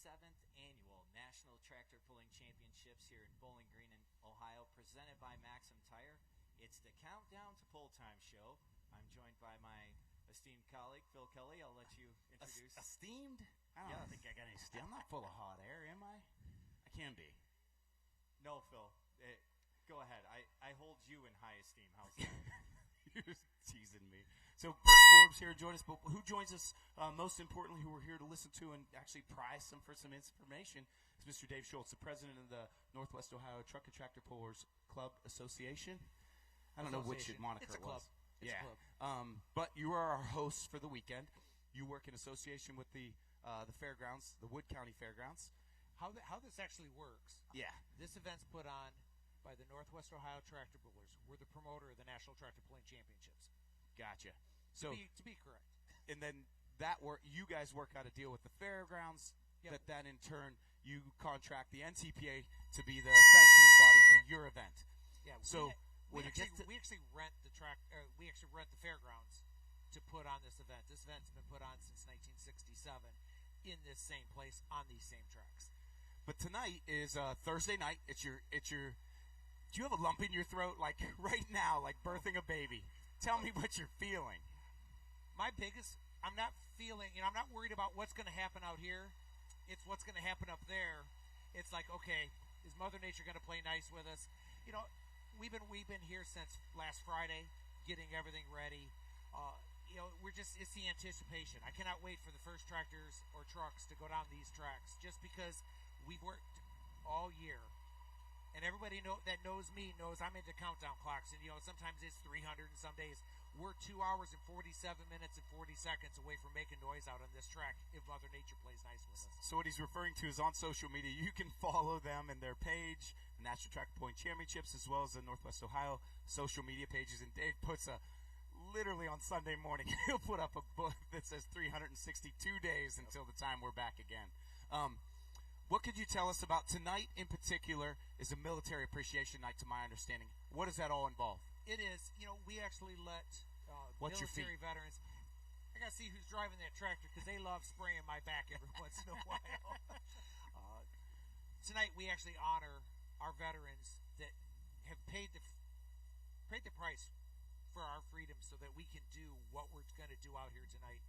7th Annual National Tractor Pulling Championships here in Bowling Green, Ohio, presented by Maxim Tire. It's the Countdown to Pulltown show. I'm joined by my esteemed colleague, Phil Kelly. I'll let you introduce. Esteemed? I don't think I got any steam. I'm not full of hot air, am I? I can be. No, Phil. Go ahead. I hold you in high esteem. How's that? You're teasing me. So Bert Forbes here joins us, but who joins us most importantly, who we're here to listen to and actually prize some for some information, is Mr. Dave Schultz, the president of the Northwest Ohio Truck and Tractor Pullers Club Association. I don't know which moniker it's a it was. club. It's a club. But you are our host for the weekend. You work in association with the fairgrounds, the Wood County Fairgrounds. How this actually works. Yeah. This event's put on by the Northwest Ohio Tractor Pullers. We're the promoter of the National Tractor Pulling Championships. Gotcha. So to be correct. And then you guys work out a deal with the fairgrounds. Yep. That in turn you contract the NTPA to be the sanctioning body for your event. Yeah. So we actually rent the track. We actually rent the fairgrounds to put on this event. This event's been put on since 1967 in this same place on these same tracks. But tonight is Thursday night. It's your. Do you have a lump in your throat, like right now, like birthing a baby? Tell me what you're feeling. I'm not feeling. I'm not worried about what's going to happen out here. It's what's going to happen up there. It's like, okay, is Mother Nature going to play nice with us? We've been here since last Friday, getting everything ready. It's the anticipation. I cannot wait for the first tractors or trucks to go down these tracks, just because we've worked all year. And everybody that knows me knows I'm into countdown clocks. And, sometimes it's 300 and some days. We're 2 hours and 47 minutes and 40 seconds away from making noise out on this track if Mother Nature plays nice with us. So what he's referring to is on social media. You can follow them and their page, the National Tractor Pulling Championships, as well as the Northwest Ohio social media pages. And Dave puts literally on Sunday morning, he'll put up a book that says 362 days until the time we're back again. What could you tell us about tonight in particular is a military appreciation night, to my understanding. What does that all involve? It is. We actually let military veterans. I got to see who's driving that tractor because they love spraying my back every once in a while. Tonight we actually honor our veterans that have paid the price for our freedom so that we can do what we're going to do out here tonight.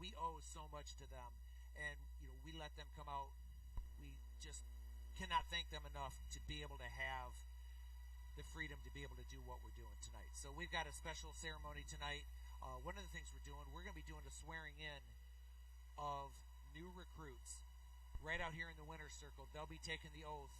We owe so much to them, and we let them come out. We just cannot thank them enough to be able to have the freedom to be able to do what we're doing tonight. So we've got a special ceremony tonight. One of the things we're going to be doing a swearing in of new recruits right out here in the winner's circle. They'll be taking the oath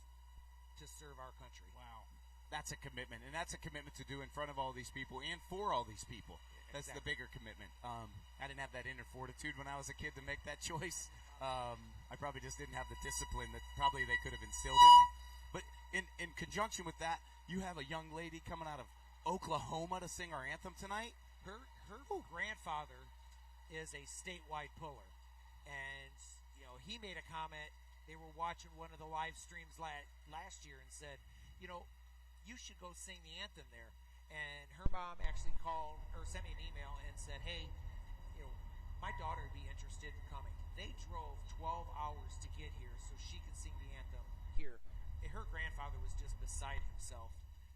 to serve our country. Wow. That's a commitment, and that's a commitment to do in front of all these people and for all these people. That's the bigger commitment. I didn't have that inner fortitude when I was a kid to make that choice. I probably just didn't have the discipline that probably they could have instilled in me. But in conjunction with that, you have a young lady coming out of Oklahoma to sing our anthem tonight. Her grandfather is a statewide puller, and he made a comment. They were watching one of the live streams last year and said, you should go sing the anthem there. And her mom actually called or sent me an email and said, hey, my daughter would be interested in coming. They drove 12 hours to get here so she could sing the anthem here. And her grandfather was just beside himself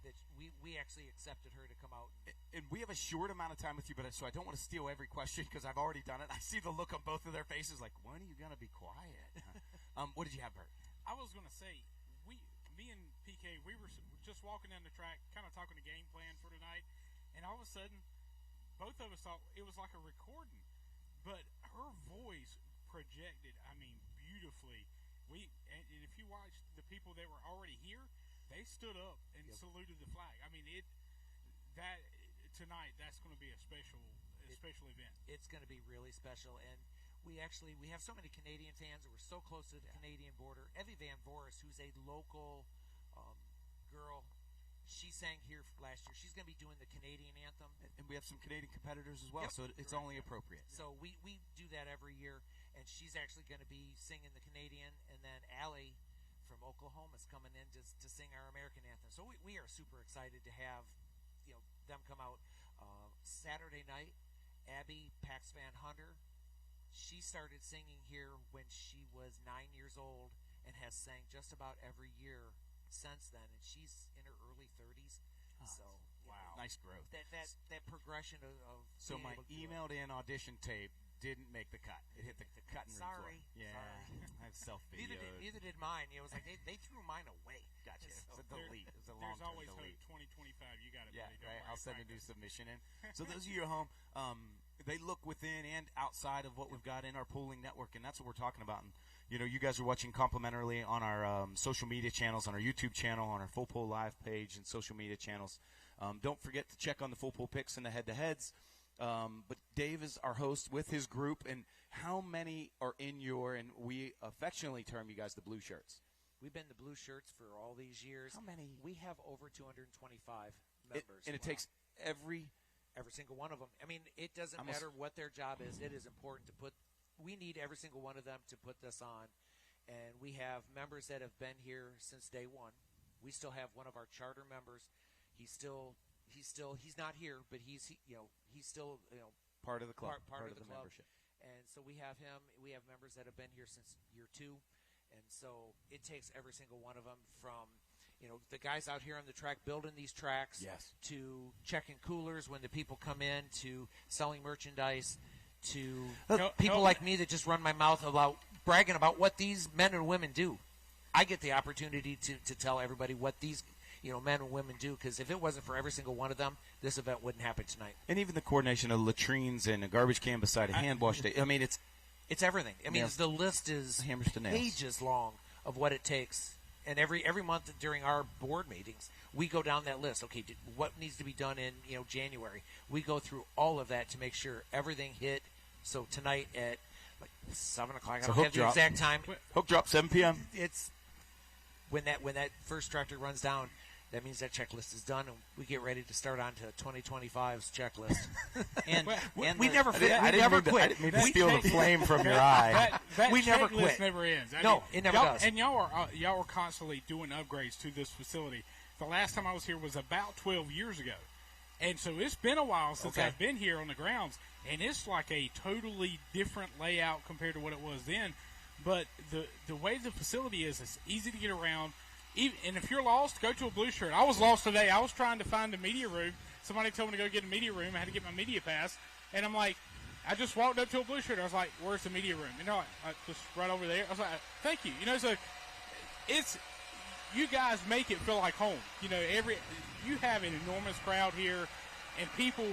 that we actually accepted her to come out. And we have a short amount of time with you, so I don't want to steal every question because I've already done it. I see the look on both of their faces like, when are you going to be quiet? What did you have, Bert? I was going to say, me and PK, we were just walking down the track, kind of talking the game plan for tonight, and all of a sudden, both of us thought it was like a recording, but her voice projected, beautifully. And if you watch the people that were already here, they stood up and saluted the flag. Tonight, that's going to be a special event. It's going to be really special, and we have so many Canadian fans, and we're so close to the Canadian border. Evie Van Voris, who's a local girl, she sang here last year. She's going to be doing the Canadian anthem. And we have some Canadian competitors as well, so it's only appropriate. So we do that every year, and she's actually going to be singing the Canadian, and then Allie from Oklahoma is coming in to sing our American anthem. So we are super excited to have them come out. Saturday night, Abby Pax Van Hunter She started singing here when she was 9 years old and has sang just about every year since then. And she's in her early 30s. So wow, nice growth. That progression of so my emailed in audition tape didn't make the cut. It hit the cut and sorry. Yeah, Sorry. I have self-videoed. Neither did mine. It was like they threw mine away. Gotcha. So It's a delete. It's a There's long-term always delete. hope. 2025. You got it. Yeah, buddy. Don't right. worry, I'll send a new practice. submission in. So those of you at home, they look within and outside of what we've got in our polling network, and that's what we're talking about. And you guys are watching complimentarily on our social media channels, on our YouTube channel, on our Full Poll Live page, and social media channels. Don't forget to check on the Full Poll picks and the head-to-heads. But Dave is our host with his group, and how many are in your, and we affectionately term you guys the blue shirts? We've been the blue shirts for all these years. How many? We have over 225 members. And it takes every single one of them. I mean, it doesn't matter what their job is. It is important to put. We need every single one of them to put this on, and we have members that have been here since day one. We still have one of our charter members. He's not here, but he's still part of the club, part of the club. membership. And so we have him. We have members that have been here since year 2, and so it takes every single one of them from the guys out here on the track building these tracks, yes, to checking coolers when the people come in, to selling merchandise, to people like me that just run my mouth about bragging about what these men and women do. I get the opportunity to tell everybody what these men and women do, because if it wasn't for every single one of them, this event wouldn't happen tonight. And even the coordination of latrines and a garbage can beside a hand wash day. I mean, it's everything. I mean, the list is pages long of what it takes. And every month during our board meetings, we go down that list. Okay, what needs to be done in January? We go through all of that to make sure everything hit. So tonight at 7 o'clock, I don't have the exact time. Hook drop 7 p.m. It's when that first tractor runs down. That means that checklist is done, and we get ready to start on to 2025's checklist. and we never quit. I didn't mean to steal the flame from your eye. That we never checklist quit. Never ends. It never does. And y'all are constantly doing upgrades to this facility. The last time I was here was about 12 years ago, and so it's been a while since I've been here on the grounds, and it's like a totally different layout compared to what it was then. But the way the facility is, it's easy to get around. And if you're lost, go to a blue shirt. I was lost today. I was trying to find the media room. Somebody told me to go get a media room. I had to get my media pass. And I'm like, I just walked up to a blue shirt. I was like, where's the media room? Just right over there. I was like, thank you. So it's, you guys make it feel like home. You have an enormous crowd here, and people,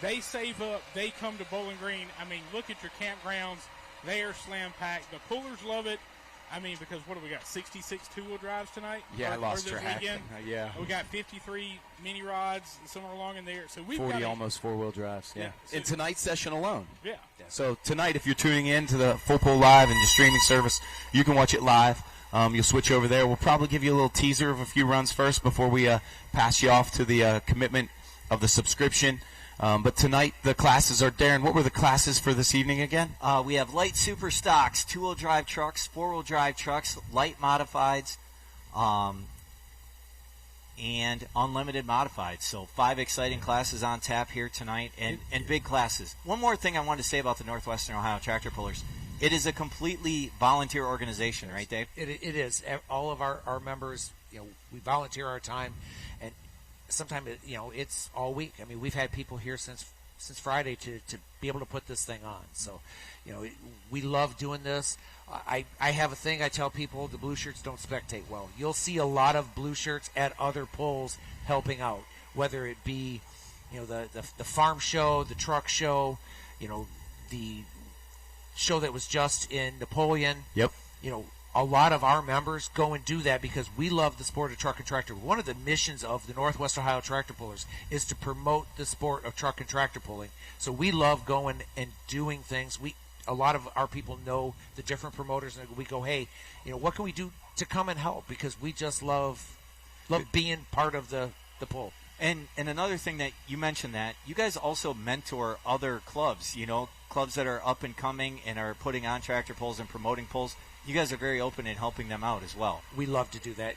they save up. They come to Bowling Green. I mean, look at your campgrounds. They are slam packed. The pullers love it. I mean, because what do we got? 66 two-wheel drives tonight? Yeah, I lost this track. Weekend? Yeah. We got 53 mini rods somewhere along in there. So we've 40 got almost four-wheel drives. Yeah. So in tonight's session alone. Yeah. So tonight, if you're tuning in to the Full Poll Live and the streaming service, you can watch it live. You'll switch over there. We'll probably give you a little teaser of a few runs first before we pass you off to the commitment of the subscription. But tonight, the classes are, Darren, what were the classes for this evening again? We have light super stocks, 2-wheel drive trucks, 4-wheel drive trucks, light modifieds, and unlimited modifieds. So 5 exciting classes on tap here tonight, and big classes. One more thing I wanted to say about the Northwestern Ohio Tractor Pullers. It is a completely volunteer organization, right, Dave? It is. All of our members, we volunteer our time, and sometimes it's all week. I mean, we've had people here since Friday to be able to put this thing on. So, we love doing this. I have a thing I tell people: the blue shirts don't spectate well. You'll see a lot of blue shirts at other polls helping out, whether it be the farm show, the truck show, the show that was just in Napoleon. Yep. A lot of our members go and do that because we love the sport of truck and tractor. One of the missions of the Northwest Ohio Tractor Pullers is to promote the sport of truck and tractor pulling. So we love going and doing things. A lot of our people know the different promoters, and we go, hey, what can we do to come and help? Because we just love being part of the pull. And another thing that you mentioned, that you guys also mentor other clubs, clubs that are up and coming and are putting on tractor pulls and promoting pulls. You guys are very open in helping them out as well. We love to do that.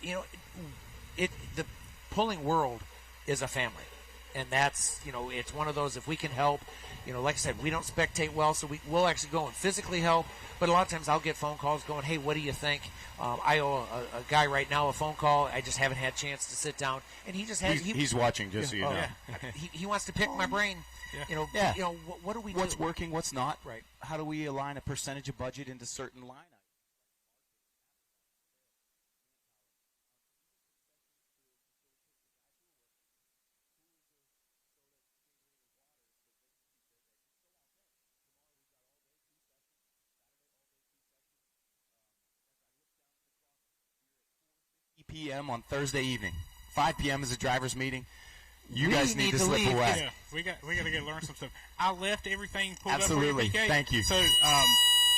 The pulling world is a family. And that's, it's one of those, if we can help, like I said, we don't spectate well, so we'll actually go and physically help. But a lot of times I'll get phone calls going, hey, what do you think? I owe a guy right now a phone call. I just haven't had a chance to sit down. And he just has... He's watching, just so you know. Yeah. He wants to pick my brain. Yeah. What do we do? What's working, what's not? Right. How do we align a percentage of budget into certain line items? p.m. on Thursday evening. 5 p.m. is a driver's meeting. You guys need to slip away. Yeah, we got to learn some stuff. I left everything pulled Absolutely. up for you, PK. Thank you. So,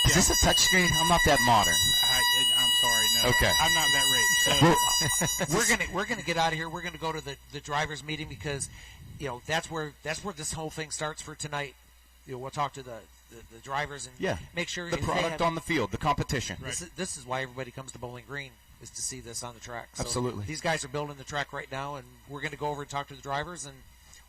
is this a touchscreen? I'm not that modern. I'm sorry. No. Okay. I'm not that rich. So. we're gonna get out of here. We're gonna go to the drivers' meeting because, that's where this whole thing starts for tonight. We'll talk to the drivers and make sure the product on the field, the competition. Right. This is why everybody comes to Bowling Green, is to see this on the track. So Absolutely. These guys are building the track right now, and we're going to go over and talk to the drivers, and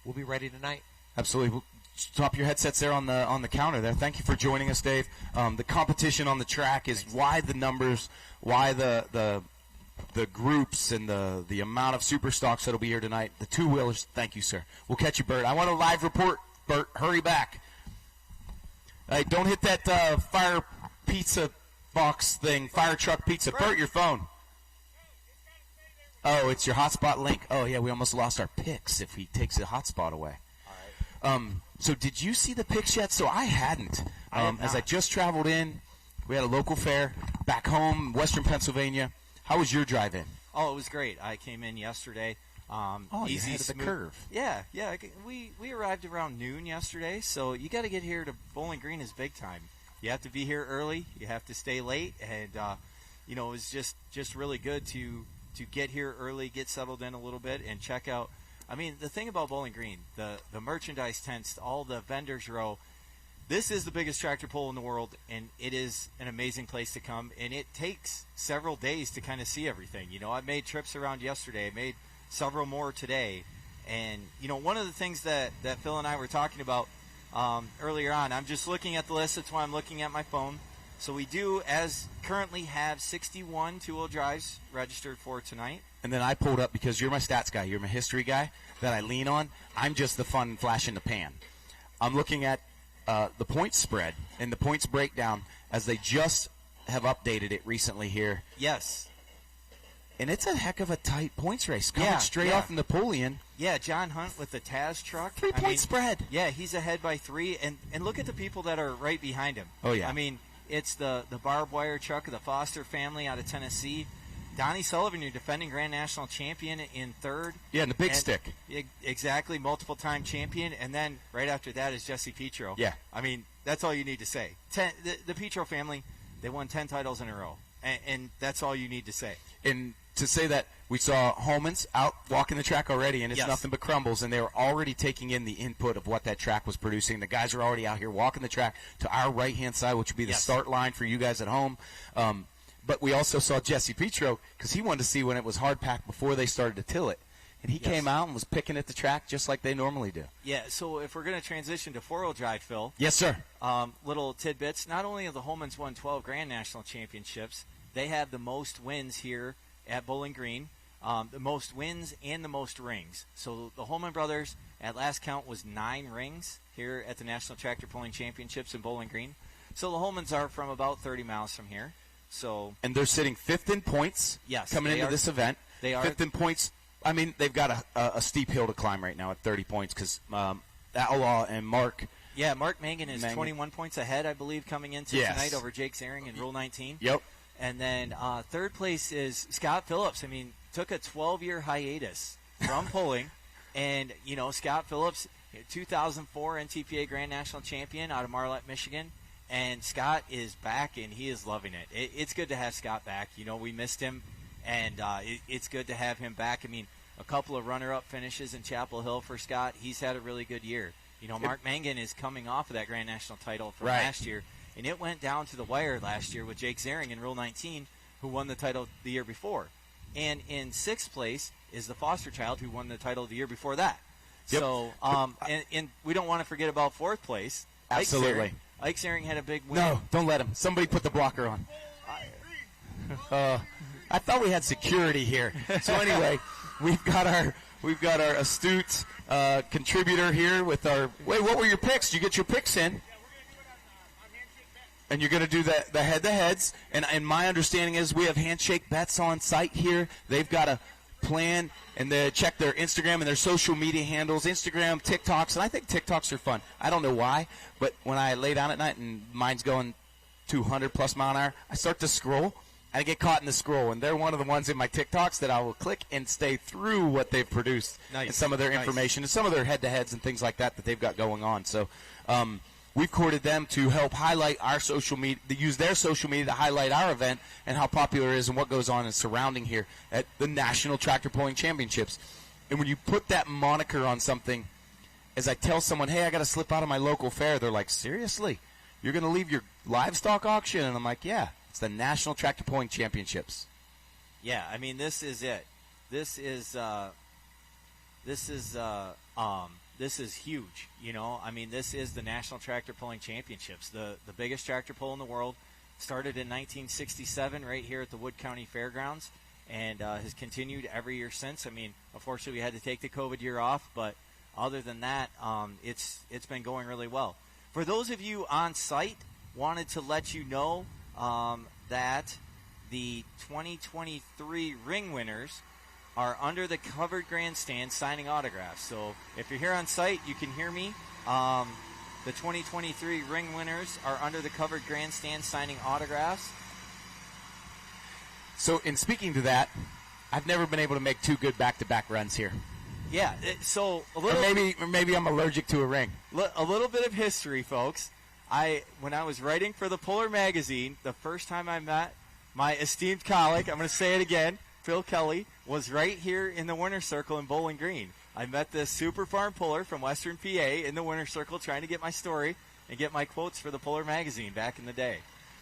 we'll be ready tonight. Absolutely. We'll stop your headsets there on the counter there. Thank you for joining us, Dave. The competition on the track is why the numbers, why the groups, and the amount of super stocks that'll be here tonight. The two-wheelers, thank you, sir. We'll catch you, Bert. I want a live report, Bert. Hurry back. Hey, don't hit that fire pizza box thing, fire truck pizza. Bert, your phone. Oh, it's your hotspot link? Oh, yeah, we almost lost our pics if he takes the hotspot away. All right. So did you see the pics yet? So I hadn't. As I just traveled in, we had a local fair back home, Western Pennsylvania. How was your drive in? Oh, it was great. I came in yesterday. Easy, ahead of the curve. Yeah. We arrived around noon yesterday, so you got to get here to Bowling Green is big time. You have to be here early. You have to stay late, and it was just really good to get here early, get settled in a little bit, and check out. I mean, the thing about Bowling Green, the merchandise tents, all the vendors row. This is the biggest tractor pull in the world, and it is an amazing place to come. And it takes several days to kind of see everything. I made trips around yesterday. I made several more today. And, one of the things that Phil and I were talking about earlier on, I'm just looking at the list. That's why I'm looking at my phone. So we do, as currently, have 61 two-wheel drives registered for tonight. And then I pulled up, because you're my stats guy, you're my history guy that I lean on. I'm just the fun flash in the pan. I'm looking at the points spread and the points breakdown as they just have updated it recently here. Yes. And it's a heck of a tight points race coming straight off from Napoleon. Yeah, John Hunt with the Taz truck. 3-point spread. Yeah, he's ahead by 3. And look at the people that are right behind him. Oh, yeah. I mean, it's the barbed wire truck of the Foster family out of Tennessee. Donnie Sullivan, your defending Grand National champion in third. Yeah, and the big stick. Exactly, multiple-time champion. And then right after that is Jesse Petro. Yeah. I mean, that's all you need to say. The Petro family, they won 10 titles in a row. And that's all you need to say. And to say that we saw Homans out walking the track already, and it's nothing but crumbles, and they were already taking in the input of what that track was producing. The guys are already out here walking the track to our right-hand side, which would be the start line for you guys at home. But we also saw Jesse Petro, because he wanted to see when it was hard-packed before they started to till it. And he came out and was picking at the track just like they normally do. Yeah, so if we're going to transition to four-wheel drive, Phil. Yes, sir. Little tidbits. Not only have the Homans won 12 Grand National Championships, they have the most wins here at Bowling Green, the most wins and the most rings. So the Holman brothers, at last count, was 9 rings here at the National Tractor Pulling Championships in Bowling Green. So the Holmans are from about 30 miles from here. And they're sitting 5th in points coming into this event. They are 5th in points. I mean, they've got a steep hill to climb right now at 30 points because Outlaw and Mark. Yeah, Mark Mangan is 21 points ahead, I believe, coming into tonight over Jake Zaring in Rule 19. Yep. And then third place is Scott Phillips. I mean, took a 12-year hiatus from pulling. And, you know, Scott Phillips, 2004 NTPA Grand National Champion out of Marlette, Michigan. And Scott is back, and he is loving it. It's good to have Scott back. You know, we missed him, and it's good to have him back. I mean, a couple of runner-up finishes in Chapel Hill for Scott. He's had a really good year. You know, Mark Mangan is coming off of that Grand National title from last year. And it went down to the wire last year with Jake Zaring in Rule 19, who won the title the year before. And in 6th place is the foster child who won the title the year before that. Yep. So, and we don't want to forget about fourth place. Absolutely. Ike's Airing had a big win. No, don't let him. Somebody put the blocker on. I thought we had security here. So anyway, we've got our astute contributor here with our. Wait, what were your picks? Did you get your picks in? And you're going to do the head-to-heads. And my understanding is we have handshake bets on site here. They've got a plan, and they check their Instagram and their social media handles, Instagram, TikToks. And I think TikToks are fun. I don't know why, but when I lay down at night and mine's going 200-plus mile an hour, I start to scroll. I get caught in the scroll, and they're one of the ones in my TikToks that I will click and stay through what they've produced and some of their information and some of their head-to-heads and things like that they've got going on. So we've courted them to help highlight our social media, to use their social media to highlight our event and how popular it is and what goes on and surrounding here at the National Tractor Pulling Championships. And when you put that moniker on something, as I tell someone, hey, I got to slip out of my local fair, they're like, seriously? You're going to leave your livestock auction? And I'm like, yeah. It's the National Tractor Pulling Championships. Yeah, I mean, this is it. This is huge. You know, I mean, this is the National Tractor Pulling Championships, the biggest tractor pull in the world. Started in 1967 right here at the Wood County Fairgrounds, and has continued every year since. I mean, unfortunately, we had to take the COVID year off, but other than that, it's been going really well. For those of you on site, wanted to let you know that the 2023 ring winners are under the covered grandstand signing autographs. So if you're here on site, you can hear me. The 2023 ring winners are under the covered grandstand signing autographs. So in speaking to that, I've never been able to make two good back-to-back runs here. Yeah, so a little, or maybe I'm allergic to a ring. A little bit of history, folks. When I was writing for the Puller magazine, the first time I met my esteemed colleague, I'm going to say it again, Phil Kelly, was right here in the Winter Circle in Bowling Green. I met this super farm puller from Western PA in the Winter Circle trying to get my story and get my quotes for the Puller magazine back in the day.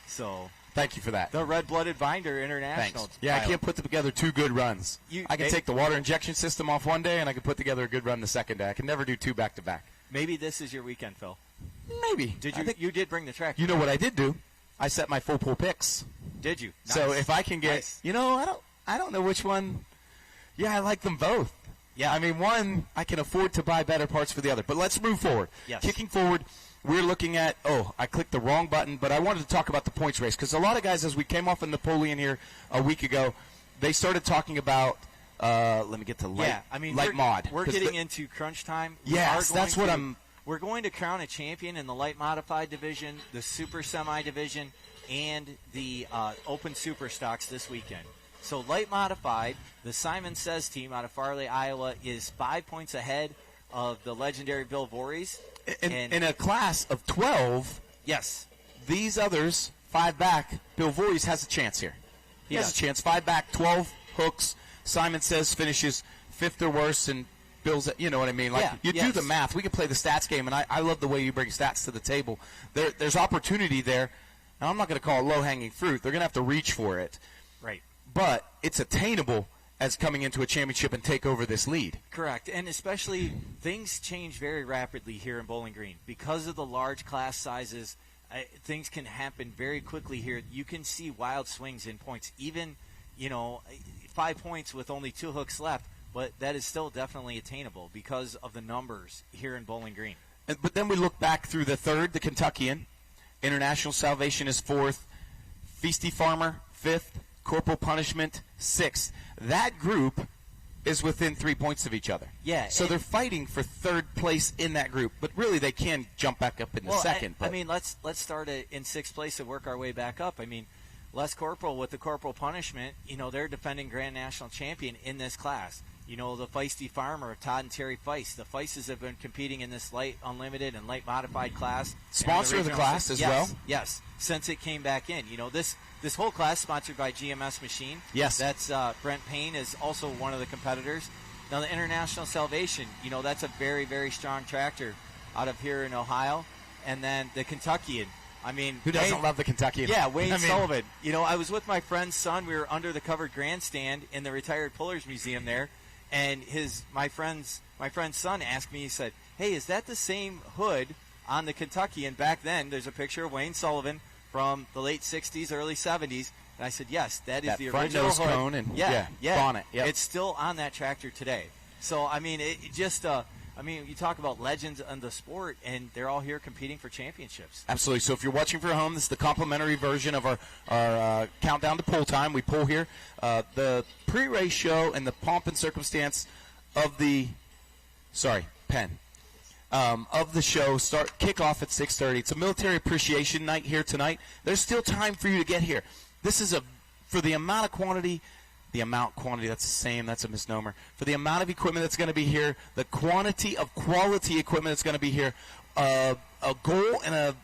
So thank you for that. The Red-Blooded Binder International. Thanks. Yeah, I can't put together two good runs. I can take the water injection system off one day, and I can put together a good run the second day. I can never do two back-to-back. Maybe this is your weekend, Phil. Maybe. You did bring the track. You know what I did do? I set my full pull picks. Did you? Nice. So if I can get, I don't know which one. Yeah, I like them both. Yeah, I mean, one, I can afford to buy better parts for the other. But let's move forward. Yes. Kicking forward, we're looking at, I clicked the wrong button, but I wanted to talk about the points race. Because a lot of guys, as we came off in Napoleon here a week ago, they started talking about, let me get to light mod. We're getting into crunch time. Yes, that's what We're going to crown a champion in the light modified division, the super semi division, and the open super stocks this weekend. So light modified, the Simon Says team out of Farley, Iowa, is 5 points ahead of the legendary Bill Voorhees. In a class of 12, yes, these others, 5 back, Bill Voorhees has a chance here. He has a chance. 5 back, 12 hooks. Simon Says finishes 5th or worse, and Bill's, you know what I mean? Like do the math. We can play the stats game, and I love the way you bring stats to the table. There's opportunity there. Now, I'm not going to call it low-hanging fruit. They're going to have to reach for it. Right. But it's attainable as coming into a championship and take over this lead. Correct. And especially things change very rapidly here in Bowling Green. Because of the large class sizes, things can happen very quickly here. You can see wild swings in points. Even, 5 points with only 2 hooks left. But that is still definitely attainable because of the numbers here in Bowling Green. But then we look back through the third, the Kentuckian. International Salvation is 4th. Feisty Farmer, 5th. Corporal Punishment, 6th. That group is within 3 points of each other. Yeah. So they're fighting for 3rd place in that group. But really, they can jump back up in the second. I mean, let's start in 6th place and work our way back up. I mean, Les Corporal with the Corporal Punishment, they're defending Grand National Champion in this class. The Feisty Farmer, Todd and Terry Feist. The Feistes have been competing in this light unlimited and light modified class. Sponsor of the class as well? Yes, since it came back in. This whole class sponsored by GMS Machine. Yes. That's Brent Payne is also one of the competitors. Now, the International Salvation, that's a very, very strong tractor out of here in Ohio. And then the Kentuckian. I mean, who doesn't love the Kentuckian? Yeah, Wayne Sullivan. I was with my friend's son. We were under the covered grandstand in the Retired Pullers Museum there. and my friend's son asked me, he said, "Hey, is that the same hood on the Kentucky?" And back then, there's a picture of Wayne Sullivan from the late 60s, early 70s. And I said, yes, that is the original nose hood. cone and bonnet. Yep. It's still on that tractor today. So, I mean, you talk about legends in the sport, and they're all here competing for championships. Absolutely. So if you're watching from home, this is the complimentary version of our countdown to pull time. We pull here. The pre-race show and the pomp and circumstance of the of the show kick off at 6:30. It's a military appreciation night here tonight. There's still time for you to get here. This is for the amount of quantity, that's the same, that's a misnomer. For the amount of equipment that's going to be here, the quantity of quality equipment that's going to be here, a goal and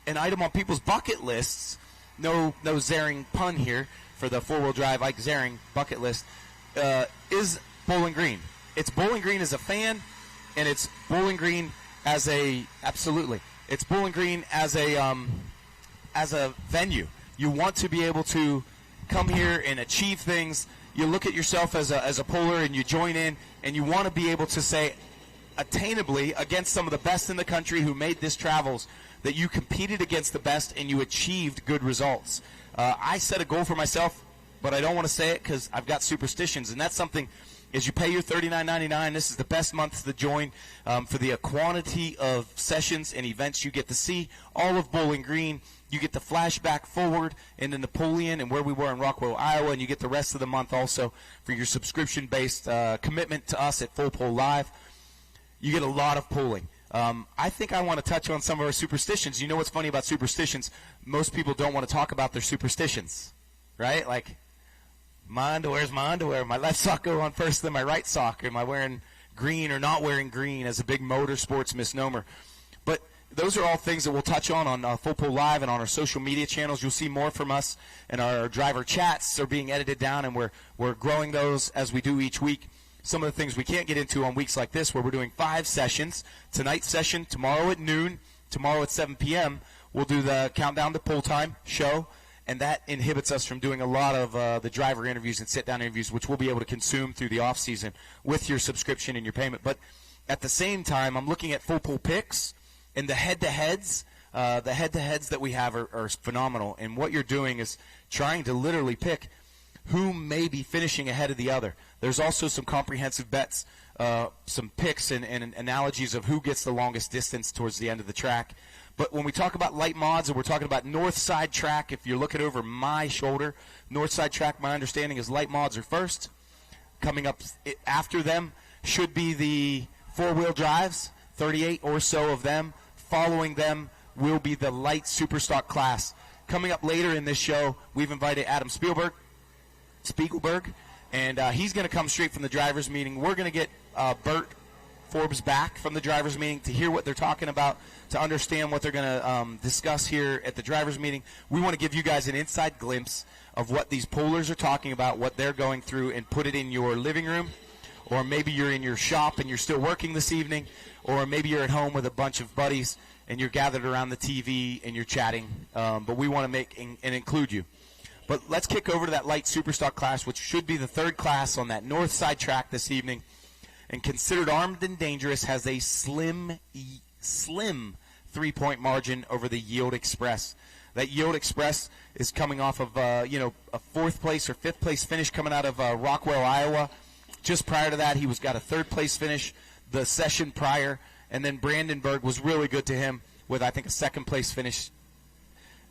an item on people's bucket lists, no Zering pun here for the four-wheel drive Ike Zering bucket list, is Bowling Green. It's Bowling Green as a fan, and it's Bowling Green as it's Bowling Green as a venue. You want to be able to come here and achieve things. You look at yourself as a puller and you join in, and you want to be able to say attainably against some of the best in the country who made this travels that you competed against the best and you achieved good results. I set a goal for myself, but I don't want to say it because I've got superstitions, and that's something. As you pay your $39.99, this is the best month to join for the quantity of sessions and events you get to see. All of Bowling Green, you get the flashback forward into Napoleon and where we were in Rockwell, Iowa, and you get the rest of the month also for your subscription-based commitment to us at Full Pull Live. You get a lot of pulling. I think I want to touch on some of our superstitions. You know what's funny about superstitions? Most people don't want to talk about their superstitions, right? Like, my underwear's my underwear. My left sock go on first than my right sock. Am I wearing green or not wearing green as a big motorsports misnomer? But those are all things that we'll touch on Full Pull Live and on our social media channels. You'll see more from us, and our driver chats are being edited down, and we're growing those as we do each week. Some of the things we can't get into on weeks like this where we're doing 5 sessions. Tonight's session, tomorrow at noon, tomorrow at 7 p.m., we'll do the Countdown to Pull Time show. And that inhibits us from doing a lot of the driver interviews and sit-down interviews, which we'll be able to consume through the off-season with your subscription and your payment. But at the same time, I'm looking at Full Pull picks, and the head-to-heads. The head-to-heads that we have are phenomenal. And what you're doing is trying to literally pick who may be finishing ahead of the other. There's also some comprehensive bets, some picks and analogies of who gets the longest distance towards the end of the track. But when we talk about light mods, and we're talking about north side track, if you're looking over my shoulder, north side track, my understanding is light mods are first. Coming up after them should be the four-wheel drives, 38 or so of them. Following them will be the light superstock class. Coming up later in this show, we've invited Adam Spiegelberg, and he's going to come straight from the drivers' meeting. We're going to get Bert Forbes back from the drivers' meeting to hear what they're talking about, to understand what they're going to discuss here at the drivers' meeting. We want to give you guys an inside glimpse of what these pullers are talking about, what they're going through, and put it in your living room. Or maybe you're in your shop and you're still working this evening, or maybe you're at home with a bunch of buddies and you're gathered around the TV and you're chatting. But we want to make and include you. But let's kick over to that light superstock class, which should be the third class on that north side track this evening. And Considered Armed and Dangerous has a slim 3-point margin over the Yield Express. That Yield Express is coming off of a 4th place or 5th place finish coming out of Rockwell, Iowa. Just prior to that, he got a 3rd place finish the session prior, and then Brandenburg was really good to him with, I think, a 2nd place finish.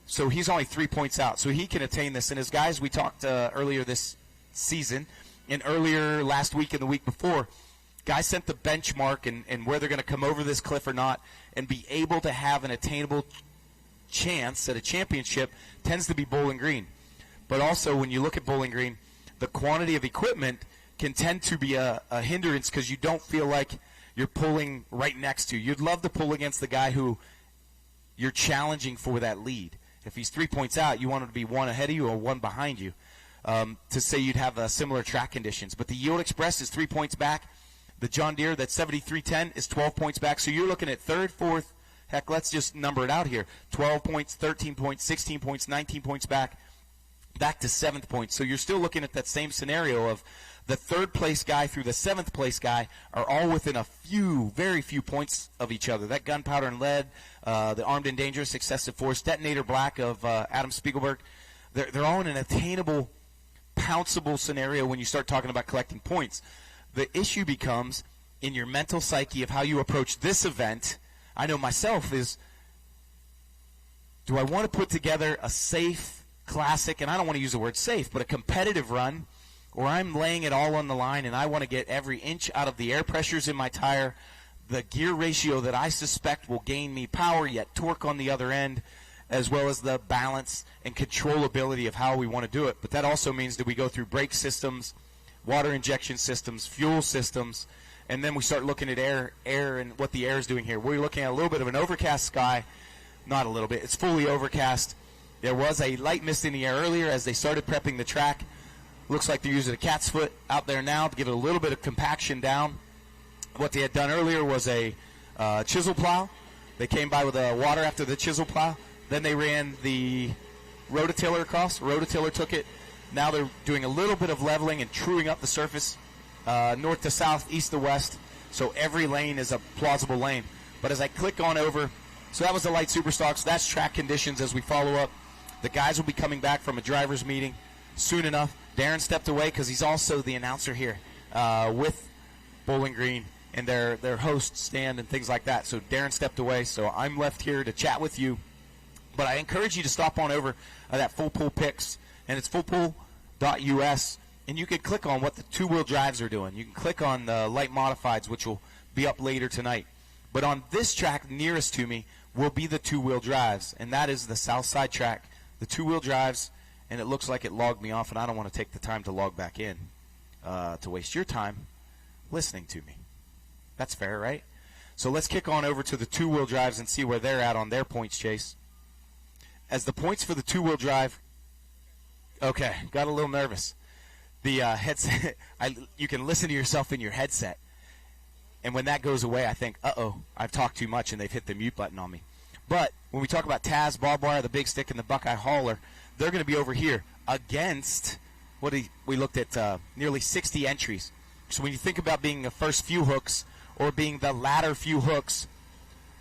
So he's only 3 points out, so he can attain this. And as guys, we talked earlier this season and earlier last week and the week before, guys sent the benchmark and where they're going to come over this cliff or not and be able to have an attainable chance at a championship tends to be Bowling Green. But also, when you look at Bowling Green, the quantity of equipment can tend to be a hindrance because you don't feel like you're pulling right next to. You'd love to pull against the guy who you're challenging for that lead. If he's 3 points out, you want him to be one ahead of you or one behind you to say you'd have similar track conditions. But the Yield Express is 3 points back. The John Deere, that 7310, is 12 points back. So you're looking at 3rd, 4th, heck, let's just number it out here. 12 points, 13 points, 16 points, 19 points back to 7th point. So you're still looking at that same scenario of the third place guy through the seventh place guy are all within very few points of each other. That gunpowder and lead, the armed and dangerous excessive force, detonator black of Adam Spiegelberg, they're all in an attainable, pounceable scenario when you start talking about collecting points. The issue becomes in your mental psyche of how you approach this event. I know myself is, do I want to put together a safe, classic, and I don't want to use the word safe, but a competitive run, or I'm laying it all on the line and I want to get every inch out of the air pressures in my tire, the gear ratio that I suspect will gain me power yet torque on the other end, as well as the balance and controllability of how we want to do it. But that also means that we go through brake systems, water injection systems, fuel systems, and then we start looking at air and what the air is doing here. We're looking at a little bit of an overcast sky. Not a little bit. It's fully overcast. There was a light mist in the air earlier as they started prepping the track. Looks like they're using a cat's foot out there now to give it a little bit of compaction down. What they had done earlier was a chisel plow. They came by with water after the chisel plow. Then they ran the rototiller across. Rototiller took it. Now they're doing a little bit of leveling and truing up the surface, north to south, east to west. So every lane is a plausible lane. But as I click on over, so that was the light superstocks. That's track conditions as we follow up. The guys will be coming back from a driver's meeting soon enough. Darren stepped away because he's also the announcer here with Bowling Green and their host stand and things like that. So Darren stepped away, so I'm left here to chat with you. But I encourage you to stop on over that Full Pool Picks, and it's fullpool.us, and you can click on what the two-wheel drives are doing. You can click on the light modifieds, which will be up later tonight. But on this track nearest to me will be the two-wheel drives, and that is the south side track, the two-wheel drives, and it looks like it logged me off, and I don't want to take the time to log back in to waste your time listening to me. That's fair, right? So let's kick on over to the two-wheel drives and see where they're at on their points chase. As the points for the two-wheel drive, okay, got a little nervous. The headset, you can listen to yourself in your headset, and when that goes away, I think, uh-oh, I've talked too much, and they've hit the mute button on me. But when we talk about Taz, Barbed Wire, the Big Stick, and the Buckeye Hauler, they're going to be over here against we looked at nearly 60 entries. So when you think about being the first few hooks or being the latter few hooks,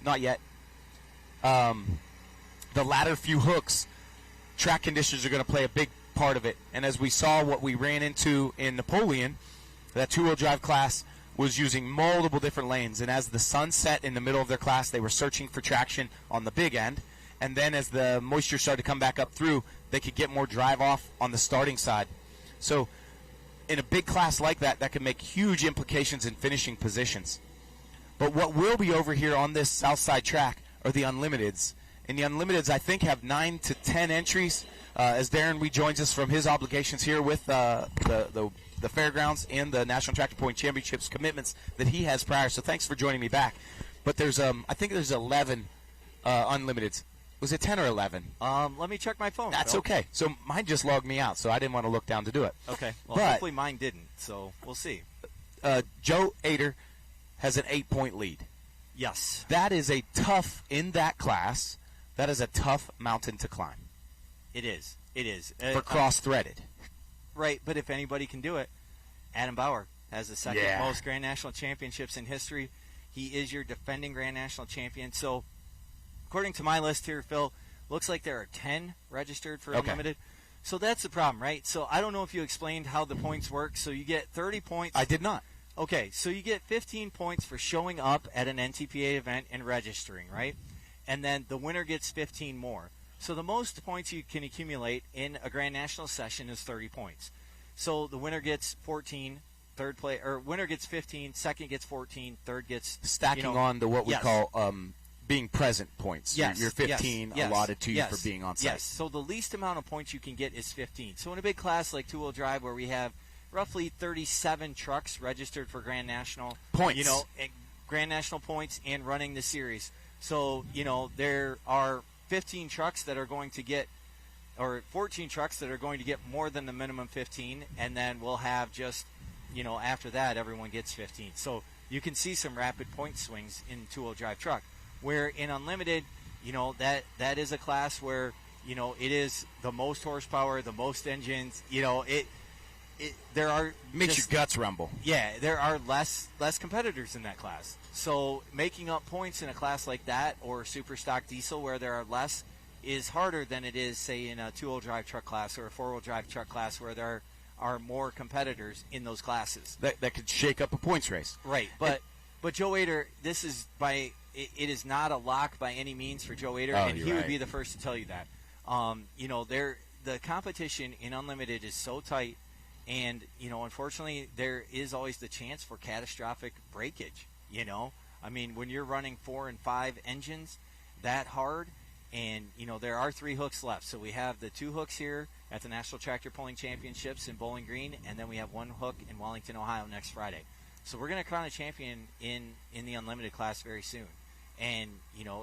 not yet, the latter few hooks, track conditions are going to play a big part of it. And as we saw what we ran into in Napoleon, that two-wheel drive class was using multiple different lanes. And as the sun set in the middle of their class, they were searching for traction on the big end. And then as the moisture started to come back up through, they could get more drive off on the starting side. So in a big class like that, that can make huge implications in finishing positions. But what will be over here on this south side track are the Unlimiteds. And the Unlimiteds, I think, have 9 to 10 entries. As Darren rejoins us from his obligations here with the fairgrounds and the National Tractor Point Championships commitments that he has prior. So thanks for joining me back. But there's, I think there's 11 Unlimiteds. Was it 10 or 11? Let me check my phone. That's Phil. okay. So mine just logged me out, so I didn't want to look down to do it. Okay. Well, but hopefully mine didn't, so we'll see. Joe Ader has an 8-point lead. Yes. That is a tough, in that class, that is a tough mountain to climb. It is. It is. For cross-threaded. Right, but if anybody can do it, Adam Bauer has the second most Grand National Championships in history. He is your defending Grand National Champion. So, according to my list here, Phil, looks like there are 10 registered for Unlimited. So that's the problem, right? So I don't know if you explained how the points work. So you get 30 points. I did not. Okay, so you get 15 points for showing up at an NTPA event and registering, right? And then the winner gets 15 more. So the most points you can accumulate in a Grand National session is 30 points. So the winner gets 14, winner gets 15, second gets 14, third gets stacking on to what we call being present points. Yes, your 15 allotted to you for being on site. Yes. So the least amount of points you can get is 15. So in a big class like two-wheel drive where we have roughly 37 trucks registered for Grand National points, Grand National points and running the series. So, there are 15 trucks that are going to get, or 14 trucks that are going to get more than the minimum 15, and then we'll have just, after that, everyone gets 15. So you can see some rapid point swings in two-wheel drive truck. Where in Unlimited, that is a class where, it is the most horsepower, the most engines, there are makes just, your guts rumble. Yeah, there are less competitors in that class. So making up points in a class like that or super stock diesel where there are less is harder than it is, say, in a two-wheel drive truck class or a four-wheel drive truck class where there are more competitors in those classes. That could shake up a points race. Right, but Joe Ader, this is it is not a lock by any means for Joe Ader, and he would be the first to tell you that. The competition in Unlimited is so tight, and unfortunately, there is always the chance for catastrophic breakage. I mean, when you're running 4 and 5 engines that hard, and there are 3 hooks left. So we have the 2 hooks here at the National Tractor Pulling Championships in Bowling Green, and then we have 1 hook in Wellington, Ohio next Friday. So we're going to crown a champion in the Unlimited class very soon. And,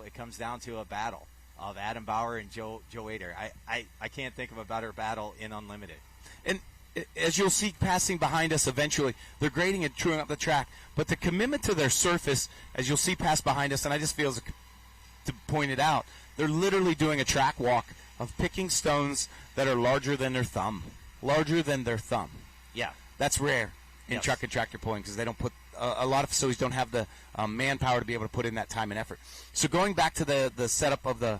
it comes down to a battle of Adam Bauer and Joe Ader. I can't think of a better battle in Unlimited. And as you'll see passing behind us eventually, they're grading and truing up the track. But the commitment to their surface, as you'll see pass behind us, and I just feel to point it out, they're literally doing a track walk of picking stones that are larger than their thumb. Larger than their thumb. Yeah. That's rare in truck and tractor pulling because they don't put a lot of facilities don't have the manpower to be able to put in that time and effort. So going back to the setup of the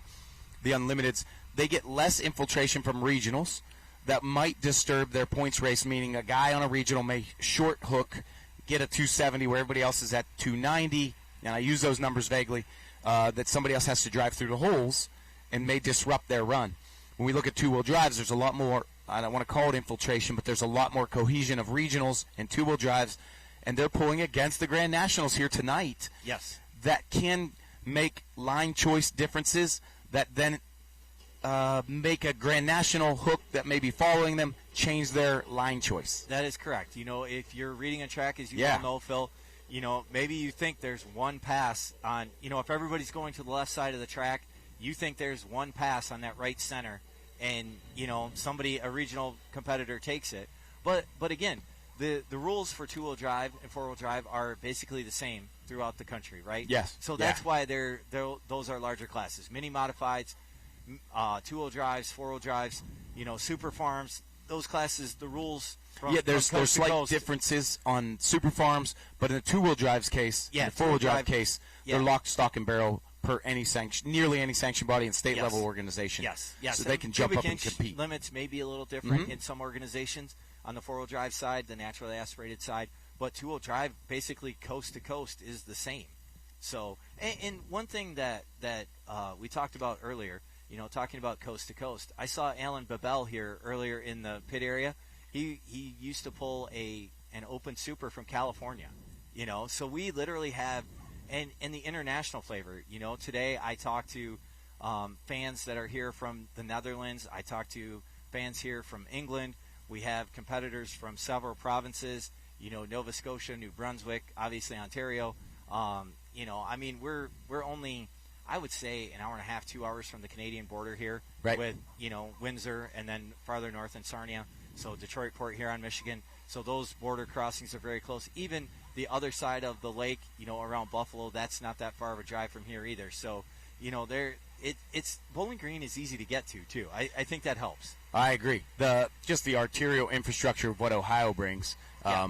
Unlimiteds, they get less infiltration from regionals that might disturb their points race, meaning a guy on a regional may short hook, get a 270 where everybody else is at 290, and I use those numbers vaguely, that somebody else has to drive through the holes and may disrupt their run. When we look at two-wheel drives, there's a lot more, I don't want to call it infiltration, but there's a lot more cohesion of regionals and two-wheel drives, and they're pulling against the Grand Nationals here tonight. Yes. That can make line choice differences that then make a Grand National hook that may be following them change their line choice. That is correct. If you're reading a track, as you all know, Phil, maybe you think there's one pass on, if everybody's going to the left side of the track, you think there's one pass on that right center, and, a regional competitor takes it. But again, the rules for two-wheel drive and four-wheel drive are basically the same throughout the country, right? Yes. So that's why those are larger classes. Mini modifieds, two-wheel drives, four-wheel drives, super farms, those classes, the rules from there's slight differences on super farms, but in the two-wheel drives case, in the four-wheel drive case, they're lock, stock, and barrel per nearly any sanction body and state level organization. Yes. So they can jump up and compete. Limits may be a little different in some organizations. On the four-wheel drive side, the naturally aspirated side, but two-wheel drive, basically coast to coast, is the same. So, and one thing that we talked about earlier, talking about coast to coast, I saw Alan Babel here earlier in the pit area. He used to pull an open super from California, So we literally have, and the international flavor. Today I talked to fans that are here from the Netherlands. I talked to fans here from England. We have competitors from several provinces, Nova Scotia, New Brunswick, obviously Ontario. We're only, I would say, an hour and a half, 2 hours from the Canadian border here, right, with, Windsor and then farther north in Sarnia. So Detroit, Port Huron, Michigan. So those border crossings are very close. Even the other side of the lake, around Buffalo, that's not that far of a drive from here either. So, it's Bowling Green is easy to get to too. I think that helps. I agree. Just the arterial infrastructure of what Ohio brings. I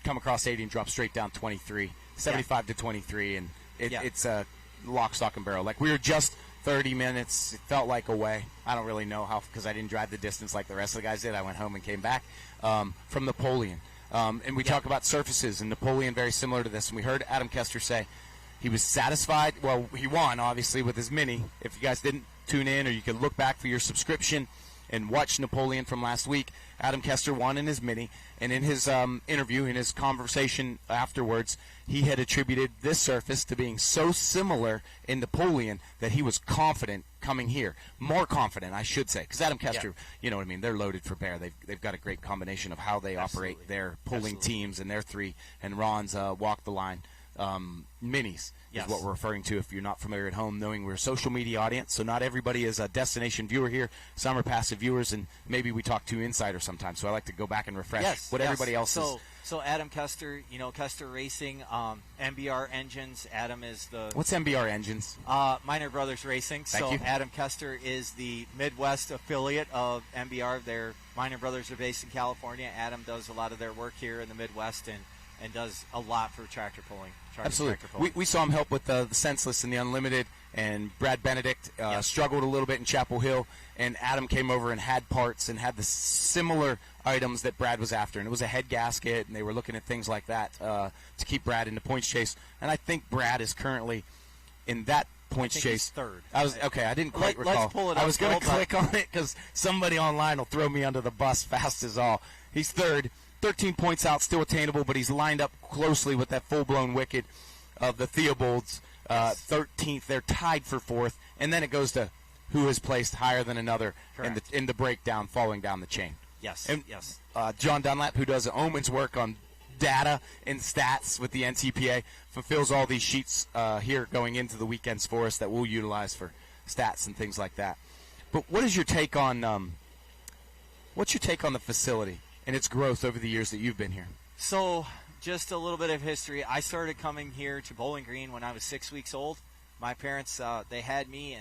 come across 80 and drop straight down 23, 75 to 23, and it's a lock, stock, and barrel. Like, we were just 30 minutes, it felt like, away. I don't really know how, because I didn't drive the distance like the rest of the guys did. I went home and came back from Napoleon. And we talk about surfaces, and Napoleon very similar to this. And we heard Adam Kester say he was satisfied. Well, he won, obviously, with his Mini. If you guys didn't tune in, or you can look back for your subscription and watch Napoleon from last week, Adam Kester won in his Mini. And in his interview, in his conversation afterwards, he had attributed this surface to being so similar in Napoleon that he was confident coming here. More confident, I should say. Because Adam Kester, you know what I mean, they're loaded for bear. They've got a great combination of how they operate their pulling teams and their three, and Ron's walk the line. minis. Yes. Is what we're referring to if you're not familiar at home, knowing we're a social media audience. So not everybody is a destination viewer here. Some are passive viewers, and maybe we talk to insiders sometimes. So I like to go back and refresh what everybody else is. So Adam Kester, Kester Racing, MBR Engines. Adam is the... What's MBR Engines? Minor Brothers Racing. Thank you. Adam Kester is the Midwest affiliate of MBR. Their Minor Brothers are based in California. Adam does a lot of their work here in the Midwest and does a lot for tractor pulling. Absolutely. We saw him help with the Senseless and the Unlimited, and Brad Benedict struggled a little bit in Chapel Hill, and Adam came over and had parts and had the similar items that Brad was after, and it was a head gasket, and they were looking at things like that to keep Brad in the points chase. And I think Brad is currently in that points chase. He's third. I didn't quite recall. Let's pull it up. I was going to click on it because somebody online will throw me under the bus fast as all. He's third. 13 points out, still attainable, but he's lined up closely with that full-blown wicked of the Theobalds. 13th, they're tied for fourth, and then it goes to who is placed higher than another in the breakdown, falling down the chain. Yes, and, yes. John Dunlap, who does Omen's work on data and stats with the NTPA, fulfills all these sheets here going into the weekends for us that we'll utilize for stats and things like that. But what is your take on what's your take on the facility and its growth over the years that you've been here? So, just a little bit of history. I started coming here to Bowling Green when I was 6 weeks old. My parents, they had me,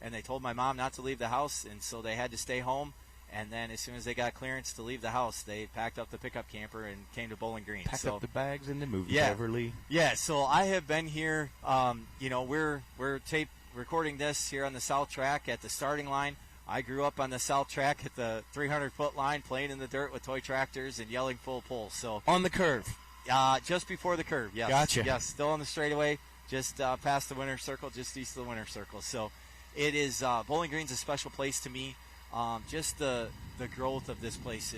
and they told my mom not to leave the house, and so they had to stay home. And then as soon as they got clearance to leave the house, they packed up the pickup camper and came to Bowling Green. Packed up the bags and then moved to Yeah. Beverly. Yeah, so I have been here. We're tape recording this here on the South Track at the starting line. I grew up on the South Track at the 300-foot line, playing in the dirt with toy tractors and yelling full pull. So On the curve. just before the curve, yes. Gotcha. Yes, still on the straightaway, just past the winter circle, just east of the winter circle. So it is, Bowling Green's a special place to me. Just the growth of this place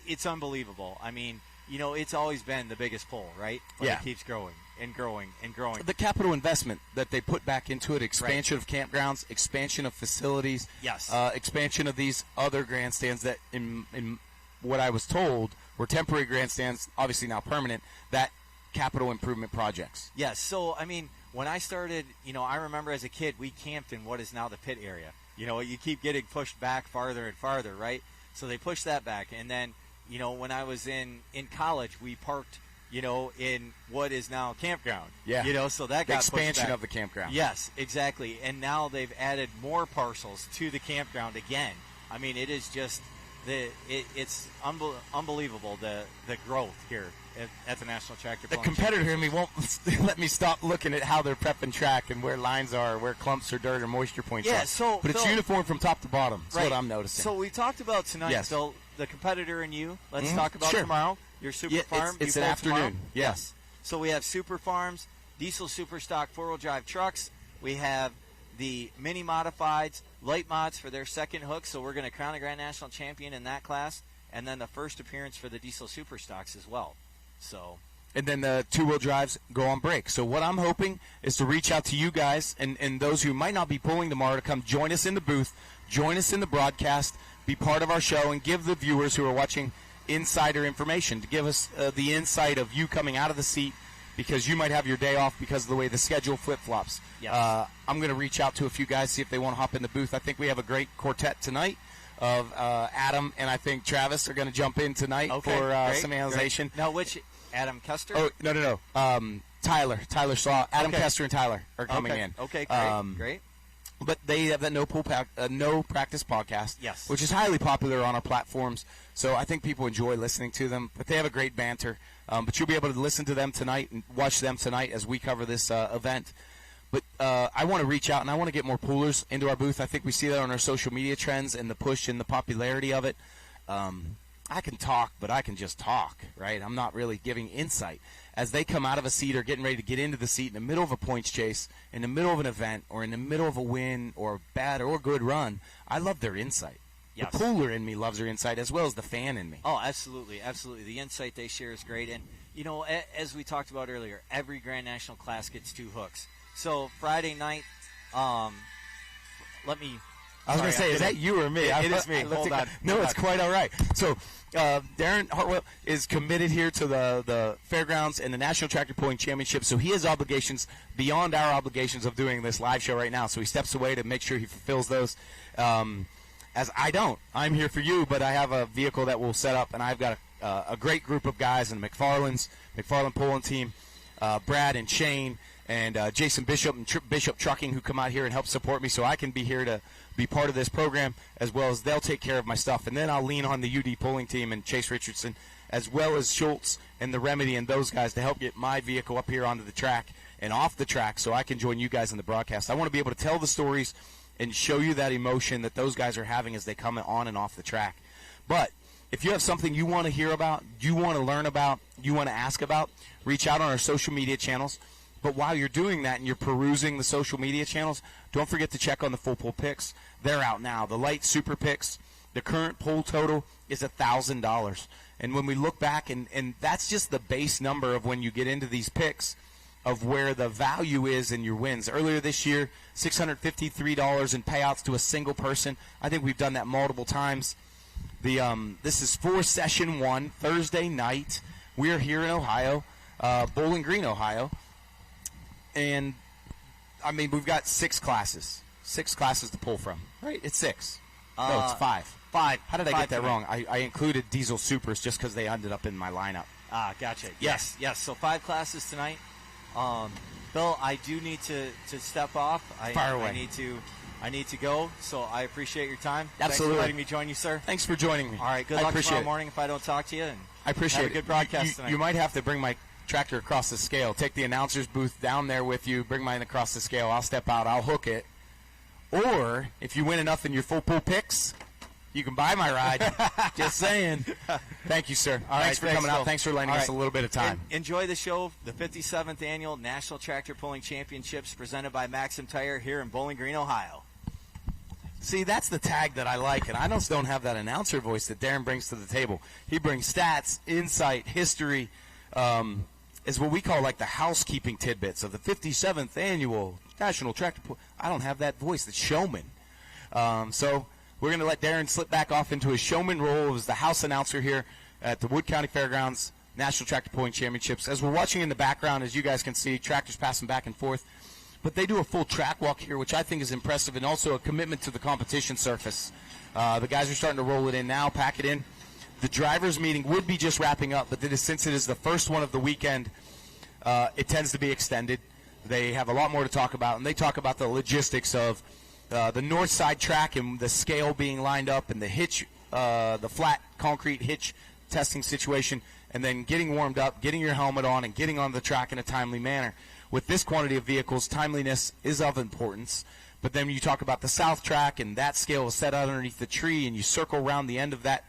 it's unbelievable. I mean, it's always been the biggest pull, right? But Yeah. it keeps growing and growing and growing. The capital investment that they put back into it, expansion of campgrounds, expansion of facilities, Yes. Expansion of these other grandstands that, in what I was told, were temporary grandstands, obviously now permanent, that capital improvement projects. Yes. So, I mean, when I started, I remember as a kid, we camped in what is now the pit area. You keep getting pushed back farther and farther, right? So they pushed that back. And then, when I was in college, we parked, in what is now campground. Yeah. So that got pushed Expansion back. of the campground. Yes, exactly. And now they've added more parcels to the campground again. I mean, it is just it's unbelievable the growth here at the National Tractor The Pulling competitor in me won't let me stop looking at how they're prepping track and where lines are, where clumps or dirt or moisture points Yeah, are. so but it's Phil, uniform from top to bottom. That's right. what I'm noticing. So we talked about tonight, Yes. Phil, the competitor and you. Let's Mhm. talk about Sure. tomorrow. Your Super Yeah, Farm. it's you an pull tomorrow? afternoon. Yes. So we have Super Farms, diesel super stock 4-wheel drive trucks. We have the mini modifieds, light mods for their second hook. So we're going to crown a Grand National Champion in that class. And then the first appearance for the diesel super stocks as well. So... And then the two-wheel drives go on break. So what I'm hoping is to reach out to you guys and those who might not be pulling tomorrow to come join us in the booth, join us in the broadcast, be part of our show, and give the viewers who are watching insider information, to give us the insight of you coming out of the seat because you might have your day off because of the way the schedule flip-flops. Yes. I'm going to reach out to a few guys, see if they want to hop in the booth. I think we have a great quartet tonight of Adam and I think Travis are going to jump in tonight for great, some analyzation. Great. Now, which... Adam Kester? Oh, no. Tyler Saw. Adam Okay. Kester and Tyler are coming in. Okay, great. Great. But they have that No Practice podcast, Yes. which is highly popular on our platforms. So I think people enjoy listening to them. But they have a great banter. But you'll be able to listen to them tonight and watch them tonight as we cover this event. But I want to reach out and I want to get more poolers into our booth. I think we see that on our social media trends and the push and the popularity of it. I can talk, but I can just talk, right? I'm not really giving insight. As they come out of a seat or getting ready to get into the seat in the middle of a points chase, in the middle of an event, or in the middle of a win or a bad or good run, I love their insight. Yes. The pooler in me loves their insight as well as the fan in me. Oh, absolutely, absolutely. The insight they share is great. And, as we talked about earlier, every Grand National class gets 2 hooks. So Friday night, I was going to say, is that you or me? It is me. Hold on. No, it's quite all right. So Darren Hartwell is committed here to the fairgrounds and the National Tractor Pulling Championship, so he has obligations beyond our obligations of doing this live show right now. So he steps away to make sure he fulfills those. As I don't. I'm here for you, but I have a vehicle that we'll set up, and I've got a great group of guys in the McFarland Pulling team, Brad and Shane, and Jason Bishop and Bishop Trucking, who come out here and help support me so I can be here to be part of this program, as well as they'll take care of my stuff. And then I'll lean on the UD Pulling team and Chase Richardson, as well as Schultz and the Remedy and those guys to help get my vehicle up here onto the track and off the track so I can join you guys in the broadcast. I want to be able to tell the stories and show you that emotion that those guys are having as they come on and off the track. But if you have something you want to hear about, you want to learn about, you want to ask about, reach out on our social media channels. But while you're doing that and you're perusing the social media channels, don't forget to check on the full pull picks. They're out now. The light super picks, the current pull total is $1,000. And when we look back, and that's just the base number of when you get into these picks of where the value is in your wins. Earlier this year, $653 in payouts to a single person. I think we've done that multiple times. This is for session 1, Thursday night. We are here in Ohio, Bowling Green, Ohio. And, I mean, we've got 6 classes. 6 classes to pull from. Right? It's 6. No, it's 5. 5. How did I get that wrong? I included Diesel Supers just because they ended up in my lineup. Ah, gotcha. Yes. So 5 classes tonight. Bill, I do need to step off. Fire away. I need to go, so I appreciate your time. Absolutely. Thanks for letting me join you, sir. Thanks for joining me. All right, good luck tomorrow morning if I don't talk to you. And I appreciate have a good broadcast tonight. You might have to bring my tractor across the scale. Take the announcer's booth down there with you. Bring mine across the scale. I'll step out. I'll hook it. Or, if you win enough in your full pull picks, you can buy my ride. Just saying. Thank you, sir. Thanks for coming out. Thanks for lending us a little bit of time. Enjoy the show, the 57th Annual National Tractor Pulling Championships presented by Maxim Tire here in Bowling Green, Ohio. See, that's the tag that I like, and I just don't have that announcer voice that Darren brings to the table. He brings stats, insight, history, is what we call like the housekeeping tidbits of the 57th Annual National Tractor Pulling. I don't have that voice, the showman. So we're going to let Darren slip back off into his showman role as the house announcer here at the Wood County Fairgrounds National Tractor Pulling Championships. As we're watching in the background, as you guys can see, tractors passing back and forth. But they do a full track walk here, which I think is impressive, and also a commitment to the competition surface. The guys are starting to roll it in now, pack it in. The drivers' meeting would be just wrapping up, but since it is the first one of the weekend, it tends to be extended. They have a lot more to talk about, and they talk about the logistics of the north side track and the scale being lined up and the hitch, the flat concrete hitch testing situation, and then getting warmed up, getting your helmet on, and getting on the track in a timely manner. With this quantity of vehicles, timeliness is of importance. But then you talk about the south track, and that scale is set out underneath the tree, and you circle around the end of that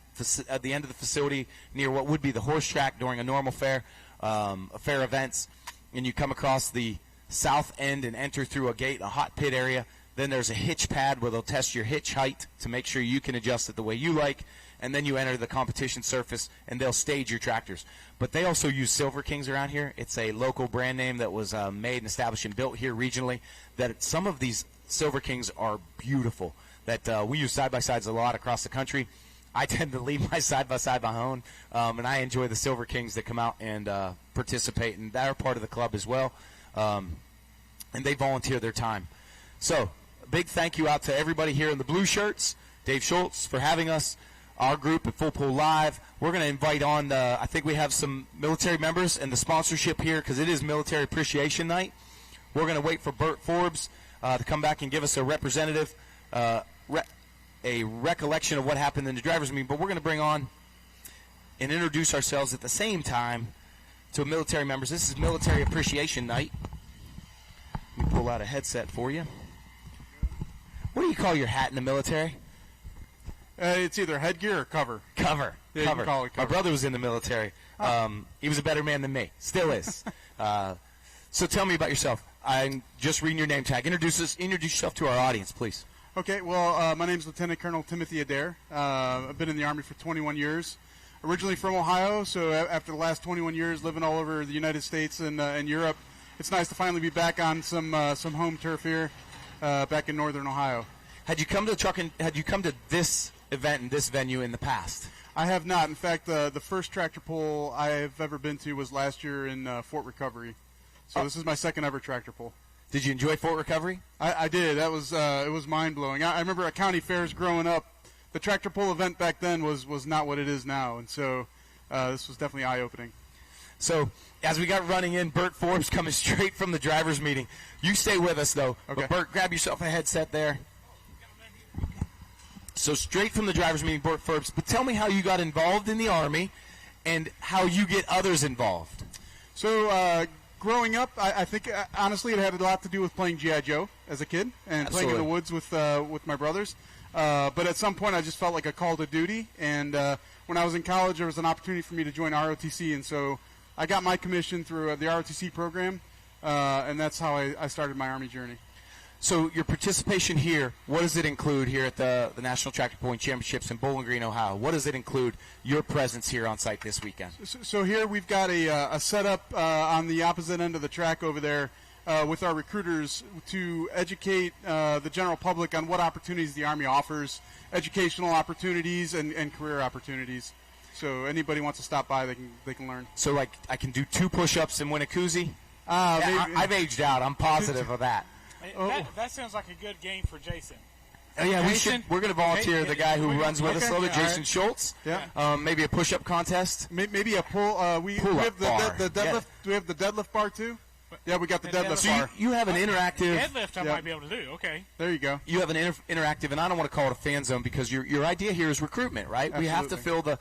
at the end of the facility near what would be the horse track during a normal fair, fair events, and you come across the south end and enter through a gate, a hot pit area. Then there's a hitch pad where they'll test your hitch height to make sure you can adjust it the way you like. And then you enter the competition surface, and they'll stage your tractors. But they also use Silver Kings around here. It's a local brand name that was made and established and built here regionally. That some of these Silver Kings are beautiful. That we use side-by-sides a lot across the country. I tend to leave my side-by-side my own, and I enjoy the Silver Kings that come out and participate. And they're part of the club as well. And they volunteer their time. So, a big thank you out to everybody here in the blue shirts. Dave Schultz for having us. Our group at Full Pull Live. We're going to invite on, I think we have some military members and the sponsorship here because it is Military Appreciation Night. We're going to wait for Bert Forbes to come back and give us a representative, a recollection of what happened in the driver's meeting. But we're going to bring on and introduce ourselves at the same time to military members. This is Military Appreciation Night. Let me pull out a headset for you. What do you call your hat in the military? It's either headgear or cover. Cover. Yeah, cover. You can call it cover. My brother was in the military. He was a better man than me. Still is. So tell me about yourself. I'm just reading your name tag. Introduce yourself to our audience, please. Okay, well, my name is Lieutenant Colonel Timothy Adair. I've been in the Army for 21 years. Originally from Ohio, so after the last 21 years living all over the United States and Europe, it's nice to finally be back on some home turf here back in northern Ohio. Had you come to this event and this venue in the past? I have not. In fact, the first tractor pull I've ever been to was last year in Fort Recovery. So this is my second ever tractor pull. Did you enjoy Fort Recovery? I did. That was it was mind blowing. I remember at county fairs growing up, the tractor pull event back then was not what it is now, and so this was definitely eye opening. So as we got running in, Bert Forbes coming straight from the drivers' meeting. You stay with us though. Okay. But Bert, grab yourself a headset there. So straight from the drivers' meeting, Bert Forbes. But tell me how you got involved in the Army, and how you get others involved. So growing up, I think honestly it had a lot to do with playing G.I. Joe as a kid and playing in the woods with my brothers. But at some point, I just felt like a call to duty. And when I was in college, there was an opportunity for me to join ROTC, and so I got my commission through the ROTC program, and that's how I started my Army journey. So your participation here, what does it include here at the National Tractor Pulling Championships in Bowling Green, Ohio? What does it include, your presence here on site this weekend? So here we've got a setup on the opposite end of the track over there with our recruiters to educate the general public on what opportunities the Army offers, educational opportunities and career opportunities. So anybody wants to stop by, they can learn. So like I can do 2 push-ups and win a koozie? I've aged out. I'm positive of that. That sounds like a good game for Jason. Oh, yeah, we're going to volunteer the guy who runs with us a little bit, Jason Schultz. Yeah. Maybe a push-up contest. Maybe a pull. We have the deadlift. Yeah. Do we have the deadlift bar too? Yeah, we got the deadlift bar. So you have an interactive. Deadlift I might be able to do. Okay. There you go. You have an interactive, and I don't want to call it a fan zone because your idea here is recruitment, right? Absolutely. We have to fill the,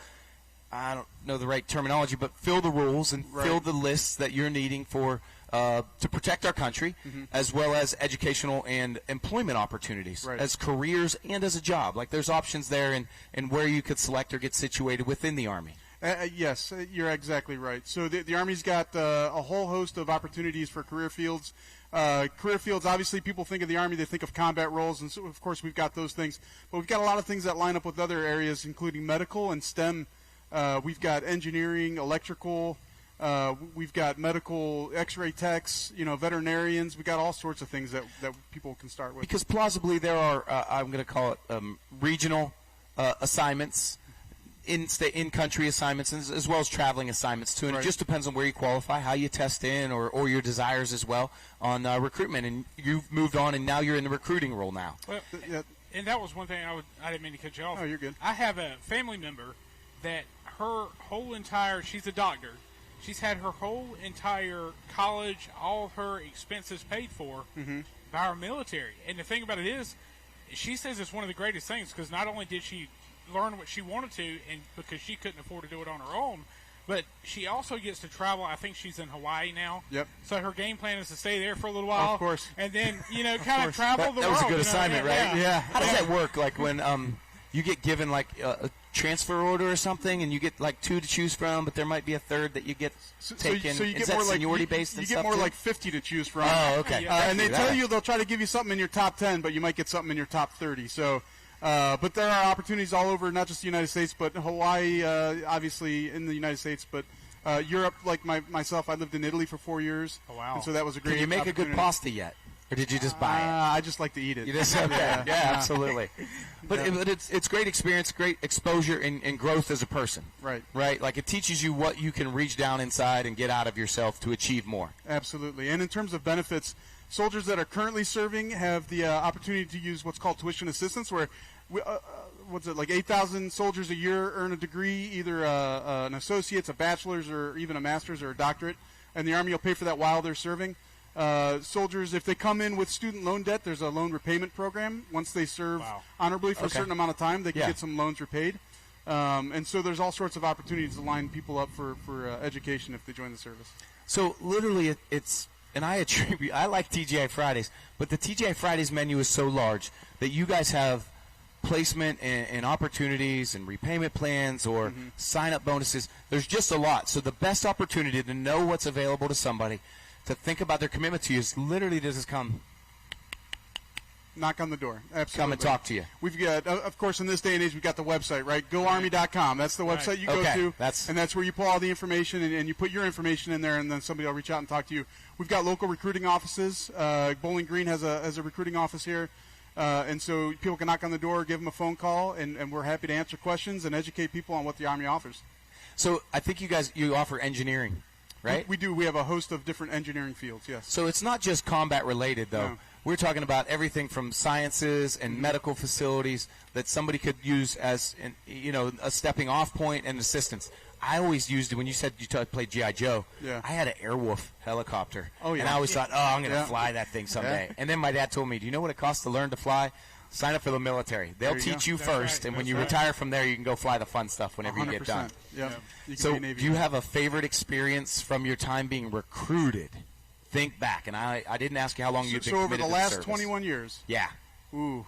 I don't know the right terminology, but fill the rules and fill the lists that you're needing for to protect our country, as well as educational and employment opportunities, as careers and as a job. Like there's options there and where you could select or get situated within the Army. Yes, you're exactly right. So the Army's got a whole host of opportunities for career fields. Career fields, obviously, people think of the Army, they think of combat roles, and so, of course, we've got those things. But we've got a lot of things that line up with other areas, including medical and STEM. We've got engineering, electrical. We've got medical X-ray techs, veterinarians. We've got all sorts of things that people can start with. Because plausibly there are, I'm going to call it regional assignments, in-country assignments, as well as traveling assignments too. And it just depends on where you qualify, how you test in, or your desires as well on recruitment. And you've moved on, and now you're in the recruiting role now. Well, and that was one thing I didn't mean to cut you off. Oh, you're good. I have a family member that her whole entire, she's a doctor. She's had her whole entire college, all her expenses paid for by our military. And the thing about it is, she says it's one of the greatest things because not only did she learn what she wanted to, and because she couldn't afford to do it on her own, but she also gets to travel. I think she's in Hawaii now. Yep. So her game plan is to stay there for a little while. Of course. And then, kind of travel the world. That was a good assignment, right? Yeah. How does that work? Like when you get given like a transfer order or something, and you get like 2 to choose from, but there might be a third that you get taken. So you get is that more seniority like based? You get more like 50 to choose from. Oh, okay. And they tell you they'll try to give you something in your top 10, but you might get something in your top 30. So, but there are opportunities all over, not just the United States, but Hawaii, obviously in the United States, but Europe. Like myself, I lived in Italy for 4 years. Oh, wow. And so that was a great. Can you make a good pasta yet? Or did you just buy it? I just like to eat it. You just yeah, absolutely. But it's great experience, great exposure, and growth as a person. Right. Like it teaches you what you can reach down inside and get out of yourself to achieve more. Absolutely. And in terms of benefits, soldiers that are currently serving have the opportunity to use what's called tuition assistance, where like 8,000 soldiers a year earn a degree, either an associate's, a bachelor's, or even a master's or a doctorate, and the Army will pay for that while they're serving. Soldiers, if they come in with student loan debt, there's a loan repayment program. Once they serve honorably for a certain amount of time, they can get some loans repaid. And so there's all sorts of opportunities to line people up for education if they join the service. So literally it's, and I like TGI Fridays, but the TGI Fridays menu is so large that you guys have placement and opportunities and repayment plans or sign-up bonuses. There's just a lot. So the best opportunity to know what's available to somebody, to think about their commitment to you, is literally to just come knock on the door. Absolutely. Come and talk to you. We've got, of course, in this day and age, we've got the website, right? GoArmy.com. That's the website you go to, and that's where you pull all the information, and you put your information in there, and then somebody will reach out and talk to you. We've got local recruiting offices. Bowling Green has a recruiting office here. And so people can knock on the door, give them a phone call, and we're happy to answer questions and educate people on what the Army offers. So I think you offer engineering, right? We do. We have a host of different engineering fields, yes. So it's not just combat related, though. No. We're talking about everything from sciences and medical facilities that somebody could use as, a stepping off point and assistance. I always used it when you said you played G.I. Joe. Yeah. I had an Airwolf helicopter. Oh, yeah. And I always thought, I'm going to fly that thing someday. Yeah. And then my dad told me, do you know what it costs to learn to fly? Sign up for the military. They'll There you teach go. you That's first, right. and when That's you right. retire from there, you can go fly the fun stuff whenever you get 100%. done. Yep. You can So be a Navy do you man. have a favorite experience from your time being recruited? Think back. And I didn't ask you how long you've been So over committed the to last service. 21 years. Yeah. Ooh.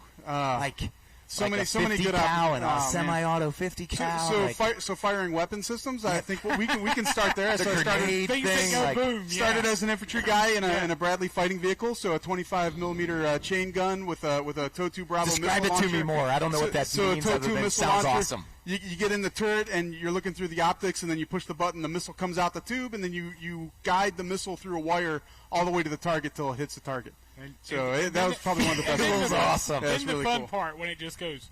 So many good cal and a man. semi-auto 50 cal. So firing weapon systems. I think we can start there. The So I started grenade Things that thing. go Like, boom. started yeah. as an infantry guy in a Bradley fighting vehicle, so a 25 millimeter chain gun with a TOW Bravo describe missile it to me launcher. more. I don't know what that So a means TOW other than it missile sounds launcher. awesome. You get in the turret and you're looking through the optics, and then you push the button. The missile comes out the tube, and then you guide the missile through a wire all the way to the target till it hits the target. That was probably one of the best. That was ones. awesome. Yeah, Then it's the really fun cool. part when it just goes.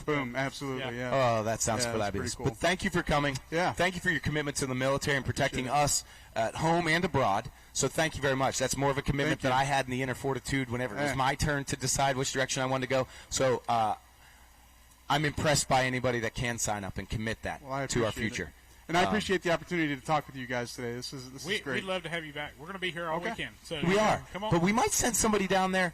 Boom, absolutely, yeah. Oh, that sounds Yeah, that's fabulous. pretty cool. But thank you for coming. Yeah. Thank you for your commitment to the military and protecting us at home and abroad. So thank you very much. That's more of a commitment Thank that you. I had in the inner fortitude whenever it was Yeah. my turn to decide which direction I wanted to go. So I'm impressed by anybody that can sign up and commit that Well, I to our appreciate it. future. And I appreciate the opportunity to talk with you guys today. This is We'd great. love to have you back. We're going to be here all Okay. weekend. So We are. Come on. But we might send somebody down there.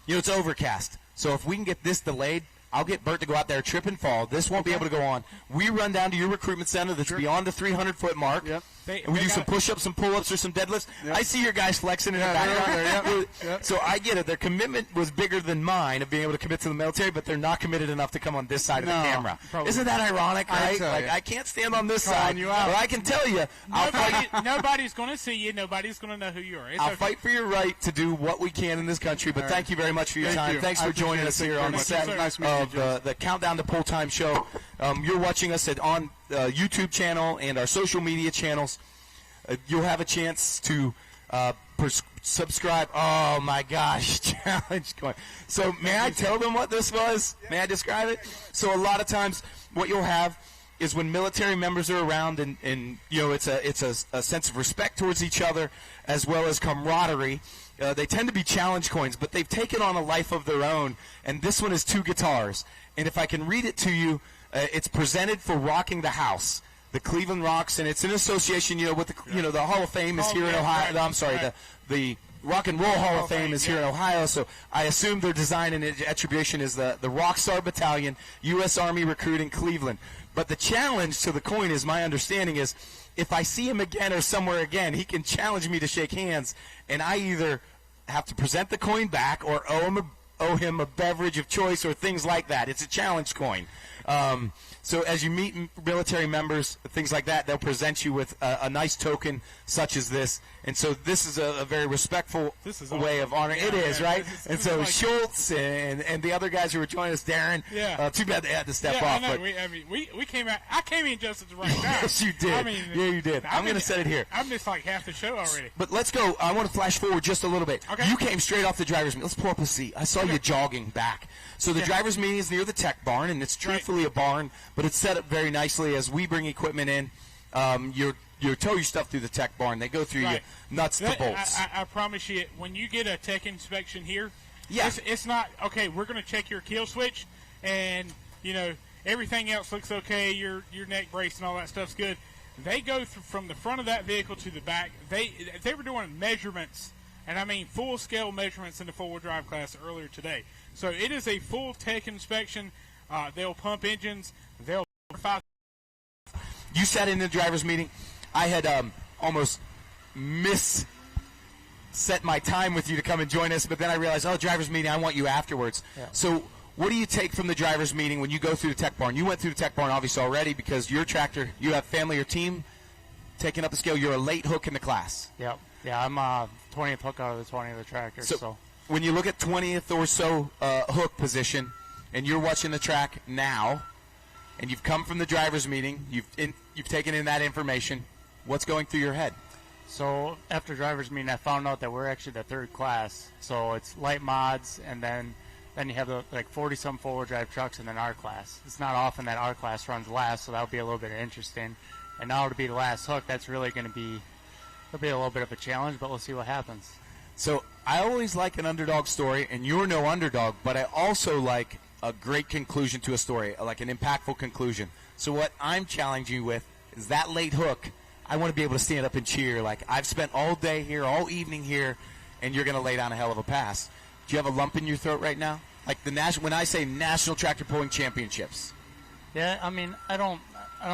It's overcast. So if we can get this delayed, I'll get Bert to go out there, trip and fall. This won't be able to go on. We run down to your recruitment center that's beyond the 300-foot mark. Yep. And we do some push-ups, some pull-ups, or some deadlifts. Yep. I see your guys flexing in the Yeah, they're out background. there, yep. So I get it. Their commitment was bigger than mine of being able to commit to the military, but they're not committed enough to come on this side of the No, camera. probably Isn't that ironic, I right? tell Like ya. I can't stand on this Calling side, you out. but I can tell you, Nobody's going to see you. Nobody's going to know who you are. It's I'll okay. fight for your right to do what we can in this country, but All thank right. you very much for your Thank time. you. Thanks I for joining appreciate us it. here on the Thank you, set sir. Nice meeting you, of Joe. the Countdown to Pulltime show. You're watching us on YouTube channel and our social media channels. You'll have a chance to subscribe. Oh, my gosh. Challenge going. So may I tell them what this was? May I describe it? So a lot of times what you'll have is when military members are around and it's a sense of respect towards each other as well as camaraderie. They tend to be challenge coins, but they've taken on a life of their own. And this one is 2 guitars. And if I can read it to you, it's presented for Rocking the House, the Cleveland Rocks, and it's in association, with the Hall of Fame is here in Ohio. right, I'm sorry, right. the Rock and Roll Hall of Fame Fame, is here in Ohio. So I assume their design and attribution is the Rockstar Battalion, U.S. Army Recruiting, Cleveland. But the challenge to the coin is, my understanding is, if I see him again or somewhere again, he can challenge me to shake hands, and I either have to present the coin back or owe him a beverage of choice or things like that. It's a challenge coin. So as you meet military members, things like that, they'll present you with a nice token such as this. And so this is a very respectful This is way of honoring. Yeah, it is, yeah, right? this is- And this so is like- Schultz and the other guys who were joining us, Darren, Yeah. too bad they had to step Yeah, off. I know. But We came out. I came in just at the right time. yes, you did. I mean, yeah, you did. I'm going to set it here. I'm just like half the show already. But let's go. I want to flash forward just a little bit. Okay. You came straight off the driver's meeting. Let's pull up a seat. I saw you jogging back. So the driver's meeting is near the tech barn, and it's truthfully a barn, but it's set up very nicely as we bring equipment in. You tow your stuff through the tech barn. They go through Right. you nuts to bolts. I promise you, when you get a tech inspection here, Yeah. it's not, okay, we're going to check your kill switch, and, everything else looks okay, your neck brace and all that stuff's good. They go from the front of that vehicle to the back. They were doing measurements, and I mean full-scale measurements in the four-wheel drive class earlier today. So it is a full tech inspection. They'll pump engines. They'll verify. You sat in the driver's meeting. I had almost set my time with you to come and join us, but then I realized, driver's meeting, I want you afterwards. Yeah. So what do you take from the driver's meeting when you go through the tech barn? You went through the tech barn obviously already because your tractor, you have family or team taking up the scale. You're a late hook in the class. Yep. Yeah, I'm 20th hook out of the 20 of the tractor. So, when you look at 20th or so hook position and you're watching the track now and you've come from the driver's meeting, you've taken in that information, what's going through your head? So after driver's meeting, I found out that we're actually the third class. So it's light mods, and then you have the 40-some four-wheel drive trucks, and then our class. It's not often that our class runs last, so that'll be a little bit interesting. And now to be the last hook, that's really going to be a little bit of a challenge, but we'll see what happens. So I always like an underdog story, and you're no underdog, but I also like a great conclusion to a story, like an impactful conclusion. So what I'm challenging you with is that late hook. I want to be able to stand up and cheer. Like, I've spent all day here, all evening here, and you're going to lay down a hell of a pass. Do you have a lump in your throat right now? Like when I say National Tractor Pulling Championships. Yeah, I mean, I don't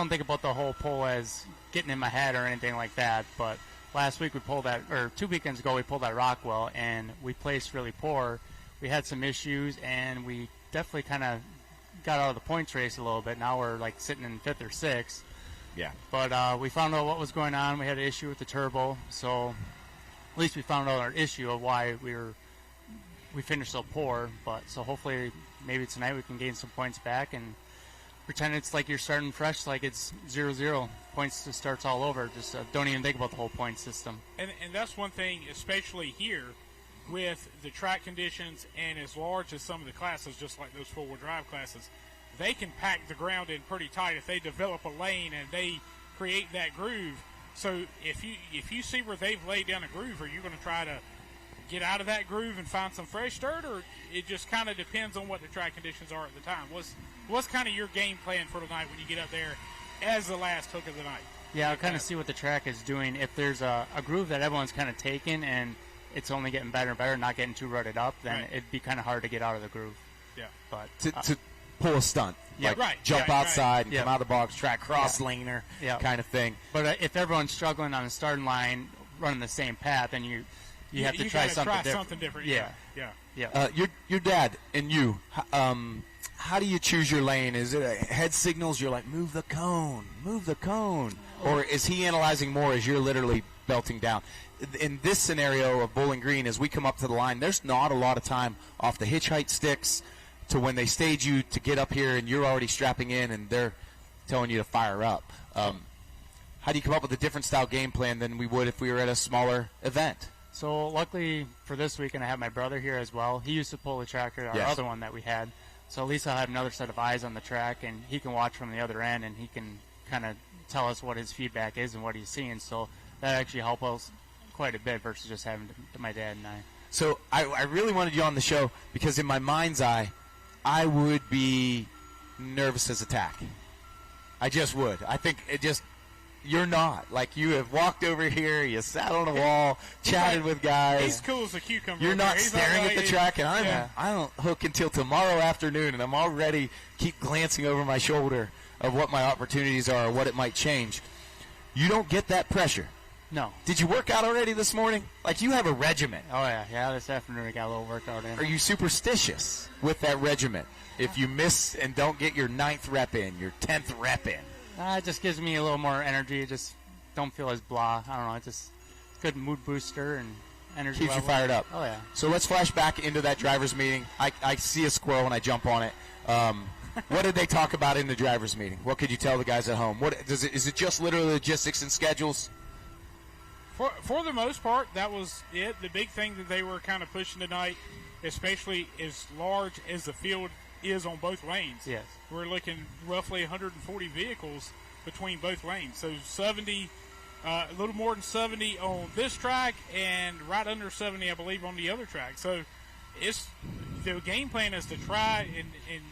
think about the whole pull as getting in my head or anything like that, but last week we pulled that, or 2 weekends ago we pulled that Rockwell, and we placed really poor. We had some issues, and we definitely kind of got out of the points race a little bit. Now we're like sitting in 5th or 6th. Yeah. But we found out what was going on. We had an issue with the turbo, so at least we found out our issue of why we finished so poor. But so hopefully maybe tonight we can gain some points back and pretend it's like you're starting fresh, like it's 0-0. Points just starts all over. Just don't even think about the whole point system. And that's one thing, especially here with the track conditions and as large as some of the classes, just like those four-wheel drive classes, they can pack the ground in pretty tight if they develop a lane and they create that groove. So if you see where they've laid down a groove, are you going to try to get out of that groove and find some fresh dirt, or it just kind of depends on what the track conditions are at the time? What's kind of your game plan for tonight when you get up there as the last hook of the night? Yeah, I'll kind of see what the track is doing. If there's a groove that everyone's kind of taken and it's only getting better and better, not getting too rutted up, then it'd be kind of hard to get out of the groove. Yeah. But to pull a stunt. Yeah, like jump outside and come out of the box, track cross laner kind of thing. But if everyone's struggling on the starting line, running the same path, then you have to try something different. Yeah. Your dad and you, how do you choose your lane? Is it a head signals? You're like, move the cone. Or is he analyzing more as you're literally belting down? In this scenario of Bowling Green, as we come up to the line, there's not a lot of time off the hitch height sticks to when they stage you to get up here and you're already strapping in and they're telling you to fire up. How do you come up with a different style game plan than we would if we were at a smaller event? So luckily for this weekend, I have my brother here as well. He used to pull the tractor, our other one that we had. So at least I'll have another set of eyes on the track, and he can watch from the other end, and he can kind of tell us what his feedback is and what he's seeing. So that actually helps us quite a bit versus just having my dad and I. So I really wanted you on the show because in my mind's eye, I would be nervous as a tack. I just would. I think you're not. Like, you have walked over here, you sat on a wall, chatted with guys. He's cool as a cucumber. You're not staring at the track, and I don't hook until tomorrow afternoon, and I'm already keep glancing over my shoulder of what my opportunities are or what it might change. You don't get that pressure. No. Did you work out already this morning? Like, you have a regimen. Oh, yeah. This afternoon I got a little workout in. Are you superstitious with that regimen? If you miss and don't get your 9th rep in, your 10th rep in? It just gives me a little more energy. Just don't feel as blah. I don't know. It's just good mood booster and energy Keeps level. You fired up. Oh, yeah. So let's flash back into that driver's meeting. I see a squirrel and I jump on it. What did they talk about in the driver's meeting? What could you tell the guys at home? Is it just literally logistics and schedules? For the most part, that was it. The big thing that they were kind of pushing tonight, especially as large as the field is on both lanes. Yes. We're looking roughly 140 vehicles between both lanes. So 70, a little more than 70 on this track and right under 70, I believe, on the other track. So the game plan is to try, and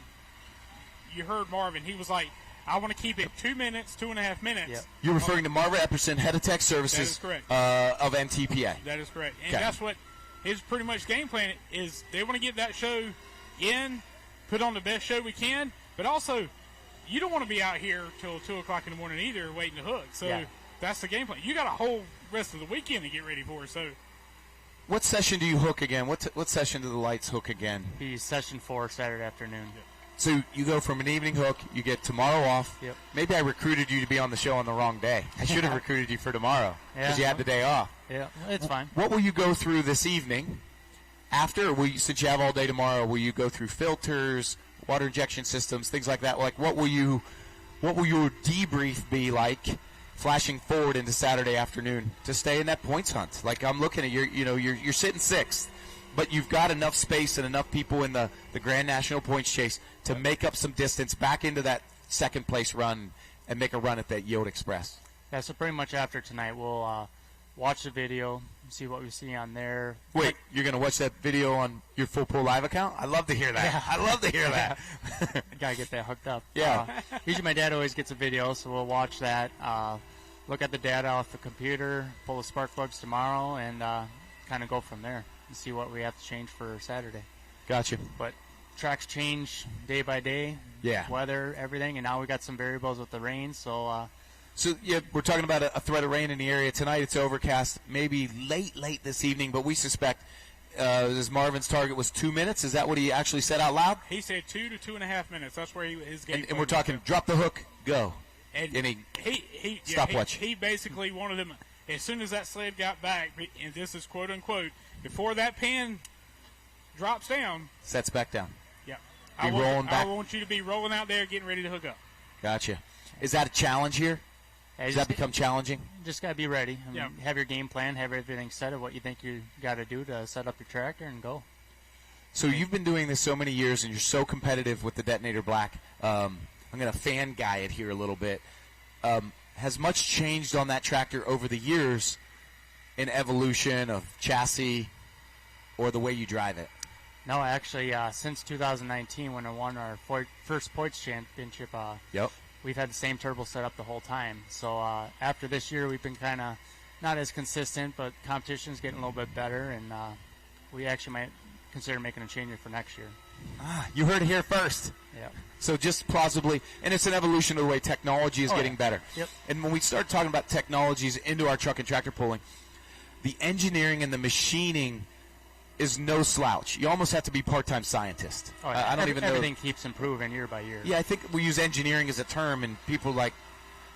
you heard Marvin. He was like, I want to keep it 2 minutes, 2.5 minutes. Yep. You're referring to Marvin Epperson, head of tech services correct. Of NTPA. That is correct. And that's what his pretty much game plan is. They want to get that show in, put on the best show we can, but also you don't want to be out here till 2 o'clock in the morning either waiting to hook. So that's the game plan. You got a whole rest of the weekend to get ready for. So what session do you hook again? What session do the lights hook again? Be session 4 Saturday afternoon. Yep. So you go from an evening hook, you get tomorrow off. Yep. Maybe I recruited you to be on the show on the wrong day. I should have recruited you for tomorrow because you had the day off. Yeah, it's fine. What will you go through this evening? After, or since you have all day tomorrow, will you go through filters, water injection systems, things like that? Like, what will your debrief be like flashing forward into Saturday afternoon to stay in that points hunt. Like I'm looking at you're sitting sixth, but you've got enough space and enough people in the Grand National points chase to make up some distance back into that second place run and make a run at that Yield Express. Yeah, so pretty much after tonight, we'll watch the video, see what we see on there. Wait, you're going to watch that video on your Full Pull Live account? I love to hear that. Yeah. I love to hear that. Gotta get that hooked up. Yeah. Usually my dad always gets a video, so we'll watch that. Look at the data off the computer, pull the spark plugs tomorrow, and kind of go from there and see what we have to change for Saturday. Gotcha. But tracks change day by day. Yeah. Weather, everything, and now we got some variables with the rain, so... So, yeah, we're talking about a threat of rain in the area. Tonight it's overcast, maybe late this evening, but we suspect as Marvin's target was 2 minutes. Is that what he actually said out loud? He said 2 to 2.5 minutes. That's where his game. And we're talking drop the hook, go. And he stopwatch. He basically wanted him, as soon as that sled got back, and this is quote unquote, before that pin drops down. Sets back down. Yeah. Rolling back. I want you to be rolling out there getting ready to hook up. Gotcha. Is that a challenge here? Does that become challenging? Just got to be ready. Have your game plan, have everything set of what you think you got to do to set up your tractor and go. So you've been doing this so many years, and you're so competitive with the Detonator Black. I'm going to fan guy it here a little bit. Has much changed on that tractor over the years in evolution of chassis or the way you drive it? No, actually, since 2019 when I won our first points championship, Yep. we've had the same turbo set up the whole time. So after this year, we've been kind of not as consistent, but competition's getting a little bit better, and we actually might consider making a change for next year. You heard it here first. Yeah. So just plausibly, and it's an evolution of the way technology is getting better. Yep. And when we start talking about technologies into our truck and tractor pulling, the engineering and the machining is no slouch. You almost have to be part-time scientist. Oh, yeah. I don't even know. Everything keeps improving year by year. Yeah, I think we use engineering as a term, and people are like,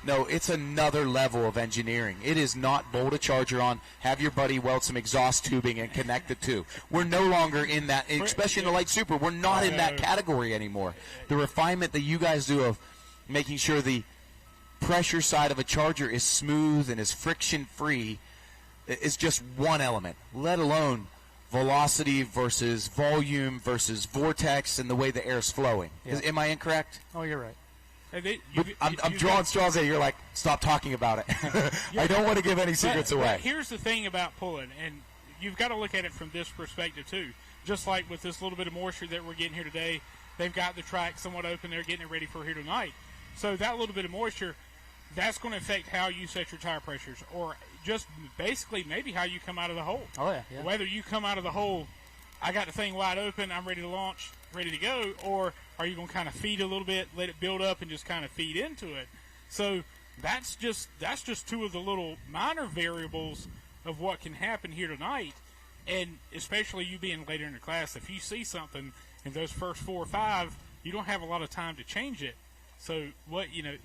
no, it's another level of engineering. It is not bolt a charger on, have your buddy weld some exhaust tubing and connect the two. We're no longer in that, especially in the light super, we're not in that category anymore. The refinement that you guys do of making sure the pressure side of a charger is smooth and is friction-free is just one element, let alone velocity versus volume versus vortex and the way the air is flowing. Yeah. Am I incorrect? Oh, you're right. I'm drawing straws at you. You're like, stop talking about it. I don't want to give any secrets away. But here's the thing about pulling, and you've got to look at it from this perspective too. Just like with this little bit of moisture that we're getting here today, they've got the track somewhat open. They're getting it ready for here tonight. So that little bit of moisture, that's going to affect how you set your tire pressures, or just basically maybe how you come out of the hole. Oh, yeah. Whether you come out of the hole, I got the thing wide open, I'm ready to launch, ready to go, or are you going to kind of feed a little bit, let it build up, and just kind of feed into it? So that's just two of the little minor variables of what can happen here tonight, and especially you being later in the class, if you see something in those first 4 or 5, you don't have a lot of time to change it. So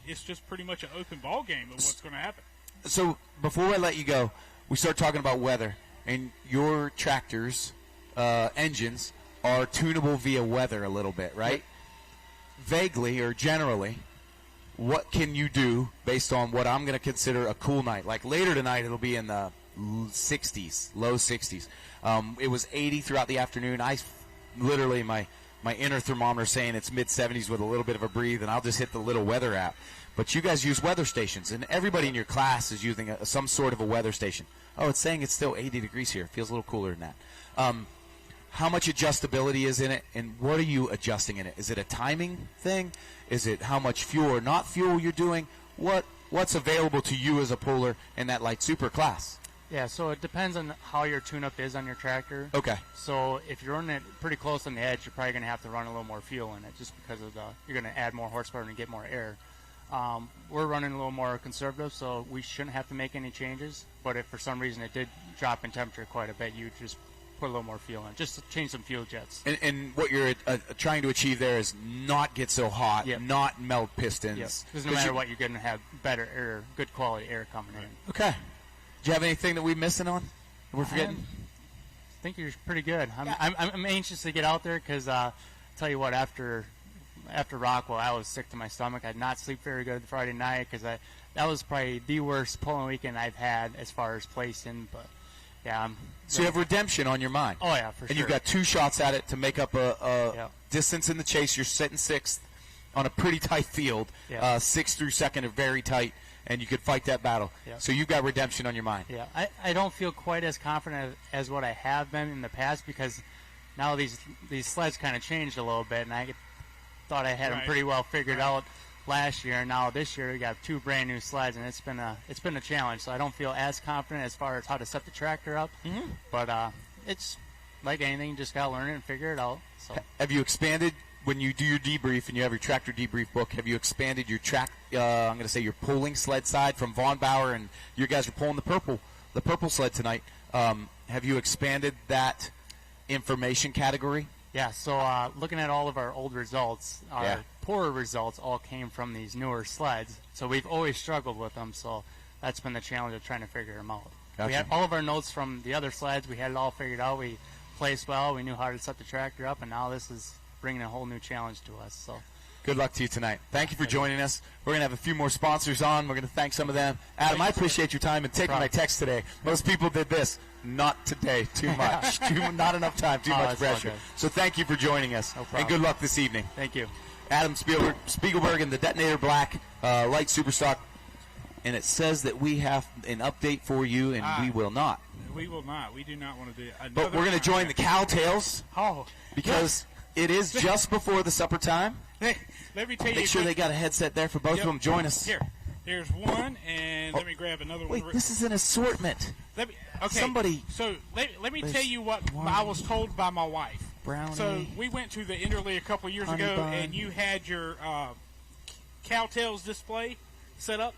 it's just pretty much an open ball game of what's going to happen. So before I let you go, we start talking about weather, and your tractors, engines, are tunable via weather a little bit, right? Vaguely or generally, what can you do based on what I'm going to consider a cool night? Like later tonight, it'll be in the 60s, low 60s. It was 80 throughout the afternoon. I literally, my inner thermometer saying it's mid-70s with a little bit of a breathe, and I'll just hit the little weather app. But you guys use weather stations, and everybody in your class is using some sort of a weather station. Oh, it's saying it's still 80 degrees here. It feels a little cooler than that. How much adjustability is in it, and what are you adjusting in it? Is it a timing thing? Is it how much fuel or not fuel you're doing? What's available to you as a puller in that light super class? Yeah, so it depends on how your tune-up is on your tractor. Okay. So if you're running it pretty close on the edge, you're probably going to have to run a little more fuel in it just because of you're going to add more horsepower and get more air. We're running a little more conservative, so we shouldn't have to make any changes. But if for some reason it did drop in temperature quite a bit, you just put a little more fuel in, just to change some fuel jets. And what you're trying to achieve there is not get so hot, not melt pistons. Because no matter what, you're going to have better air, good quality air coming in. Okay. Do you have anything that we're missing on? We're forgetting? I think you're pretty good. I'm anxious to get out there because, tell you what, after Rockwell, I was sick to my stomach. I did not sleep very good Friday night because that was probably the worst pulling weekend I've had as far as placing. But yeah, So you have redemption on your mind. oh yeah, for And sure. you've got 2 shots at it to make up a Yeah. distance in the chase. You're sitting 6th on a pretty tight field. Yeah. 6th through 2nd are very tight, and you could fight that battle. Yeah. So you've got redemption on your mind. Yeah, I don't feel quite as confident as what I have been in the past because now these sleds kind of changed a little bit, and I thought I had them Right. pretty well figured out last year. And now this year we got 2 brand new sleds, and it's been a challenge. So I don't feel as confident as far as how to set the tractor up. Mm-hmm. But it's like anything, you just gotta learn it and figure it out. So Have you expanded when you do your debrief and you have your tractor debrief book? Have you expanded your I'm going to say your pulling sled side from Von Bauer, and you guys are pulling the purple sled tonight. Have you expanded that information category? yeah, so looking at all of our old results, our Yeah. poorer results all came from these newer sleds. So we've always struggled with them. So that's been the challenge of trying to figure them out. Gotcha. We had all of our notes from the other sleds. We had it all figured out. We placed well. We knew how to set the tractor up, and now this is bringing a whole new challenge to us. So Good luck to you tonight. Thank you for joining us. We're going to have a few more sponsors on. We're going to thank some of them. Adam, I appreciate your time and taking my text today. Most people did this. Not today. Too much. Not enough time. Too Oh, much that's all pressure. good. So thank you for joining us. No problem. And good luck this evening. thank you. Adam Spiegelberg and the Detonator Black Light Superstock. And it says that we have an update for you, and we will not. We will not. We do not want to do it. But we're going to join the Cowtails Oh, because it is just before the supper time. hey, let me tell you. Make sure they got a headset there for both of them. Join us. Here, there's one, and let me grab another one. Wait, this is an assortment. Let me, okay. Somebody- So let me There's tell you what one I was told by my wife. Brownie. So we went to the Interly a couple years Honey ago, bun. and you had your Cowtails display set up,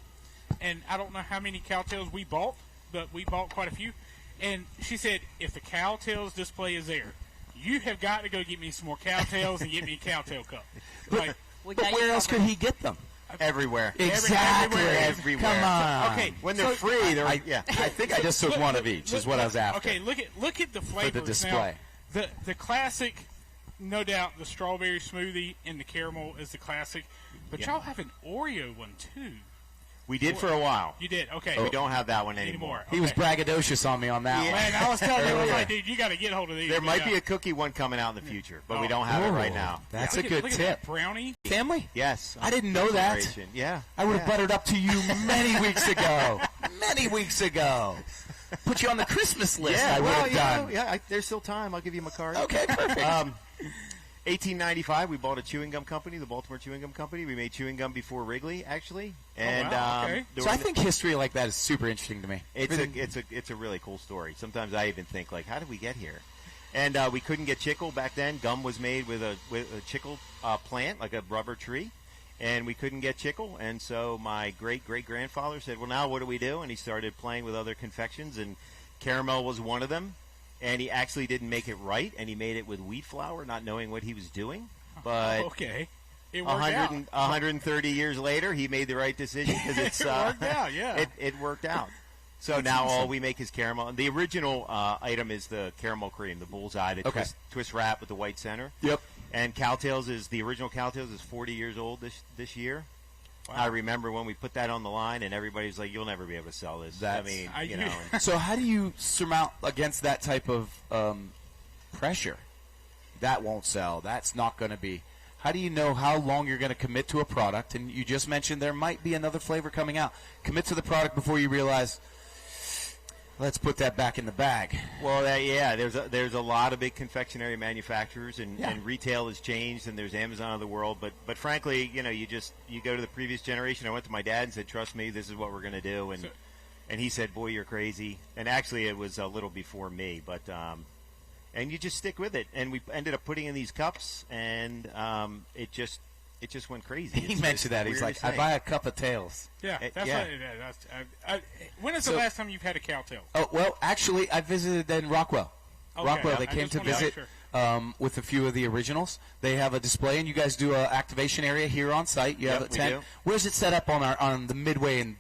and I don't know how many Cowtails we bought, but we bought quite a few. And she said, if the Cowtails display is there, you have got to go get me some more Cowtails and get me a Cowtail cup. Like, But where else could he get them? Everywhere. Exactly. everywhere. Come on. Okay, When they're so- free, they're I think I just took one of each. Is what I was after. Okay, look at the flavors For the display. Now, the classic, no doubt, the strawberry smoothie and the caramel is the classic, but y'all have an Oreo one too. We did for a while. You did, okay. We don't have that one anymore. anymore. He was Okay. braggadocious on me on that Yeah. one. Man, I was telling you, I was Earlier. like, dude, you got to get hold of these. There might Yeah. be a cookie one coming out in the future, but we Oh. don't have it right Ooh, now. That's Look a at- good look at tip. that brownie. Family? Yes. I didn't know that. Generation. Yeah. I would have Yeah. buttered up to you many weeks ago. Many weeks ago. Put you on the Christmas list. Yeah, I would well, have you done. know, yeah, there's still time. I'll give you my card. Okay, perfect. 1895, we bought a chewing gum company, the Baltimore Chewing Gum Company. We made chewing gum before Wrigley, actually. And wow, okay. there So I were- think history like that is super interesting to me. it's a really cool story. Sometimes I even think, like, how did we get here? And we couldn't get chicle back then. Gum was made with a chicle plant, like a rubber tree, and we couldn't get chicle. And so my great-great-grandfather said, well, now what do we do? And he started playing with other confections, and caramel was one of them. And he actually didn't make it right, and he made it with wheat flour, not knowing what he was doing. But Okay. It worked out. 130 years later, he made the right decision because it's It worked out, yeah. it worked out. So now all we make is caramel. And the original item is the caramel cream, the bullseye, the Okay. twist wrap with the white center. Yep. And Cowtails is the original Cowtails is 40 years old this year. Wow. I remember when we put that on the line, and everybody's like, "You'll never be able to sell this." That's- I mean, I- you know. and- So how do you surmount against that type of pressure? That won't sell. That's not going to be. How do you know how long you're going to commit to a product? And you just mentioned there might be another flavor coming out. Commit to the product before you realize, let's put that back in the bag. Well, there's a lot of big confectionery manufacturers, and retail has changed, and there's Amazon of the world. But frankly, you know, you go to the previous generation. I went to my dad and said, "Trust me, this is what we're going to do." And he said, "Boy, you're crazy." And actually, it was a little before me, but and you just stick with it. And we ended up putting in these cups, and it just went crazy. He It's mentioned that. He's like, weirdest I thing. buy a cup of tails. Yeah, that's yeah. what it is. When is the So- last time you've had a Cowtail? Oh, well, actually, I visited in Rockwell. Okay. Rockwell, they I came just to wanted to visit make sure. with a few of the originals. They have a display, and you guys do an activation area here on site. You have Yep, a we tent. do. Where's it set up on the midway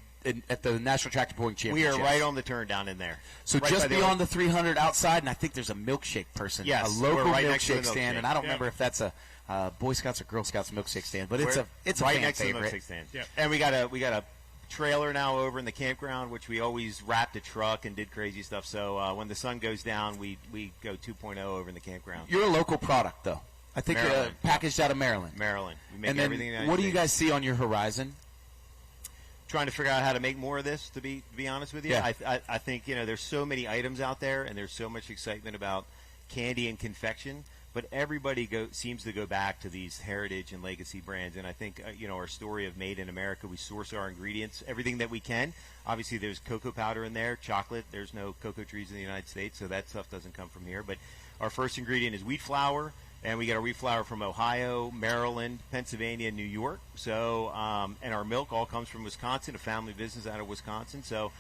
at the National Tractor Pulling We Championships? are right on the turn down in there. So right just by the beyond the 300 outside, and I think there's a milkshake person, Yes, a we're local right next to the milkshake stand, milkshake. and I don't Yeah. remember if that's a Boy Scouts or Girl Scouts milkshake stand, but it's We're a right fan next favorite. to the milkshake stand. Yep. And we got a trailer now over in the campground, which we always wrapped a truck and did crazy stuff. So when the sun goes down, we go 2.0 over in the campground. You're a local product, though. I think you're packaged out of Maryland. Maryland. We make and then everything in the United what do you States. guys see on your horizon? Trying to figure out how to make more of this, to be honest with you. Yeah. I think, there's so many items out there, and there's so much excitement about candy and confection, but everybody seems to go back to these heritage and legacy brands. And I think, our story of Made in America, we source our ingredients, everything that we can. Obviously, there's cocoa powder in there, chocolate. There's no cocoa trees in the United States, so that stuff doesn't come from here. But our first ingredient is wheat flour. And we get our wheat flour from Ohio, Maryland, Pennsylvania, New York. So, and our milk all comes from Wisconsin, a family business out of Wisconsin. So,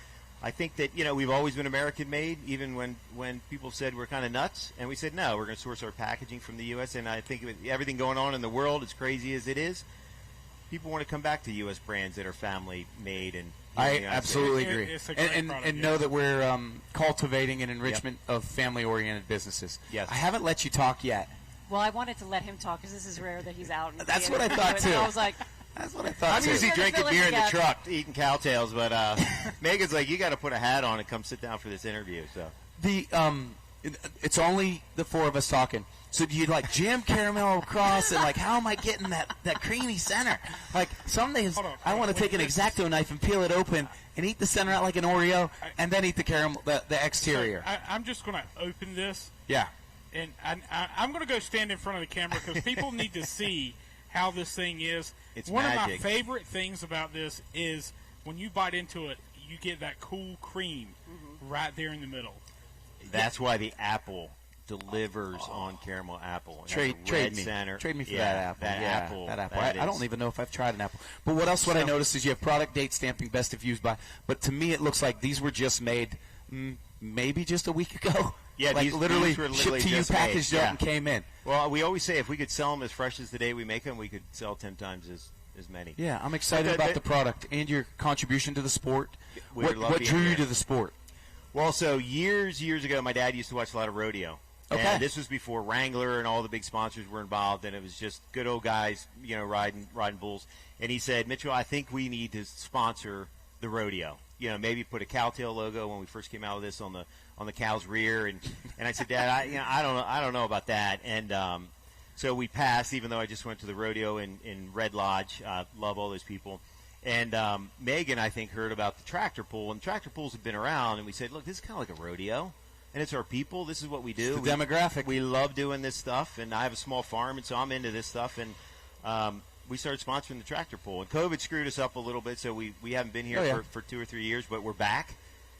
I think that we've always been American made, even when people said we're kind of nuts, and we said no, we're going to source our packaging from the U.S. And I think with everything going on in the world, as crazy as it is, people want to come back to U.S. brands that are family made. And I absolutely agree, It's a great and product, know that we're cultivating an enrichment of family-oriented businesses. Yes. I haven't let you talk yet. Well, I wanted to let him talk because this is rare that he's out. That's what I thought, too. I was like, That's what I thought. I'm usually Just drinking fill in beer in the the gaps. truck, eating cowtails, but Megan's like, you got to put a hat on and come sit down for this interview. So It's only the four of us talking. So do you like jam caramel across and like how am I getting that creamy center? Like some days Hold on. I want to take an X-Acto knife and peel it open and eat the center out like an Oreo and then eat the caramel, the exterior. I'm just going to open this, Yeah. and I'm going to go stand in front of the camera because people need to see how this thing is. It's One of my magic. favorite things about this is when you bite into it, you get that cool cream right there in the middle. that's why the apple delivers on caramel apple. It has a Trade red me. center. Trade me for Yeah, that apple. That yeah, apple. That apple. that I don't is- even know if I've tried an apple. But what else? What I noticed is you have product date stamping, best if used by. But to me, it looks like these were just made maybe just a week ago. Yeah, like these literally were shipped literally to you, just made, packaged up, yeah. and came in. Well, we always say if we could sell them as fresh as the day we make them, we could sell 10 times as many. Yeah, I'm excited But about the product and your contribution to the sport. We would love What being drew you here. to the sport? Well, so years ago, my dad used to watch a lot of rodeo. Okay. And this was before Wrangler and all the big sponsors were involved, and it was just good old guys, riding bulls. And he said, Mitchell, I think we need to sponsor the rodeo. Maybe put a cowtail logo when we first came out with this on the cow's rear. And I said, Dad, I don't know about that. And so we passed, even though I just went to the rodeo in Red Lodge. Love all those people. And Megan, I think, heard about the tractor pull, and tractor pulls have been around. And we said, look, this is kind of like a rodeo. And it's our people. This is what we do. The demographic. We love doing this stuff, and I have a small farm, and so I'm into this stuff. And we started sponsoring the tractor pull. And COVID screwed us up a little bit, so we haven't been here for 2 or 3 years, but we're back.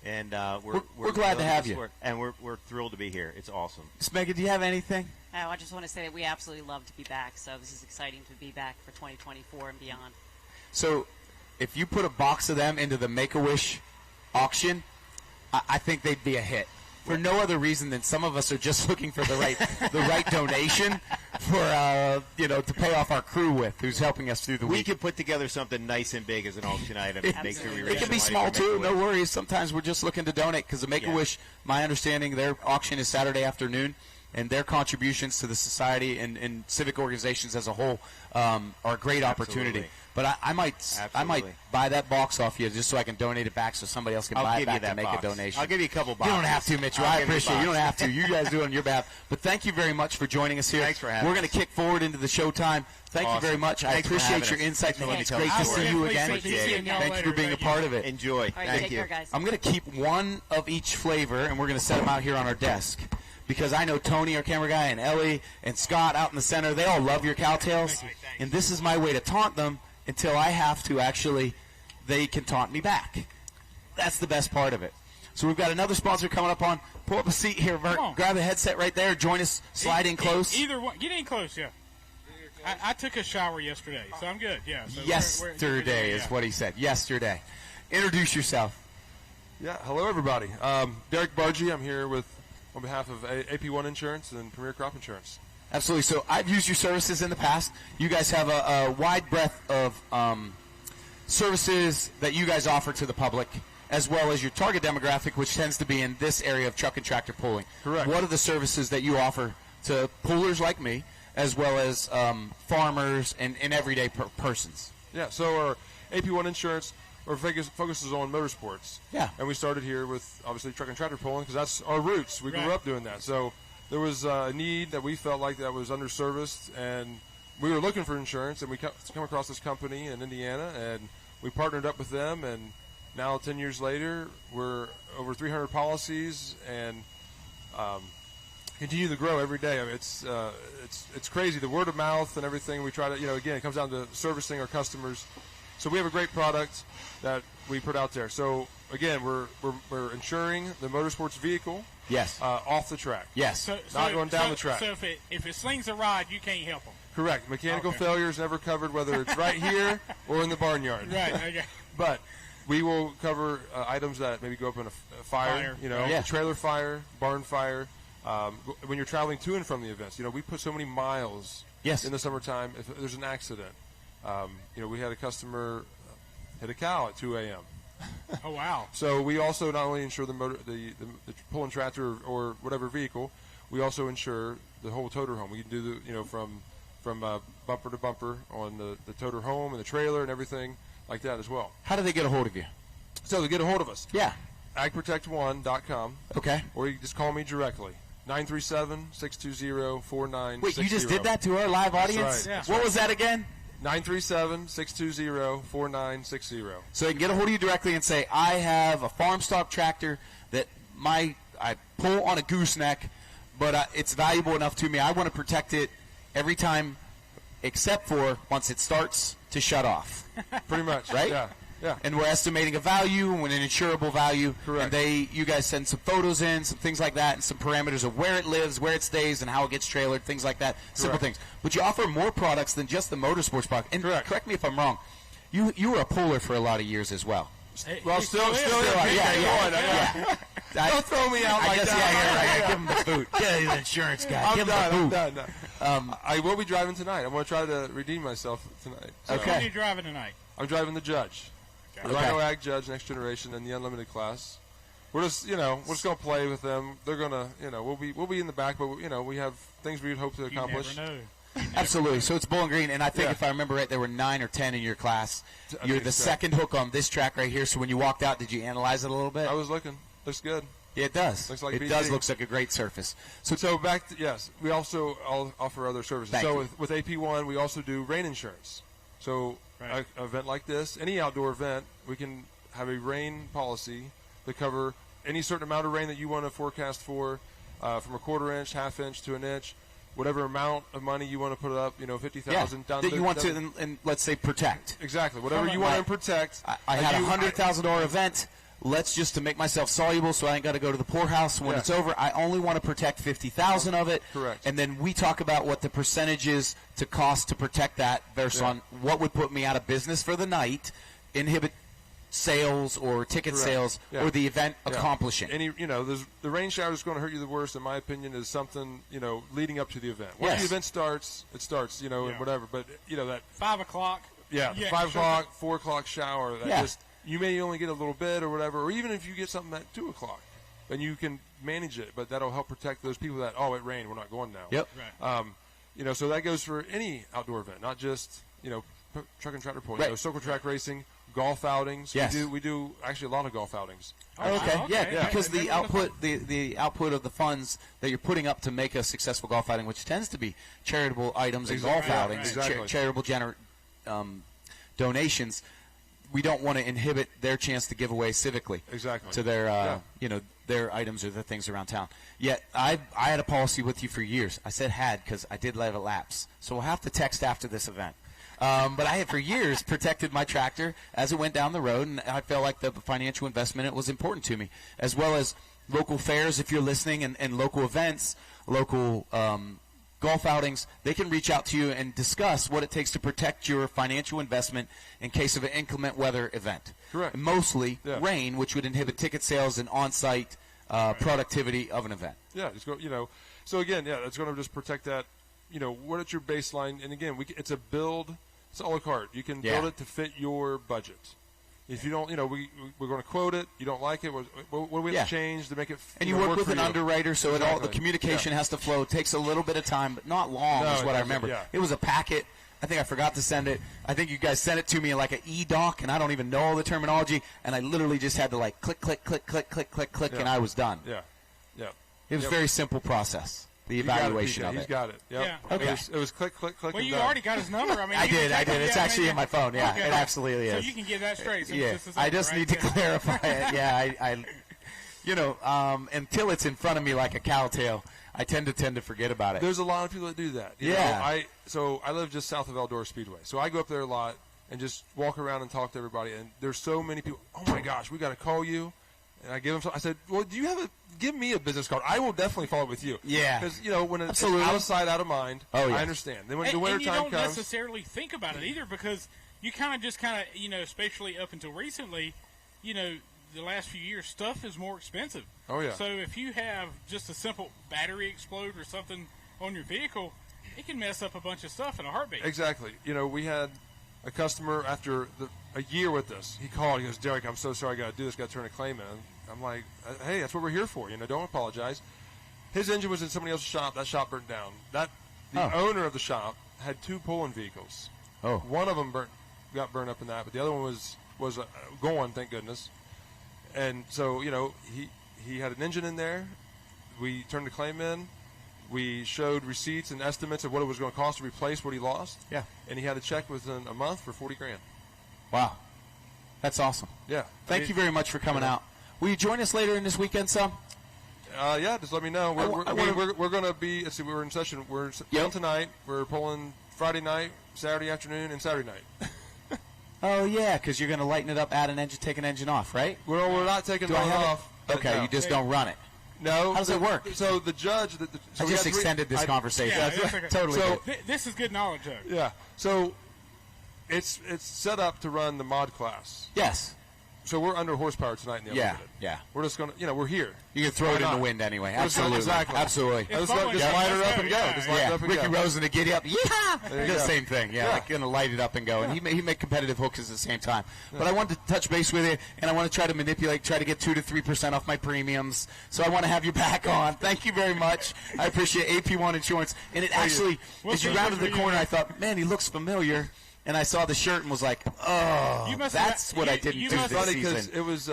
And we're glad to have this you. sport, and we're thrilled to be here. It's awesome. Miss Megan, do you have anything? oh, I just want to say that we absolutely love to be back. So this is exciting to be back for 2024 and beyond. So, if you put a box of them into the Make-A-Wish auction, I think they'd be a hit. For no other reason than some of us are just looking for the right donation for to pay off our crew with, who's helping us through the We week. could put together something nice and big as an auction item. And make sure we It raise can be some money small for too. Make-A-Wish. No worries. Sometimes we're just looking to donate because the Make-A-Wish, my understanding, their auction is Saturday afternoon, and their contributions to the society and civic organizations as a whole are a great opportunity. Absolutely. But I might Absolutely. buy that box off you just so I can donate it back so somebody else can I'll buy it give you back that and make box. a donation. I'll give you a couple You boxes. don't have to, Mitchell. I'll I give you a appreciate it. You don't box. have to. You guys do it on your behalf. But thank you very much for joining us here. Thanks for having We're going us. to kick forward into the showtime. Thank you very Awesome. much. I Thanks for appreciate having your us. insight. Thanks for It's letting me great to tell see the you story. again. Appreciate it. Thank you for being a part of it. Enjoy. All right, Thank take you. care, guys. I'm going to keep one of each flavor, and we're going to set them out here on our desk. Because I know Tony, our camera guy, and Ellie, and Scott out in the center, they all love your cowtails. And this is my way to taunt them until I have to actually, they can taunt me back. That's the best part of it. So we've got another sponsor coming up on. Pull up a seat here, Vert. Come on. Grab the headset right there. Join us. Slide in close. Either one. Get in close, yeah. I took a shower yesterday, so I'm good, yeah. So Yesterday is what he said. Yesterday. Introduce yourself. Yeah, hello everybody. Derek Bargy. I'm here on behalf of AP1 Insurance and Premier Crop Insurance. Absolutely. So I've used your services in the past. You guys have a wide breadth of services that you guys offer to the public, as well as your target demographic, which tends to be in this area of truck and tractor pulling. Correct. What are the services that you offer to pullers like me, as well as farmers and everyday persons? Yeah, so our AP1 Insurance, focuses on motorsports. Yeah. And we started here with obviously truck and tractor pulling because that's our roots. We Right. grew up doing that. So there was a need that we felt like that was underserviced, and we were looking for insurance, and we come across this company in Indiana, and we partnered up with them, and now 10 years later, we're over 300 policies, and continue to grow every day. I mean, it's crazy. The word of mouth and everything. We try to, again, it comes down to servicing our customers. So we have a great product that we put out there. So again, we're insuring the motorsports vehicle. Yes. Off the track. Yes. Not going down the track. So if it slings a ride, you can't help them. Correct. Mechanical Okay. failures never covered, whether it's right here or in the barnyard. Right. Okay. But we will cover items that maybe go up in a fire, Yeah. a trailer fire, barn fire. When you're traveling to and from the events, we put so many miles Yes. in the summertime. If there's an accident, we had a customer hit a cow at 2 a.m. Oh wow. So we also not only insure the pulling tractor or whatever vehicle, we also insure the whole toter home. We can do from bumper to bumper on the toter home and the trailer and everything like that as well. How do they get a hold of you? So to get a hold of us, Yeah. agprotect1.com, Okay. or you can just call me directly, 937-620-4960. Wait, you just did that to our live audience? right. What was that again? 937-620-4960. So they can get a hold of you directly and say, I have a farm stock tractor that I pull on a gooseneck, but it's valuable enough to me. I want to protect it every time except for once it starts to shut off. Pretty much. Right? Yeah. Yeah. And we're estimating a value, an insurable value. Correct. And you guys send some photos in, some things like that, and some parameters of where it lives, where it stays, and how it gets trailered, things like that. Simple Correct. things. But you offer more products than just the motorsports product. And Correct. correct me if I'm wrong. You were a puller for a lot of years as well. Well, still Yeah. Don't throw me out like guess, that. Yeah, give him the boot. Yeah, he's an insurance guy. I'm give done. him the I'm boot. done. I will be driving tonight. I'm going to try to redeem myself tonight. So Okay. What are you driving tonight? I'm driving the Judge. Okay. The Rhino Ag Judge, Next Generation, and the Unlimited class. We're just, we're just going to play with them. They're going to, we'll be in the back, but we have things we'd hope to accomplish. You never know. Absolutely. So it's Bowling Green, and I think Yeah. if I remember right, there were 9 or 10 in your class. I You're think the so. second hook on this track right here. So when you walked out, did you analyze it a little bit? I was looking. Looks good. Yeah, it does. Looks like it BG. does. Looks like a great surface. So back to, yes, we also offer other services. Thank So you. with AP1, we also do rain insurance. So Right. an event like this, any outdoor event, we can have a rain policy to cover any certain amount of rain that you want to forecast for, from a quarter inch, half inch to an inch, whatever amount of money you want to put up, $50,000 down that you want down- to, and let's say, protect. Exactly. Whatever you want to protect. I had a you- $100,000 event. Let's just to make myself soluble, so I ain't got to go to the poorhouse when Yeah. it's over. I only want to protect 50,000 of it. Correct. And then we talk about what the percentage is to cost to protect that versus Yeah. on what would put me out of business for the night, inhibit sales or ticket Correct. sales, Yeah. or the event Yeah. accomplishing. The rain shower that's going to hurt you the worst, in my opinion, is something, leading up to the event. Once Yes. the event starts, it starts, and whatever. But, that 5 o'clock. Yeah, Yeah, 5 sure. o'clock, 4 o'clock shower. That Yeah. just you may only get a little bit or whatever, or even if you get something at 2 o'clock, then you can manage it. But that'll help protect those people that it rained, we're not going now. Yep. Right. So that goes for any outdoor event, not just truck and tractor pulling. Right. Circle track racing, golf outings. Yes. We do actually a lot of golf outings. Oh, okay. okay. Yeah, Yeah. because the Maybe output, the output of the funds that you're putting up to make a successful golf outing, which tends to be charitable items and golf Exactly. outings, Exactly. charitable donations, we don't want to inhibit their chance to give away civically Exactly. to their Yeah. their items or the things around town. Yet I had a policy with you for years. I said had because I did let it lapse. So we'll have to text after this event. But I had for years protected my tractor as it went down the road, and I felt like the financial investment it was important to me, as well as local fairs. If you're listening, and local events, local golf outings, they can reach out to you and discuss what it takes to protect your financial investment in case of an inclement weather event. Correct. Mostly Yeah. rain, which would inhibit ticket sales and on-site productivity of an event. Yeah, it's go. So again, it's going to just protect that. What is your baseline? And again, it's a build. It's a la carte. You can build Yeah. it to fit your budget. If you don't, we're going to quote it. You don't like it. What do we have to change to make it? And you work with for an you? underwriter, so it all the Exactly. communication Yeah. has to flow. It takes a little bit of time, but not long, No, is it what I doesn't, remember. yeah. It was a packet I think I forgot to send it. I think you guys sent it to me in like an e-doc, and I don't even know all the terminology, and I literally just had to like click, click, click, click, click, click, click, and I was done. Yeah. It was a very simple process, the evaluation of it. He's got it. Yep. Yeah. Okay. It was click, click, click. Well, and you done. already got his number. I mean, I you can did. check it. It's Yeah, actually in my phone. Yeah, Okay. it absolutely is. So you can get that straight. So Yeah, it's just I just right need to there. clarify it. Yeah, until it's in front of me like a cow tail, I tend to forget about it. There's a lot of people that do that. You Yeah. know, I live just south of Eldora Speedway, so I go up there a lot and just walk around and talk to everybody. And there's so many people. Oh my gosh, we got to call you. And I give them. I said, well, give me a business card. I will definitely follow with you. Yeah. Because when it's Absolutely. out of sight, out of mind. Oh, yeah. I understand. Then when And the winter you time don't comes, necessarily think about it either, because you kind of, especially up until recently, the last few years, stuff is more expensive. Oh, yeah. So if you have just a simple battery explode or something on your vehicle, it can mess up a bunch of stuff in a heartbeat. Exactly. We had a customer after a year with us. He called. He goes, Derek, I'm so sorry. I got to do this. Got to turn a claim in. I'm like, hey, that's what we're here for. Don't apologize. His engine was in somebody else's shop. That shop burned down. The owner of the shop had 2 pulling vehicles. Oh. One of them got burned up in that, but the other one was going, thank goodness. And so, he had an engine in there. We turned the claim in. We showed receipts and estimates of what it was going to cost to replace what he lost. Yeah. And he had a check within a month for $40,000. Wow. That's awesome. Yeah. Thank you very much for coming out. Will you join us later in this weekend, Sam? Yeah, just let me know. We're going to be, let's see, we're in session. We're pulling tonight. We're pulling Friday night, Saturday afternoon, and Saturday night. Oh, yeah, because you're going to lighten it up, add an engine, take an engine off, right? Well, we're not taking it off. Okay, no. you just don't run it. No. How does it work? So the judge... I just extended this conversation. Yeah, that's okay. Totally So, good. This is good knowledge, though. Yeah. So it's set up to run the mod class. Yes. So we're under horsepower tonight in the Yeah, Unlimited. yeah. We're just going to, we're here. You can throw Why it in not? the wind anyway. We're just gonna- Absolutely. exactly. Absolutely. It's Just fun. light it up and go. Yeah, Just light it up and Ricky go. Rosen to giddy up. Yeah. There you The go. same thing. Yeah, Yeah. like going to light it up and go. And he make competitive hooks at the same time. But I wanted to touch base with you, and I want to try to get 2 to 3% off my premiums. So I want to have you back on. Thank you very much. I appreciate AP1 Insurance. And it actually, as you rounded the corner, I thought, man, he looks familiar. And I saw the shirt and was like, oh, that's what I didn't do It's this funny because season. it was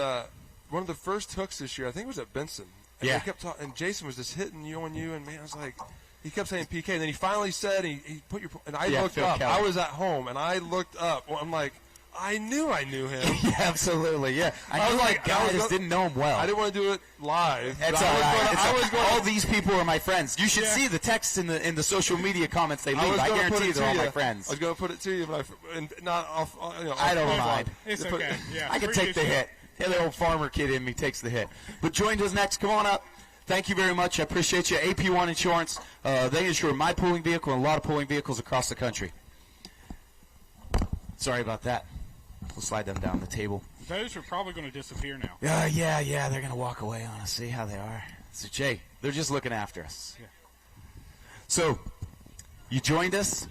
one of the first hooks this year. I think it was at Benson. And Yeah. they kept talking, and Jason was just hitting you on you, and man, I was like, he kept saying PK, and then he finally said, he put your, and I looked Phil up. Kelly. I was at home, and I looked up. Well, I'm like, I knew him. Yeah, absolutely. Yeah, I was knew like, that guy. I just didn't know him well. I didn't want to do it live. That's but all I was right. gonna- It's I all- was going. all these people are my friends. You should see the texts in the social media comments they leave. I gonna put guarantee it they're all to my you. friends. I was going to put it to you, but and not off. I don't offline. mind. It's Just put- okay. Yeah, I can take appreciate the you. hit. Yeah, the old farmer kid in me takes the hit. But join us next. Come on up. Thank you very much. I appreciate you. AP1 Insurance. They insure my pulling vehicle and a lot of pulling vehicles across the country. Sorry about that. We'll slide them down the table. Those are probably going to disappear now. Yeah. They're going to walk away on us. See how they are. So, Jay, they're just looking after us. Yeah. So, you joined us.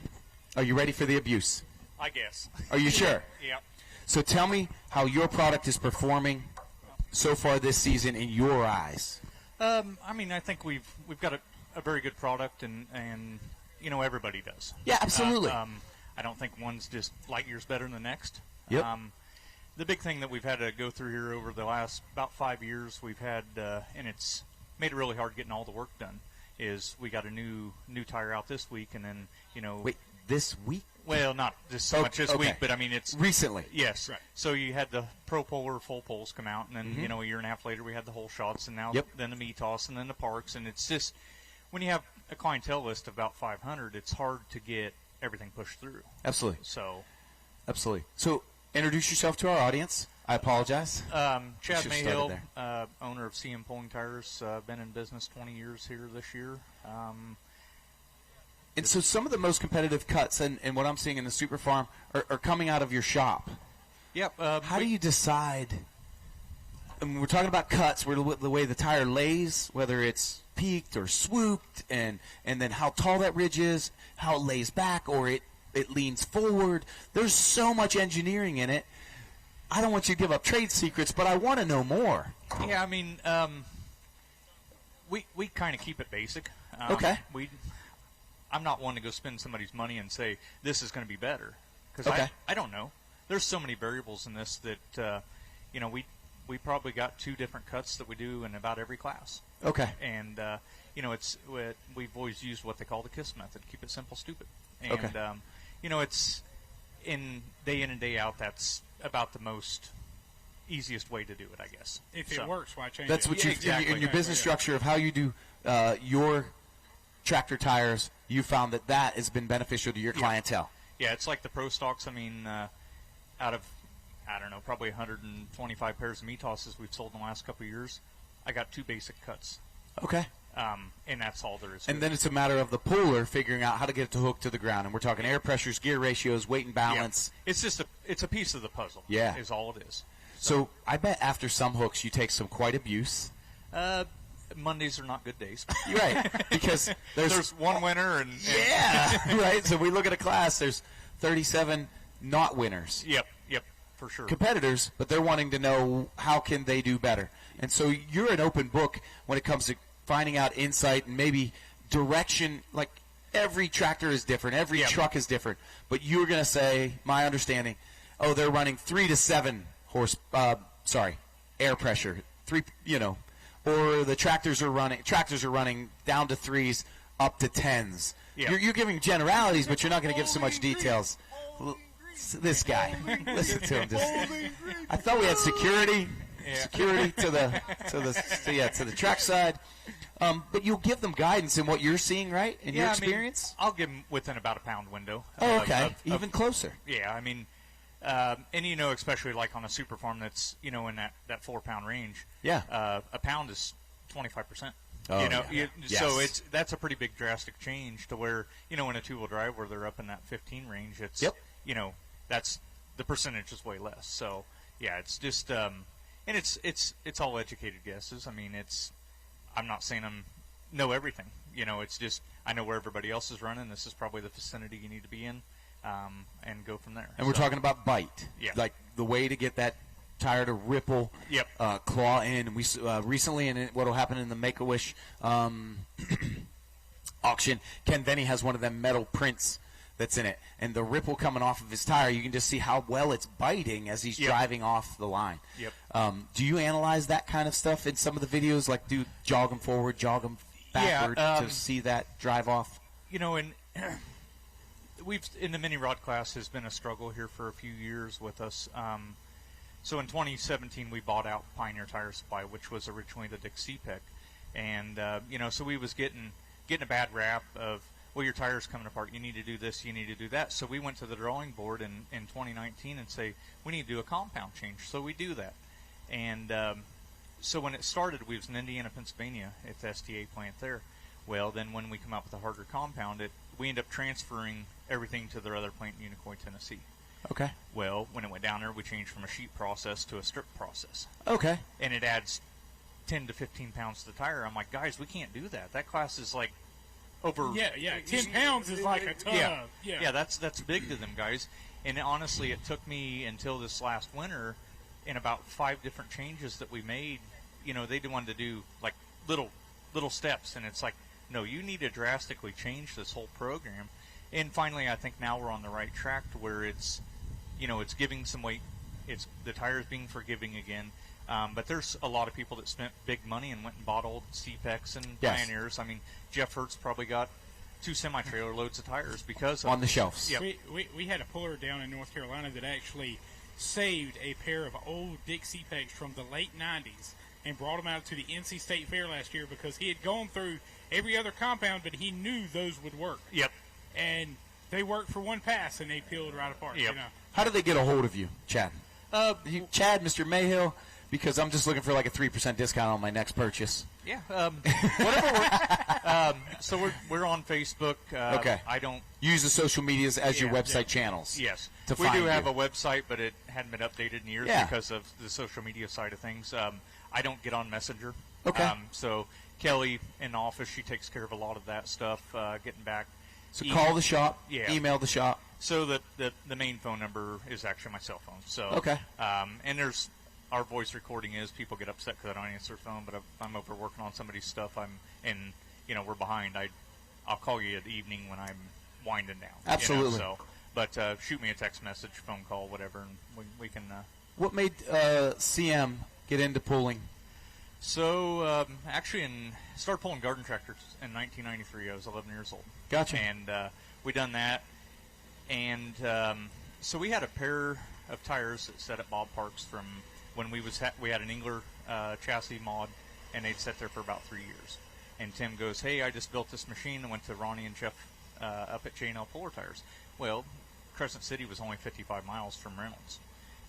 Are you ready for the abuse? I guess. Are you sure? Yeah. So tell me how your product is performing so far this season in your eyes. I mean, I think we've got a very good product, and everybody does. Yeah, absolutely. I don't think one's just light years better than the next. Yep. The big thing that we've had to go through here over the last about 5 years, we've had, and it's made it really hard getting all the work done, is we got a new tire out this week, and then, Wait, this week? Well, not just so much this okay. week, but I mean it's recently. Yes. Right. So you had the Pro Polar full poles come out, and then a year and a half later we had the whole shots, and now then the METOS, and then the parks, and it's just when you have a clientele list of about 500, it's hard to get everything pushed through. Absolutely. So, absolutely. So introduce yourself to our audience. I apologize. Chad Should've Mayhill, started owner of CM Pulling Tires, been in business 20 years here this year. And so some of the most competitive cuts and what I'm seeing in the Super Farm are coming out of your shop. Yep. How do you decide? I mean, we're talking about cuts, where the way the tire lays, whether it's peaked or swooped, and then how tall that ridge is, how it lays back, or it leans forward. There's so much engineering in it. I don't want you to give up trade secrets, but I want to know more. Yeah, I mean, we kind of keep it basic. Okay. I'm not one to go spend somebody's money and say this is going to be better, because Okay. I don't know. There's so many variables in this that we probably got 2 different cuts that we do in about every class. Okay. And we've always used what they call the KISS method: keep it simple, stupid. And Okay. It's in and day out. That's about the most easiest way to do it, I guess. If it works, why change That's it? what you exactly. in your business structure of how you do your tractor tires. You found that has been beneficial to your clientele. Yeah, it's like the Pro Stocks. I mean, out of, I don't know, probably 125 pairs of METOSs we've sold in the last couple of years, I got 2 basic cuts. Okay. And that's all there is. And then it's a matter of the puller figuring out how to get it to hook to the ground. And we're talking air pressures, gear ratios, weight and balance. Yeah. It's just a piece of the puzzle. Yeah. Is all it is. So I bet after some hooks you take some quite abuse. Mondays are not good days. Right, because there's one winner and yeah, right. So we look at a class. There's 37 not winners. Yep, for sure. Competitors, but they're wanting to know how can they do better. And so you're an open book when it comes to finding out insight and maybe direction. Like every tractor is different, every truck is different. But you're going to say, my understanding, they're running 3 to 7 air pressure, 3, or the tractors are running down to 3s, up to 10s. Yeah. You're giving generalities, but you're not going to give so much details. This guy, listen to him. I thought we had security to the track side, but you'll give them guidance in what you're seeing, right? In your experience, I'll give them within about a pound window. Oh, okay, even closer. Yeah, I mean. And especially like on a super farm that's in that 4 pound range. Yeah. A pound is 25%. Oh, yes. So that's a pretty big drastic change to where in a 2-wheel drive where they're up in that 15 range. It's that's the percentage is way less. So yeah, it's just and it's all educated guesses. I mean, I'm not saying I'm know everything. It's just I know where everybody else is running. This is probably the vicinity you need to be in. And go from there. And we're talking about bite, like the way to get that tire to ripple, claw in. And we recently, and what will happen in the Make-A-Wish auction, Ken Venny has one of them metal prints that's in it, and the ripple coming off of his tire, you can just see how well it's biting as he's driving off the line. Do you analyze that kind of stuff in some of the videos, like jog them forward, jog them backward to see that drive off? We've in the mini rod class has been a struggle here for a few years with us. So in 2017 we bought out Pioneer Tire Supply, which was originally the Dick CPEC, and so we was getting a bad rap of your tire's coming apart. You need to do this. You need to do that. So we went to the drawing board in 2019 and say we need to do a compound change. So we do that, and so when it started, we was in Indiana, Pennsylvania at the STA plant there. Well, then when we come out with a harder compound, we end up transferring everything to their other plant in Unicoi, Tennessee. Okay. Well, when it went down there, we changed from a sheet process to a strip process. Okay. And it adds 10 to 15 pounds to the tire. I'm like, guys, we can't do that. That class is like over. Yeah. 10 pounds is like a ton. Yeah, that's big to them guys. And honestly, it took me until this last winter, in about 5 different changes that we made. They wanted to do like little steps, and it's like, no, you need to drastically change this whole program. And finally, I think now we're on the right track to where it's giving some weight. The tire's being forgiving again. But there's a lot of people that spent big money and went and bought old CPECs and Pioneers. I mean, Jeff Hertz probably got 2 semi-trailer loads of tires because of on the shelves. Yep. We had a puller down in North Carolina that actually saved a pair of old Dick CPECs from the late 90s and brought them out to the NC State Fair last year because he had gone through every other compound, but he knew those would work. Yep. And they worked for one pass, and they peeled right apart. Yep. How do they get a hold of you, Chad? Chad, Mr. Mayhill, because I'm just looking for like a 3% discount on my next purchase. Yeah. Whatever. So we're on Facebook. Okay. I don't use the social medias as your website channels. Yes. To we find do have you. a website, but it hadn't been updated in years because of the social media side of things. I don't get on Messenger. Okay. So Kelly in the office, she takes care of a lot of that stuff, getting back. So call the shop, email the shop. So the main phone number is actually my cell phone. So okay. And there's our voice recording is people get upset because I don't answer the phone, but if I'm over working on somebody's stuff, we're behind. I'll call you at evening when I'm winding down. Absolutely. So, but shoot me a text message, phone call, whatever, and we can. What made CM get into pulling? So actually, started pulling garden tractors in 1993. I was 11 years old. Gotcha. And we done that, and so we had a pair of tires that set at Bob Parks from when we had an Engler chassis mod, and they'd sat there for about 3 years. And Tim goes, "Hey, I just built this machine." I went to Ronnie and Jeff up at J&L Puller Tires. Well, Crescent City was only 55 miles from Reynolds.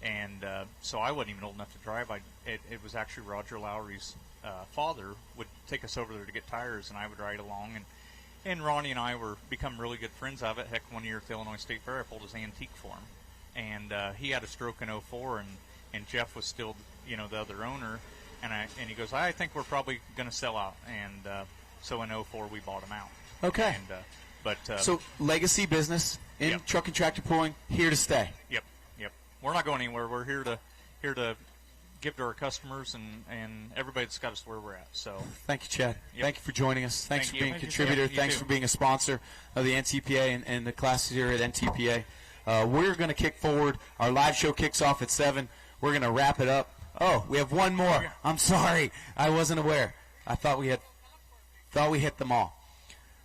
And so I wasn't even old enough to drive. It was actually Roger Lowry's father would take us over there to get tires, and I would ride along. And Ronnie and I were become really good friends of it. Heck, one year at the Illinois State Fair, I pulled his antique for him. And he had a stroke in 04, and Jeff was still, the other owner. And he goes, "I think we're probably going to sell out." And so in 04, we bought him out. Okay. And, so legacy business in truck and tractor pulling, here to stay. Yep. We're not going anywhere. We're here to give to our customers and everybody that's got us where we're at. So thank you, Chad. Yep. Thank you for joining us. Thanks for being a Thank you. contributor. Yeah, you Thanks too. for being a sponsor of the NTPA and the classes here at NTPA. We're going to kick forward. Our live show kicks off at 7. We're going to wrap it up. Oh, we have one more. I'm sorry. I wasn't aware. I thought we hit them all.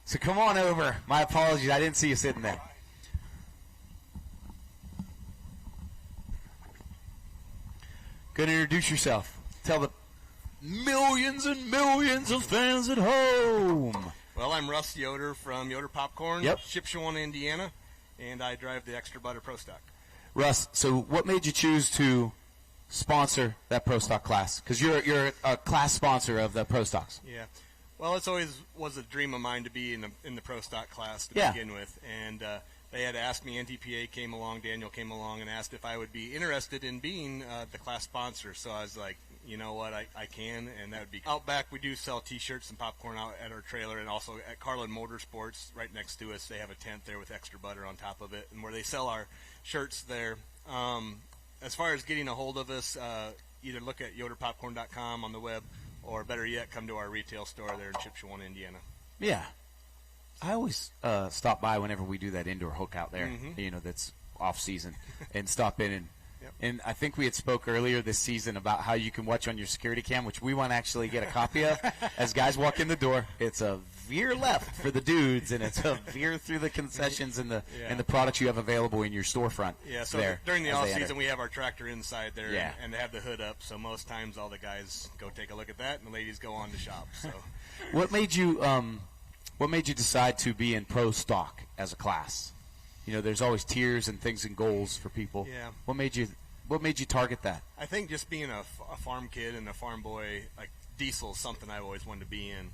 So come on over. My apologies. I didn't see you sitting there. Go to introduce yourself. Tell the millions and millions of fans at home. Well, I'm Russ Yoder from Yoder Popcorn, Shipshewana, Indiana, and I drive the Extra Butter Pro Stock. Russ, so what made you choose to sponsor that Pro Stock class? Because you're a class sponsor of the Pro Stocks. Yeah. Well, it's always was a dream of mine to be in the Pro Stock class to begin with, and they had asked me. NTPA came along, Daniel came along, and asked if I would be interested in being the class sponsor. So I was like, you know what, I can, and that would be out back. We do sell T-shirts and popcorn out at our trailer, and also at Carlin Motorsports, right next to us. They have a tent there with Extra Butter on top of it, and where they sell our shirts there. As far as getting a hold of us, either look at yoderpopcorn.com on the web, or better yet, come to our retail store there in Shipshewana, Indiana. Yeah. I always stop by whenever we do that indoor hook out there, that's off season, and stop in and I think we had spoke earlier this season about how you can watch on your security cam, which we want to actually get a copy of. As guys walk in the door, it's a veer left for the dudes, and it's a veer through the concessions and the products you have available in your storefront. Yeah, so during the off season, we have our tractor inside there, and they have the hood up. So most times, all the guys go take a look at that, and the ladies go on to shop. So, what made you decide to be in Pro Stock as a class? There's always tiers and things and goals for people. Yeah. What made you target that? I think just being a farm kid and a farm boy, like diesel's something I always wanted to be in.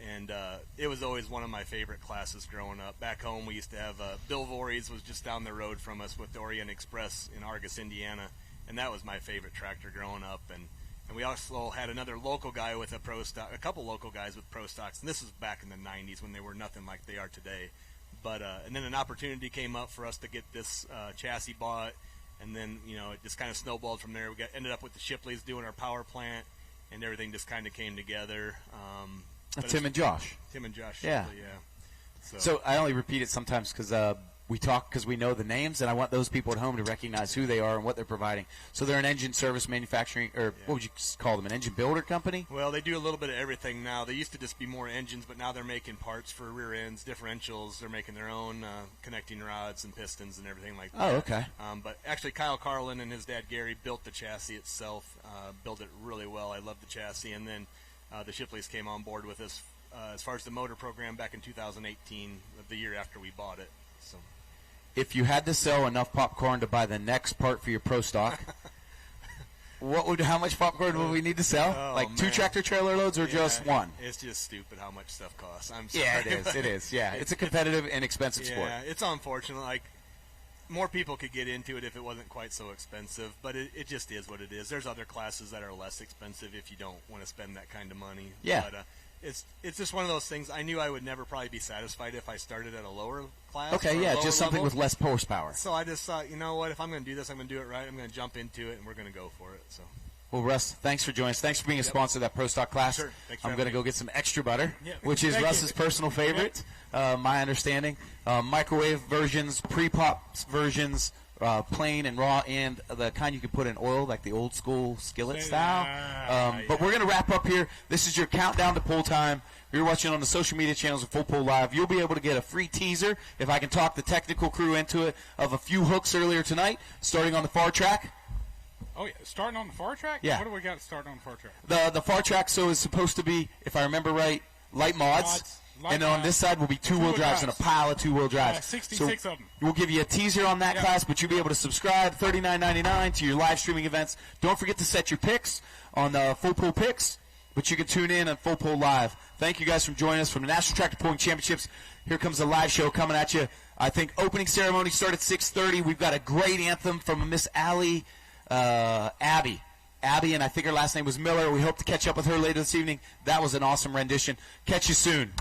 And it was always one of my favorite classes growing up. Back home, we used to have Bill Voorhees was just down the road from us with the Orient Express in Argus, Indiana. And that was my favorite tractor growing up. And we also had another local guy with a couple local guys with Pro Stocks. And this was back in the 90s when they were nothing like they are today. But and then an opportunity came up for us to get this chassis bought, and then it just kind of snowballed from there. We ended up with the Shipleys doing our power plant, and everything just kind of came together. Tim and Josh. Yeah. Shipley, So I only repeat it sometimes because we talk because we know the names, and I want those people at home to recognize who they are and what they're providing. So they're an engine service manufacturing, or what would you call them, an engine builder company? Well, they do a little bit of everything now. They used to just be more engines, but now they're making parts for rear ends, differentials. They're making their own connecting rods and pistons and everything like that. Oh, okay. But actually, Kyle Carlin and his dad Gary built the chassis itself, built it really well. I love the chassis. And then the Shipleys came on board with us as far as the motor program back in 2018, the year after we bought it. So, if you had to sell enough popcorn to buy the next part for your Pro Stock, how much popcorn would we need to sell? Oh, two tractor trailer loads or just one? It's just stupid how much stuff costs. I'm sorry. Yeah, it is. Yeah, it's a competitive and expensive sport. Yeah, it's unfortunate. Like, more people could get into it if it wasn't quite so expensive, but it just is what it is. There's other classes that are less expensive if you don't want to spend that kind of money. Yeah. But, it's just one of those things. I knew I would never probably be satisfied if I started at a lower class. Okay, yeah, just something with less horsepower. So I just thought, you know what, if I'm going to do this, I'm going to do it right. I'm going to jump into it, and we're going to go for it. So Well, Russ, thanks for joining us. Thanks for being a sponsor of that Pro Stock class. Sure. Thanks for I'm having going to me. go get some extra butter, Yeah. which is Thank Russ's you. personal favorite, my understanding. Microwave versions, pre-pop versions, plain and raw, and the kind you can put in oil, like the old school skillet style. But we're going to wrap up here. This is your countdown to pull time. You're watching on the social media channels of Full Pull Live. You'll be able to get a free teaser, if I can talk the technical crew into it, of a few hooks earlier tonight, starting on the far track. Oh, yeah. Starting on the far track? Yeah. What do we got starting on the far track? The far track is supposed to be, if I remember right, light mods. Light And on mods. this side will be two-wheel drives and a pile of two-wheel drives. 66 of them. We'll give you a teaser on that class, but you'll be able to subscribe $39.99 to your live streaming events. Don't forget to set your picks on Full Pull Picks, but you can tune in on Full Pull Live. Thank you guys for joining us from the National Tractor Pulling Championships. Here comes the live show coming at you. I think opening ceremony started at 6:30. We've got a great anthem from Miss Abby, and I think her last name was Miller. We hope to catch up with her later this evening. That was an awesome rendition. Catch you soon.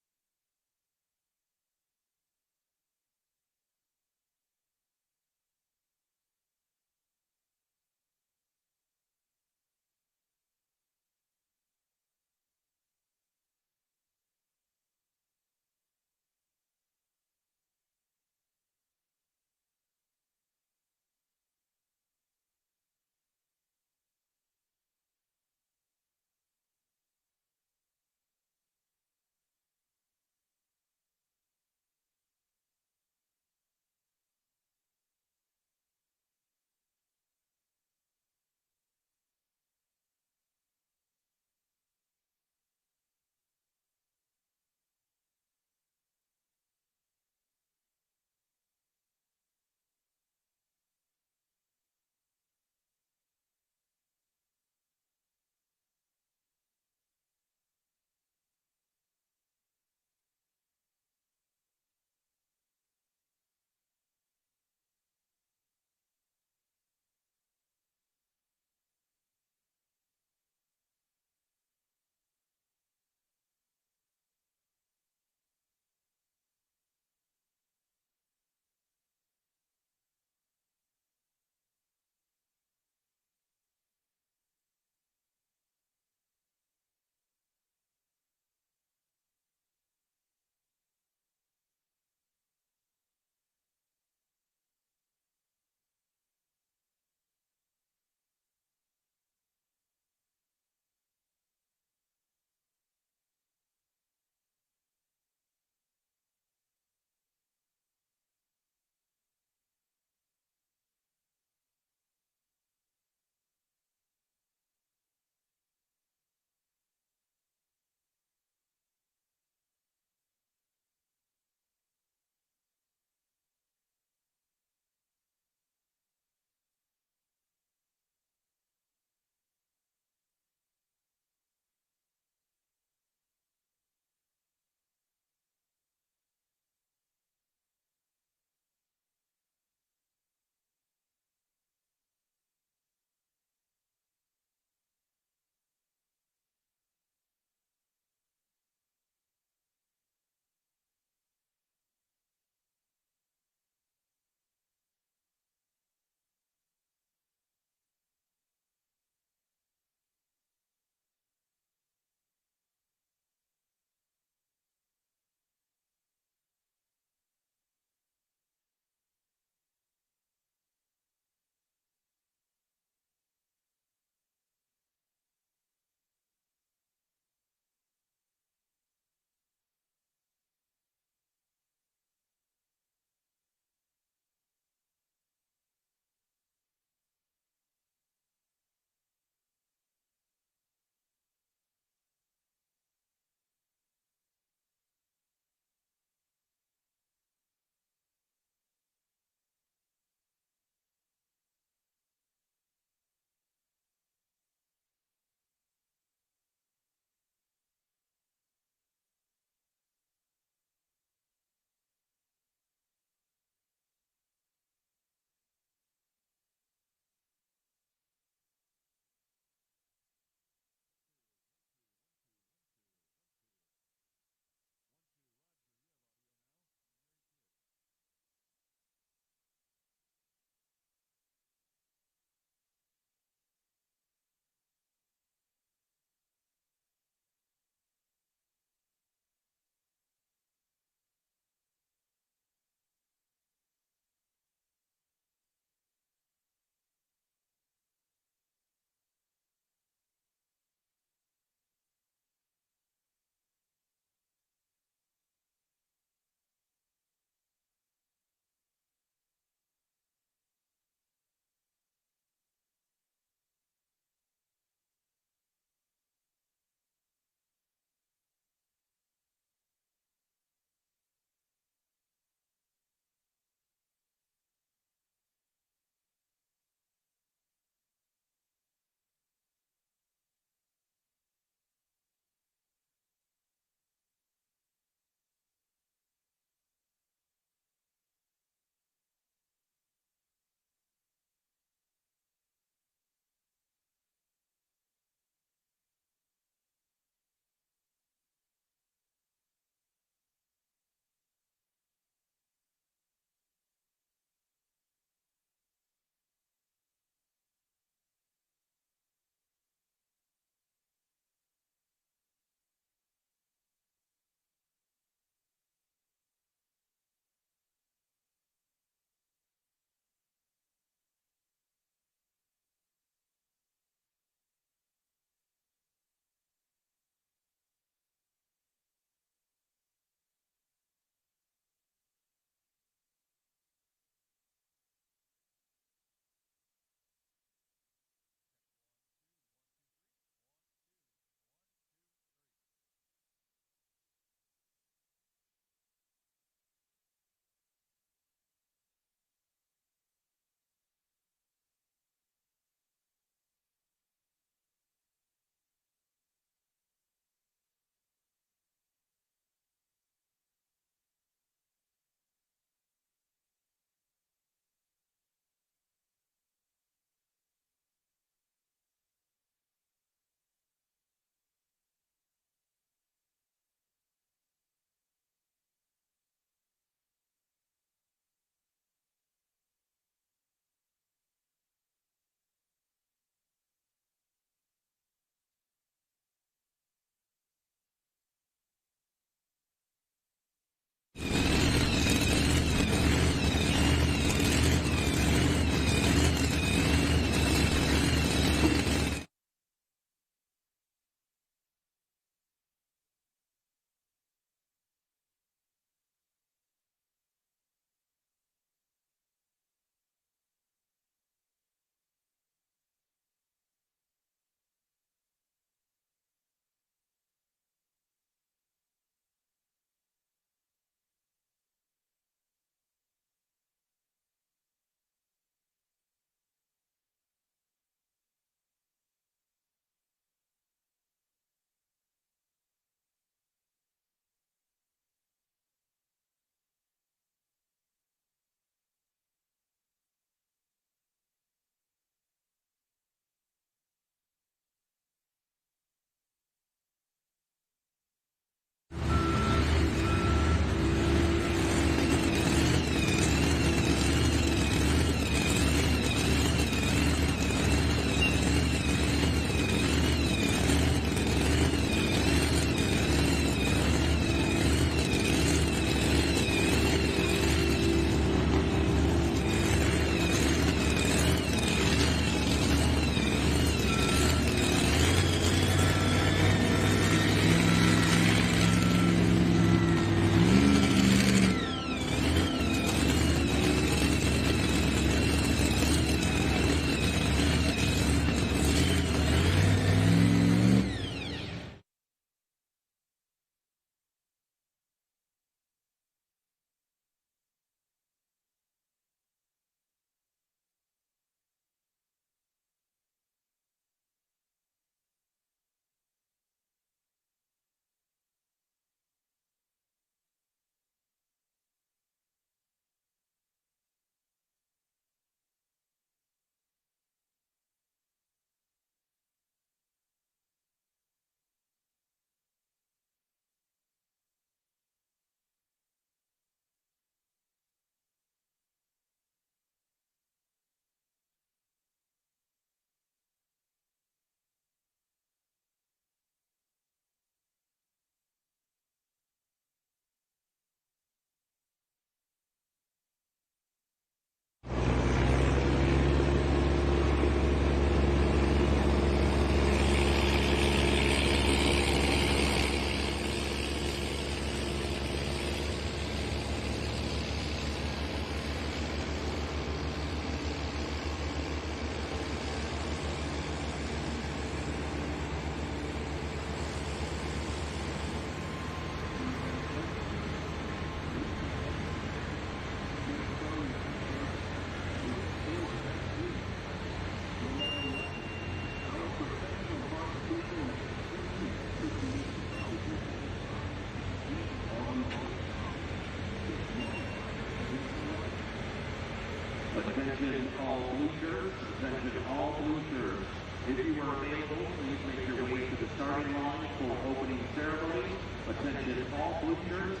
Attention all blue shirts. Attention all blue shirts. If you are available, please make your way to the starting line for opening ceremony. Attention all blue shirts,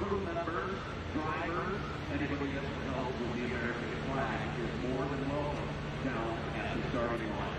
crew members, drivers, anybody that can help with the American flag is more than welcome down at the starting line.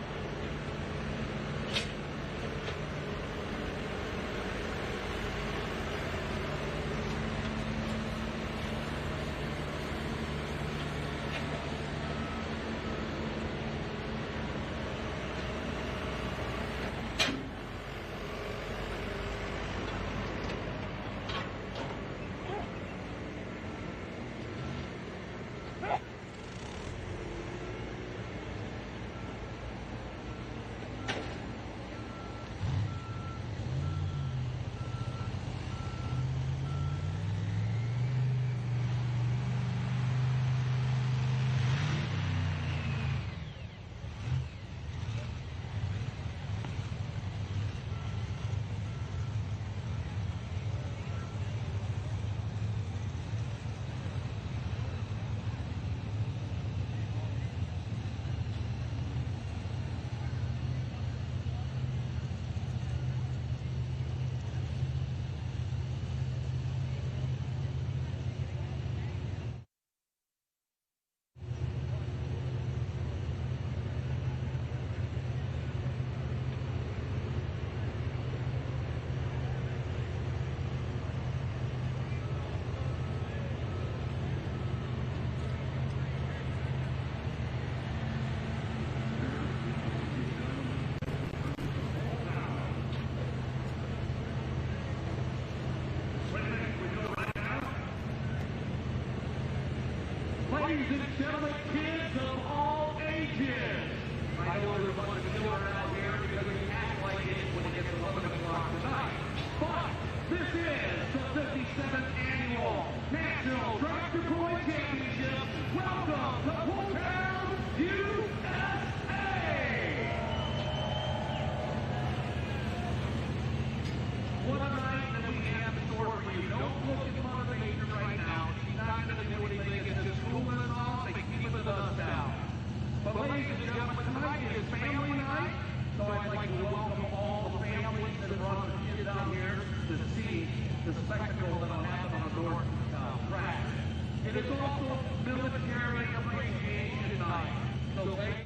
Ladies and gentlemen, kids of all ages. I know there's a bunch of children out here because we act like it when it gets 11 o'clock tonight. But this is the 57th Annual National Tractor Pulling Championship. Welcome to Pulltown, U.S.A. What a night that we have in store for you. Don't look at Mother Nature right now. She's not going to do anything. It's just cooling us off and keeping the dust down. But ladies and gentlemen, tonight is family night, so I'd like to welcome all the families that brought their kids out here to see the spectacle that will happen on the North track. It is also Military Appreciation Night. So thank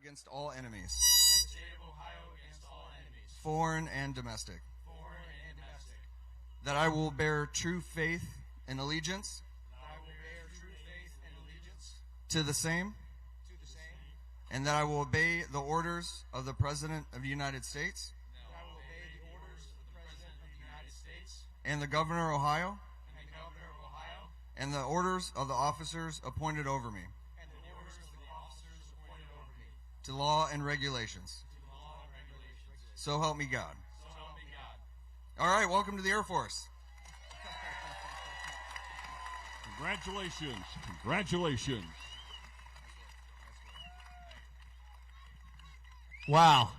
against all enemies, and the state of Ohio against all enemies, foreign and domestic, foreign and domestic, that I will bear true faith and allegiance that I will bear true faith and allegiance to the same, and that I will obey the orders of the President of the United States that I will obey the orders of the President of the United States and the Governor of Ohio and the Governor of Ohio and the orders of the officers appointed over me and the orders of the officers appointed over me to law and regulations. to law and regulations. So help me God. So help me God. All right, welcome to the Air Force. Congratulations. Congratulations. Wow.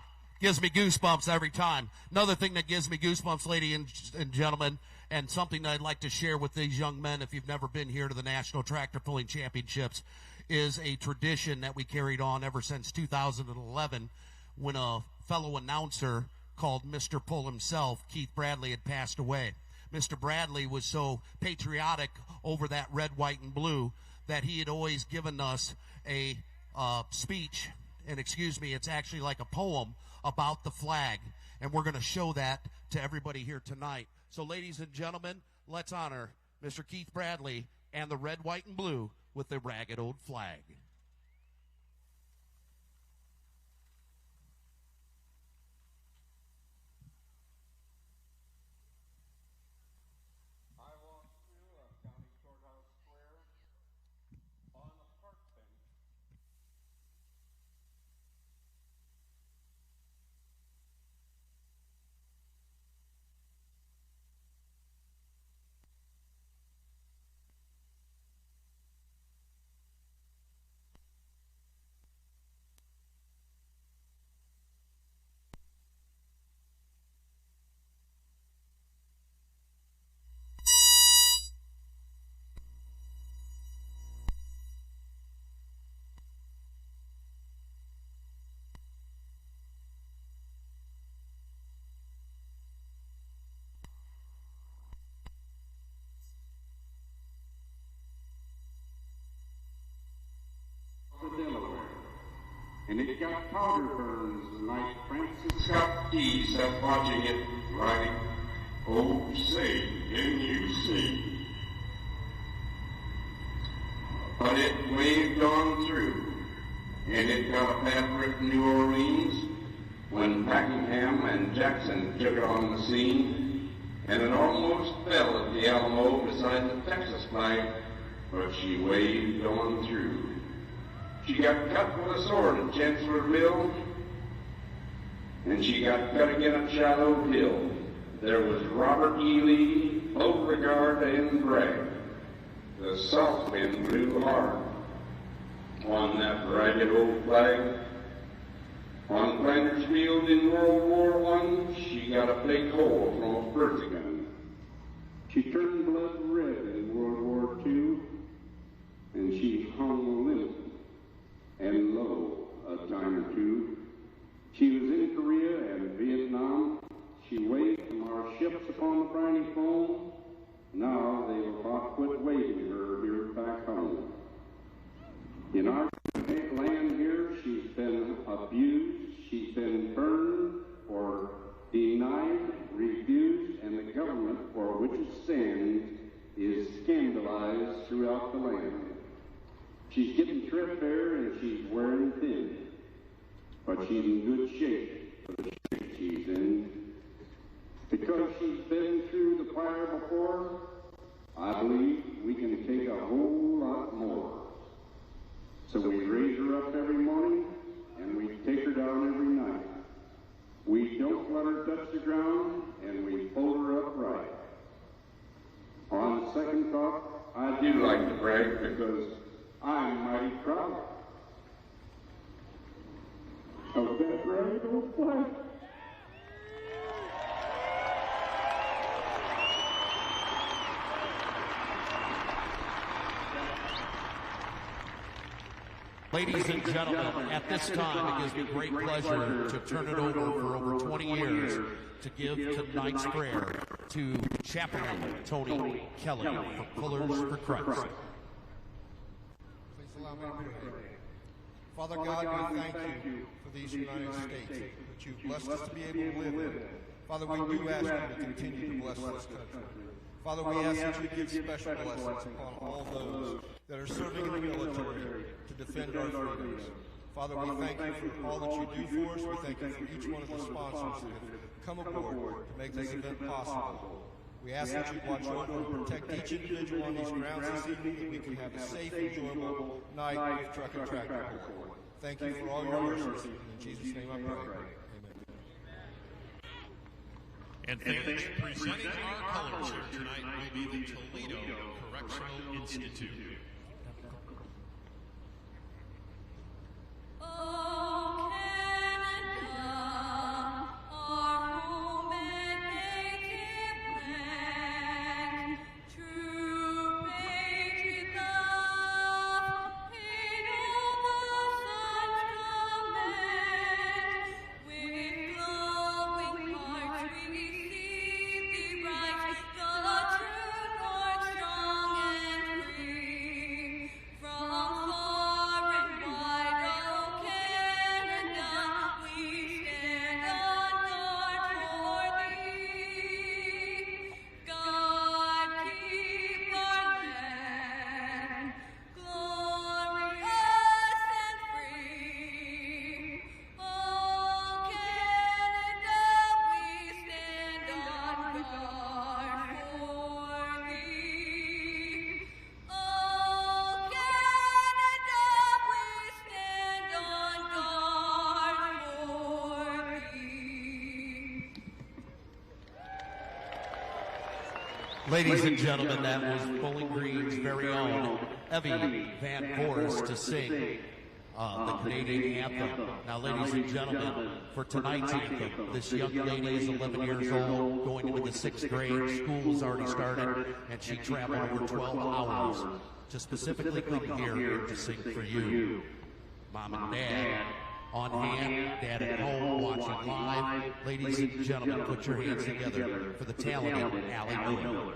Gives me goosebumps every time. Another thing that gives me goosebumps, ladies and gentlemen, and something that I'd like to share with these young men if you've never been here to the National Tractor Pulling Championships, is a tradition that we carried on ever since 2011 when a fellow announcer called Mr. Pull himself, Keith Bradley, had passed away. Mr. Bradley was so patriotic over that red, white, and blue that he had always given us a speech. And excuse me, it's actually like a poem about the flag. And we're going to show that to everybody here tonight. So, ladies and gentlemen, let's honor Mr. Keith Bradley and the red, white, and blue with the ragged old flag. Delaware, and it got powder burns the night Francis Scott Key sat watching it, writing, "Oh, say, can you see?" But it waved on through, and it got a path written New Orleans when Packingham and Jackson took it on the scene, and it almost fell at the Alamo beside the Texas flag, but she waved on through. She got cut with a sword at Chancellorsville, and she got cut again at Shiloh Hill. There was Robert E. Lee, Beauregard, and Bragg. The south wind blew hard on that ragged old flag. On Flanders Field in World War I, she got a big hole from a Bertha gun. She turned blood red in World War II, and she hung limp and low a time or two. She was in Korea and Vietnam. She waved from our ships upon the briny foam. Now they will not quit waving her here back home. In our land here, she's been abused, she's been burned or denied, refused, and the government for which it stands is scandalized throughout the land. She's getting threadbare and she's wearing thin, but she's in good shape for the shape she's in. Because she's been through the fire before, I believe we can take a whole lot more. So we raise her up every morning and we take her down every night. We don't let her touch the ground and we pull her up right. On second thought, I do like to brag because I'm mighty proud of that ragged old flag. Ladies and gentlemen, at this time, it gives me great pleasure to turn it over for over 20 years to give tonight's prayer to Chaplain Tony Kelly for Pullers for Christ. Please allow me to pray. Father God, we thank you for these United States that you've blessed us to be able to live in. Father, we do ask you to continue to bless this country. Father, we ask that you give special blessings upon all those that are serving in the military to defend our freedoms. Father, we thank you for all that you do for us. We thank you for each one of the sponsors that have come aboard to make this event possible. We ask that you watch over and protect each individual on these grounds this evening, that we can have a safe, enjoyable night with Truck and Tractor Board. Thank you for all your mercy. In Jesus' name I pray. And fans, presenting our colors here tonight will be the Toledo Correctional Institute. Oh, Canada, our home and native land, true patriot love, paid over such command. With glowing hearts we receive thee right, the true North strong and free. From far and wide, oh Canada, we stand on guard for thee. God keep our land glorious and free. Oh Canada, we stand on guard for thee. Oh Canada, we stand on guard for thee. Ladies and gentlemen, that was Bowling Green's very own Evie Van Voorst to sing the Canadian anthem. Now, ladies and gentlemen, for tonight's anthem, this young lady is 11 years old, going into the 6th grade. School has already started, and she traveled over 12 hours to specifically come here to sing for you. Mom and Dad on hand, Dad at home watching live. Ladies and gentlemen, put your hands together for the talented Allie Miller.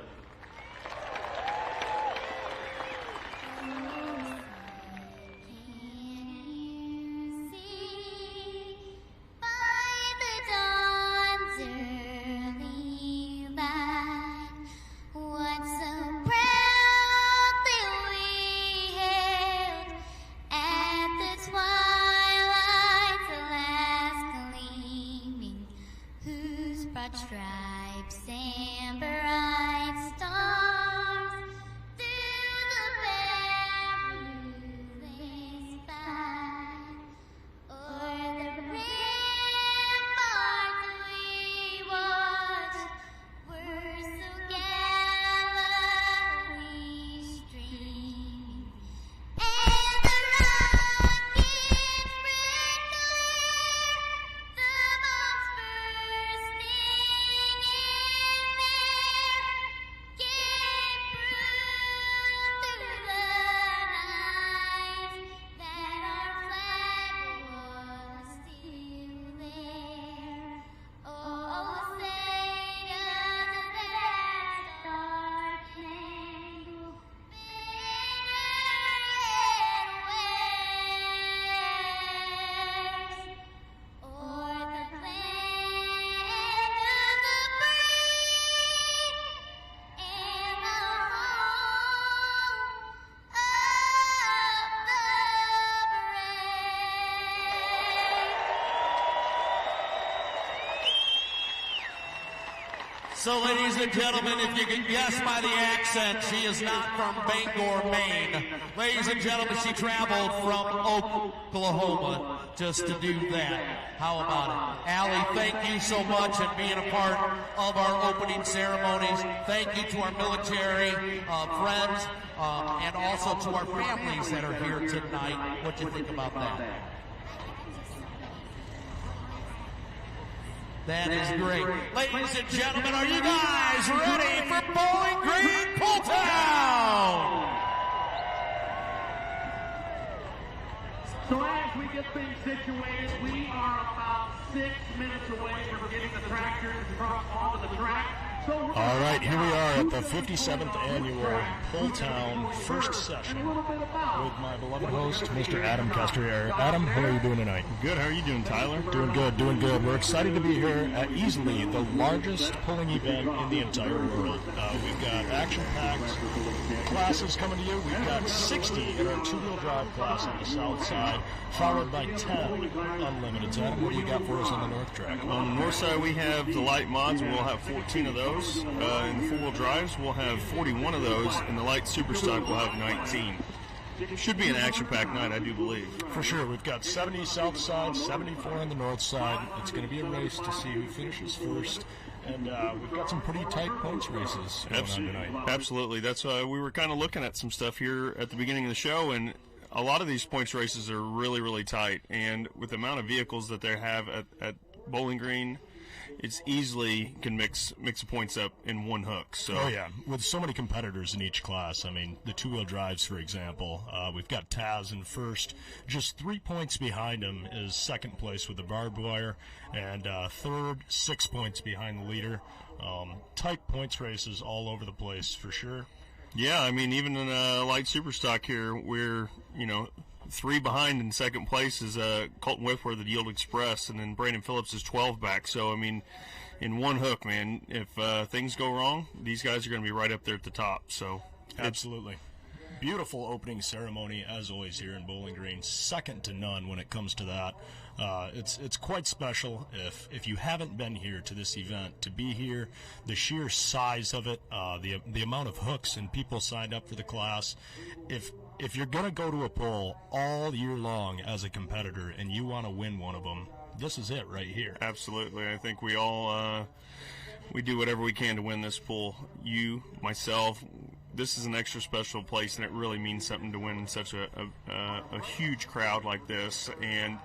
By the dawn's early light, what so proudly we hailed at the twilight's last gleaming, whose broad stripes and bright stars through the bare blue they spy. O'er the ramparts we watched were so gallantly streaming, and the rockets red glare, the bombs bursting in there, gave proof through the night that our flag was still there. Oh, say does that star-spangled banner yet waves o'er the land of the free and the home of the brave. So, ladies and gentlemen, if you can guess by the accent, she is not from Bangor, Maine. Ladies and gentlemen, she traveled from Oklahoma just to do that. How about it? Allie, thank you so much for being a part of our opening ceremonies. Thank you to our military friends and also to our families that are here tonight. What do you think about that? That is great. Ladies and gentlemen, are you guys ready for Bowling Green Pulltown? So as we get things situated, we are about 6 minutes away from getting the tractors across onto the track. All right, here we are at the 57th annual Pulltown first session with my beloved host, Mr. Adam Castriere. Adam, how are you doing tonight? Good. How are you doing, Tyler? Doing good, doing good. We're excited to be here at easily the largest pulling event in the entire world. We've got action-packed classes coming to you. We've got 60 in our two-wheel drive class on the south side, followed by 10 unlimited. Adam, what do you got for us on the north track? On the north side, we have the light mods, and we'll have 14 of those. In the four-wheel drives, we'll have 41 of those. In the light super stock, we'll have 19. Should be an action-packed night, I do believe. For sure. We've got 70 south side, 74 on the north side. It's going to be a race to see who finishes first. And we've got some pretty tight points races going on tonight. Absolutely. That's we were kind of looking at some stuff here at the beginning of the show, and a lot of these points races are really, really tight. And with the amount of vehicles that they have at Bowling Green, it's easily can mix the points up in one hook. So. Oh, yeah. With so many competitors in each class. I mean, the two-wheel drives, for example, we've got Taz in first. Just 3 points behind him is second place with the barbed wire. And third, 6 points behind the leader. Tight points races all over the place, for sure. Yeah, I mean, even in a light super stock here, we're, 3 behind in second place is Colton Whitworth at Yield Express, and then Brandon Phillips is 12 back. So, I mean, in one hook, man, if things go wrong, these guys are going to be right up there at the top. So, absolutely. Beautiful opening ceremony, as always, here in Bowling Green. Second to none when it comes to that. It's quite special. If you haven't been here to this event, to be here, the sheer size of it, the amount of hooks and people signed up for the class. If you're going to go to a pull all year long as a competitor and you want to win one of them, this is it right here. Absolutely. I think we all we do whatever we can to win this pull. You, myself, this is an extra special place, and it really means something to win in such a huge crowd like this. And,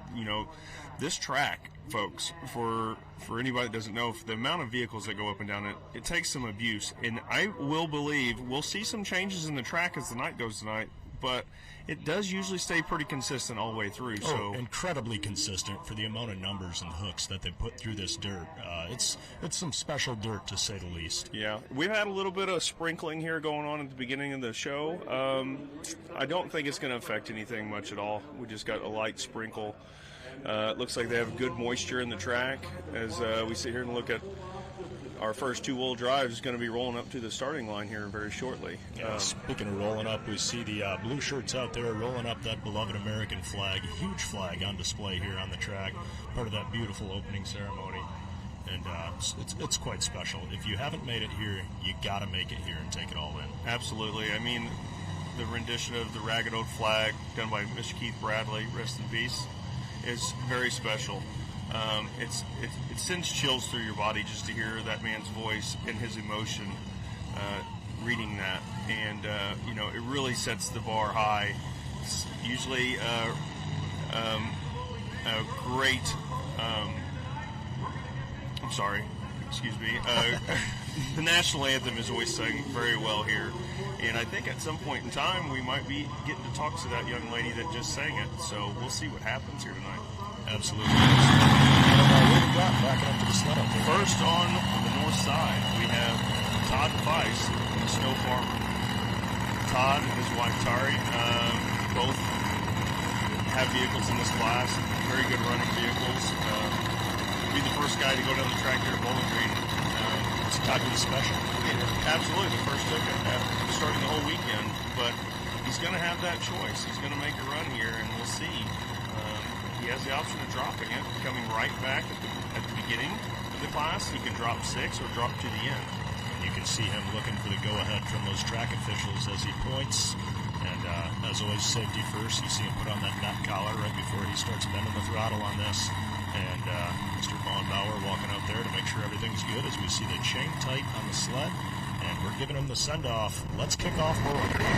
this track, folks, for anybody that doesn't know, for the amount of vehicles that go up and down it, it takes some abuse. And I will believe we'll see some changes in the track as the night goes tonight, but it does usually stay pretty consistent all the way through. So incredibly consistent for the amount of numbers and hooks that they put through this dirt. It's some special dirt, to say the least. Yeah, we've had a little bit of sprinkling here going on at the beginning of the show. I don't think it's going to affect anything much at all. We just got a light sprinkle. It looks like they have good moisture in the track as we sit here and look at our first two-wheel drive is going to be rolling up to the starting line here very shortly. Speaking of rolling up, we see the blue shirts out there rolling up that beloved American flag, huge flag on display here on the track, part of that beautiful opening ceremony. And it's quite special. If you haven't made it here, you got to make it here and take it all in. Absolutely. I mean, the rendition of the Ragged Old Flag done by Mr. Keith Bradley, rest in peace, is very special. It sends chills through your body just to hear that man's voice and his emotion reading that. And, it really sets the bar high. It's usually a great... I'm sorry, excuse me. The national anthem is always sung very well here. And I think at some point in time we might be getting to talk to that young lady that just sang it. So we'll see what happens here tonight. Absolutely. Backing up to the sled up there. First on the north side, we have Todd Weiss, the Snow Farmer. Todd and his wife Tari both have vehicles in this class, very good running vehicles. Be the first guy to go down the track here at Bowling Green. It's Todd with a special. Yeah, absolutely, the first ticket after starting the whole weekend. But he's going to have that choice. He's going to make a run here, and we'll see. He has the option of dropping it, coming right back at the beginning of the class. He can drop 6 or drop to the end. You can see him looking for the go-ahead from those track officials as he points. And as always, safety first. You see him put on that nut collar right before he starts bending the throttle on this. And Mr. Vaughn Bauer walking out there to make sure everything's good as we see the chain tight on the sled. And we're giving him the send-off. Let's kick off Bowling Green.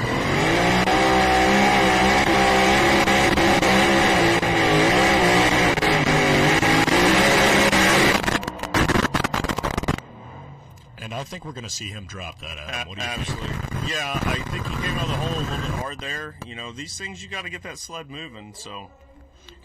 And I think we're going to see him drop that, Adam. What do you Absolutely. think? Yeah, I think he came out of the hole a little bit hard there. These things, you got to get that sled moving, so...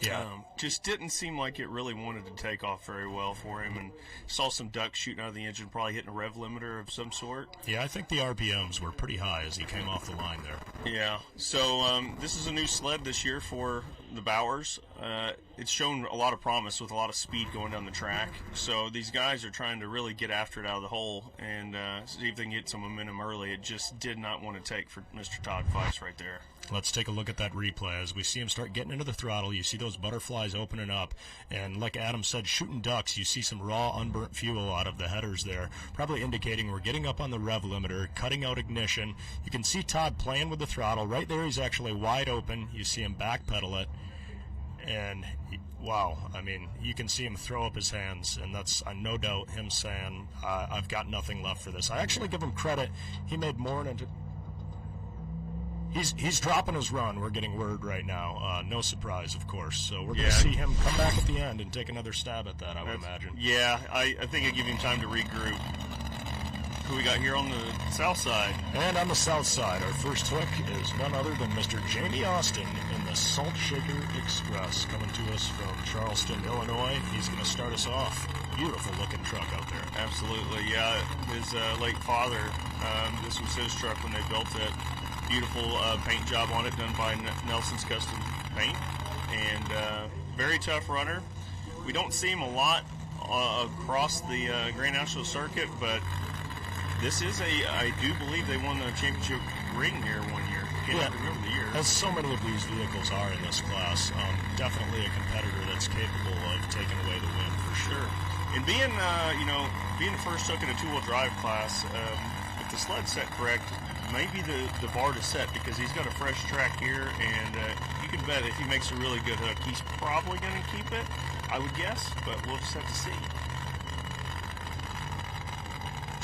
Yeah. Just didn't seem like it really wanted to take off very well for him, and saw some ducks shooting out of the engine, probably hitting a rev limiter of some sort. Yeah, I think the RPMs were pretty high as he came off the line there. Yeah, so this is a new sled this year for the Bowers. It's shown a lot of promise with a lot of speed going down the track. So these guys are trying to really get after it out of the hole and see if they can get some momentum early. It just did not want to take for Mr. Todd Feiss right there. Let's take a look at that replay. As we see him start getting into the throttle, you see those butterflies opening up. And like Adam said, shooting ducks, you see some raw, unburnt fuel out of the headers there, probably indicating we're getting up on the rev limiter, cutting out ignition. You can see Todd playing with the throttle. Right there, he's actually wide open. You see him backpedal it. And, wow, I mean, you can see him throw up his hands, and that's no doubt him saying, I've got nothing left for this. I actually give him credit. He made more than... He's dropping his run. We're getting word right now. No surprise, of course. So we're going to see him come back at the end and take another stab at that, I would imagine. Yeah, I think I give him time to regroup. Who we got here on the south side? And on the south side, our first hook is none other than Mr. Jamie Austin in the Salt Shaker Express, coming to us from Charleston, Illinois. He's going to start us off. Beautiful looking truck out there. Absolutely, yeah. His late father, this was his truck when they built it. Beautiful paint job on it done by Nelson's Custom Paint, and very tough runner. We don't see him a lot across the Grand National Circuit, but this is I do believe they won the championship ring here one year. Can't remember the year. As so many of these vehicles are in this class, definitely a competitor that's capable of taking away the win for sure. And being being the first hook in a two-wheel drive class, if the sled set correct, maybe the bar to set, because he's got a fresh track here, and you can bet if he makes a really good hook, he's probably going to keep it, I would guess, but we'll just have to see.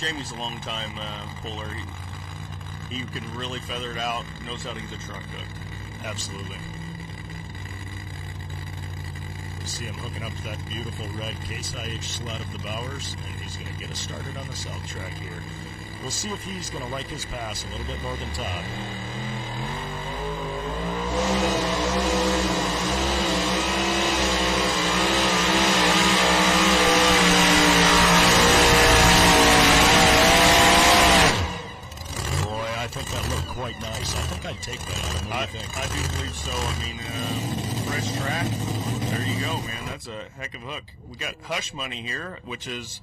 Jamie's a long-time puller. He can really feather it out, knows how to get the truck hooked. Absolutely. You see him hooking up to that beautiful red Case IH sled of the Bowers, and he's going to get us started on the south track here. We'll see if he's going to like his pass a little bit more than Todd. Boy, I think that looked quite nice. I think I'd take that. What do you think? I do believe so. I mean, fresh track. There you go, man. That's a heck of a hook. We got Hush Money here, which is...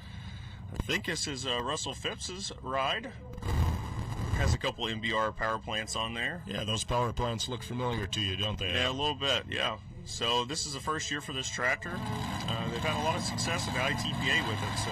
I think this is Russell Phipps's ride. Has a couple MBR power plants on there. Yeah, those power plants look familiar to you, don't they? Yeah, a little bit, yeah. So this is the first year for this tractor. They've had a lot of success in the ITPA with it, so...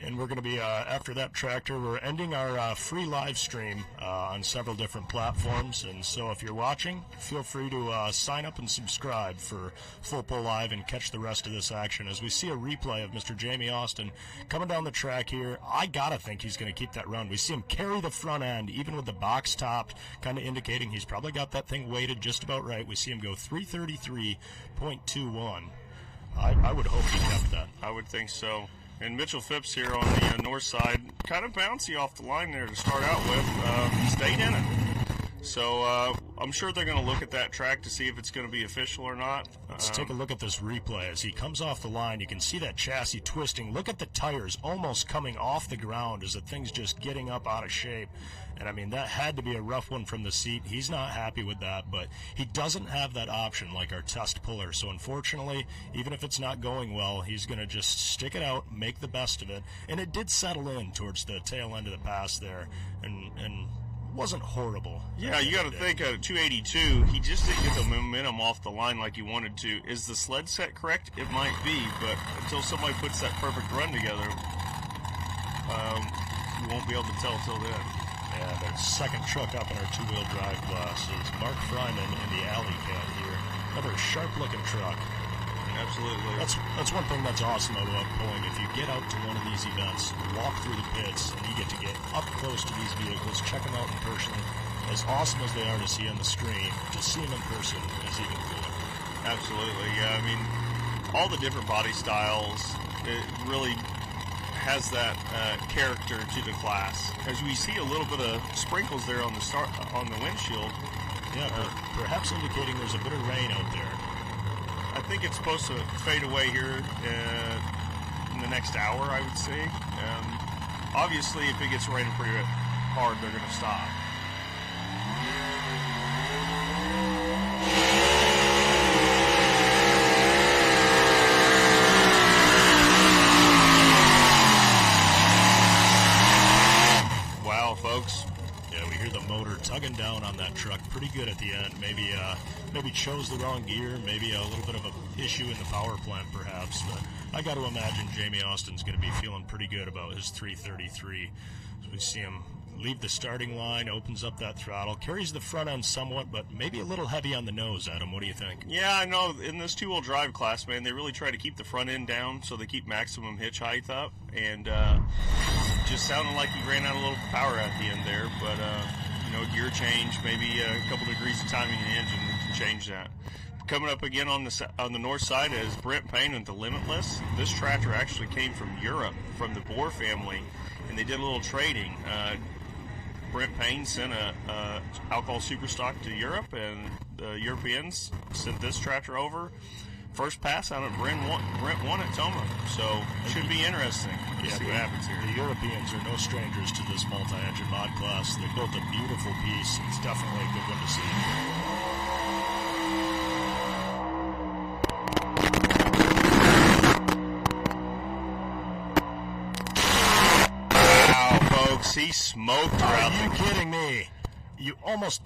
And we're going to be, after that tractor, we're ending our free live stream on several different platforms. And so if you're watching, feel free to sign up and subscribe for Full Pull Live and catch the rest of this action. As we see a replay of Mr. Jamie Austin coming down the track here, I got to think he's going to keep that run. We see him carry the front end, even with the box topped, kind of indicating he's probably got that thing weighted just about right. We see him go 333.21. I would hope he kept that. I would think so. And Mitchell Phipps here on the north side, kind of bouncy off the line there to start out with, stayed in it. So I'm sure they're going to look at that track to see if it's going to be official or not. Let's take a look at this replay. As he comes off the line, you can see that chassis twisting. Look at the tires almost coming off the ground as the thing's just getting up out of shape. And, I mean, that had to be a rough one from the seat. He's not happy with that, but he doesn't have that option like our test puller. So, unfortunately, even if it's not going well, he's going to just stick it out, make the best of it. And it did settle in towards the tail end of the pass there, and wasn't horrible. Yeah, you got to think at 282, he just didn't get the momentum off the line like he wanted to. Is the sled set correct? It might be, but until somebody puts that perfect run together, you won't be able to tell till then. Yeah, the second truck up in our two-wheel drive class is Mark Fryman in the alley cat here. Another sharp-looking truck. Absolutely. That's one thing that's awesome about pulling. If you get out to one of these events, walk through the pits, and you get to get up close to these vehicles, check them out in person. As awesome as they are to see on the screen, to see them in person is even cooler. Absolutely, yeah. I mean, all the different body styles. It really has that character to the class. As we see a little bit of sprinkles there on the windshield. Yeah, perhaps indicating there's a bit of rain out there. I think it's supposed to fade away here in the next hour, I would say. Obviously, if it gets raining pretty hard, they're going to stop. Wow, folks. Yeah, we hear the motor tugging down on that truck pretty good at the end. Maybe chose the wrong gear, maybe a little bit of an issue in the power plant perhaps, but I got to imagine Jamie Austin's going to be feeling pretty good about his 333. So we see him leave the starting line, opens up that throttle, carries the front end somewhat, but maybe a little heavy on the nose, Adam. What do you think? Yeah, I know. In this two-wheel drive class, man, they really try to keep the front end down so they keep maximum hitch height up, and just sounded like he ran out a little power at the end there, but gear change, maybe a couple degrees of timing in the engine can change that. Coming up again on the north side is Brent Payne and the Limitless. This tractor actually came from Europe, from the Bohr family, and they did a little trading. Brent Payne sent a alcohol superstock to Europe, and the Europeans sent this tractor over. First pass out of Brent won at Toma, so it should be interesting to see what happens here. The Europeans are no strangers to this multi-engine mod class. They built a beautiful piece. It's definitely a good one to see. Wow, folks, he smoked her out. Are you kidding me?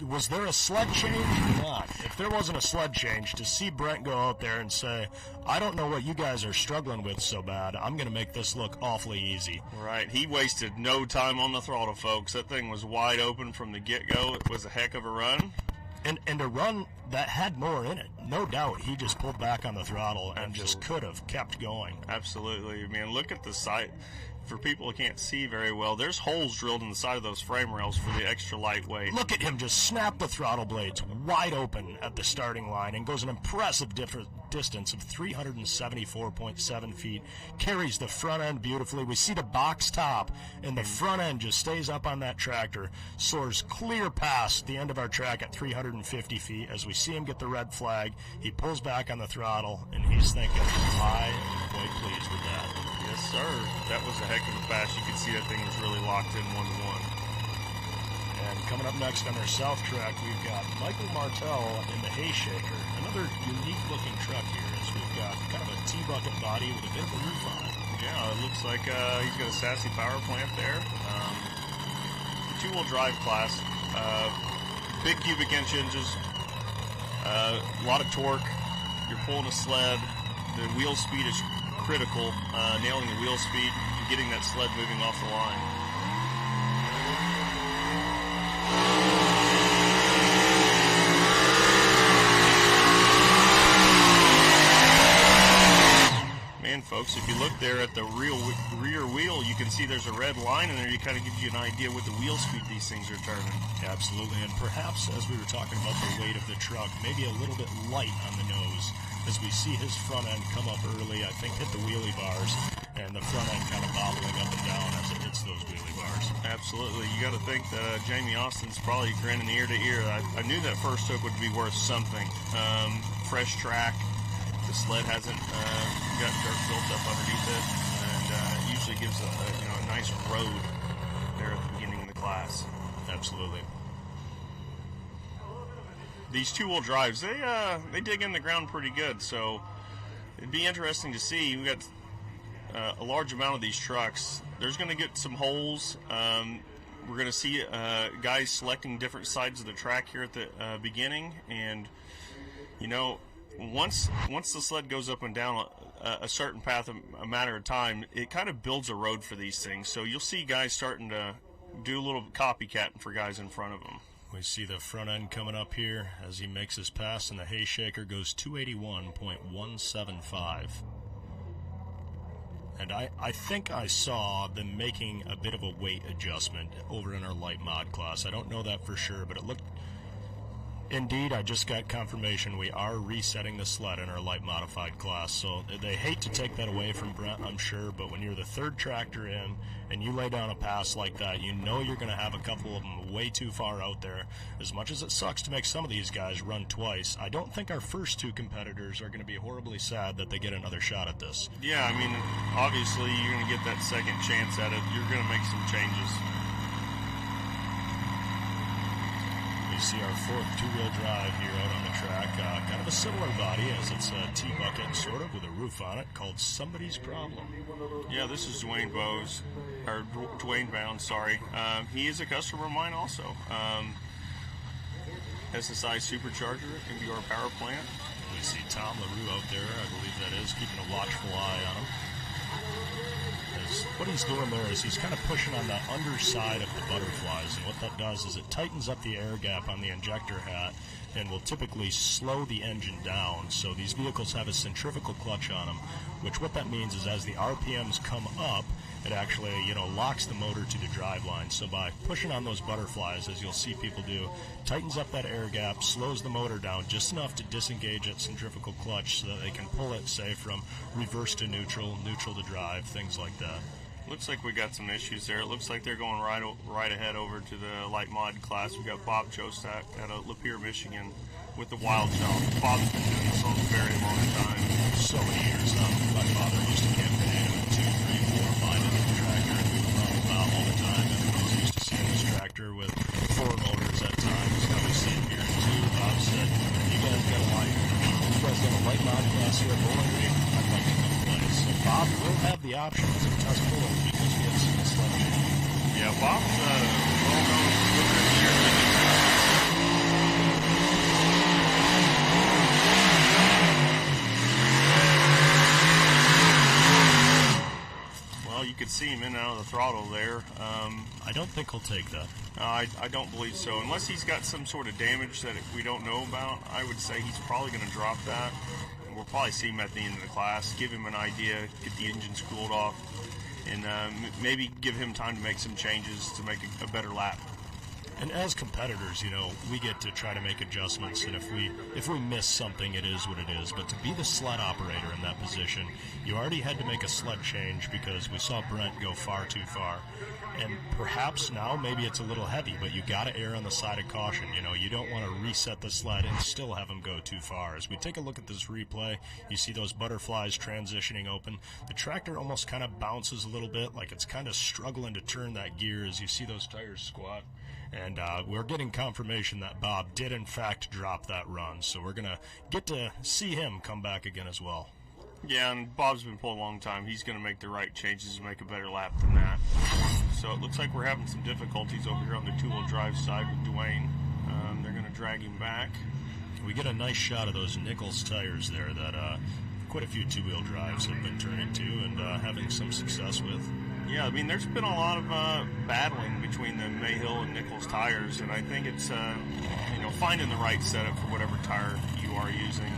Was there a sled change or not? If there wasn't a sled change, to see Brent go out there and say, I don't know what you guys are struggling with so bad, I'm going to make this look awfully easy. Right, he wasted no time on the throttle, folks. That thing was wide open from the get-go. It was a heck of a run. And a run that had more in it. No doubt he just pulled back on the throttle and just could have kept going. Absolutely. Man, look at the sight. For people who can't see very well, there's holes drilled in the side of those frame rails for the extra lightweight. Look at him just snap the throttle blades wide open at the starting line and goes an impressive distance of 374.7 feet. Carries the front end beautifully. We see the box top, and the front end just stays up on that tractor. Soars clear past the end of our track at 350 feet. As we see him get the red flag, he pulls back on the throttle, and he's thinking, I am quite pleased with that. Yes, sir. That was a heck of a pass. You could see that thing was really locked in 1-1. And coming up next on our south track, we've got Michael Martell in the hay shaker. Another unique-looking truck here, as we've got kind of a T-bucket body with a bit of a roof on it. Yeah, it looks like he's got a sassy power plant there. The two-wheel drive class, big cubic inch engines, a lot of torque. You're pulling a sled. The wheel speed is critical, nailing the wheel speed and getting that sled moving off the line. Man, folks, if you look there at the rear wheel, you can see there's a red line in there. It kind of gives you an idea what the wheel speed these things are turning. Absolutely, and perhaps, as we were talking about the weight of the truck, maybe a little bit light on the nose. As we see his front end come up early, I think hit the wheelie bars, and the front end kind of bobbling up and down as it hits those wheelie bars. Absolutely. You got to think that Jamie Austin's probably grinning ear to ear. I knew that first hook would be worth something. Fresh track. The sled hasn't got dirt built up underneath it, and it usually gives a nice road there at the beginning of the class. Absolutely. These two-wheel drives, they dig in the ground pretty good, so it'd be interesting to see. We've got a large amount of these trucks. There's going to get some holes. We're going to see guys selecting different sides of the track here at the beginning, and once the sled goes up and down a certain path, a matter of time, it kind of builds a road for these things. So you'll see guys starting to do a little copycatting for guys in front of them. We see the front end coming up here as he makes his pass, and the hay shaker goes 281.175. And I think I saw them making a bit of a weight adjustment over in our light mod class. I don't know that for sure, but it looked Indeed, I just got confirmation we are resetting the sled in our light modified class. So they hate to take that away from Brent, I'm sure, but when you're the third tractor in and you lay down a pass like that, you know you're going to have a couple of them way too far out there. As much as it sucks to make some of these guys run twice, I don't think our first two competitors are going to be horribly sad that they get another shot at this. Yeah, I mean, obviously you're going to get that second chance at it. You're going to make some changes. We see our fourth two-wheel drive here out on the track. Kind of a similar body as it's a T-bucket, sort of, with a roof on it, called Somebody's Problem. Yeah, this is Dwayne Bowes, or Dwayne Bound, sorry. He is a customer of mine also. SSI Supercharger at NBR Power Plant. We see Tom LaRue out there, I believe that is, keeping a watchful eye on him. What he's doing there is he's kind of pushing on the underside of the butterflies, and what that does is it tightens up the air gap on the injector hat and will typically slow the engine down. So these vehicles have a centrifugal clutch on them, which what that means is as the RPMs come up, it actually, locks the motor to the driveline. So by pushing on those butterflies, as you'll see people do, tightens up that air gap, slows the motor down just enough to disengage that centrifugal clutch so that they can pull it, say, from reverse to neutral, neutral to drive, things like that. Looks like we got some issues there. It looks like they're going right ahead over to the light mod class. We got Bob Jostak out of Lapeer, Michigan, with the Wild Child. Bob's been doing this a very long time. So many years. My father used to campaign with 2, 3, 4, 5 in the tractor, and we would run all the time. And I was used to seeing this tractor with 4 motors at times. Now we see it here in 2. Bob said, "You guys got a light. You guys got a light mod class here at Bowling Green. I'd like to come play." So Bob will have the option to test pull because we have seen this sledge. Yeah, Bob's well-known swimmer here. Well, you could see him in and out of the throttle there. I don't think he'll take that. I don't believe so. Unless he's got some sort of damage that we don't know about, I would say he's probably going to drop that. And we'll probably see him at the end of the class, give him an idea, get the engines cooled off, and maybe give him time to make some changes to make a better lap. And as competitors, we get to try to make adjustments, and if we miss something, it is what it is. But to be the sled operator in that position, you already had to make a sled change because we saw Brent go far too far. And perhaps now maybe it's a little heavy, but you got to err on the side of caution. You don't want to reset the sled and still have him go too far. As we take a look at this replay, you see those butterflies transitioning open. The tractor almost kind of bounces a little bit, like it's kind of struggling to turn that gear as you see those tires squat. And we're getting confirmation that Bob did, in fact, drop that run. So we're going to get to see him come back again as well. Yeah, and Bob's been pulling a long time. He's going to make the right changes and make a better lap than that. So it looks like we're having some difficulties over here on the two-wheel drive side with Dwayne. They're going to drag him back. We get a nice shot of those Nichols tires there that quite a few two-wheel drives have been turning to and having some success with. Yeah, I mean, there's been a lot of battling between the Mayhill and Nichols tires, and I think it's, finding the right setup for whatever tire you are using.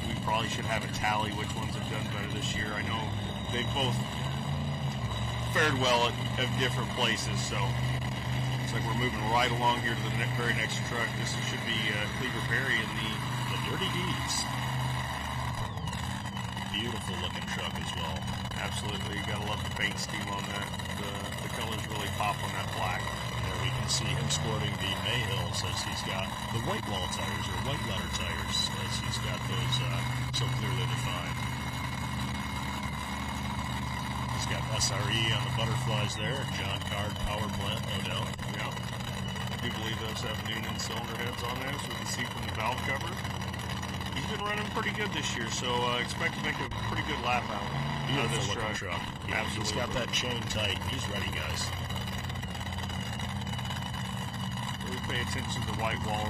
We probably should have a tally which ones have done better this year. I know they've both fared well at different places, so it's like we're moving right along here to the very next truck. This should be Cleaver Perry in the Dirty Deeds. Beautiful looking truck as well. Absolutely, you gotta love the paint scheme on that. The colors really pop on that black. There we can see him sporting the Mayhills as he's got the white wall tires or white letter tires as he's got those so clearly defined. He's got SRE on the butterflies there. John Card power plant, no doubt. Yeah, I do believe those have Noonan cylinder heads on there, so we can see from the valve cover. He's been running pretty good this year, so expect to make a pretty good lap out of this truck. Yeah, he's got that chain tight. He's ready, guys. Really pay attention to the white wall.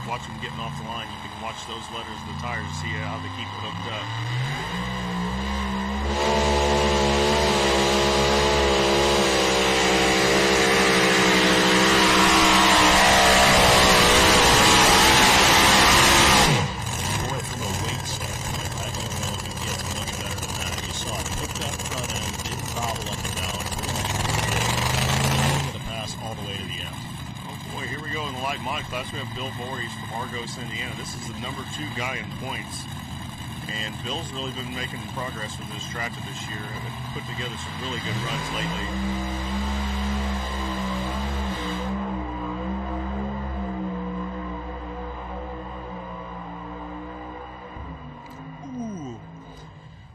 Watch him getting off the line. You can watch those letters of the tires to see how they keep it hooked up. light mod class, we have Bill Voorhees from Argos, Indiana. This is the number 2 guy in points. And Bill's really been making progress with his tractor this year. Put together some really good runs lately. Ooh.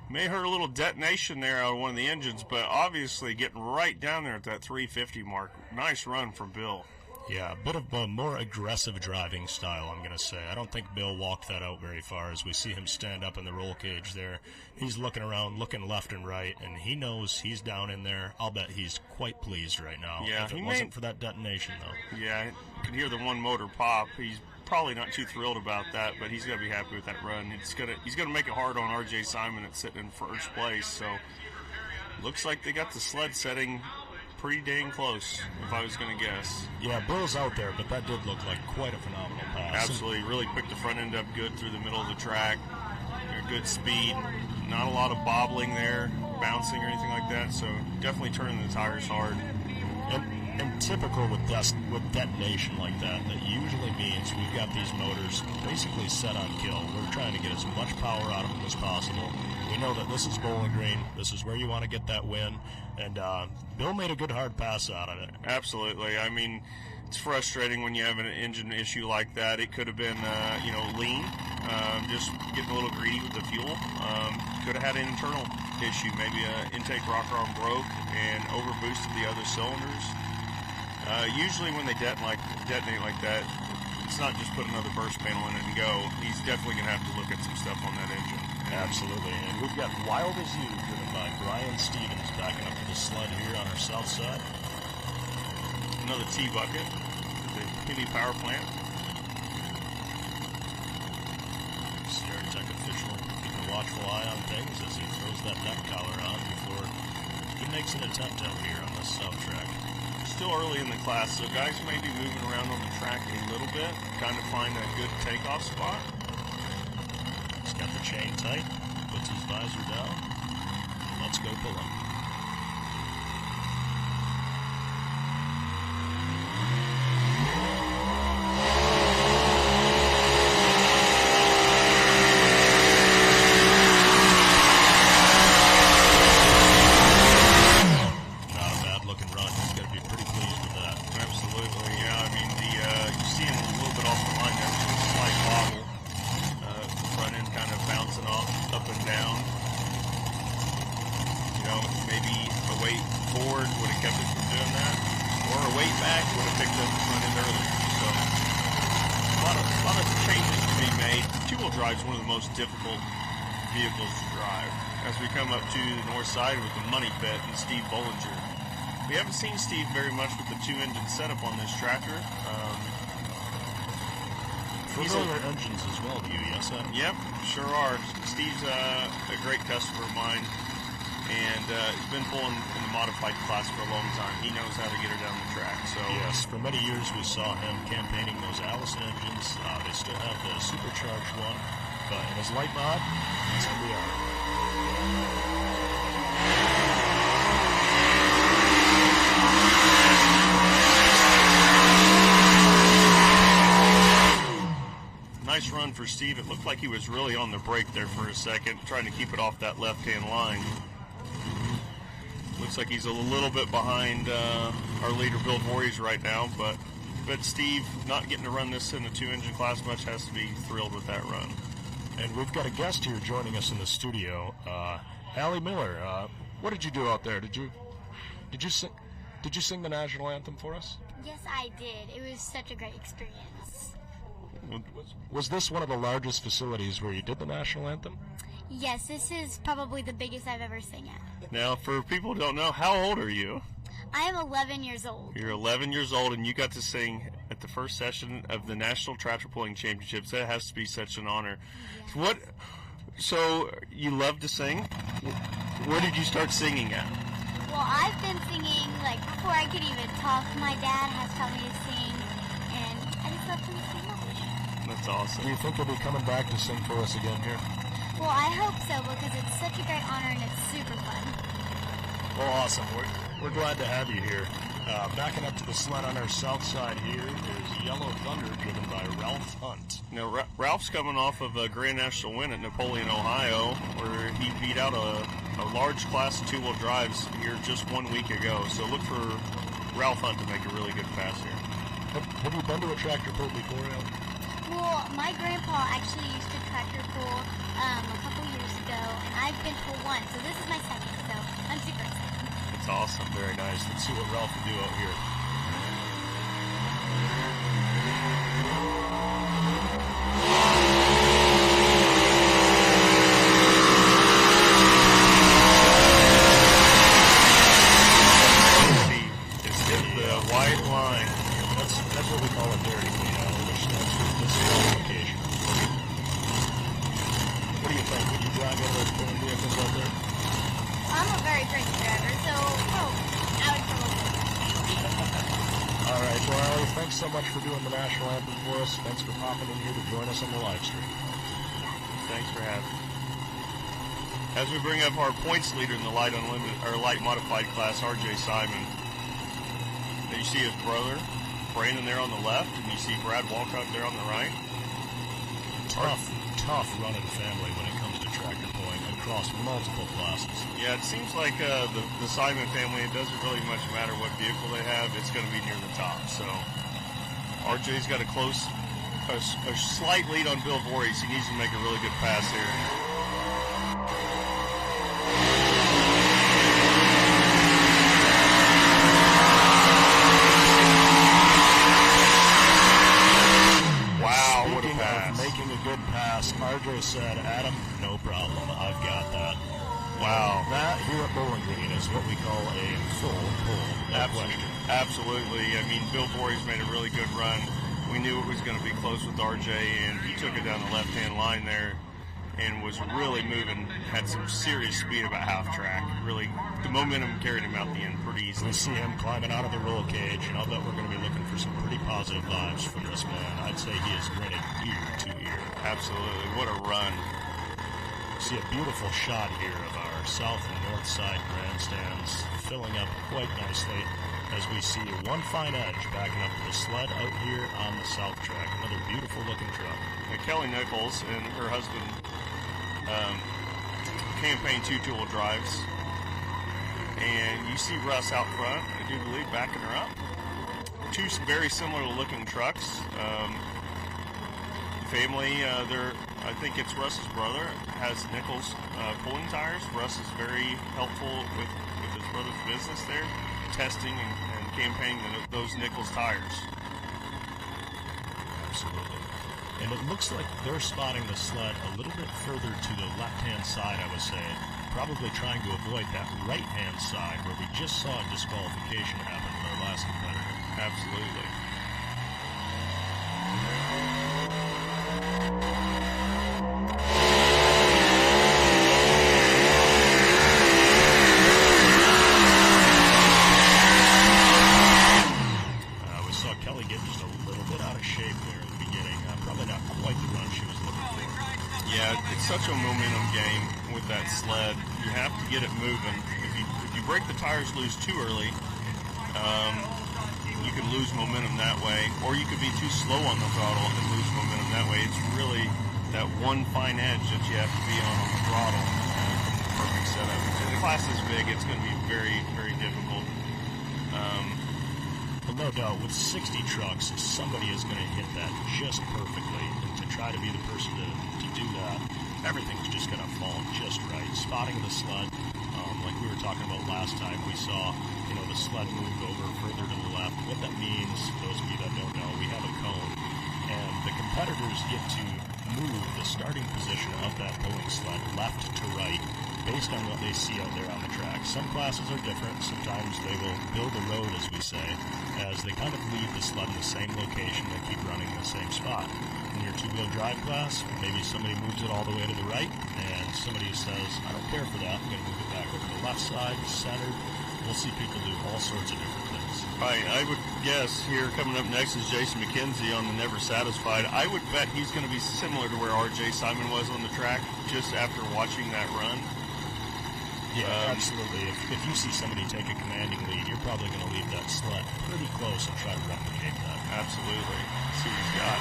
May heard a little detonation there out of one of the engines, but obviously getting right down there at that 350 mark. Nice run from Bill. Yeah, a bit of a more aggressive driving style, I'm going to say. I don't think Bill walked that out very far as we see him stand up in the roll cage there. He's looking around, looking left and right, and he knows he's down in there. I'll bet he's quite pleased right now. Yeah, if it wasn't for that detonation, though. Yeah, you can hear the one motor pop. He's probably not too thrilled about that, but he's going to be happy with that run. He's gonna make it hard on R.J. Simon that's sitting in first place, so looks like they got the sled setting pretty dang close, if I was going to guess. Yeah, Bill's out there, but that did look like quite a phenomenal pass. Absolutely. Really picked the front end up good through the middle of the track. Good speed. Not a lot of bobbling there, bouncing or anything like that, so definitely turning the tires hard. And typical with detonation like that usually means we've got these motors basically set on kill. We're trying to get as much power out of them as possible. We know that this is Bowling Green. This is where you want to get that win. And Bill made a good hard pass out of it. Absolutely. I mean, it's frustrating when you have an engine issue like that. It could have been, lean, just getting a little greedy with the fuel. Could have had an internal issue. Maybe an intake rocker arm broke and overboosted the other cylinders. Usually when they detonate like that, it's not just put another burst panel in it and go. He's definitely going to have to look at some stuff on that engine. Absolutely. And we've got Wild As You driven by Brian Stevens backing up to the sled here on our south side. Another T-bucket at the Kinney Power Plant. Sierra Tech official keeping a watchful eye on things as he throws that neck collar on before he makes an attempt out here on the south track. Still early in the class, so guys may be moving around on the track a little bit, trying to find a good takeoff spot. He's got the chain tight, puts his visor down, and let's go pulling. Difficult vehicles to drive. As we come up to the north side with the Money Pit and Steve Bollinger. We haven't seen Steve very much with the 2-engine setup on this tractor. Familiar engines as well to you, U.S.A? Yep, sure are. Steve's a great customer of mine, and he's been pulling in the modified class for a long time. He knows how to get her down the track. So yes, for many years we saw him campaigning those Allison engines. They still have the supercharged one. But in his light mod, that's who we are. Nice run for Steve. It looked like he was really on the brake there for a second, trying to keep it off that left-hand line. Looks like he's a little bit behind our leader, Bill Voorhees, right now, but Steve, not getting to run this in the 2-engine class much, has to be thrilled with that run. And we've got a guest here joining us in the studio, Allie Miller. What did you do out there? Did you sing the national anthem for us? Yes, I did. It was such a great experience. Was this one of the largest facilities where you did the national anthem? Yes, this is probably the biggest I've ever sang at. Now, for people who don't know, how old are you? I am 11 years old. You're 11 years old, and you got to sing at the first session of the National Tractor Pulling Championships. That has to be such an honor. Yeah. So you love to sing? Where did you start singing at? Well, I've been singing, before I could even talk. My dad has taught me to sing, and I just love to sing. That's awesome. Do you think you'll be coming back to sing for us again here? Well, I hope so, because it's such a great honor, and it's super fun. Well, awesome. We're glad to have you here. Backing up to the sled on our south side here is Yellow Thunder, driven by Ralph Hunt. Now, Ralph's coming off of a Grand National win at Napoleon, Ohio, where he beat out a large class of two-wheel drives here just 1 week ago. So look for Ralph Hunt to make a really good pass here. Have you been to a tractor pull before, Al? Well, my grandpa actually used to tractor pull a couple years ago, and I've been to one, so this is my second, so I'm super excited. That's awesome. Very nice. Let's see what Ralph can do out here. White line. That's what we call a dirty clean out, which stands for disqualification. What do you think? Would you drive one of those pulling vehicles out there? I'm a very crazy driver, so I would probably. All right, well, Ali, thanks so much for doing the national anthem for us. Thanks for popping in here to join us on the live stream. Thanks for having me. As we bring up our points leader in the light modified class, R.J. Simon. There you see his brother, Brandon, there on the left, and you see Brad Walcott there on the right. Tough running family when it comes to tractor pulling across multiple classes. Yeah, it seems like the Simon family, it doesn't really much matter what vehicle they have, it's going to be near the top. So RJ's got a slight lead on Bill Voorhees. He needs to make a really good pass here. Making a good pass. RJ said, Adam, no problem. I've got that. Wow. That here at Bowling Green is what we call a full pull. No question. Absolutely. I mean, Bill Voorhees made a really good run. We knew it was going to be close with RJ, and he took it down the left-hand line there and was really moving, had some serious speed about half track. Really, the momentum carried him out the end pretty easily. We see him climbing out of the roll cage, and I'll bet we're going to be looking for some pretty positive vibes from this man. I'd say he is grinning ear to ear. Absolutely. What a run. We see a beautiful shot here of our south and north side grandstands filling up quite nicely as we see one fine edge backing up to the sled out here on the south track. Another beautiful looking truck. Kelly Nichols and her husband campaign two-wheel drives. And you see Russ out front, I do believe, backing her up. Two very similar looking trucks. Family, I think it's Russ's brother, has Nichols pulling tires. Russ is very helpful with his brother's business there, testing and campaigning those Nichols tires. Absolutely. And it looks like they're spotting the sled a little bit further to the left-hand side, I would say, probably trying to avoid that right-hand side where we just saw a disqualification happen with our last competitor. Absolutely. We saw Kelly get just a little bit out of shape there at the beginning. Probably not quite the run she was looking for. Yeah, it's such a momentum game with that sled. You have to get it moving. If you break the tires loose too early, you can lose momentum that way, or you could be too slow on the throttle and lose momentum that way. It's really that one fine edge that you have to be on the throttle. Perfect setup. If the class is big, it's going to be very, very difficult. Well, no doubt, with 60 trucks, somebody is going to hit that just perfectly. And to try to be the person to do that, everything's just going to fall just right. Spotting the sled, like we were talking about last time, we saw, the sled moved over further to the left. What that means, those of you that don't know, we have a cone, and the competitors get to move the starting position of that pulling sled left to right based on what they see out there on the track. Some classes are different. Sometimes they will build a road, as we say, as they kind of leave the sled in the same location. They keep running in the same spot. In your two-wheel drive class, maybe somebody moves it all the way to the right, and somebody says, I don't care for that. I'm going to move it back over to the left side, center. We'll see people do all sorts of different things. Right. I would guess here coming up next is Jason McKenzie on the Never Satisfied. I would bet he's going to be similar to where R.J. Simon was on the track just after watching that run. Yeah, absolutely. If you see somebody take a commanding lead, you're probably going to leave that sled pretty close and try to replicate that. Absolutely. See what he's got.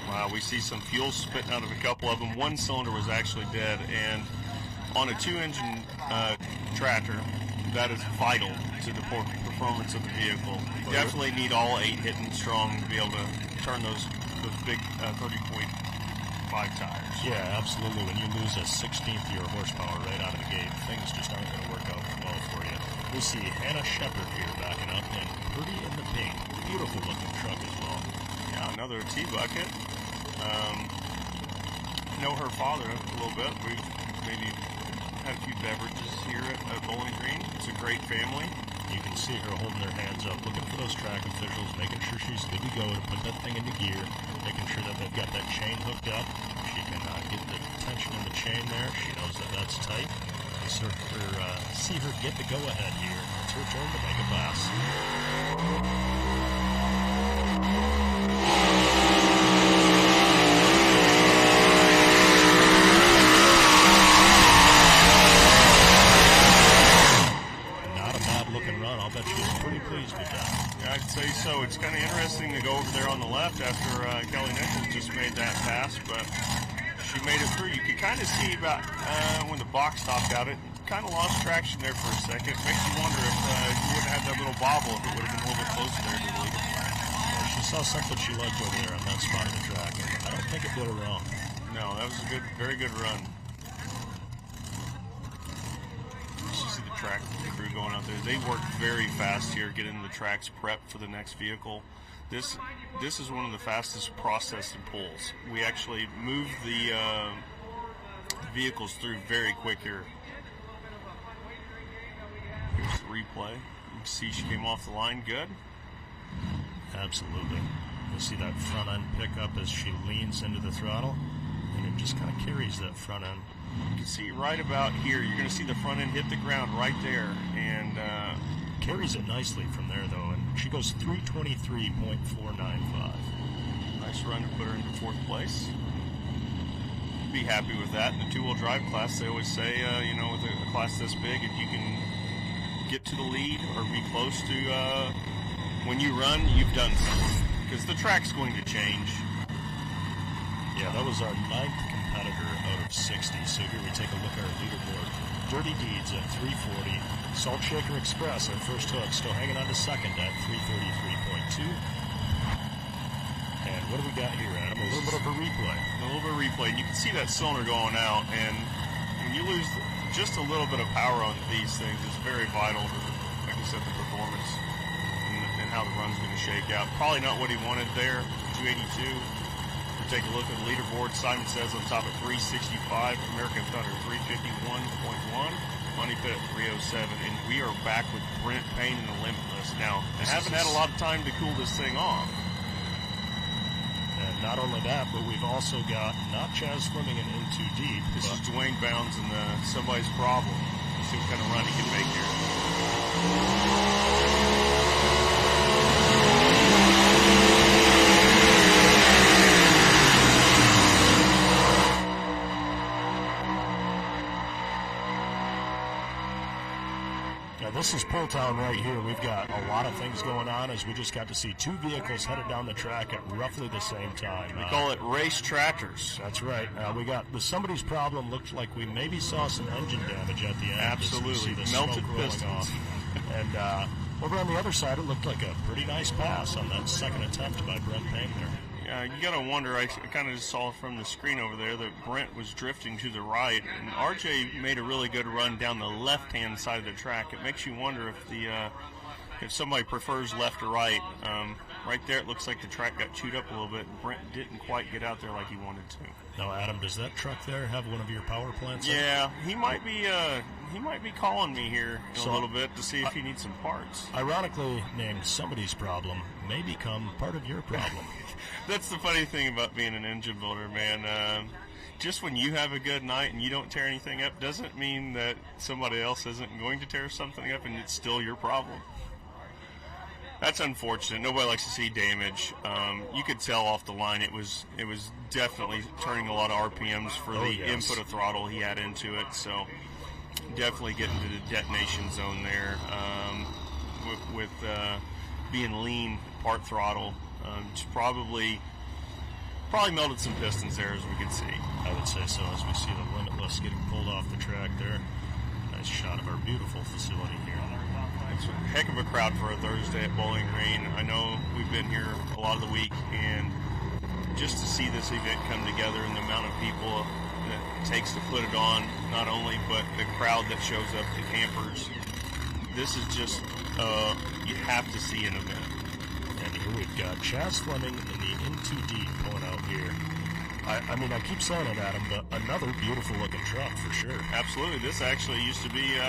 Wow, we see some fuel spitting out of a couple of them. One cylinder was actually dead, and on a 2-engine tractor, that is vital to the performance of the vehicle. You definitely need all 8 hitting strong to be able to turn those big 30.5 tires. Yeah, absolutely. When you lose a 16th of your horsepower right out of the gate, things just aren't going to work out well for you. We see Hannah Shepard here backing up, and pretty in the pink. Beautiful looking truck as well. Yeah, another T-bucket. Know her father a little bit. We've maybe had a few beverages here at Bowling Green. It's a great family. You can see her holding her hands up, looking for those track officials, making sure she's good to go to put that thing into gear, making sure that they've got that chain hooked up. She can get the tension in the chain there. She knows that that's tight. We see her get the go-ahead here. It's her turn to make a pass. I'd say so. It's kind of interesting to go over there on the left after Kelly Nichols just made that pass, but she made it through. You could kind of see about when the box stopped out, it kind of lost traction there for a second. Makes you wonder if you wouldn't have that little bobble if it would have been a little bit closer there to the lead. Yeah, she saw something she liked over there on that spot of the track. I don't think it did her wrong. No, that was a very good run. You see the track crew going out there. They work very fast here, getting the tracks prepped for the next vehicle. This is one of the fastest processed pulls. We actually move the vehicles through very quick here. Here's the replay. You can see she came off the line good. Absolutely. You'll see that front end pick up as she leans into the throttle, and it just kind of carries that front end. You can see right about here, you're going to see the front end hit the ground right there, and carries it nicely from there though, and she goes 323.495. Nice run to put her into 4th place. Be happy with that. In the 2-wheel drive class, they always say, with a class this big, if you can get to the lead or be close to when you run, you've done something, because the track's going to change. Yeah, that was our 9th competitor out of 60. So here we take a look at our leaderboard. Dirty Deeds at 340. Salt Shaker Express, our first hook, still hanging on to second at 333.2. And what do we got here, Adam? A little bit of a replay. A little bit of replay. And you can see that cylinder going out, and when you lose just a little bit of power on these things, it's very vital to, like I said, the performance and how the run's going to shake out. Probably not what he wanted there, 282. Take a look at the leaderboard. Simon Says on top at 365. American Thunder 351.1. Money Pit at 307. And we are back with Brent Payne in the Limitless. Now, I haven't had a lot of time to cool this thing off. And not only that, but we've also got not Chaz Fleming and In Too Deep. This is Dwayne Bounds and Somebody's Problem. Let's see what kind of run he can make here. This is Pulltown right here. We've got a lot of things going on as we just got to see 2 vehicles headed down the track at roughly the same time. We call it race tractors. That's right. We got the Somebody's Problem. Looked like we maybe saw some engine damage at the end. Absolutely. Melted pistons. And over on the other side, it looked like a pretty nice pass on that second attempt by Brent Payne there. You got to wonder, I kind of just saw from the screen over there that Brent was drifting to the right, and RJ made a really good run down the left-hand side of the track. It makes you wonder if somebody prefers left or right. Right there, it looks like the track got chewed up a little bit, and Brent didn't quite get out there like he wanted to. Now, Adam, does that truck there have one of your power plants? Yeah, he might be calling me here in a little bit to see if he needs some parts. Ironically named Somebody's Problem may become part of your problem. That's the funny thing about being an engine builder, man. Just when you have a good night and you don't tear anything up doesn't mean that somebody else isn't going to tear something up, and it's still your problem. That's unfortunate. Nobody likes to see damage. You could tell off the line it was definitely turning a lot of RPMs for the input of throttle he had into it. So definitely getting to the detonation zone there with being lean part throttle. Just probably melted some pistons there, as we can see. I would say so, as we see the Limitless getting pulled off the track there. Nice shot of our beautiful facility here. It's a heck of a crowd for a Thursday at Bowling Green. I know we've been here a lot of the week, and just to see this event come together and the amount of people that it takes to put it on, not only, but the crowd that shows up, the campers, this is just, you have to see an event. And here we've got Chaz Fleming in the N2D pulling out here. I mean, I keep saying it, Adam, but another beautiful-looking truck for sure. Absolutely. This actually used to be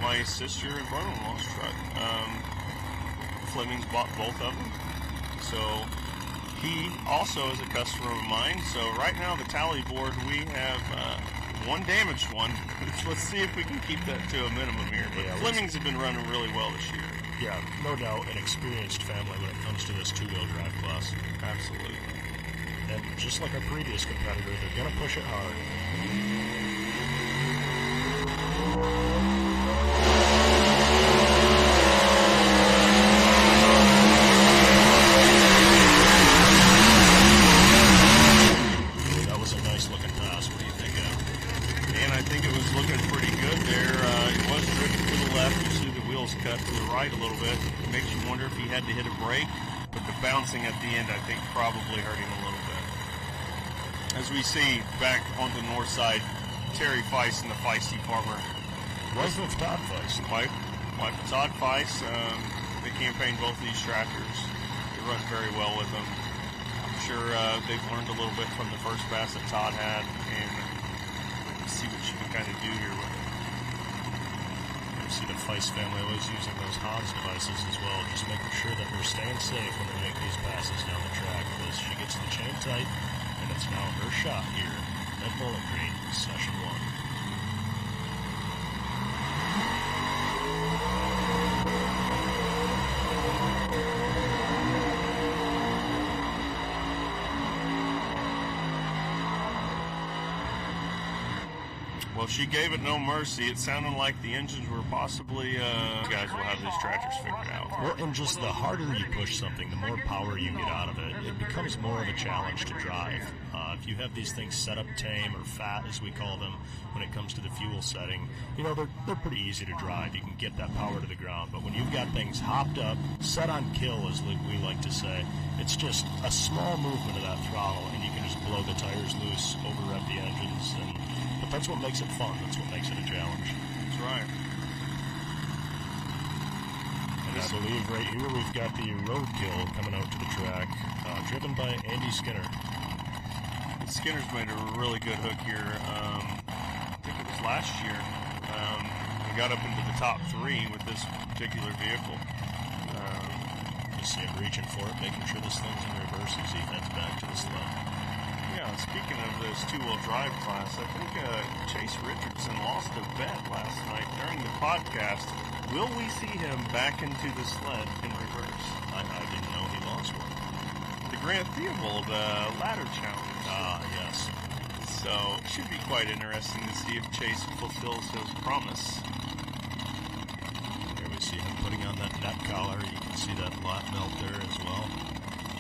my sister and brother-in-law's truck. Fleming's bought both of them. So he also is a customer of mine. So right now, the tally board, we have one damaged one. Let's see if we can keep that to a minimum here. But Fleming's have been running really well this year. Yeah, no doubt an experienced family when it comes to this two-wheel drive class. Absolutely. And just like our previous competitor, they're going to push it hard. That was a nice looking pass. What do you think, Al? And I think it was looking pretty good there. It was drifting to the left. You see the wheels cut to the right a little bit. It makes you wonder if he had to hit a brake. But the bouncing at the end, I think, probably hurt him a little bit. As we see back on the north side, Terry Feist and the Feisty Farmer. Wife of Todd Feist. Wife of Todd Feist. They campaigned both of these tractors. They run very well with them. I'm sure they've learned a little bit from the first pass that Todd had, and see what you can kind of do here with it. You see the Feist family always using those Hans devices as well, just making sure that we're staying safe when they make these passes down the track. As she gets the chain tight, and it's now her shot here at Bowling Green, session 1. Well, she gave it no mercy. It sounded like the engines were possibly, guys will have these tractors figured out. Well, and just the harder you push something, the more power you get out of it. It becomes more of a challenge to drive. If you have these things set up tame or fat, as we call them, when it comes to the fuel setting, you know, they're pretty easy to drive. You can get that power to the ground. But when you've got things hopped up, set on kill, as we like to say, it's just a small movement of that throttle, and you can just blow the tires loose, overrev the engines, but that's what makes it fun. That's what makes it a challenge. That's right. And I believe right here we've got the Roadkill coming out to the track, driven by Andy Skinner. Skinner's made a really good hook here. I think it was last year. He got up into the top 3 with this particular vehicle. You see him reaching for it, making sure this thing's in reverse as he heads back to the sled. Yeah, speaking of this two-wheel drive class, I think Chase Richardson lost a bet last night during the podcast. Will we see him back into the sled in reverse? I didn't know he lost one. The Grant Theobald ladder challenge. Ah, yes. So, it should be quite interesting to see if Chase fulfills his promise. There we see him putting on that neck collar. You can see that lot melt there as well.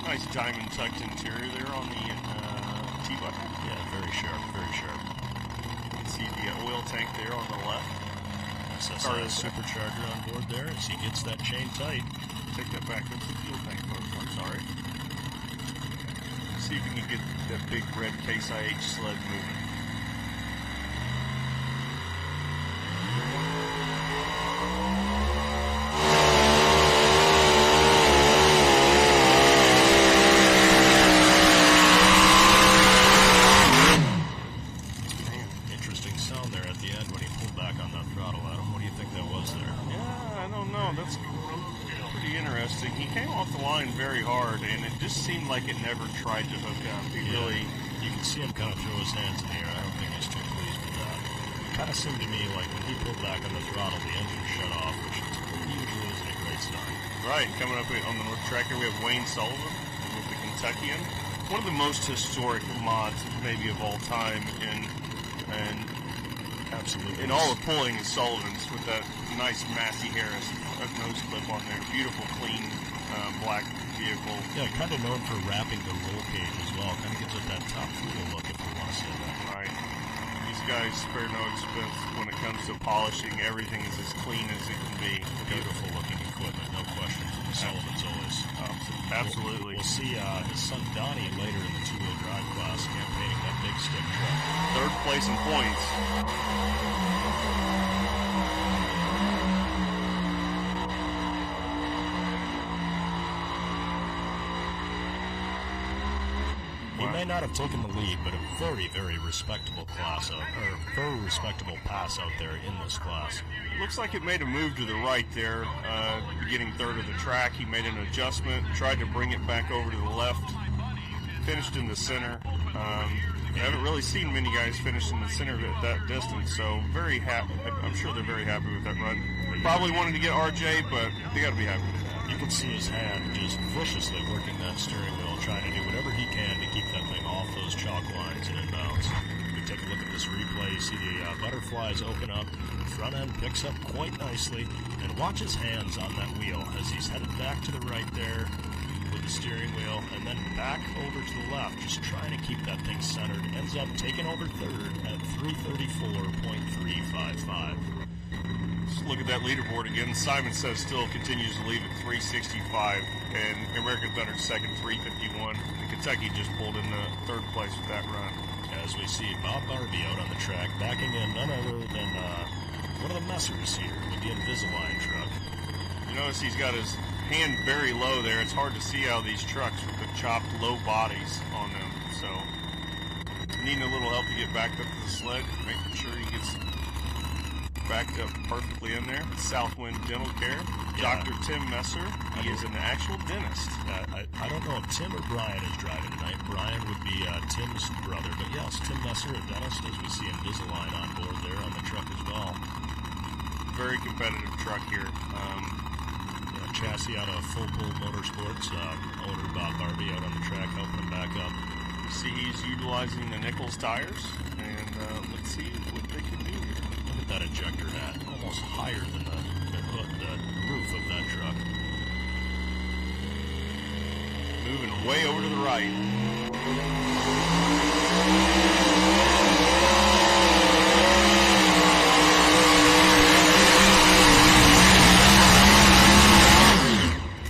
Nice diamond tucked interior there on the T-bucket. Yeah, very sharp, very sharp. You can see the oil tank there on the left. SSI supercharger on board there as he gets that chain tight. Take that back. That's the fuel tank, folks. I'm sorry. See if we can get that big red Case IH sled moving. Interesting sound there at the end when he pulled back on that throttle, Adam. What do you think that was there? Yeah, I don't know. That's pretty interesting. He came off the line very hard, and it just seemed like it never tried to hook up. You can see him kind of throw his hands in the air. I don't think he's too pleased with that. It kind of seemed to me like when he pulled back on the throttle, the engine shut off, which usually isn't a great it's done. Right, coming up on the North Track here, we have Wayne Sullivan with the Kentuckian. One of the most historic mods, maybe of all time, and absolutely in all of pulling is Sullivan's with that nice Massey Harris nose clip on there. Beautiful, clean, black vehicle. Yeah, kind of known for wrapping the roll cage as well. Kind of gives it that top wheel look, if you want to say that. Right. These guys spare no expense when it comes to polishing. Everything is as clean as it can be. Beautiful looking equipment, no question. Sullivan's always. Absolutely. We'll see his son Donnie later in the two-wheel drive class campaigning that big stick truck. Third place in points. He may not have taken the lead, but a very, very respectable class very respectable pass out there in this class. Looks like it made a move to the right there, beginning third of the track. He made an adjustment, tried to bring it back over to the left, finished in the center. I haven't really seen many guys finish in the center at that distance, so very happy. I'm sure they're very happy with that run. Probably wanted to get RJ, but they got to be happy with that. You can see his hand just viciously working that steering wheel, trying to do whatever he can to keep that thing off those chalk lines and inbounds. We take a look at this replay. See the butterflies open up. Front end picks up quite nicely. And watch his hands on that wheel as he's headed back to the right there with the steering wheel and then back over to the left, just trying to keep that thing centered. Ends up taking over third at 334.355. Let's look at that leaderboard again. Simon Says still continues to lead at 365, and American Thunder second, 351. And Kentucky just pulled into third place with that run. As we see Bob Barbie out on the track, backing in none other than one of the messers here with the Invisalign truck. You notice he's got his hand very low there. It's hard to see how these trucks with the chopped low bodies on them. So, needing a little help to get back up to the sled, making sure he gets backed up perfectly in there. Southwind Dental Care. Yeah. Dr. Tim Messer. He is an actual dentist. I don't know if Tim or Brian is driving tonight. Brian would be Tim's brother. But yes, Tim Messer, a dentist, as we see Invisalign on board there on the truck as well. Very competitive truck here. Chassis out of Full Pull Motorsports. Owner Bob Barbie out on the track helping him back up. See, he's utilizing the Nichols tires. And let's see what they can do here. Look at that ejector hat. Almost higher than the roof of that truck. Moving way over to the right.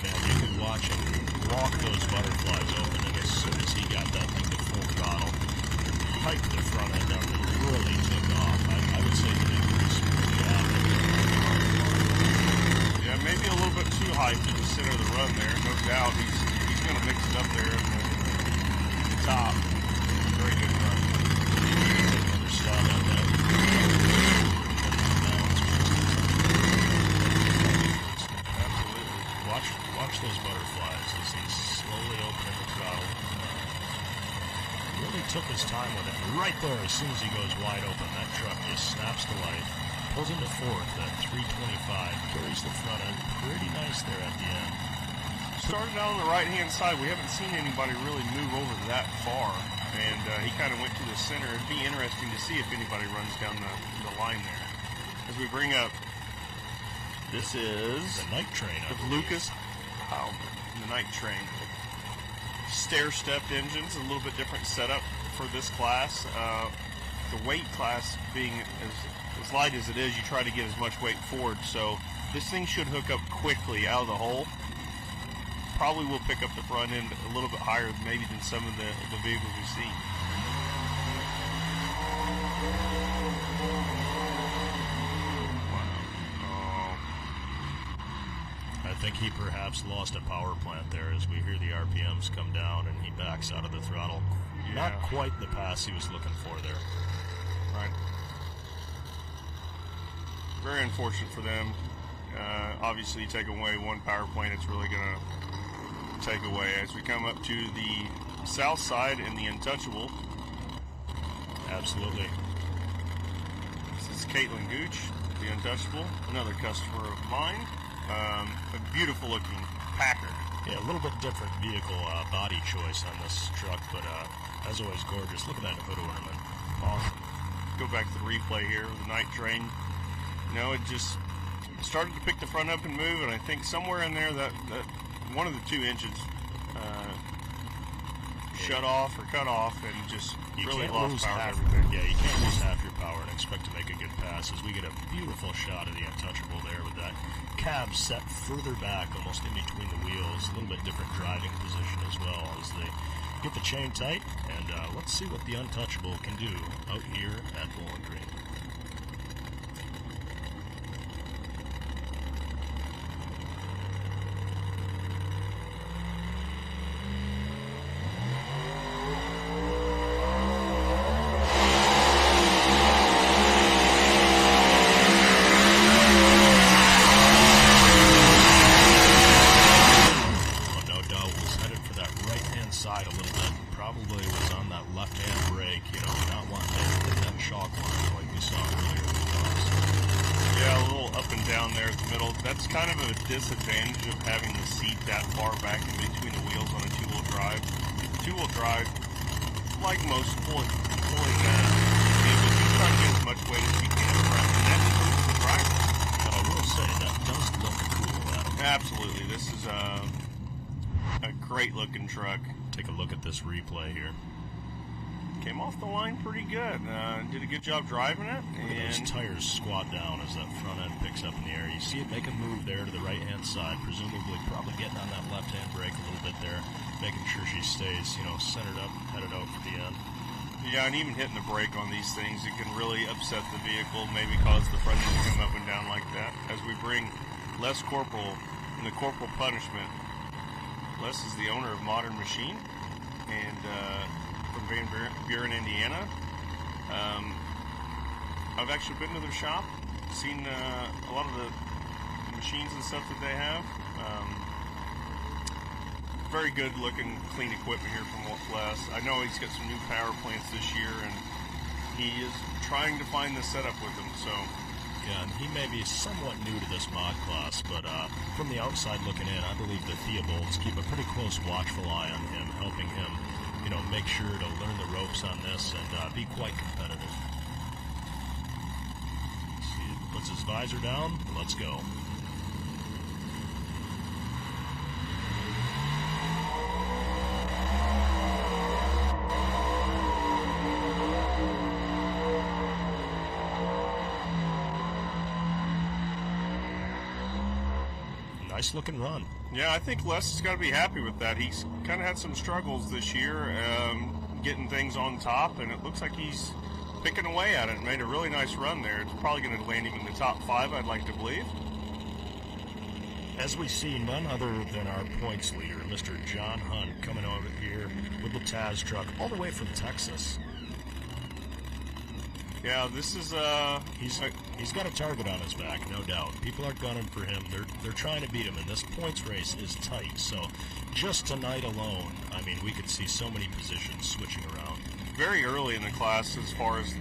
Man, you could watch him walk those butterflies open, and as soon as he got that thing to full throttle, hiked the front end up and really took off. I would say the increase really happened. Yeah, maybe a little bit too high through the center of the run there. No doubt he's going to mix it up there at the top. Very good run. Another stop on that. Absolutely. Watch those butterflies as he's slowly opening the throttle. Really took his time with it. Right there, as soon as he goes wide open, that truck just snaps to life. Pulls into fourth at 325. Carries the front end pretty nice there at the end. Started out on the right-hand side. We haven't seen anybody really move over that far. And he kind of went to the center. It'd be interesting to see if anybody runs down the line there. As we bring up, this is the Night Train of Lucas Heilman, the Night Train. Stair-stepped engines, a little bit different setup for this class. The weight class being as light as it is, you try to get as much weight forward. So this thing should hook up quickly out of the hole. Probably will pick up the front end a little bit higher maybe than some of the vehicles we see. I think he perhaps lost a power plant there as we hear the RPMs come down and he backs out of the throttle. Yeah. Not quite the pass he was looking for there. Right. Very unfortunate for them. Obviously, you take away one power plant, it's really going to take away. As we come up to the south side in the Untouchable. Absolutely. This is Caitlin Gooch, the Untouchable, another customer of mine. A beautiful looking Packard. Yeah, a little bit different vehicle body choice on this truck, but as always, gorgeous. Look at that hood ornament. Awesome. Go back to the replay here with the night train. It just started to pick the front up and move, and I think somewhere in there that one of the 2 engines shut off or cut off and just really lost power to everything. Yeah, you can't lose half your power and expect to make a good pass, as we get a beautiful shot of the Untouchable there with that cab set further back, almost in between the wheels. A little bit different driving position as well as they get the chain tight, and let's see what the Untouchable can do out here at Bowling Green. Disadvantage of having the seat that far back in between the wheels on a two-wheel drive. Two-wheel drive, like most pulling vehicles, you try to get as much weight as you can front, and that improves the driver. But I will say that does look cool, Adam. Absolutely, this is a great-looking truck. Take a look at this replay here. Came off the line pretty good. Did a good job driving it. Look at those tires squat down as that front end picks up in the air. You see it make a move there to the right-hand side, presumably probably getting on that left-hand brake a little bit there, making sure she stays, centered up, headed out for the end. Yeah, and even hitting the brake on these things, it can really upset the vehicle, maybe cause the front end to come up and down like that. As we bring Les Corporal in the Corporal Punishment, Les is the owner of Modern Machine, and from Van Buren, Indiana. I've actually been to their shop, seen a lot of the machines and stuff that they have. Very good looking, clean equipment here from Les. I know he's got some new power plants this year, and he is trying to find the setup with them. So, yeah, and he may be somewhat new to this mod class, but from the outside looking in, I believe the Theobalds keep a pretty close, watchful eye on him, helping him make sure to learn the ropes on this and be quite competitive. See, puts his visor down. Let's go. Nice looking run. Yeah, I think Les has got to be happy with that. He's kind of had some struggles this year getting things on top, and it looks like he's picking away at it and made a really nice run there. It's probably going to land him in the top 5, I'd like to believe. As we see, none other than our points leader, Mr. John Hunt, coming over here with the Taz truck all the way from Texas. Yeah, this is he's got a target on his back, no doubt. People are gunning for him. They're trying to beat him, and this points race is tight. So just tonight alone, I mean, we could see so many positions switching around. Very early in the class as far as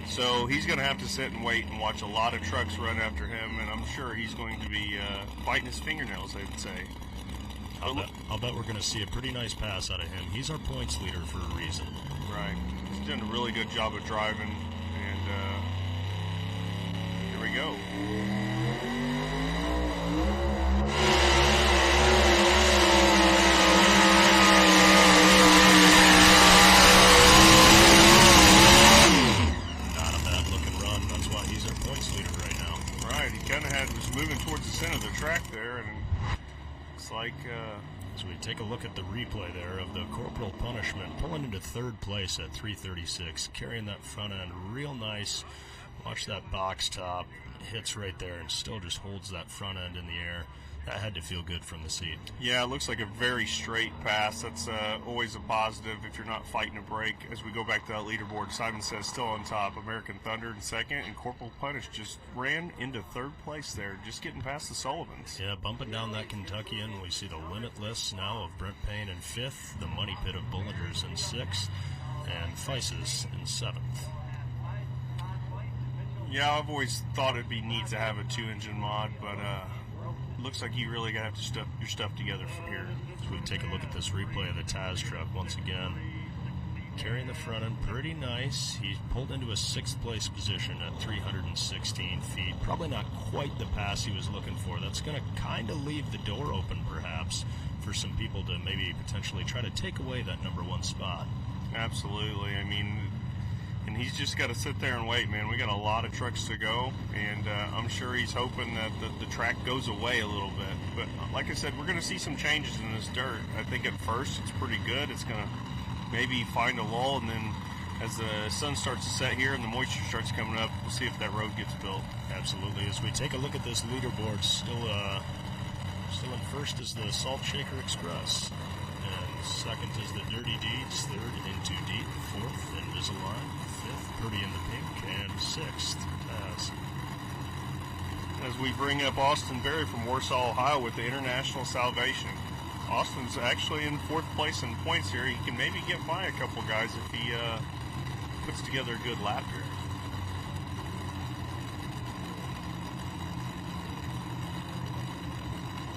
so he's going to have to sit and wait and watch a lot of trucks run after him, and I'm sure he's going to be biting his fingernails, I would say. I'll bet we're going to see a pretty nice pass out of him. He's our points leader for a reason. Right. He's done a really good job of driving, and here we go. Not a bad looking run. That's why he's our points leader right now. Right. He kind of was moving towards the center of the track there, and it's like... So we take a look at the replay there of the Corporal Punishment pulling into third place at 336, carrying that front end real nice. Watch that box top, hits right there and still just holds that front end in the air. That had to feel good from the seat. Yeah, it looks like a very straight pass. That's always a positive if you're not fighting a break. As we go back to that leaderboard, Simon says still on top. American Thunder in second, and Corporal Punish just ran into third place there, just getting past the Sullivans. Yeah, bumping down that Kentuckian. We see the Limitless now of Brent Payne in fifth, the Money Pit of Bullingers in sixth, and Feises in seventh. Yeah, I've always thought it'd be neat to have a 2-engine mod, but looks like you really got to have to stuff your stuff together from here. So we take a look at this replay of the Taz truck once again. Carrying the front end pretty nice. He pulled into a 6th place position at 316 feet. Probably not quite the pass he was looking for. That's going to kind of leave the door open, perhaps, for some people to maybe potentially try to take away that number 1 spot. Absolutely. I mean, and he's just got to sit there and wait, man. We got a lot of trucks to go, and I'm sure he's hoping that the track goes away a little bit. But like I said, we're going to see some changes in this dirt. I think at first it's pretty good. It's going to maybe find a lull, and then as the sun starts to set here and the moisture starts coming up, we'll see if that road gets built. Absolutely. As we take a look at this leaderboard, still in first is the Salt Shaker Express. And second is the Dirty Deeds, third Into Deep, fourth Invisalign, fifth Pretty in the Pink, and sixth Taz. As we bring up Austin Berry from Warsaw, Ohio with the International Salvation. Austin's actually in 4th place in points here. He can maybe get by a couple guys if he puts together a good lap here.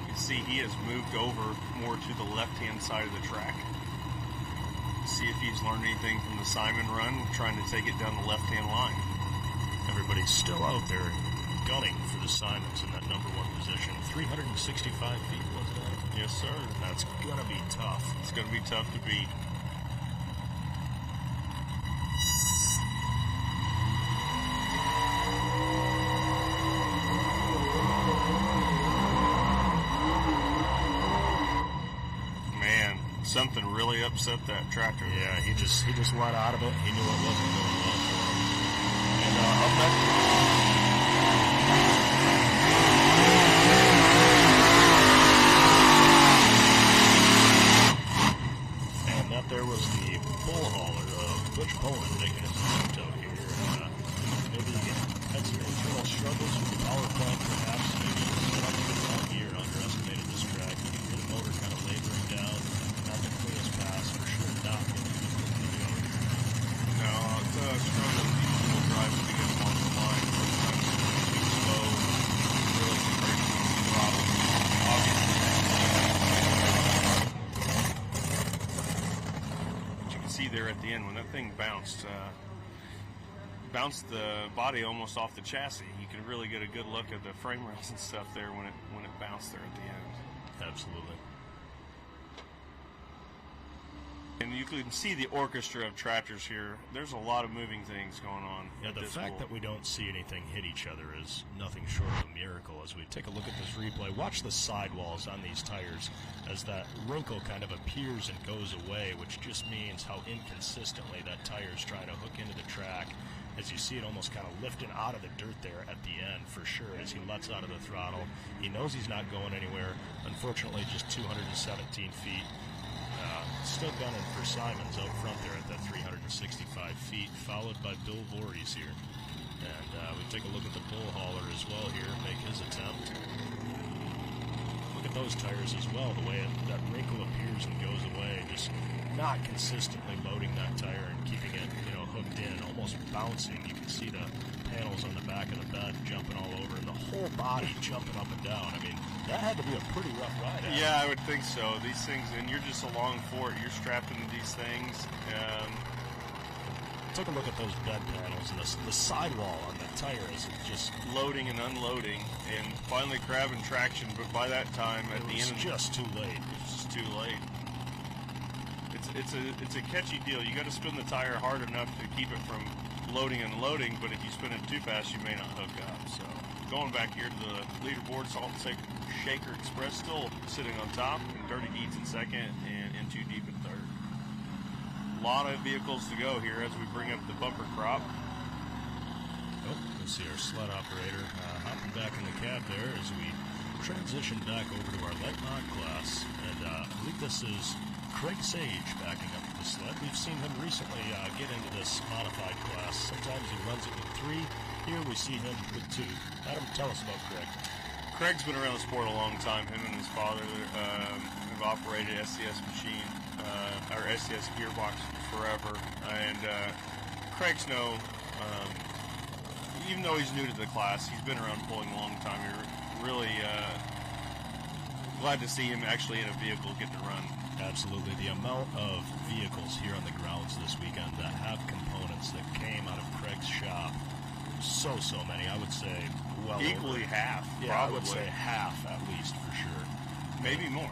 You can see he has moved over more to the left-hand side of the track. See if he's learned anything from the Simon run, trying to take it down the left-hand line. Everybody's still out there gunning for the Simons in that number 1 position. 365 feet, wasn't it? Yes, sir. That's going to be tough. It's going to be tough to beat. Man, something really upset that tractor. Yeah, he just let out of it. He knew it wasn't going well for him. And up next... There was the bull hauler of Butch Poland making his attempt out here. Maybe he had some internal struggles with the power plant, perhaps. Maybe he struck the wrong gear, underestimated this track. You can hear the motor kind of laboring down. Not the cleanest pass, for sure. Not going to be good. No, it's struggling with diesel drive to get him off the line. Sometimes it's too slow. Really breaking the throttle. Obviously. There at the end when that thing bounced the body almost off the chassis. You can really get a good look at the frame rails and stuff there when it bounced there at the end. Absolutely. And you can see the orchestra of tractors here. There's a lot of moving things going on. Yeah, the fact that we don't see anything hit each other is nothing short of a miracle. As we take a look at this replay, watch the sidewalls on these tires as that wrinkle kind of appears and goes away, which just means how inconsistently that tire is trying to hook into the track. As you see it almost kind of lifting out of the dirt there at the end, for sure, as he lets out of the throttle. He knows he's not going anywhere. Unfortunately, just 217 feet. Still gunning for Simons out front there at that 365 feet, followed by Bill Voorhees here. And we take a look at the bull hauler as well here, make his attempt. Look at those tires as well, the way that wrinkle appears and goes away, just not consistently loading that tire and keeping it, hooked in, almost bouncing. You can see the panels on the back of the bed jumping all over, and the whole body jumping up and down. I mean, that had to be a pretty rough ride. Yeah, I would think so. These things, and you're just along for it. You're strapped into these things. Take a look at those bed panels and the sidewall on the tire is just loading and unloading, and finally grabbing traction. But by that time, at the end, it's just too late. It's just too late. It's a catchy deal. You got to spin the tire hard enough to keep it from loading and unloading, but if you spin it too fast, you may not hook up. So going back here to the leaderboard, Salt Shaker Express still sitting on top, and Dirty Deeds in second, and Into Deep in third. A lot of vehicles to go here as we bring up the bumper crop. Oh, we'll see our sled operator hopping back in the cab there as we transition back over to our light mod class. And I believe this is Craig Sage backing up the sled. We've seen him recently get into this modified class. Sometimes he runs it with 3. Here we see him with 2. Adam, tell us about Craig. Craig's been around the sport a long time. Him and his father have operated SCS machine, or SCS gearbox forever. And Craig's no even though he's new to the class, he's been around pulling a long time. You're really glad to see him actually in a vehicle get to run. Absolutely. The amount of vehicles here on the grounds this weekend that have components that came out of Craig's shop, so many. I would say equally over, half. Yeah, probably. I would say half at least for sure. Maybe more.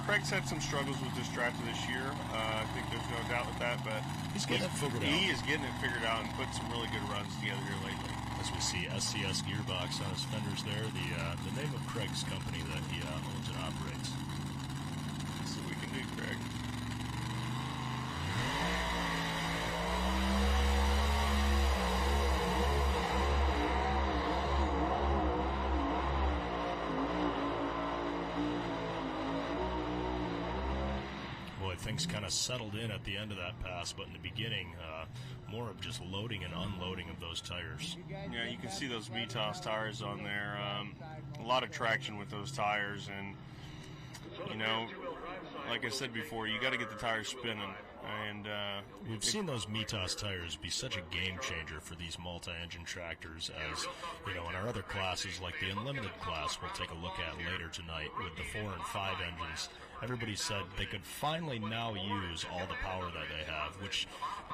Craig's had some struggles with this tractor this year. I think there's no doubt with that, but he's getting it figured out. He is getting it figured out and putting some really good runs together here lately. As we see SCS gearbox on his fenders there, the name of Craig's company that he owns and operates. Let's see what we can do, Craig. Things kind of settled in at the end of that pass, but in the beginning, more of just loading and unloading of those tires. Yeah, you can see those VTOS tires on there. A lot of traction with those tires, and like I said before, you got to get the tires spinning. And we've seen those Mitas tires be such a game changer for these multi-engine tractors, as in our other classes like the Unlimited class we'll take a look at later tonight with the 4 and 5 engines. Everybody said they could finally now use all the power that they have, which,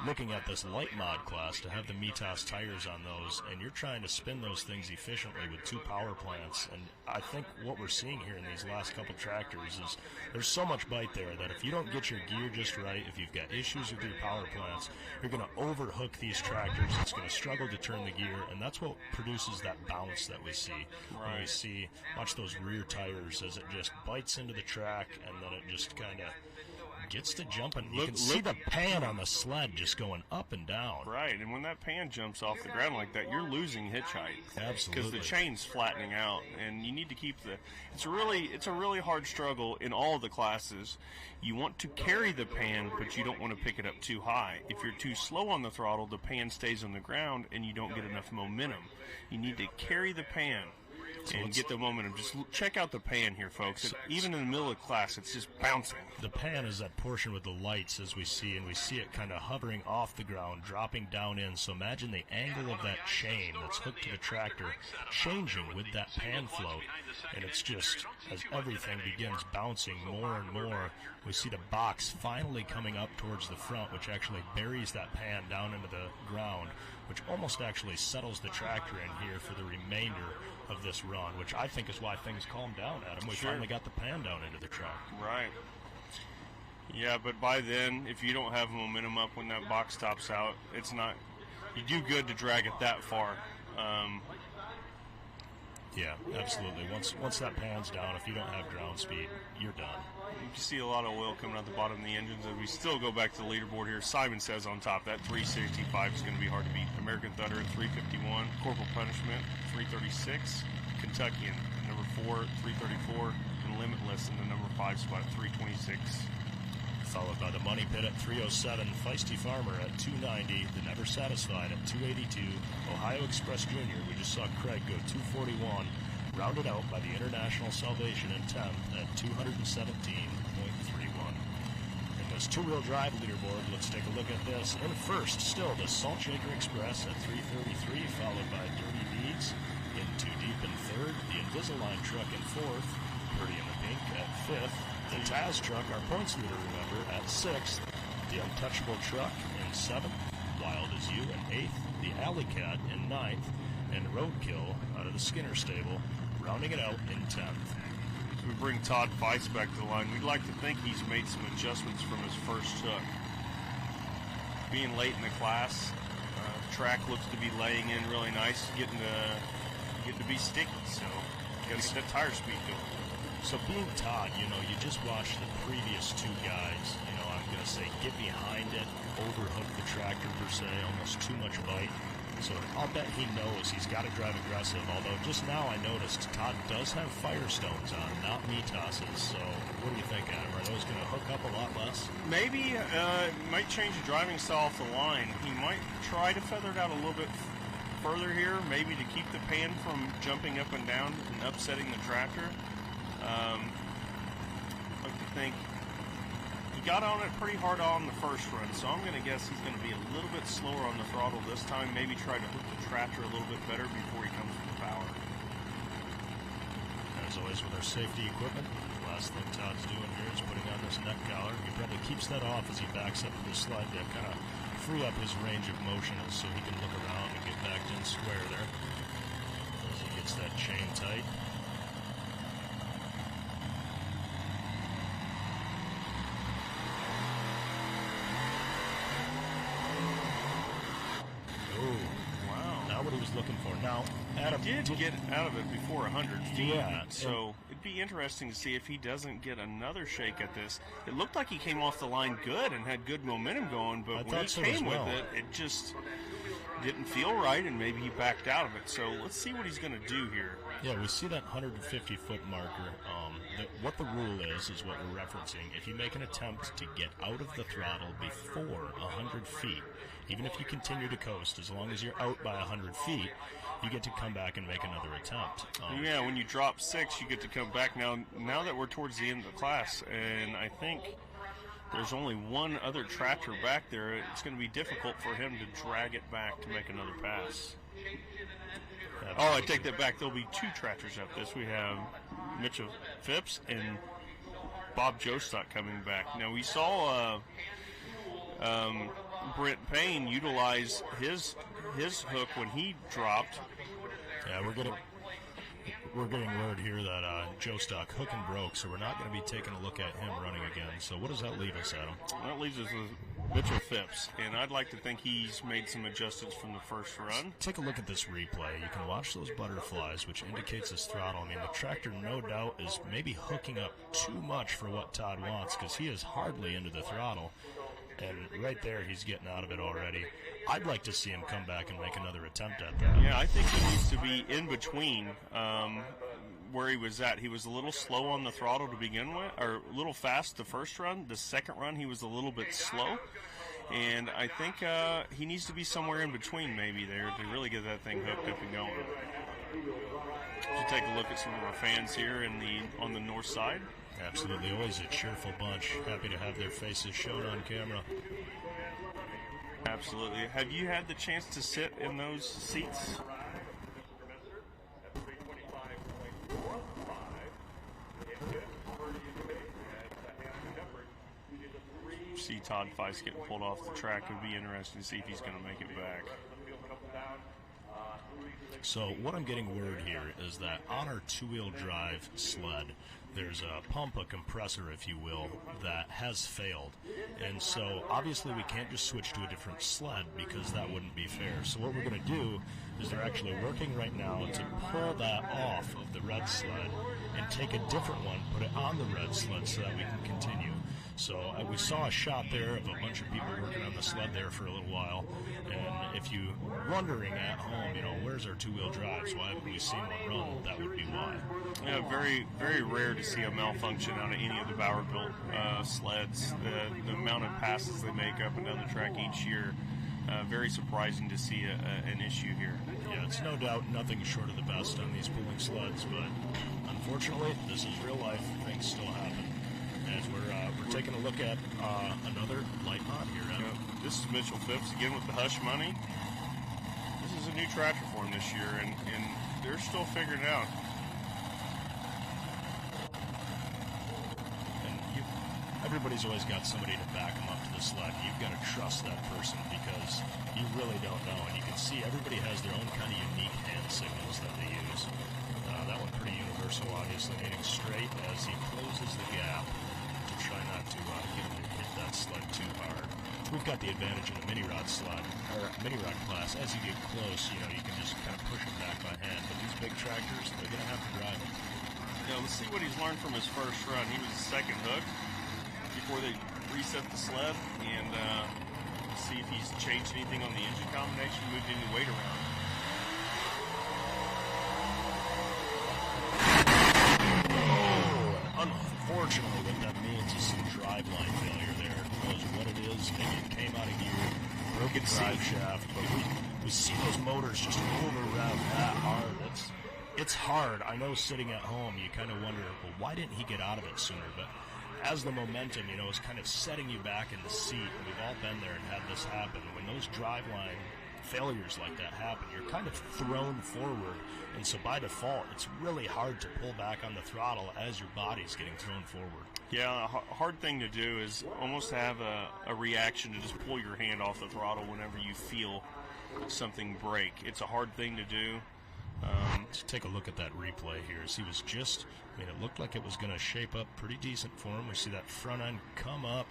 looking at this light mod class, to have the Mitas tires on those, and you're trying to spin those things efficiently with 2 power plants. And I think what we're seeing here in these last couple tractors is there's so much bite there that if you don't get your gear just right, if you've got issues with your power plants, you're going to overhook these tractors. It's going to struggle to turn the gear, and that's what produces that bounce that we see. Right. When we see, watch those rear tires as it just bites into the track, and then it just kind of gets to jumping. You can see the pan on the sled just going up and down. Right, and when that pan jumps off the ground like that, you're losing hitch height. Absolutely. Because the chain's flattening out, and you need to keep it's a really hard struggle in all of the classes. You want to carry the pan, but you don't want to pick it up too high. If you're too slow on the throttle, the pan stays on the ground, and you don't get enough momentum. You need to carry the pan and get the momentum. Just check out the pan here, folks. Even in the middle of class, it's just bouncing. The pan is that portion with the lights, as we see, and we see it kind of hovering off the ground, dropping down in. So imagine the angle of that chain that's hooked to the tractor changing with that pan float. And it's just, as everything begins bouncing more and more, we see the box finally coming up towards the front, which actually buries that pan down into the ground, which almost actually settles the tractor in here for the remainder of this run, which I think is why things calmed down, Adam. We finally got the pan down into the track. Right. Yeah, but by then, if you don't have momentum up when that box tops out, it's not. You do good to drag it that far. Yeah, absolutely. Once that pan's down, if you don't have ground speed, you're done. You can see a lot of oil coming out the bottom of the engines. As we still go back to the leaderboard here, Simon says on top, that 365 is going to be hard to beat. American Thunder at 351, Corporal Punishment 336, Kentuckian number 4 334, and Limitless in the number 5 spot 326. Followed by the Money Pit at 307, Feisty Farmer at 290, the Never Satisfied at 282, Ohio Express Jr. We just saw Craig go 241, rounded out by the International Salvation in 10th at 217.31. In this two-wheel drive leaderboard, let's take a look at this. In first, still the Salt Shaker Express at 333, followed by Dirty Deeds. In Too Deep in third, the Invisalign truck in fourth, Pretty in the Pink at fifth, the Taz truck, our points leader, remember, at 6th. The Untouchable truck in 7th. Wild as You in 8th. The Alley Cat in 9th. And Roadkill out of the Skinner stable, rounding it out in 10th. As we bring Todd Feist back to the line, we'd like to think he's made some adjustments from his first hook. Being late in the class, the track looks to be laying in really nice, getting to be sticky, so you got to get that tire speed going. So being Todd, you just watch the previous two guys, I'm going to say get behind it, overhook the tractor per se, almost too much bite. So I'll bet he knows he's got to drive aggressive, although just now I noticed Todd does have Firestones on, not Mitos's. So what do you think, Adam? Are those going to hook up a lot less? Maybe might change the driving style off the line. He might try to feather it out a little bit further here, maybe to keep the pan from jumping up and down and upsetting the tractor. I like to think he got on it pretty hard on the first run, so I'm going to guess he's going to be a little bit slower on the throttle this time, maybe try to hook the tractor a little bit better before he comes to the power. As always with our safety equipment, the last thing Todd's doing here is putting on this neck collar. He probably keeps that off as he backs up to the sled to kind of free up his range of motion so he can look around and get back in square there as he gets that chain tight. What he was looking for. Now, Adam did get out of it before 100 feet. Yeah. So it'd be interesting to see if he doesn't get another shake at this. It looked like he came off the line good and had good momentum going, but when he came with it, it just didn't feel right, and maybe he backed out of it. So let's see what he's going to do here. Yeah, we see that 150-foot marker. What the rule is what we're referencing. If you make an attempt to get out of the throttle before 100 feet, even if you continue to coast, as long as you're out by 100 feet, you get to come back and make another attempt. Yeah, when you drop 6, you get to come back. Now that we're towards the end of the class, and I think there's only one other tractor back there, it's going to be difficult for him to drag it back to make another pass. Oh, I take that back. There'll be 2 tractors up this. We have Mitchell Phipps and Bob Jostock coming back. Now, we saw Brent Payne utilize his hook when he dropped. Yeah, we're getting word here that Jostock hook and broke, so we're not going to be taking a look at him running again. So what does that leave us, Adam? That leaves us with Mitchell Phipps, and I'd like to think he's made some adjustments from the first run. Take a look at this replay. You can watch those butterflies, which indicates his throttle. I mean, the tractor, no doubt, is maybe hooking up too much for what Todd wants, because he is hardly into the throttle. And right there, he's getting out of it already. I'd like to see him come back and make another attempt at that. Yeah, I think he needs to be in between where he was at. He was a little slow on the throttle to begin with, or a little fast the first run. The second run, he was a little bit slow. And I think he needs to be somewhere in between maybe there to really get that thing hooked up and going. We'll take a look at some of our fans here on the north side. Absolutely, always a cheerful bunch. Happy to have their faces shown on camera. Absolutely. Have you had the chance to sit in those seats? See Todd Feist getting pulled off the track. It would be interesting to see if he's going to make it back. So what I'm getting word here is that on our two-wheel drive sled, there's a pump, a compressor, if you will, that has failed. And so obviously we can't just switch to a different sled because that wouldn't be fair. So what we're going to do is they're actually working right now to pull that off of the red sled and take a different one, put it on the red sled so that we can continue. So we saw a shot there of a bunch of people working on the sled there for a little while. And if you're wondering at home, where's our two-wheel drives? Why haven't we seen one run? That would be why. Yeah, very, very rare to see a malfunction out of any of the Bauer-built sleds. The amount of passes they make up and down the track each year, very surprising to see an issue here. Yeah, it's no doubt nothing short of the best on these pulling sleds, but unfortunately, this is real life. Things still happen. As we're taking a look at another light mod here. This is Mitchell Phipps again with the Hush Money. This is a new tractor for him this year, and they're still figuring it out. And everybody's always got somebody to back them up to the sled. You've got to trust that person because you really don't know. And you can see everybody has their own kind of unique hand signals that they use. That one pretty universal, obviously, meaning straight as he closes the gap to try not to get him to hit that sled too hard. We've got the advantage in the mini rod sled, or mini rod class. As you get close, you can just kind of push it back by hand. But these big tractors, they're going to have to drive it. Yeah, let's see what he's learned from his first run. He was the second hook before they reset the sled, and see if he's changed anything on the engine combination, moved any weight around. Unfortunately, what that means is some driveline failure there. Who knows what it is? Maybe it came out of gear, broken drive shaft, but we see those motors just over-rev that hard. It's hard. I know sitting at home, you kind of wonder, well, why didn't he get out of it sooner? But as the momentum, is kind of setting you back in the seat, and we've all been there and had this happen, when those driveline failures like that happen, you're kind of thrown forward, and so by default, it's really hard to pull back on the throttle as your body's getting thrown forward. Yeah, a hard thing to do is almost have a reaction to just pull your hand off the throttle whenever you feel something break. It's a hard thing to do. Let's take a look at that replay here. As he was it looked like it was going to shape up pretty decent for him. We see that front end come up.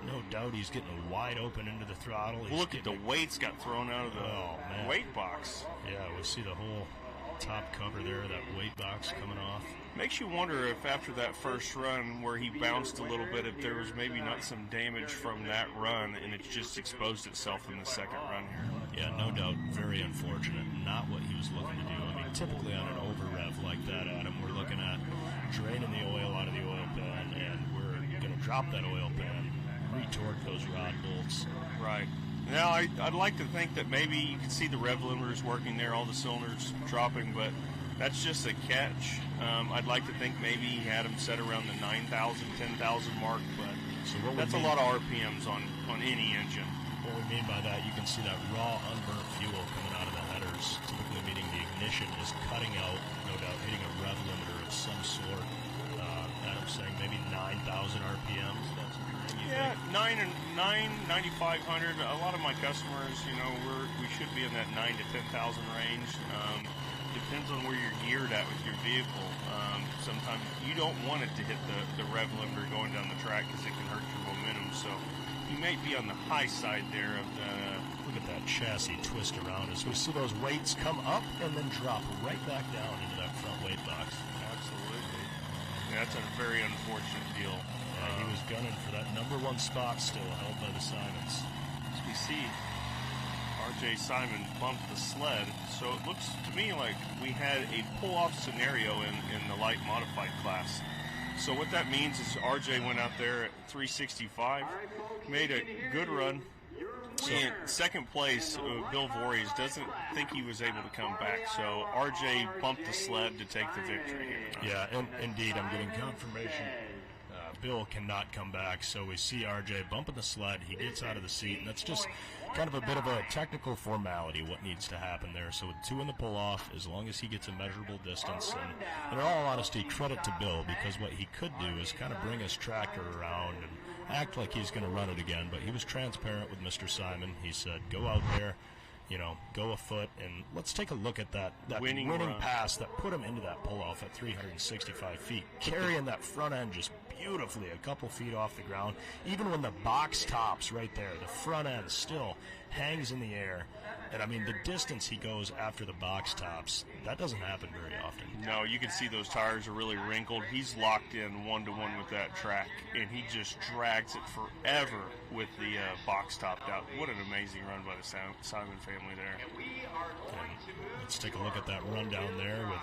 No doubt he's getting wide open into the throttle. Look at the weights got thrown out of the weight box. Yeah, we see the whole top cover there, that weight box coming off. Makes you wonder if after that first run where he bounced a little bit, if there was maybe not some damage from that run and it just exposed itself in the second run here. Yeah, no doubt. Very unfortunate. Not what he was looking to do. I mean, typically on an over rev like that, Adam, we're looking at draining the oil out of the oil pan, and we're going to drop that oil pan, retorque those rod bolts. Right. Now, I'd like to think that maybe you can see the rev limiters working there, all the cylinders dropping, but that's just a catch. I'd like to think maybe he had them set around the 9,000, 10,000 mark, but that's a lot of RPMs on any engine. What we mean by that, you can see that raw, unburnt fuel coming out of the headers, typically meaning the ignition is cutting out, no doubt hitting a rev limiter of some sort. Adam's saying maybe 9,000 RPMs. That's yeah, 9,500. A lot of my customers, we should be in that 9,000 to 10,000 range. Depends on where you're geared at with your vehicle. Sometimes you don't want it to hit the rev limiter going down the track because it can hurt your momentum. So you may be on the high side there of the. Look at that chassis twist around as we see those weights come up and then drop right back down into that front weight box. Absolutely. Yeah, that's a very unfortunate deal. He was gunning for that number one spot still, held by the Simons. As we see, R.J. Simon bumped the sled, so it looks to me like we had a pull-off scenario in the light modified class. So what that means is R.J. went out there at 365, made a good run. In second place, Bill Voorhees doesn't think he was able to come back, so R.J. bumped the sled to take the victory here. Yeah, and indeed, I'm getting confirmation. Bill cannot come back, so we see RJ bumping the sled. He gets out of the seat, and that's just kind of a bit of a technical formality, what needs to happen there. So with two in the pull-off, as long as he gets a measurable distance, and in all honesty, credit to Bill, because what he could do is kind of bring his tractor around and act like he's going to run it again, but he was transparent with Mr. Simon. He said, go out there, go afoot, and let's take a look at that winning pass that put him into that pull-off at 365 feet, carrying that front end just beautifully a couple feet off the ground. Even when the box tops right there, the front end still hangs in the air. And, I mean, the distance he goes after the box tops, that doesn't happen very often. No, you can see those tires are really wrinkled. He's locked in one-to-one with that track, and he just drags it forever with the box topped out. What an amazing run by the Simon family there. And let's take a look at that rundown there with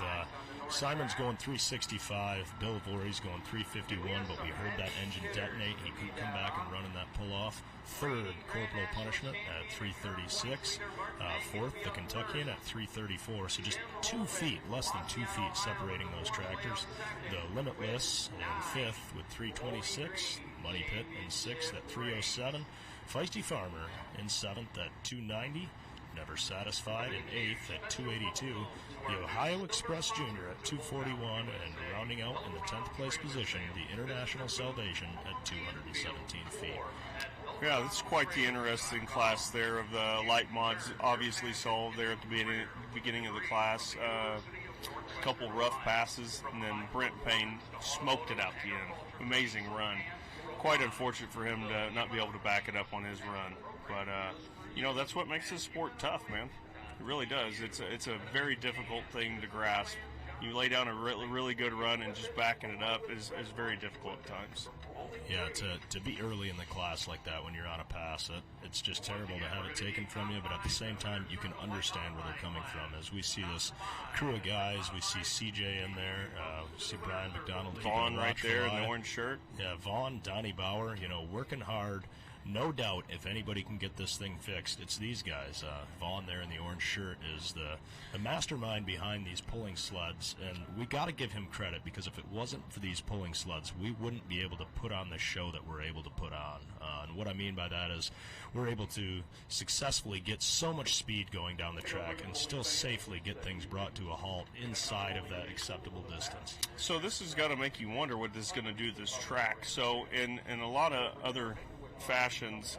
Simon's going 365, Bill Voorhees going 351, but we heard that engine detonate. He could come back and run in that pull-off. Third, Corporal Punishment at 336. Fourth, the Kentuckian at 334. So just 2 feet, less than 2 feet separating those tractors. The Limitless in fifth with 326. Money Pit in sixth at 307. Feisty Farmer in seventh at 290. Never Satisfied in eighth at 282. The Ohio Express Jr. at 241, and rounding out in the 10th place position, the International Salvation at 217 feet. Yeah, that's quite the interesting class there of the light mods. Obviously saw there at the beginning of the class. A couple rough passes, and then Brent Payne smoked it out the end. Amazing run. Quite unfortunate for him to not be able to back it up on his run. But, that's what makes this sport tough, man. It really does. It's a very difficult thing to grasp. You lay down a really good run, and just backing it up is very difficult at times. Yeah, to be early in the class like that when you're on a pass, it's just terrible to have it taken from you, but at the same time, you can understand where they're coming from. As we see this crew of guys, we see CJ in there, we see Brian McDonald. Vaughn right there in the orange shirt. Yeah, Vaughn, Donnie Bauer, working hard, no doubt if anybody can get this thing fixed, it's these guys. Vaughn there in the orange shirt is the mastermind behind these pulling sleds, and we got to give him credit, because if it wasn't for these pulling sleds, we wouldn't be able to put on the show that we're able to put on. And what I mean by that is we're able to successfully get so much speed going down the track and still safely get things brought to a halt inside of that acceptable distance. So this has got to make you wonder what this is going to do to this track. So in a lot of other fashions,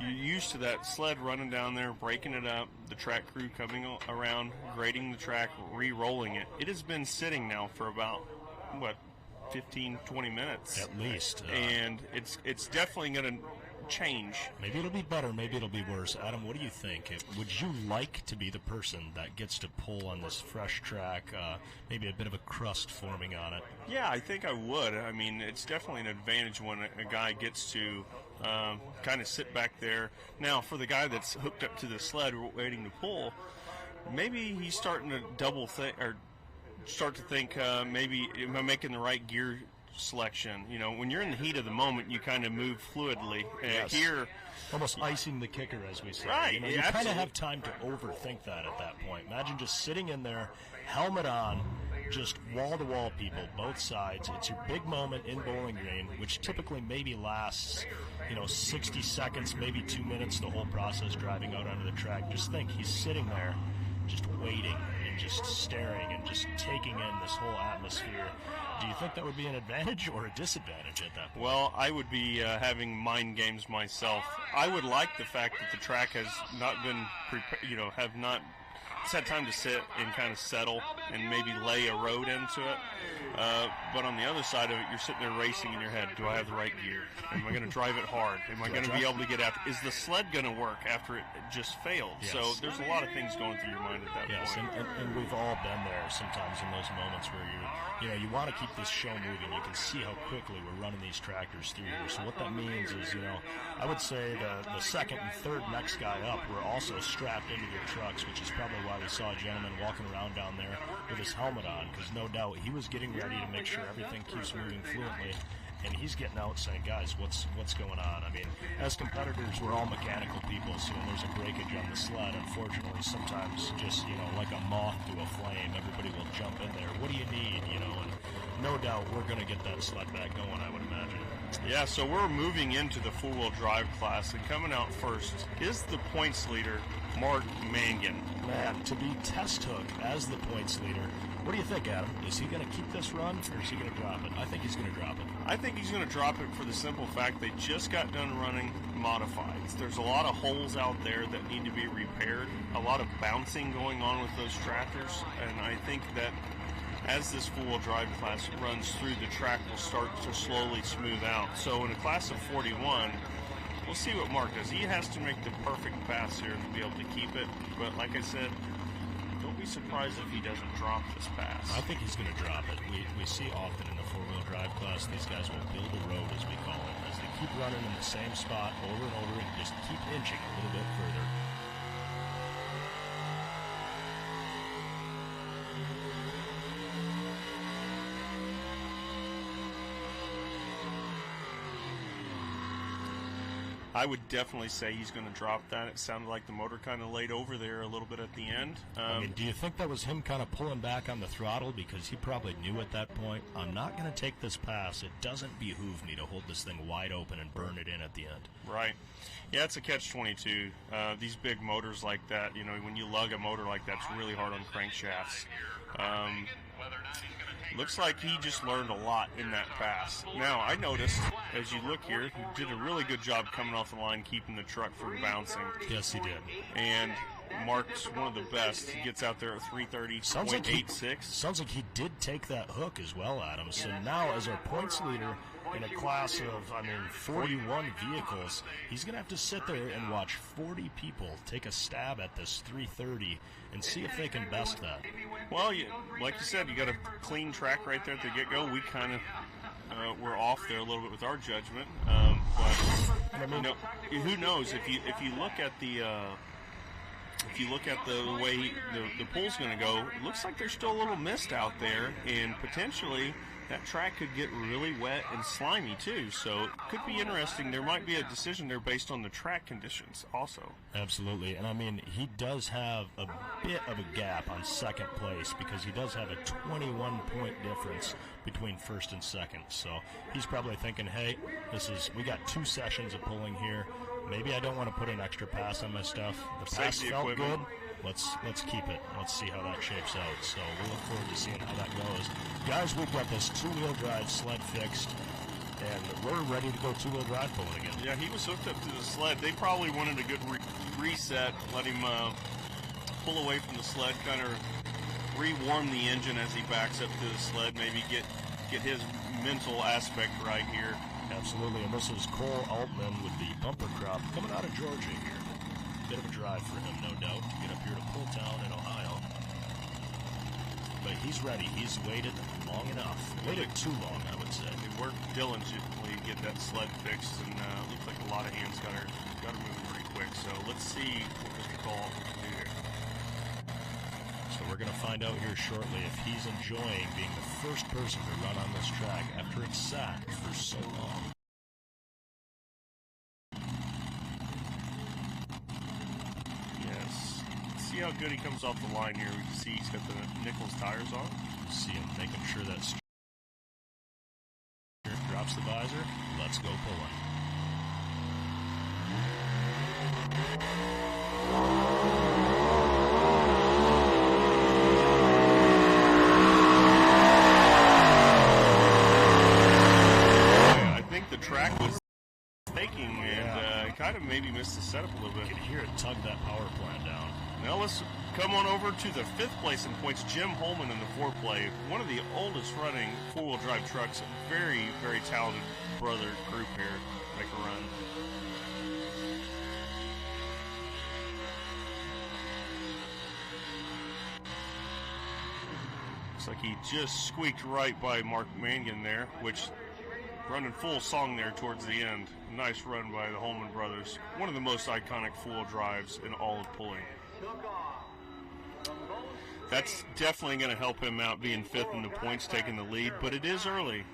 you're used to that sled running down there, breaking it up, the track crew coming around, grading the track, re-rolling it. It has been sitting now for about, 15, 20 minutes? At least. And it's definitely going to change. Maybe it'll be better, maybe it'll be worse. Adam, what do you think? Would you like to be the person that gets to pull on this fresh track, maybe a bit of a crust forming on it? Yeah, I think I would. I mean, it's definitely an advantage when a guy gets to kind of sit back there. Now, for the guy that's hooked up to the sled waiting to pull, maybe he's starting to start to think, maybe am I making the right gear selection? You know, when you're in the heat of the moment, you kind of move fluidly. Yes. Here, almost icing the kicker, as we say. Right. You know, you kind of have time to overthink that at that point. Imagine just sitting in there, helmet on, just wall-to-wall people, both sides. It's your big moment in Bowling Green, which typically maybe lasts, 60 seconds, maybe 2 minutes, the whole process driving out onto the track. Just think, he's sitting there just waiting and just staring and just taking in this whole atmosphere. Do you think that would be an advantage or a disadvantage at that point? Well, I would be having mind games myself. I would like the fact that the track has not been it's had time to sit and kind of settle and maybe lay a road into it. But on the other side of it, you're sitting there racing in your head. Do I have the right gear? Am I going to drive it hard? Am I going to be able to get after? Is the sled going to work after it just failed? Yes. So there's a lot of things going through your mind at that point. And we've all been there sometimes in those moments where you want to keep this show moving. You can see how quickly we're running these tractors through here. So what that means is, I would say the second and third next guy up were also strapped into their trucks, which is probably why we saw a gentleman walking around down there with his helmet on, because no doubt he was getting ready to make sure everything keeps moving fluently. And he's getting out saying, guys, what's going on? I mean, as competitors, we're all mechanical people, so when there's a breakage on the sled, unfortunately, sometimes just, like a moth to a flame, everybody will jump in there. What do you need? And no doubt we're going to get that sled back going, I would imagine. Yeah, so we're moving into the four-wheel drive class, and coming out first is the points leader, Mark Mangan. Man, to be test hook as the points leader, what do you think, Adam? Is he going to keep this run, or is he going to drop it? I think he's going to drop it. I think he's going to drop it for the simple fact they just got done running modifieds. There's a lot of holes out there that need to be repaired, a lot of bouncing going on with those tractors, and I think that as this four-wheel drive class runs through, the track will start to slowly smooth out. So in a class of 41, we'll see what Mark does. He has to make the perfect pass here to be able to keep it. But like I said, don't be surprised if he doesn't drop this pass. I think he's going to drop it. We see often in the four-wheel drive class, these guys will build a road, as we call it, as they keep running in the same spot over and over and just keep inching a little bit further. I would definitely say he's going to drop that. It sounded like the motor kind of laid over there a little bit at the end. Do you think that was him kind of pulling back on the throttle because he probably knew at that point, I'm not going to take this pass. It doesn't behoove me to hold this thing wide open and burn it in at the end. Right. Yeah, it's a catch-22. These big motors like that, when you lug a motor like that, it's really hard on crankshafts. Looks like he just learned a lot in that pass. Now, I noticed, as you look here, he did a really good job coming off the line, keeping the truck from bouncing. Yes, he did. And Mark's one of the best. He gets out there at 330.86. Sounds like he did take that hook as well, Adam. So now, as our points leader in a class of, 41 vehicles, he's going to have to sit there and watch 40 people take a stab at this 330 and see if they can best that. Well, like you said, you got a clean track right there at the get-go. We kind of were off there a little bit with our judgment, but who knows? If you look at the way the pool's going to go, it looks like there's still a little mist out there, and potentially that track could get really wet and slimy too. So it could be interesting. There might be a decision there based on the track conditions also. Absolutely. And I mean, he does have a bit of a gap on second place because he does have a 21-point difference between first and second. So he's probably thinking, hey, we got 2 sessions of pulling here. Maybe I don't want to put an extra pass on my stuff. The pass felt good. Let's keep it. Let's see how that shapes out. So we'll look forward to seeing how that goes. Guys, we've got this 2-wheel drive sled fixed, and we're ready to go 2-wheel drive pulling again. Yeah, he was hooked up to the sled. They probably wanted a good reset, let him pull away from the sled, kind of rewarm the engine as he backs up to the sled, maybe get his mental aspect right here. Absolutely, and this is Cole Altman with the bumper crop coming out of Georgia here. Bit of a drive for him, no doubt, to get up here to Pulltown in Ohio. But he's ready. He's waited long enough. Waited too long, I would say. He worked diligently to get that sled fixed, and looks like a lot of hands got her moving pretty quick. So let's see what Mr. Cole can do here. So we're going to find out here shortly if he's enjoying being the first person to run on this track after it's sat for so long. See how good he comes off the line here. We can see he's got the Nichols tires on. See him making sure that drops the visor. Let's go pulling. I think the track was taking and kind of maybe missed the setup a little bit. You can hear it tug that power plant down. Now let's come on over to the 5th place in points. Jim Holman in the 4th play. One of the oldest running 4-wheel drive trucks. Very, very talented brother group here. Make a run. Looks like he just squeaked right by Mark Mangan there, which running full song there towards the end. Nice run by the Holman brothers. One of the most iconic 4-wheel drives in all of pulling. That's definitely going to help him out being 5th in the points, taking the lead, but it is early.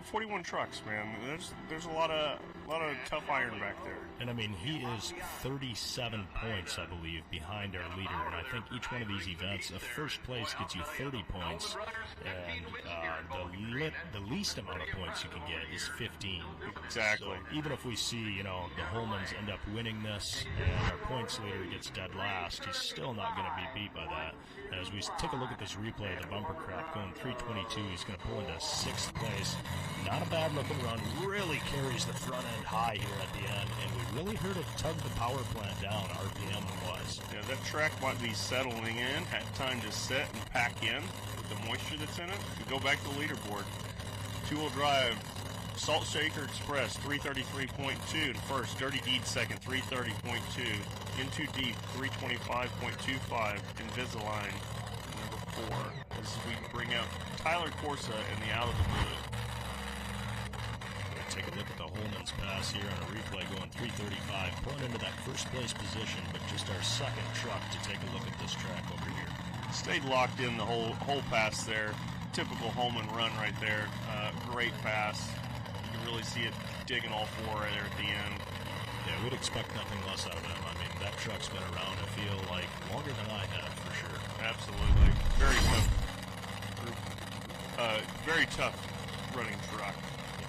41 trucks, man. There's a lot of tough iron back there. And I mean, he is 37 points, I believe, behind our leader. And I think each one of these events, a first place gets you 30 points, and the least amount of points you can get is 15. Exactly. So even if we see, the Holmans end up winning this, and our points leader gets dead last, he's still not going to be beat by that. As we take a look at this replay, the bumper crop going 322, he's going to pull into 6th place. Not a bad looking run, really carries the front end high here at the end, and we really heard it tug the power plant down, RPM was. Yeah, that track might be settling in, had time to set and pack in with the moisture that's in it. We go back to the leaderboard. 2-wheel drive, Salt Shaker Express, 333.2 to first. Dirty Deed second, 330.2. Into Deep, 325.25. Invisalign, number 4. As we bring out Tyler Corsa in the out of the blue. Take a look at the Holman's pass here on a replay going 335, pulling into that first place position, but just our second truck to take a look at this track over here. Stayed locked in the whole pass there. Typical Holman run right there. Great pass. You can really see it digging all 4 right there at the end. Yeah, we'd expect nothing less out of them. I mean, that truck's been around, I feel like, longer than I have, for sure. Absolutely. Very tough. Very tough running truck.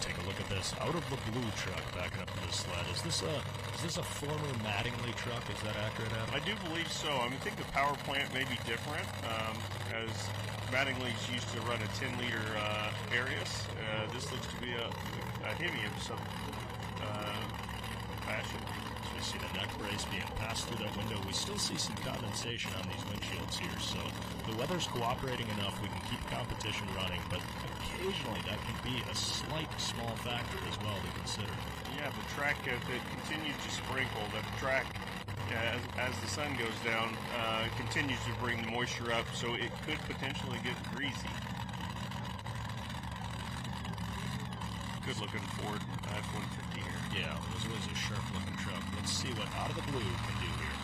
Take a look at this out of the blue truck backing up to the sled. Is this a former Mattingly truck? Is that accurate, Adam? I do believe so. I think the power plant may be different, as Mattingly's used to run a 10-liter Arius. This looks to be a Hemi of some fashion. As we see the neck brace being passed through that window, we still see some condensation on these windshields here. So the weather's cooperating enough, we can keep competition running, but occasionally that can be a slight small factor as well to consider. Yeah, the track, if it continues to sprinkle, the track, as the sun goes down, continues to bring the moisture up, so it could potentially get greasy. Good looking Ford F-150 here. Yeah, this was a sharp looking truck. Let's see what Out of the Blue can do here.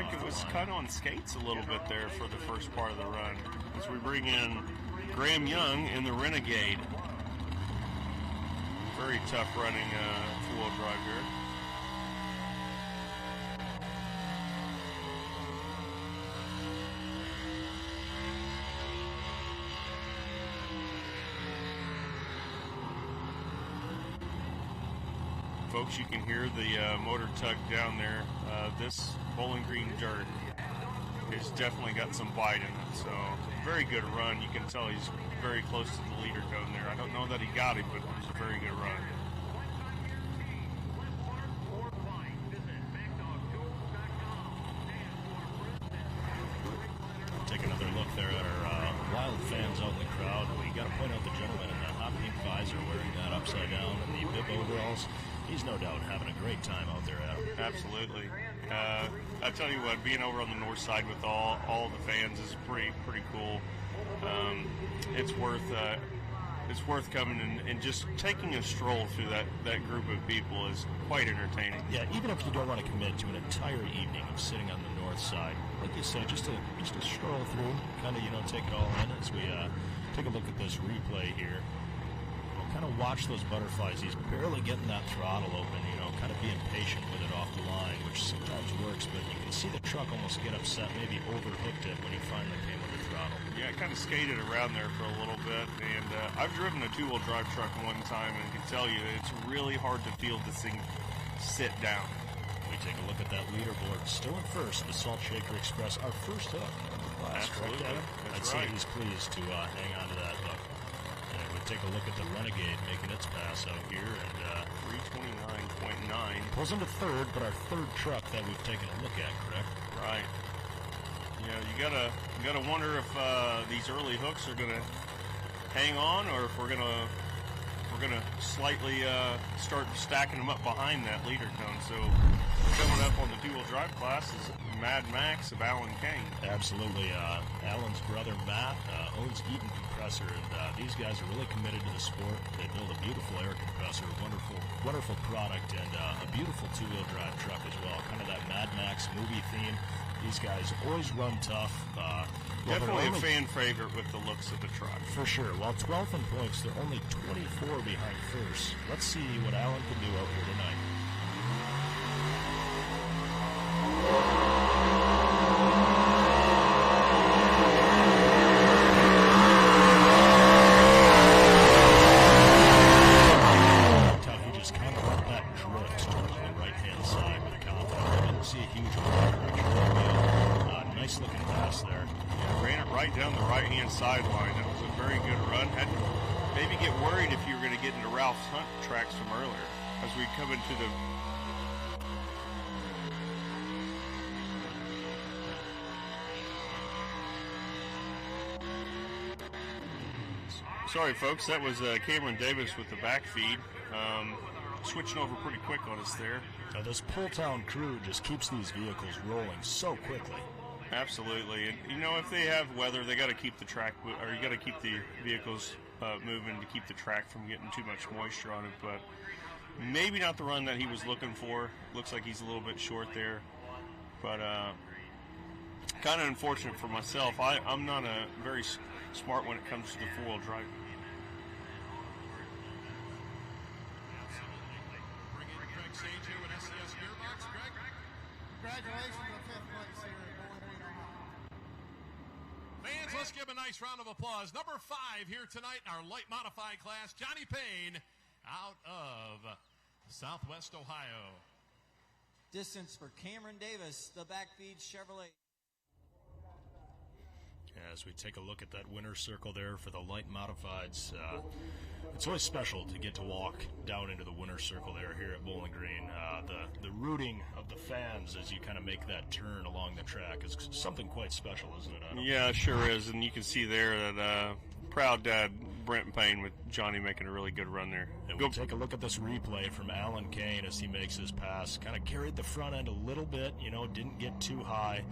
like it was kind of on skates a little bit there for the first part of the run. As we bring in Graham Young in the Renegade. Very tough running four-wheel drive here. Folks, you can hear the motor tug down there. This Bowling Green dirt has definitely got some bite in it. So, very good run. You can tell he's very close to the leader cone there. I don't know that he got him, but it was a very good run. Take another look there at our wild fans out in the crowd. We got to point out the gentleman in the hot pink visor wearing that upside down and the bib overalls. He's no doubt having a great time out there, Adam. Absolutely. I tell you what, being over on the north side with all the fans is pretty cool. It's worth coming and just taking a stroll through that group of people is quite entertaining. Yeah, even if you don't want to commit to an entire evening of sitting on the north side, like you said, just a stroll through, kind of take it all in as we take a look at this replay here. Kind of watch those butterflies. He's barely getting that throttle open, kind of being patient with it off the line, which sometimes works, but you can see the truck almost get upset, maybe overhooked it when he finally came with the throttle. Yeah, kind of skated around there for a little bit, and I've driven a two-wheel drive truck one time, and I can tell you it's really hard to feel this thing sit down. We take a look at that leaderboard. Still in first, the Salt Shaker Express, our first hook of the class. Absolutely. Correct, Adam? I'd say he's pleased to hang on to that hook. And we take a look at the Renegade making its pass out here, and 329.9 pulls into third, but our third truck that we've taken a look at, correct? Right. Yeah, you gotta wonder if these early hooks are gonna hang on, or if we're gonna slightly start stacking them up behind that leader cone. So coming up on the two-wheel drive class is Mad Max of Alan Kane. Absolutely. Alan's brother Matt owns Eaton Compressor, and these guys are really committed to the sport. They build a beautiful air compressor, wonderful product, and a beautiful two-wheel drive truck as well. Kind of that Mad Max movie theme. These guys always run tough. Definitely a fan favorite with the looks of the truck. For sure. While 12th in points, they're only 24 behind first. Let's see what Alan can do out here tonight. He just kind of let that drift towards the right-hand side with confidence. I didn't see a huge nice looking pass there. Yeah, ran it right down the right-hand sideline. That was a very good run. Had to maybe get worried if you were going to get into Ralph's Hunt tracks from earlier as we come into the... Sorry, folks. That was Cameron Davis with the back feed. Switching over pretty quick on us there. This Pulltown crew just keeps these vehicles rolling so quickly. Absolutely, and if they have weather, they got to keep the track, or you got to keep the vehicles moving to keep the track from getting too much moisture on it. But maybe not the run that he was looking for. Looks like he's a little bit short there, but kind of unfortunate for myself. I'm not very smart when it comes to the four-wheel drive. Congratulations on 5th place here at Bowling Green, Ohio. Fans, let's give a nice round of applause. Number 5 here tonight in our light modified class, Johnny Payne out of Southwest Ohio. Distance for Cameron Davis, the backfeed Chevrolet. As we take a look at that winner's circle there for the light modifieds, it's always special to get to walk down into the winner's circle there here at Bowling Green. The rooting of the fans as you kind of make that turn along the track is something quite special, isn't it, Adam? Yeah, it sure is, and you can see there that proud dad Brent Payne with Johnny making a really good run there. And we'll take a look at this replay from Alan Kane as he makes his pass. Kind of carried the front end a little bit, didn't get too high.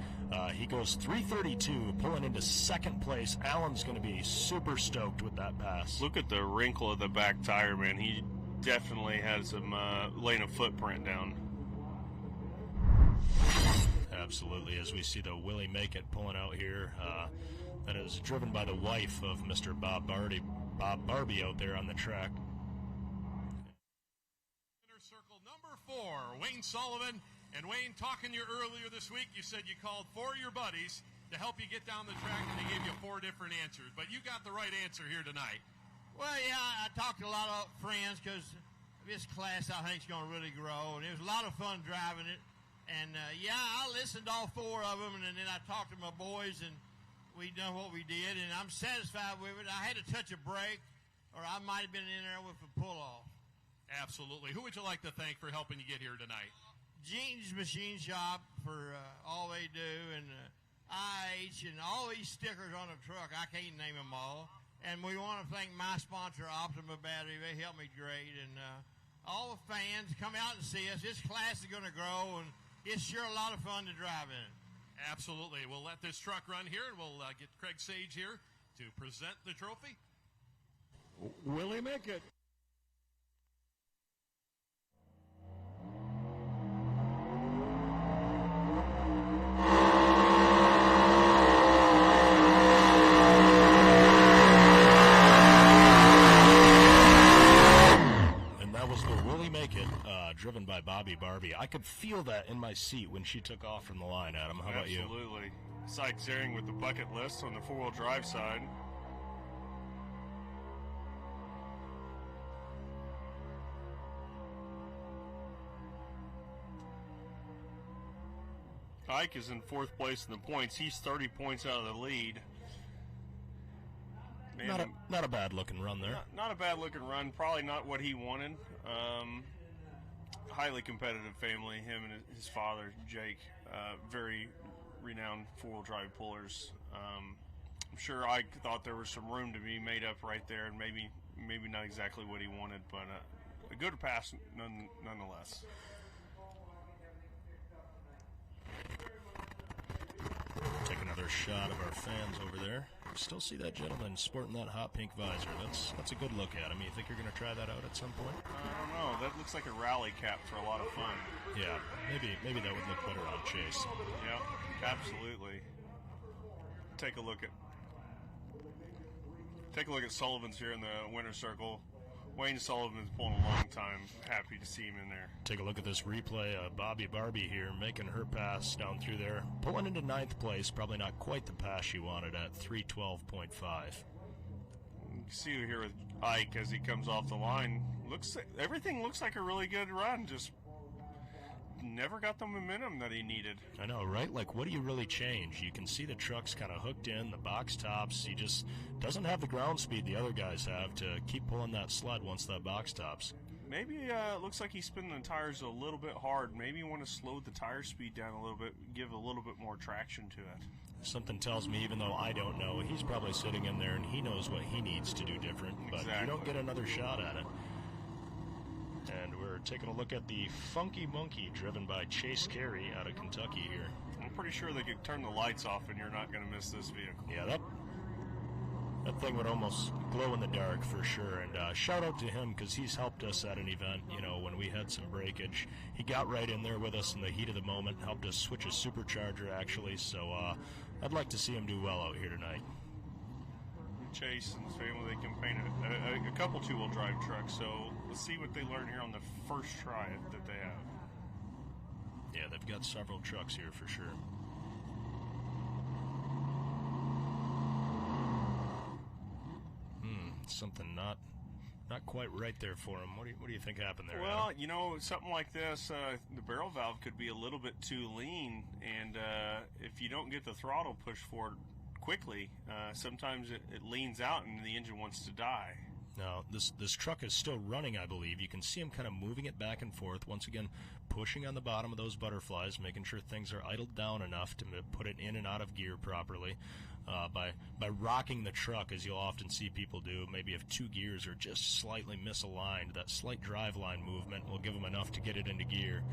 He goes 332, pulling into second place. Alan's going to be super stoked with that pass. Look at the wrinkle of the back tire, man. He definitely had some laying a footprint down. Absolutely, as we see the Willie Make It pulling out here. That is driven by the wife of Mr. Bob Barbie out there on the track. Inner circle number 4, Wayne Sullivan. And Wayne, talking to you earlier this week, you said you called 4 of your buddies to help you get down the track, and they gave you 4 different answers. But you got the right answer here tonight. Well, yeah, I talked to a lot of friends because this class I think is going to really grow, and it was a lot of fun driving it. And, yeah, I listened to all 4 of them, and then I talked to my boys, and we done what we did, and I'm satisfied with it. I had to touch a brake, or I might have been in there with a pull-off. Absolutely. Who would you like to thank for helping you get here tonight? Gene's Machine Shop for all they do, and IH, and all these stickers on the truck. I can't name them all. And we want to thank my sponsor, Optima Battery. They helped me great. And all the fans, come out and see us. This class is going to grow, and it's sure a lot of fun to drive in. Absolutely. We'll let this truck run here, and we'll get Craig Sage here to present the trophy. Willie Make It. Driven by Bobby Barbie. I could feel that in my seat when she took off from the line, Adam. How about you? Absolutely. Sightseeing with the bucket list on the four-wheel drive side. Ike is in 4th place in the points. He's 30 points out of the lead. Not a bad-looking run there. Not a bad-looking run. Probably not what he wanted. Highly competitive family, him and his father, Jake, very renowned four-wheel drive pullers. I'm sure Ike thought there was some room to be made up right there, and maybe not exactly what he wanted, but a good pass nonetheless. Take another shot of our fans over there. Still see that gentleman sporting that hot pink visor. That's a good look at him. You think you're going to try that out at some point? I don't know. That looks like a rally cap for a lot of fun. Yeah, maybe that would look better on Chase. Yeah, absolutely. Take a look at Sullivan's here in the winner's circle. Wayne Sullivan's pulling a long time. Happy to see him in there. Take a look at this replay. Bobby Barbie here making her pass down through there. Pulling into 9th place. Probably not quite the pass she wanted at 312.5. You see here with Ike as he comes off the line. Everything looks like a really good run. Just never got the momentum that he needed. I know, right? Like, what do you really change? You can see the truck's kind of hooked in, the box tops. He just doesn't have the ground speed the other guys have to keep pulling that sled once that box tops. Maybe it looks like he's spinning the tires a little bit hard. Maybe you want to slow the tire speed down a little bit, give a little bit more traction to it. Something tells me, even though I don't know, he's probably sitting in there and he knows what he needs to do different, but you don't get another shot at it. And we're taking a look at the Funky Monkey driven by Chase Carey out of Kentucky here. I'm pretty sure they could turn the lights off and you're not going to miss this vehicle. Yeah, that thing would almost glow in the dark for sure. And shout out to him because he's helped us at an event, when we had some breakage. He got right in there with us in the heat of the moment, helped us switch a supercharger actually. So I'd like to see him do well out here tonight. Chase and his family, they can paint a couple two-wheel drive trucks, so let's see what they learn here on the first try that they have. Yeah, they've got several trucks here for sure. Something not quite right there for him. What do you think happened there, Well, Adam? Something like this, the barrel valve could be a little bit too lean, and if you don't get the throttle pushed forward quickly, sometimes it leans out and the engine wants to die. Now, this truck is still running, I believe. You can see him kind of moving it back and forth, once again pushing on the bottom of those butterflies, making sure things are idled down enough to put it in and out of gear properly. By rocking the truck, as you'll often see people do, maybe if 2 gears are just slightly misaligned, that slight drive line movement will give them enough to get it into gear.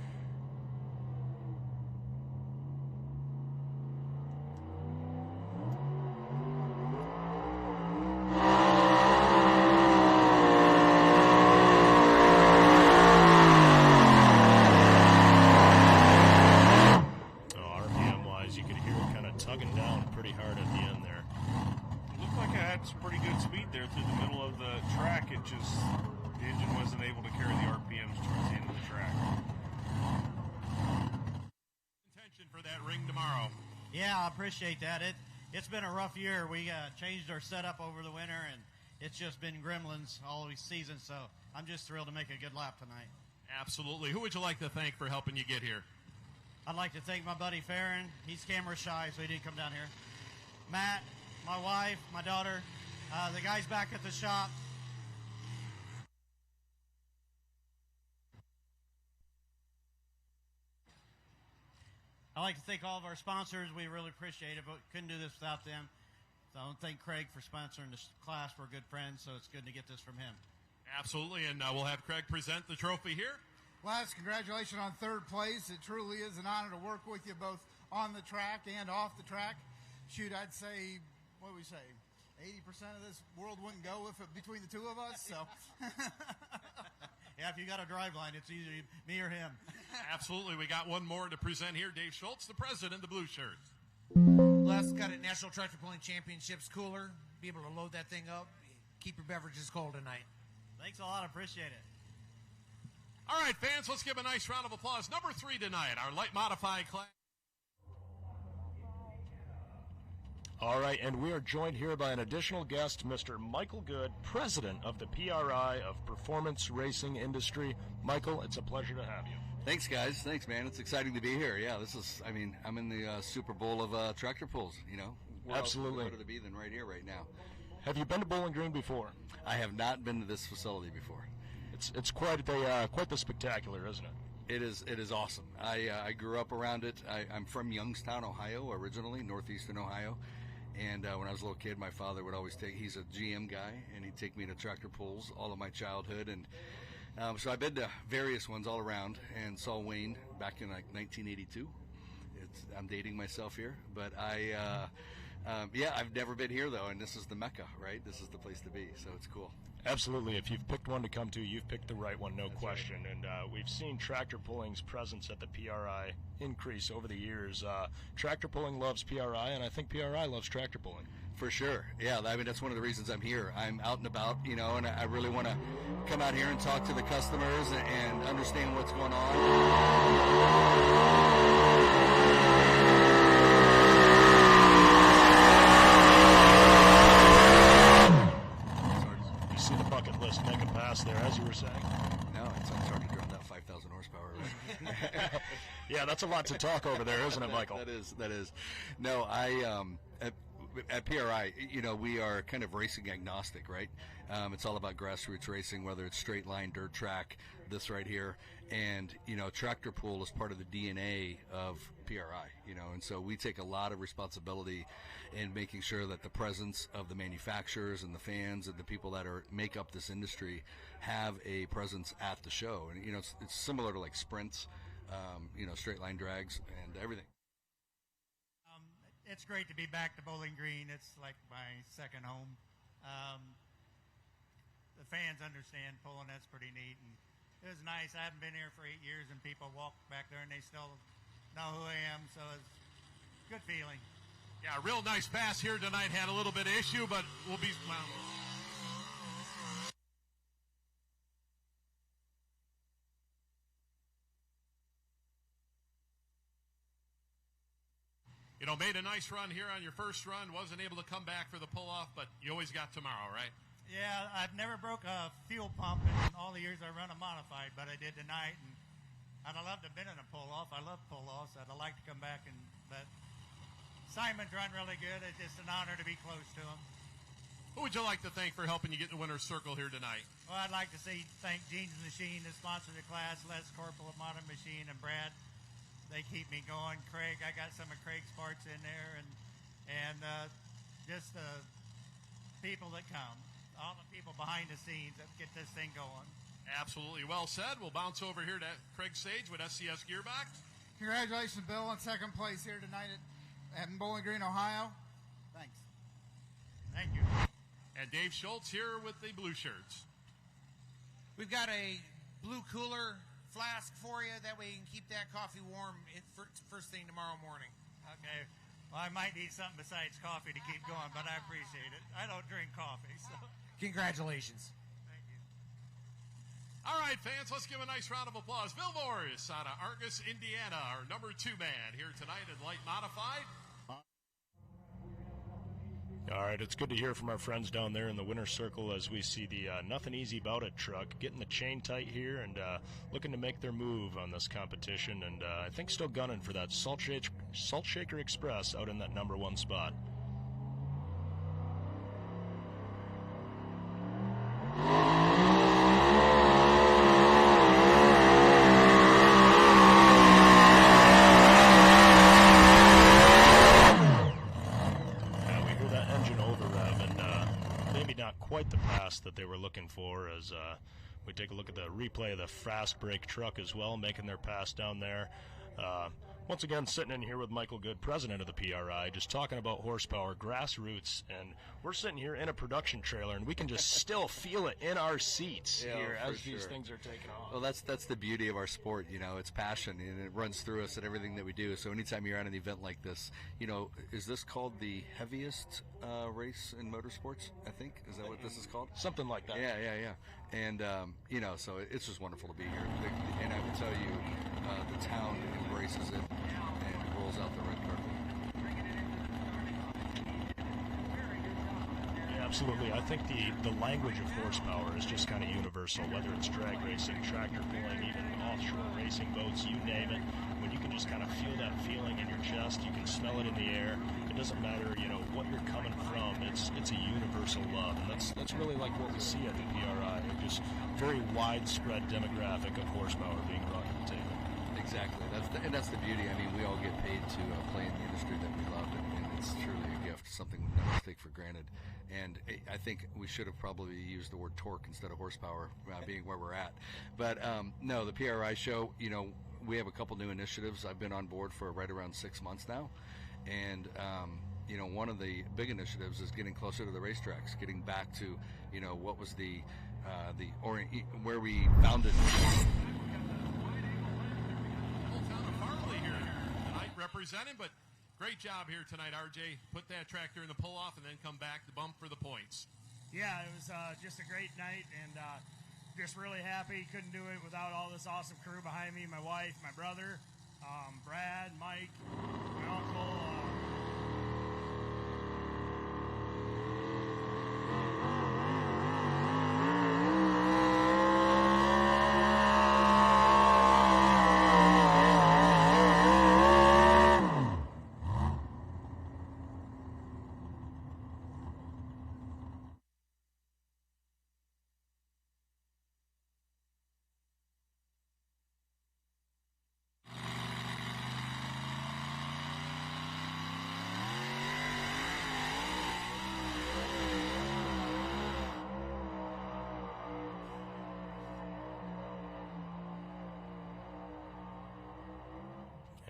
tomorrow. Yeah, I appreciate that. It's been a rough year. We changed our setup over the winter, and it's just been gremlins all season, so I'm just thrilled to make a good lap tonight. Absolutely. Who would you like to thank for helping you get here? I'd like to thank my buddy Farron. He's camera shy, so he didn't come down here. Matt, my wife, my daughter, the guys back at the shop. I'd like to thank all of our sponsors. We really appreciate it, but couldn't do this without them. So I want to thank Craig for sponsoring this class. We're good friends, so it's good to get this from him. Absolutely, and we'll have Craig present the trophy here. Les, congratulations on third place. It truly is an honor to work with you both on the track and off the track. Shoot, I'd say, what do we say, 80% of this world wouldn't go between the two of us. So, yeah, if you got a drive line, it's either me or him. Absolutely. We got one more to present here. Dave Schultz, the president of the Blue Shirts. Les, got a National Tractor Pulling Championships cooler. Be able to load that thing up. Keep your beverages cold tonight. Thanks a lot. Appreciate it. All right, fans, let's give a nice round of applause. Number 3 tonight, our light modified class. All right, and we are joined here by an additional guest, Mr. Michael Good, president of the PRI of Performance Racing Industry. Michael, it's a pleasure to have you. Thanks, guys. Thanks, man. It's exciting to be here. Yeah, this is, I'm in the Super Bowl of tractor pulls, Where Absolutely. else would it be than right here, right now? Have you been to Bowling Green before? I have not been to this facility before. It's quite the spectacular, isn't it? It is awesome. I grew up around it. I'm from Youngstown, Ohio, originally, northeastern Ohio. And when I was a little kid, my father would always he's a GM guy, and he'd take me to tractor pulls all of my childhood. And so I've been to various ones all around and saw Wayne back in like 1982. I'm dating myself here, but I've never been here though, and this is the Mecca, right? This is the place to be, so it's cool. Absolutely. If you've picked one to come to, you've picked the right one, no That's question. right. And we've seen tractor pulling's presence at the PRI increase over the years. Tractor pulling loves PRI, and I think PRI loves tractor pulling. For sure. Yeah, that's one of the reasons I'm here. I'm out and about, and I really want to come out here and talk to the customers and understand what's going on. You see the bucket list make a pass there, as you were saying? No, I'm starting to run that 5,000 horsepower. Right? Yeah, that's a lot to talk over there, isn't it, Michael? That is. No, at PRI, we are kind of racing agnostic, right? It's all about grassroots racing, whether it's straight line, dirt track, this right here. And, tractor pull is part of the DNA of PRI, and so we take a lot of responsibility in making sure that the presence of the manufacturers and the fans and the people that make up this industry have a presence at the show. And, it's similar to like sprints, straight line drags and everything. It's great to be back to Bowling Green. It's like my second home. The fans understand pulling. That's pretty neat. And it was nice. I haven't been here for 8 years, and people walk back there, and they still know who I am. So it's a good feeling. Yeah, real nice pass here tonight. Had a little bit of issue, but we'll be... Well, made a nice run here on your first run. Wasn't able to come back for the pull-off, but you always got tomorrow, right? Yeah, I've never broke a fuel pump in all the years I run a modified, but I did tonight, and I'd have loved to have been in a pull-off. I love pull-offs. I'd like to come back, but Simon's run really good. It's just an honor to be close to him. Who would you like to thank for helping you get in the winner's circle here tonight? Well, I'd like to thank Gene's Machine, the sponsor of the class, Les Corporal of Modern Machine, and Brad. They keep me going. Craig, I got some of Craig's parts in there, and just the people that come, all the people behind the scenes that get this thing going. Absolutely. Well said. We'll bounce over here to Craig Sage with SCS Gearbox. Congratulations, Bill, on second place here tonight at Bowling Green, Ohio. Thanks. Thank you. And Dave Schultz here with the Blue Shirts. We've got a blue cooler flask for you. That way you can keep that coffee warm first thing tomorrow morning. Okay. Well, I might need something besides coffee to keep going, but I appreciate it. I don't drink coffee, so. Congratulations. All right, right, fans, let's give a nice round of applause. Bill Morris out of Argus, Indiana, our number 2 man here tonight in Light Modified. All right, it's good to hear from our friends down there in the winner's circle as we see the Nothing Easy About It truck getting the chain tight here and looking to make their move on this competition. And I think still gunning for that Salt Shaker Express out in that number 1 spot. Quite the pass that they were looking for as we take a look at the replay of the fast break truck as well, making their pass down there. Once again, sitting in here with Michael Good, president of the PRI, just talking about horsepower, grassroots, and we're sitting here in a production trailer, and we can just still feel it in our seats here as these things are taking off. Well, that's the beauty of our sport, it's passion, and it runs through us at everything that we do. So anytime you're at an event like this, is this called the heaviest race in motorsports, I think? Is that what this is called? Something like that. Yeah. And, so it's just wonderful to be here. And I will tell you, the town embraces it and rolls out the red carpet. Yeah, absolutely. I think the language of horsepower is just kind of universal, whether it's drag racing, tractor pulling, even offshore racing boats, you name it. When you can just kind of feel that feeling in your chest, you can smell it in the air. It doesn't matter, what you're coming from. It's a universal love, and that's really like what we see at the PRI. Just very widespread demographic of horsepower being brought to the table. Exactly. That's the beauty. I mean, we all get paid to play in the industry that we love, and it's truly a gift, something we never take for granted. And I think we should have probably used the word torque instead of horsepower, being where we're at. But no, the PRI show, we have a couple new initiatives. I've been on board for right around 6 months now. And, one of the big initiatives is getting closer to the racetracks, getting back to, what was where we founded. Pulltown of Farley here tonight representing, but great job here tonight, RJ. Put that tractor in the pull-off and then come back to bump for the points. Yeah, it was just a great night, and just really happy. Couldn't do it without all this awesome crew behind me, my wife, my brother, Brad, Mike, my uncle.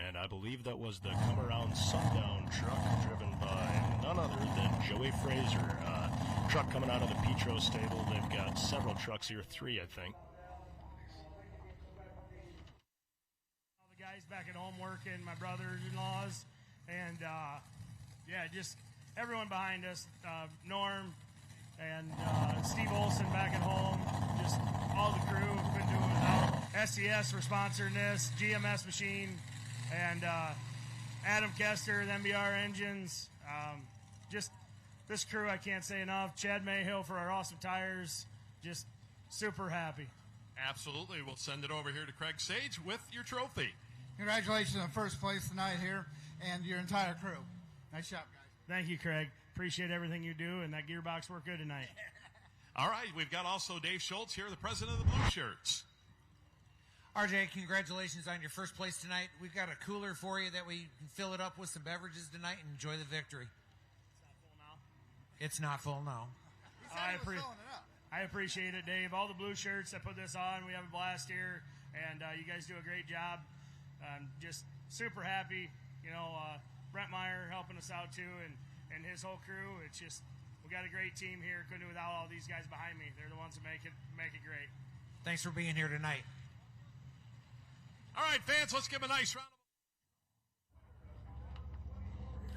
And I believe that was the Come Around Sundown truck driven by none other than Joey Fraser. Truck coming out of the Petro stable. They've got several trucks here, 3, I think. All the guys back at home working, my brothers-in-laws, and just everyone behind us, Norm and Steve Olson back at home, just all the crew, couldn't do it without. SES for sponsoring this, GMS Machine, and Adam Kester, the MBR Engines, just this crew I can't say enough. Chad Mayhill for our awesome tires, just super happy. Absolutely. We'll send it over here to Craig Sage with your trophy. Congratulations on first place tonight here and your entire crew. Nice job, guys. Thank you, Craig. Appreciate everything you do, and that gearbox worked good tonight. All right, we've got also Dave Schultz here, the president of the Blue Shirts. RJ, congratulations on your first place tonight. We've got a cooler for you that we can fill it up with some beverages tonight and enjoy the victory. It's not full now. I appreciate it, Dave. All the Blue Shirts that put this on, we have a blast here, and you guys do a great job. Just super happy. Brent Meyer helping us out too, and his whole crew. It's just, we got a great team here. Couldn't do without all these guys behind me. They're the ones that make it great. Thanks for being here tonight. All right, fans, let's give a nice round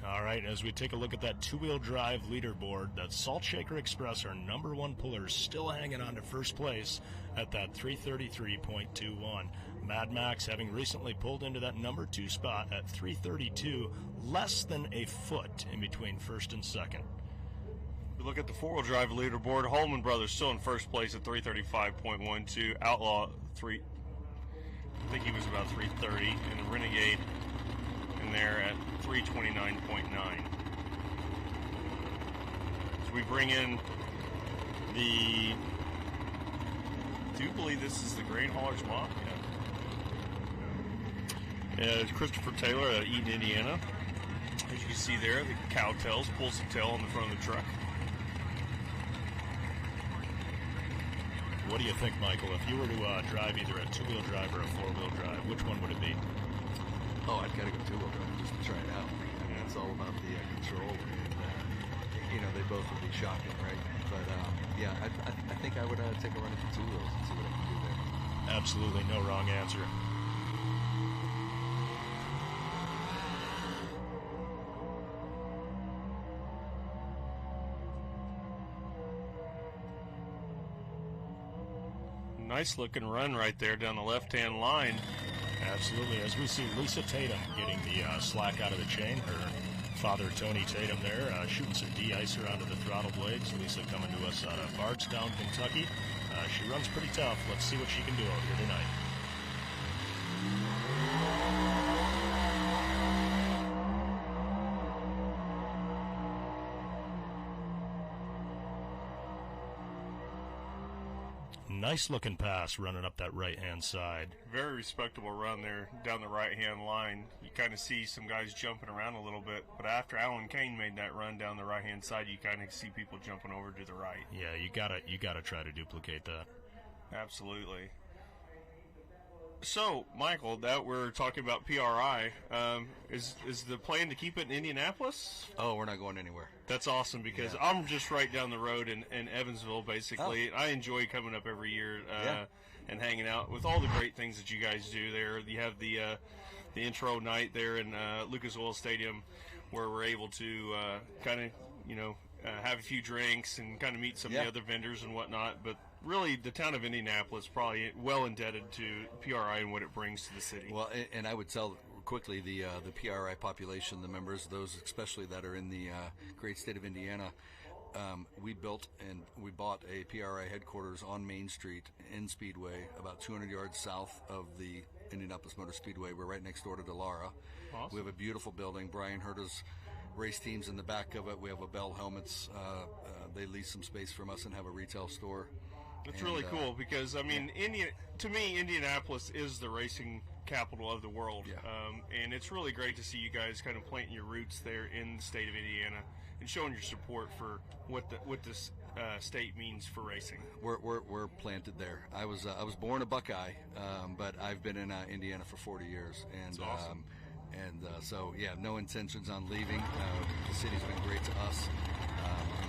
All right, as we take a look at that two-wheel drive leaderboard, that Salt Shaker Express, our number one puller, still hanging on to first place at that 333.21. Mad Max having recently pulled into that number 2 spot at 332, less than a foot in between first and second. We look at the four-wheel drive leaderboard. Holman Brothers still in first place at 335.12. Outlaw, I think he was about 330, and Renegade in there at 329.9. So we bring in I do believe this is the Grain Haulers Mafia. It's Christopher Taylor at Eden, Indiana. As you can see there, the cowtails, pulls the tail on the front of the truck. What do you think, Michael? If you were to drive either a two-wheel drive or a four-wheel drive, which one would it be? Oh, I'd gotta go two-wheel drive just to try it out. I mean, it's all about the control, and they both would be shocking, right? But yeah, I think I would take a run at the two wheels and see what I can do there. Absolutely no wrong answer. Nice looking run right there down the left-hand line. Absolutely. As we see Lisa Tatum getting the slack out of the chain, her father Tony Tatum there shooting some de-icer onto the throttle blades. Lisa coming to us out of Bardstown, Kentucky. She runs pretty tough. Let's see what she can do out here tonight. Nice looking pass running up that right-hand side. Very respectable run there down the right-hand line. You kind of see some guys jumping around a little bit, but after Alan Kane made that run down the right-hand side, you kind of see people jumping over to the right. Yeah, you gotta try to duplicate that. Absolutely. So, Michael, that we're talking about PRI, is the plan to keep it in Indianapolis? Oh, we're not going anywhere. That's awesome because I'm just right down the road in Evansville, basically. Oh. I enjoy coming up every year and hanging out with all the great things that you guys do there. You have the intro night there in Lucas Oil Stadium where we're able to kind of, have a few drinks and kind of meet some of the other vendors and whatnot. But really, the town of Indianapolis probably well indebted to PRI and what it brings to the city. Well, and I would tell quickly the PRI population, the members, those especially that are in the great state of Indiana, we built and we bought a PRI headquarters on Main Street in Speedway, about 200 yards south of the Indianapolis Motor Speedway. We're right next door to Delara. Awesome. We have a beautiful building. Brian Herta's race teams in the back of it. We have a Bell Helmets. They lease some space from us and have a retail store. It's really cool because, to me, Indianapolis is the racing capital of the world. Yeah. And it's really great to see you guys kind of planting your roots there in the state of Indiana and showing your support for what this state means for racing. We're planted there. I was born a Buckeye, but I've been in Indiana for 40 years. And, that's awesome. So, no intentions on leaving. The city's been great to us.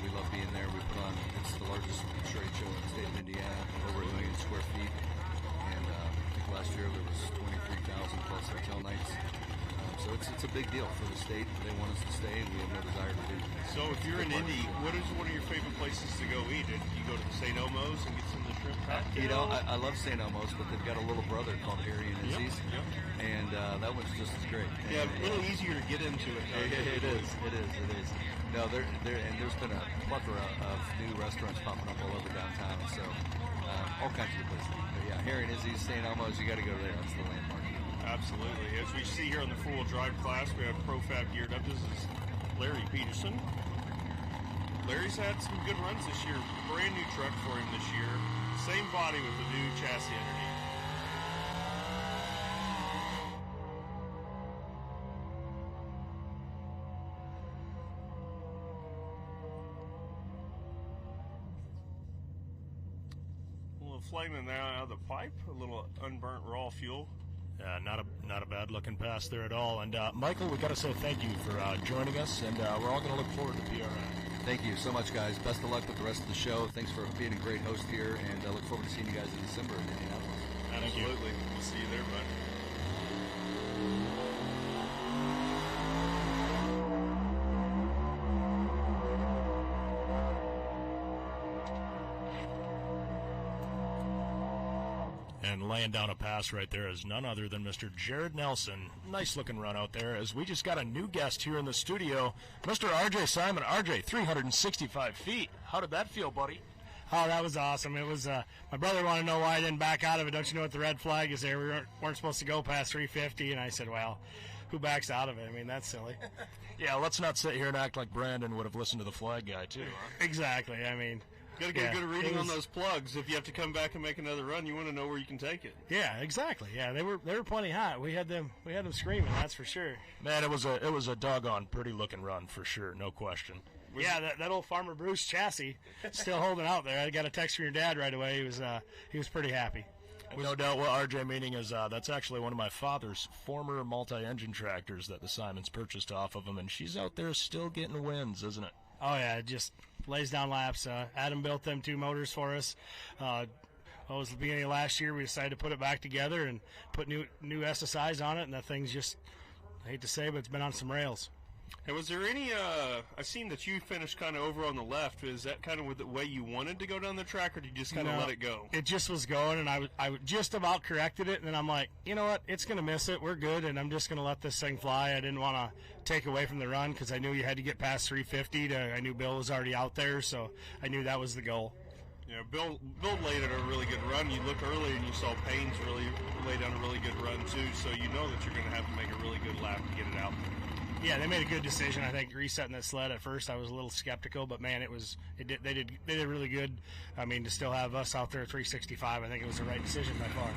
We love being there. We put on, it's the largest trade show in the state of Indiana, over 1 million square feet. And I think last year there was 23,000 plus hotel nights. So it's a big deal for the state. They want us to stay, and we have no desire to leave. So if you're in Indy, what are your favorite places to go eat? Do you go to the St. Omo's and get some of the shrimp cocktail? I love St. Omo's, but they've got a little brother called Harry and Izzy's. Yep. And that one's just as great. Yeah, a little easier to get into it. It is. No, and there's been a plethora of new restaurants popping up all over downtown, so all kinds of good places. But yeah, Harry and Izzy's, St. Elmo's, you got to go there. That's the landmark. Absolutely. As we see here on the four-wheel drive class, we have ProFab geared up. This is Larry Peterson. Larry's had some good runs this year. Brand new truck for him this year. Same body with the new chassis underneath. Flaming now out of the pipe, a little unburnt raw fuel. Not a bad looking pass there at all. And Michael, we got to say thank you for joining us, and we're all going to look forward to PRI. Thank you so much, guys. Best of luck with the rest of the show. Thanks for being a great host here, and I look forward to seeing you guys in December in Indianapolis. Absolutely. We'll see you there, bud. And laying down a pass right there is none other than Mr. Jared Nelson. Nice-looking run out there, as we just got a new guest here in the studio, Mr. R.J. Simon. R.J., 365 feet. How did that feel, buddy? Oh, that was awesome. It was, my brother wanted to know why I didn't back out of it. Don't you know what the red flag is there? We weren't supposed to go past 350, and I said, well, who backs out of it? I mean, that's silly. Yeah, let's not sit here and act like Brandon would have listened to the flag guy, too. Huh? Exactly. I mean, got to get a good reading on those plugs. If you have to come back and make another run, you want to know where you can take it. Yeah, exactly. Yeah, they were plenty hot. We had them screaming. That's for sure. Man, it was a doggone pretty looking run for sure, no question. Yeah, that old Farmer Bruce chassis still holding out there. I got a text from your dad right away. He was pretty happy. No doubt what RJ meaning is that's actually one of my father's former multi-engine tractors that the Simons purchased off of him, and she's out there still getting wins, isn't it? Oh, yeah, it just lays down laps. Adam built them 2 motors for us. It was the beginning of last year. We decided to put it back together and put new SSIs on it, and that thing's just, I hate to say, but it's been on some rails. And was there any, I've seen that you finished kind of over on the left. Is that kind of the way you wanted to go down the track, or did you just kind of let it go? It just was going, and I just about corrected it, and then I'm like, you know what, it's going to miss it. We're good, and I'm just going to let this thing fly. I didn't want to take away from the run because I knew you had to get past 350. I knew Bill was already out there, so I knew that was the goal. Yeah, Bill laid it a really good run. You look early and you saw Payne's really lay down a really good run, too, so you know that you're going to have to make a really good lap to get it out there. Yeah, they made a good decision. I think resetting that sled at first, I was a little skeptical, but man, they did really good. I mean, to still have us out there at 365, I think it was the right decision by far.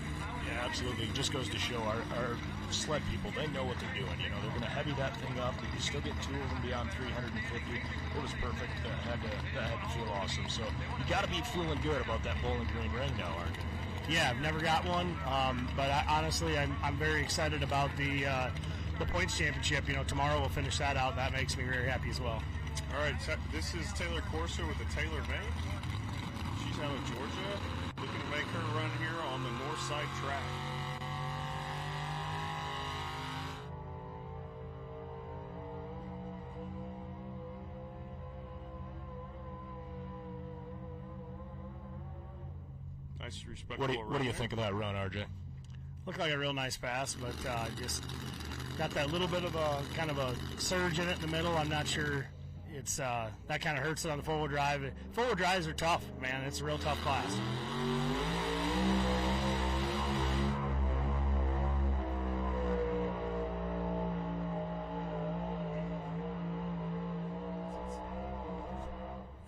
Yeah, absolutely. It just goes to show our sled people, they know what they're doing. You know, they're going to heavy that thing up. You can still get 2 of them beyond 350. It was perfect. That had to feel awesome. So you got to be feeling good about that Bowling Green ring now, aren't you? Yeah, I've never got one, but honestly, I'm very excited about the points championship. You know, tomorrow we'll finish that out. That makes me very happy as well. All right, so this is Taylor Corso with the Taylor Bank. She's out of Georgia, looking to make her run here on the north side track. Nice, respectful What do you think of that run, RJ? Looked like a real nice pass, but just got that little bit of a kind of a surge in it in the middle. I'm not sure it's that kind of hurts it on the four-wheel drive. Four-wheel drives are tough, man. It's a real tough class.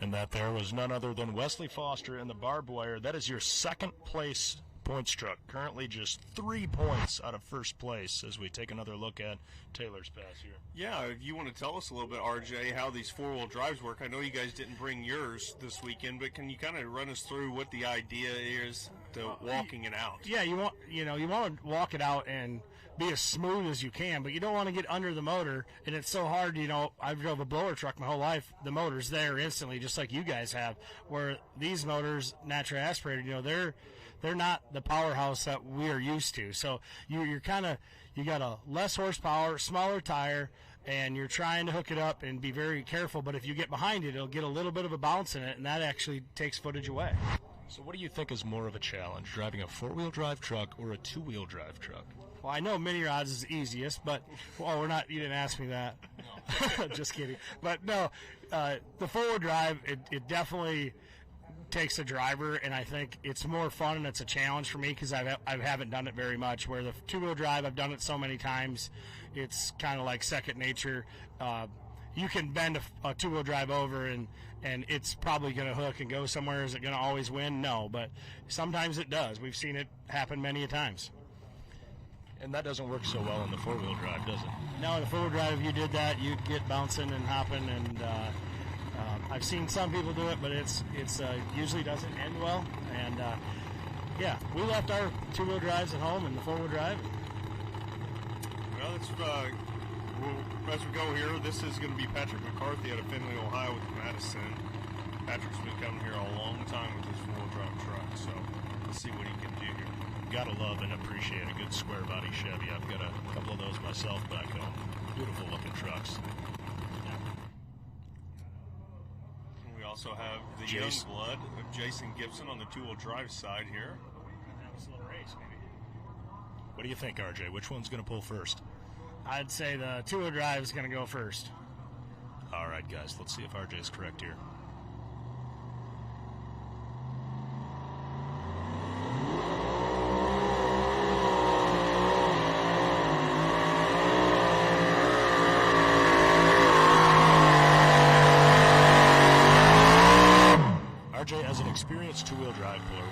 And that there was none other than Wesley Foster in the barbed wire. That is your second place points truck. Currently just 3 points out of first place as we take another look at Taylor's pass here. Yeah, if you want to tell us a little bit, RJ, how these four-wheel drives work. I know you guys didn't bring yours this weekend, but can you kind of run us through what the idea is to walking it out? Yeah, you want to walk it out and be as smooth as you can, but you don't want to get under the motor, and it's so hard. I've drove a blower truck my whole life. The motor's there instantly, just like you guys have, where these motors, naturally aspirated, they're not the powerhouse that we are used to. So you got a less horsepower, smaller tire, and you're trying to hook it up and be very careful, but if you get behind it, it'll get a little bit of a bounce in it, and that actually takes footage away. So what do you think is more of a challenge, driving a four-wheel drive truck or a two-wheel drive truck? Well, I know mini rods is the easiest, but you didn't ask me that. No. Just kidding. But no, the four-wheel drive, it definitely takes a driver, and I think it's more fun and it's a challenge for me because I haven't done it very much. Where the two-wheel drive, I've done it so many times, it's kind of like second nature. You can bend a two-wheel drive over and it's probably going to hook and go somewhere. Is it going to always win? No, but sometimes it does. We've seen it happen many a times. And that doesn't work so well in the four-wheel drive, does it? No, in the four-wheel drive, if you did that, you'd get bouncing and hopping, and I've seen some people do it, but it's usually doesn't end well. And yeah, we left our two-wheel drives at home and the four-wheel drive. Well, as we go here, this is going to be Patrick McCarthy out of Findlay, Ohio with Madison. Patrick's been coming here a long time with his four-wheel drive truck, so let's see what he can do here. Gotta love and appreciate a good square body Chevy. I've got a couple of those myself back home. Beautiful looking trucks. We also have the young blood of Jason Gibson on the two-wheel drive side here. That was a little race. What do you think, RJ? Which one's going to pull first? I'd say the two-wheel drive is going to go first. All right, guys, let's see if RJ is correct here. RJ, as an experienced two-wheel drive puller,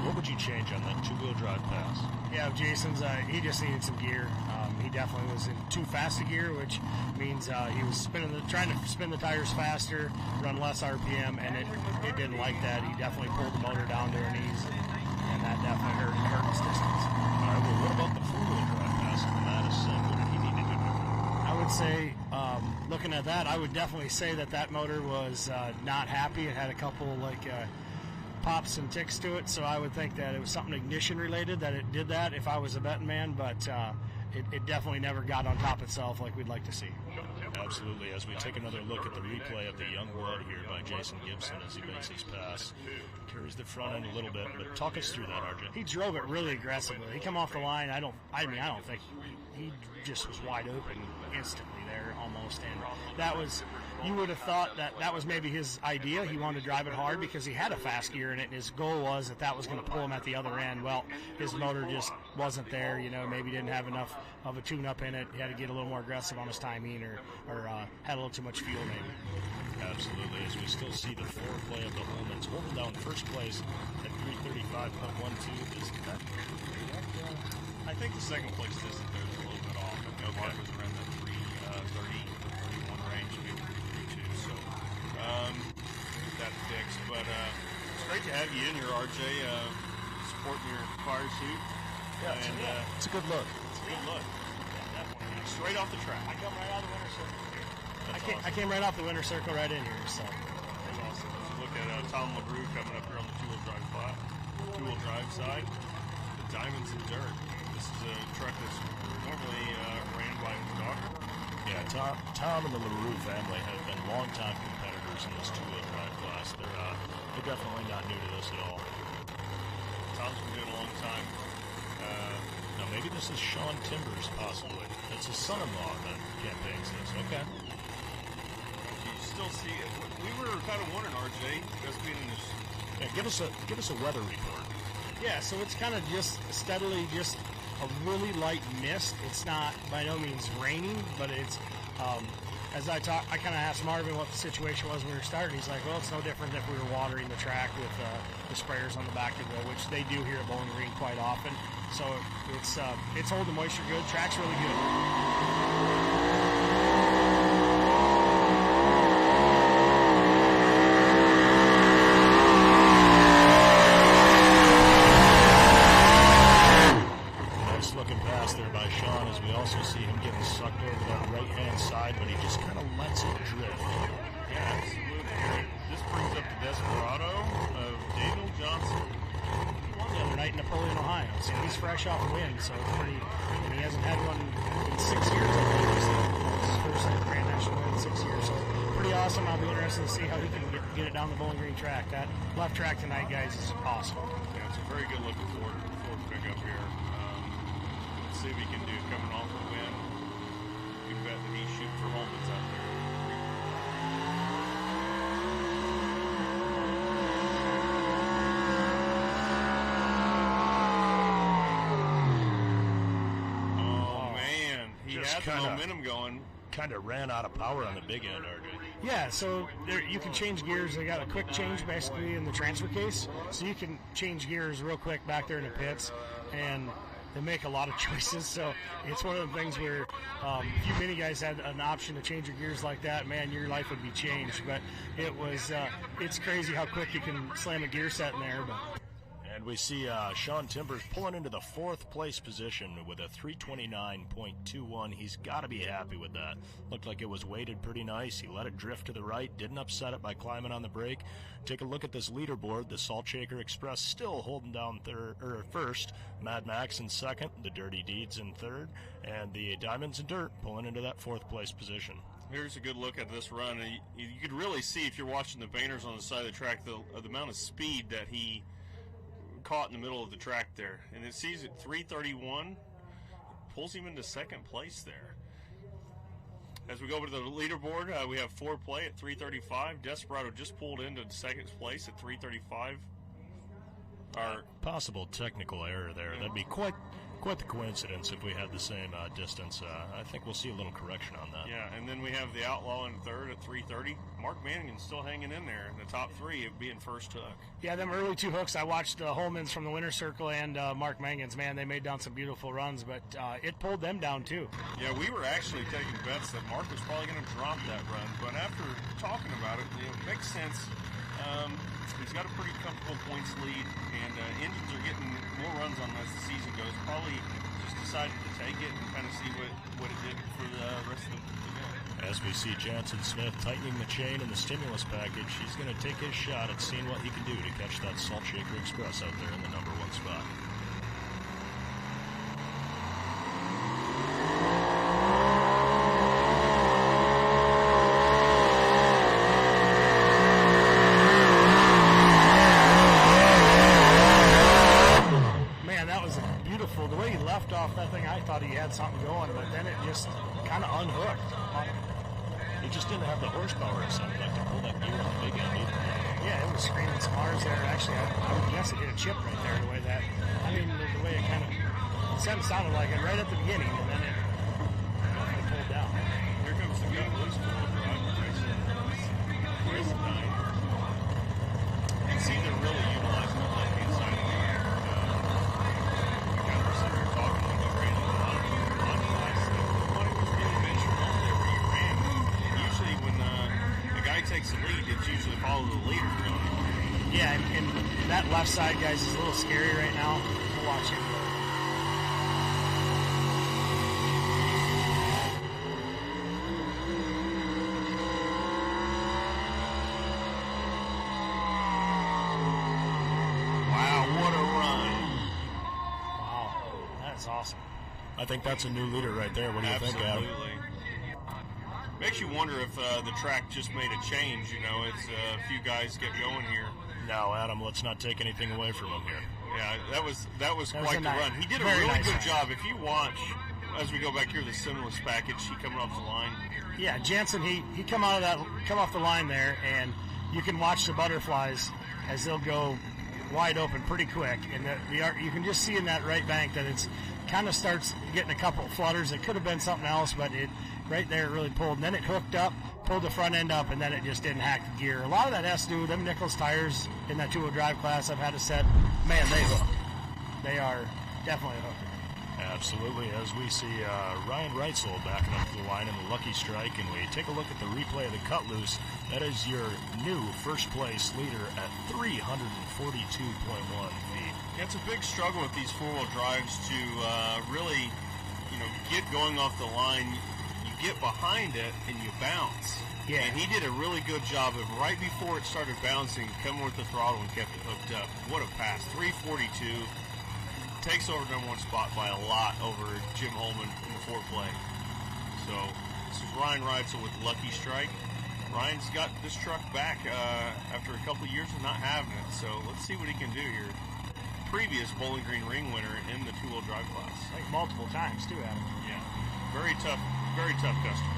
what would you change on that two-wheel drive pass? Yeah, Jason's, he just needed some gear. He definitely was in too fast a gear, which means he was trying to spin the tires faster, run less RPM, and it didn't like that. He definitely pulled the motor down to her knees, and that definitely hurt his distance. All right, well, what about the four-wheel drive pass on Madison? What did he need to do different? I would say, looking at that, I would definitely say that motor was not happy. It had a couple, pops and ticks to it, so I would think that it was something ignition related that it did that if I was a betting man, but it definitely never got on top itself like we'd like to see. Absolutely. As we take another look at the replay of the young blood here by Jason Gibson as he makes his pass, carries the front end a little bit, but talk us through that, RJ. He drove it really aggressively. He come off the line. I don't think he just was wide open instantly there almost, and that was. You would have thought that was maybe his idea. He wanted to drive it hard because he had a fast gear in it, and his goal was that was going to pull him at the other end. Well, his motor just wasn't there. Maybe didn't have enough of a tune-up in it. He had to get a little more aggressive on his timing, or had a little too much fuel maybe. Absolutely. As we still see the foreplay of the Holmans holding down first place at 335.12. Is that? I think the second place distance there is a little bit off. I know Mark was around the 331 range, maybe 332. So get that fixed. But it's great to have you in here, RJ, sporting your fire suit. Yeah, it's a good look. It's a good look. Yeah, definitely. Straight off the track. I come right out of the winter circle. I came right off the winter circle right in here. So that's awesome. Let's look at Tom LaBrue coming up here on the two-wheel drive side. The Diamonds and Dirt. This is a truck that's normally ran by his daughter. Yeah, Tom and the LaRue family have been longtime competitors in this two-wheel drive class. They're definitely not new to this at all. Tom's been doing it a long time. Now, maybe this is Sean Timbers, possibly. It's his son-in-law that campaigns this. Okay. You still see it. We were kind of wondering, RJ, us being in this. Yeah, give us a weather report. Yeah, so it's kind of just steadily just a really light mist. It's not by no means raining, but it's as I kind of asked Marvin what the situation was when we were starting. He's like, well, it's no different than if we were watering the track with the sprayers on the back of the wheel, which they do here at Bowling Green quite often. So it's holding moisture good. Track's really good. Looking pass there by Sean, as we also see him getting sucked over that right-hand side, but he just kind of lets it drift. Yeah, absolutely. This brings up the Desperado of Daniel Johnson. He won the other night in Napoleon, Ohio, so he's fresh off a win, so it's pretty, and he hasn't had one in 6 years, I think. It's his first Grand National win in 6 years, so pretty awesome. I'll be interested to see how he can get it down the Bowling Green track. That left track tonight, guys, is awesome. Yeah, it's a very good looking Ford pickup here. See if he can do coming off the win. You bet that he's shooting for Holmans out there. Oh man, he had the momentum going. Kind of ran out of power on the big end, RJ. Yeah, so you can change gears. They got a quick change basically in the transfer case, so you can change gears real quick back there in the pits, and they make a lot of choices. So it's one of the things where if you many guys had an option to change your gears like that, man, your life would be changed. But it's crazy how quick you can slam a gear set in there. But and we see Sean Timbers pulling into the fourth place position with a 329.21. He's got to be happy with that. Looked like it was weighted pretty nice. He let it drift to the right, didn't upset it by climbing on the brake. Take a look at this leaderboard. The Salt Shaker Express still holding down first. Mad Max in second. The Dirty Deeds in third. And the Diamonds and Dirt pulling into that fourth place position. Here's a good look at this run. And you could really see, if you're watching the banners on the side of the track, the amount of speed that he caught in the middle of the track there. And it sees at 3:31, pulls him into second place there. As we go over to the leaderboard, we have foreplay at 3:35. Desperado just pulled into second place at 3:35. Our possible technical error there. That'd be quite the coincidence if we had the same distance. I think we'll see a little correction on that. Yeah, and then we have the Outlaw in third at 3:30. Mark Mannigan's still hanging in there in the top three, being first hook. Yeah, them early two hooks, I watched Holman's from the winner's circle and Mark Mangan's. Man, they made down some beautiful runs, but it pulled them down too. Yeah, we were actually taking bets that Mark was probably going to drop that run, but after talking about it, it makes sense. He's got a pretty comfortable points lead, and engines are getting more runs on as the season goes. Probably just decided to take it and kind of see what it did for the rest of the event. As we see Jansen Smith tightening the chain in the stimulus package, he's going to take his shot at seeing what he can do to catch that Salt Shaker Express out there in the number one spot. The way he left off that thing, I thought he had something going, but then it just kind of unhooked. He just didn't have the horsepower, it sounded like, to pull that gear on the big end either. Yeah, it was screaming some R's there. Actually, I would guess it hit a chip right there, the way that, the way it kind of sounded like it right at the beginning, and then it pulled down. Here comes the gun loose pull drive. Where's the 9? You can see they're really utilizing the left-hand side of the gear. Takes the lead, it's usually follow the leader. Yeah, and that left side, guys, is a little scary right now. We'll watch him. Wow, what a run. Wow, that's awesome. I think that's a new leader right there. What do you think, Adam? Absolutely. Makes you wonder if the track just made a change. It's a few guys get going here. No, Adam, let's not take anything away from him here. Yeah, that was quite the run. He did a really good job. If you watch, as we go back here, the stimulus package, he coming off the line. Yeah, Jansen, he come off the line there, and you can watch the butterflies as they'll go wide open pretty quick. And you can just see in that right bank that it's kind of starts getting a couple of flutters. It could have been something else, but right there it really pulled. And then it hooked up, pulled the front end up, and then it just didn't hack the gear. A lot of that has to do with them Nichols tires in that two-wheel drive class I've had to set. Man, they hook. They are definitely a hooker. Absolutely, as we see Ryan Reitzel backing up the line in the Lucky Strike, and we take a look at the replay of the cut loose. That is your new first place leader at 342.1 feet. It's a big struggle with these four-wheel drives to really, get going off the line. You get behind it and you bounce. Yeah. And he did a really good job of right before it started bouncing, coming with the throttle and kept it hooked up. What a pass! 342. Takes over number one spot by a lot over Jim Holman in the foreplay. So this is Ryan Reitzel with Lucky Strike. Ryan's got this truck back after a couple of years of not having it. So let's see what he can do here. Previous Bowling Green Ring winner in the two-wheel drive class. I think multiple times too, Adam. Yeah, very tough customer.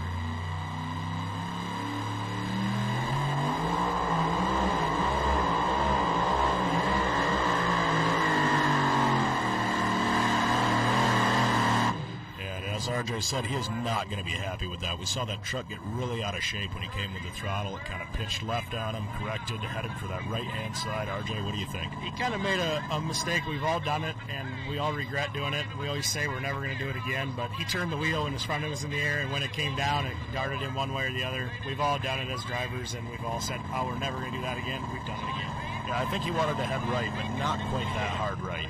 As RJ said, he is not going to be happy with that. We saw that truck get really out of shape when he came with the throttle. It kind of pitched left on him, corrected, headed for that right-hand side. RJ, what do you think? He kind of made a mistake. We've all done it, and we all regret doing it. We always say we're never going to do it again, but he turned the wheel and his front end was in the air, and when it came down, it darted him one way or the other. We've all done it as drivers, and we've all said, oh, we're never going to do that again. We've done it again. Yeah, I think he wanted to head right, but not quite that hard right.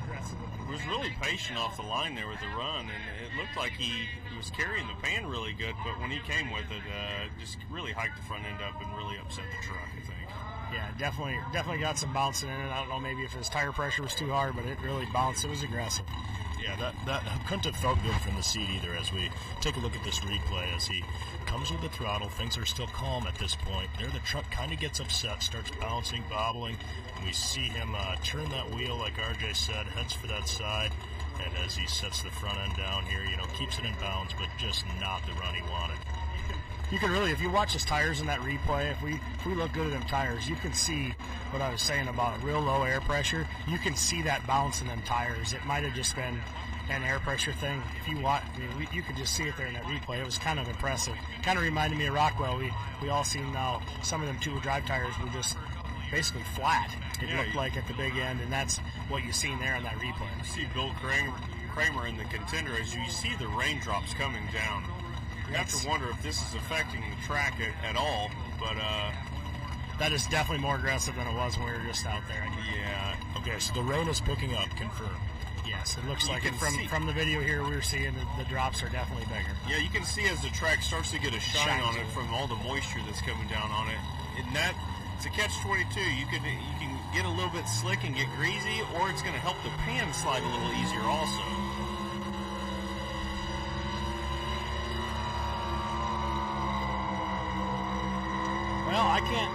He was really patient off the line there with the run, and it looked like he was carrying the pan really good, but when he came with it, just really hiked the front end up and really upset the truck, I think. Yeah, definitely got some bouncing in it. I don't know maybe if his tire pressure was too hard, but it really bounced. It was aggressive. Yeah, that couldn't have felt good from the seat either as we take a look at this replay as he comes with the throttle. Things are still calm at this point. There the truck kind of gets upset, starts bouncing, bobbling, and we see him turn that wheel like RJ said, heads for that side, and as he sets the front end down here, keeps it in bounds, but just not the run he wanted. You can really, if you watch his tires in that replay, if we look good at them tires, you can see what I was saying about real low air pressure. You can see that bounce in them tires. It might have just been an air pressure thing. If you watch, you could just see it there in that replay. It was kind of impressive. Kind of reminded me of Rockwell. We all seen now some of them two-wheel drive tires were just basically flat. It looked like at the big end, and that's what you seen there in that replay. You see Bill Kramer in the contender as you see the raindrops coming down. You have to wonder if this is affecting the track at all, but that is definitely more aggressive than it was when we were just out there. Yeah. Okay, so the rain is picking up, confirmed. Yes, it looks like it from the video here we were seeing the drops are definitely bigger. Yeah, you can see as the track starts to get a shine on it from all the moisture that's coming down on it. And that it's a catch-22. You can get a little bit slick and get greasy, or it's going to help the pan slide a little easier also. Well, I can't.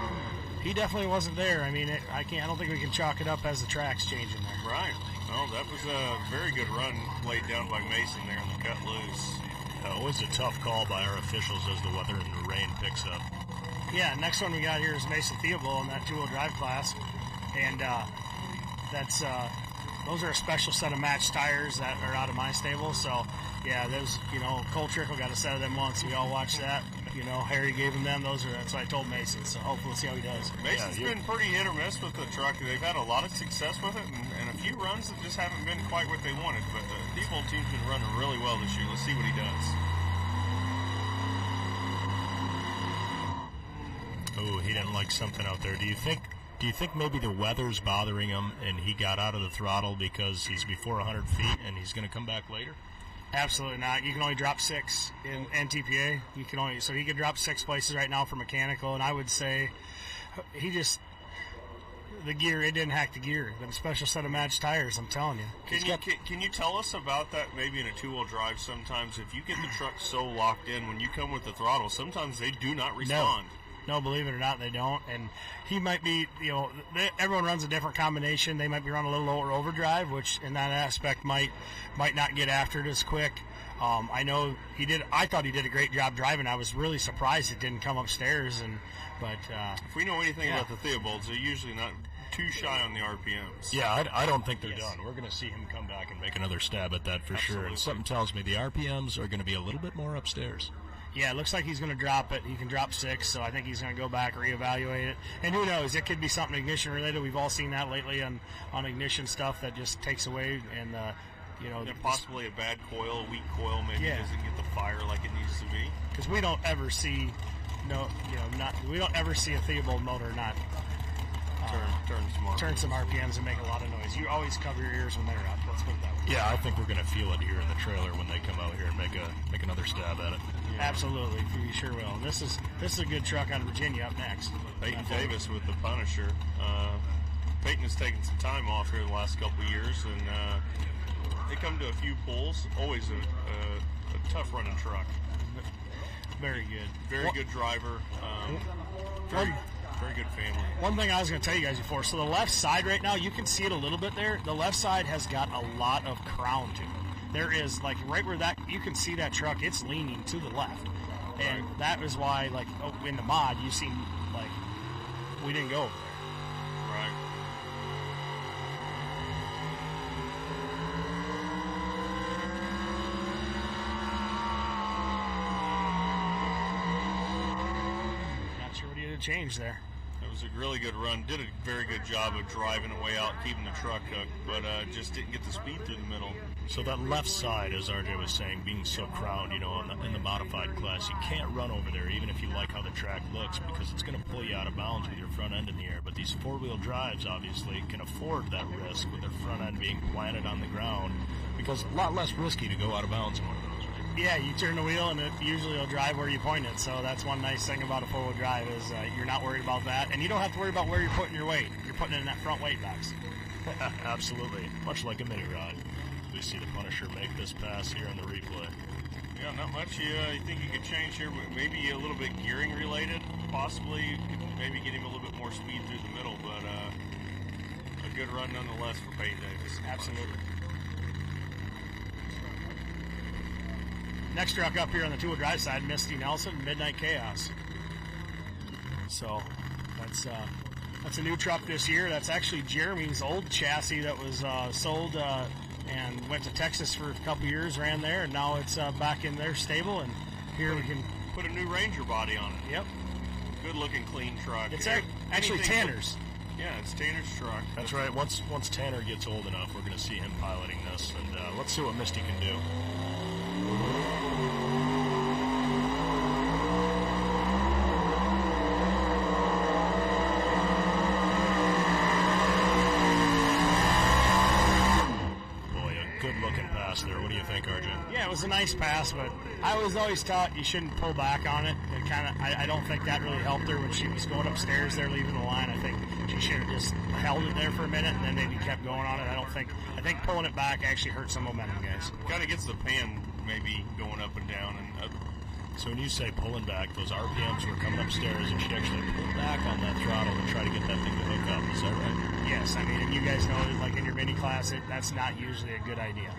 He definitely wasn't there. I mean, I don't think we can chalk it up as the track's changing there. Right. Well, that was a very good run laid down by Mason there on the cut loose. Always a tough call by our officials as the weather and the rain picks up. Yeah, next one we got here is Mason Theobald in that two-wheel drive class, and those are a special set of matched tires that are out of my stable. So, yeah, those Cole Trickle got a set of them once. We all watched that. Harry gave him them. That's what I told Mason. So hopefully we'll see how he does. Mason's been pretty hit or miss with the truck. They've had a lot of success with it, and a few runs that just haven't been quite what they wanted. But the Theobald team's been running really well this year. Let's see what he does. Oh, he didn't like something out there. Do you think maybe the weather's bothering him and he got out of the throttle because he's before 100 feet and he's going to come back later? Absolutely not. You can only drop 6 in NTPA. So he could drop 6 places right now for mechanical, and I would say the gear, it didn't hack the gear. Them special set of matched tires, I'm telling you. Can you tell us about that maybe in a two-wheel drive sometimes? If you get the truck so locked in, when you come with the throttle, sometimes they do not respond. No, believe it or not, they don't. And he might be, everyone runs a different combination. They might be running a little lower overdrive, which in that aspect might not get after it as quick. I know he did. I thought he did a great job driving. I was really surprised it didn't come upstairs. But if we know anything about the Theobalds, they're usually not too shy on the RPMs. Yeah, I don't think they're done. We're going to see him come back and make another stab at that for sure. And something tells me the RPMs are going to be a little bit more upstairs. Yeah, it looks like he's going to drop it. He can drop 6, so I think he's going to go back, reevaluate it. And who knows? It could be something ignition related. We've all seen that lately on ignition stuff that just takes away and possibly a bad coil, a weak coil, maybe doesn't get the fire like it needs to be. Because we don't ever see a Theobald motor not turn some RPMs and make a lot of noise. You always cover your ears when they're up. Let's put it that way. Yeah, I think we're going to feel it here in the trailer when they come out here and make another stab at it. Yeah. Absolutely, we sure will. And this is a good truck out of Virginia up next. Peyton Davis with the Punisher. Peyton has taken some time off here the last couple of years, and they come to a few pulls. Always a tough running truck. Very good. Very good driver. Very good family. One thing I was going to tell you guys before, so the left side right now, you can see it a little bit there. The left side has got a lot of crown to it. There is, right where you can see that truck, it's leaning to the left. And that is why, in the mod, you see, we didn't go over there. Right. Not sure what he did to change there. It was a really good run. Did a very good job of driving away out, keeping the truck hooked, but just didn't get the speed through the middle. So that left side, as RJ was saying, being so crowned, in the modified class, you can't run over there even if you like how the track looks because it's going to pull you out of bounds with your front end in the air. But these four-wheel drives, obviously, can afford that risk with their front end being planted on the ground because a lot less risky to go out of bounds in one of those. Yeah, you turn the wheel, and it usually will drive where you point it. So that's one nice thing about a four-wheel drive is you're not worried about that. And you don't have to worry about where you're putting your weight. You're putting it in that front weight box. Absolutely, much like a mini rod. we see the Punisher make this pass here in the replay. Yeah, not much you think you could change here. Maybe a little bit gearing related. Possibly you could maybe get him a little bit more speed through the middle, but a good run nonetheless for Peyton Davis. Absolutely. Next truck up here on the two-wheel drive side, Misty Nelson, Midnight Chaos. So that's a new truck this year. That's actually Jeremy's old chassis that was sold and went to Texas for a couple years, ran there, and now it's back in their stable. And here we can put a new Ranger body on it. Yep. Good looking, clean truck. It's actually Tanner's. Yeah, it's Tanner's truck. That's right. Once Tanner gets old enough, we're going to see him piloting this, and let's see what Misty can do. There. What do you think, RJ? Yeah, it was a nice pass, but I was always taught you shouldn't pull back on it. It I don't think that really helped her when she was going upstairs there, leaving the line. I think she should have just held it there for a minute and then maybe kept going on it. I think pulling it back actually hurt some momentum, guys. Kind of gets the pan maybe going up and down. So when you say pulling back, those RPMs were coming upstairs, and she actually pulled back on that throttle to try to get that thing to hook up. Is that right? Yes. I mean, and you guys know that, like in your mini class, that's not usually a good idea.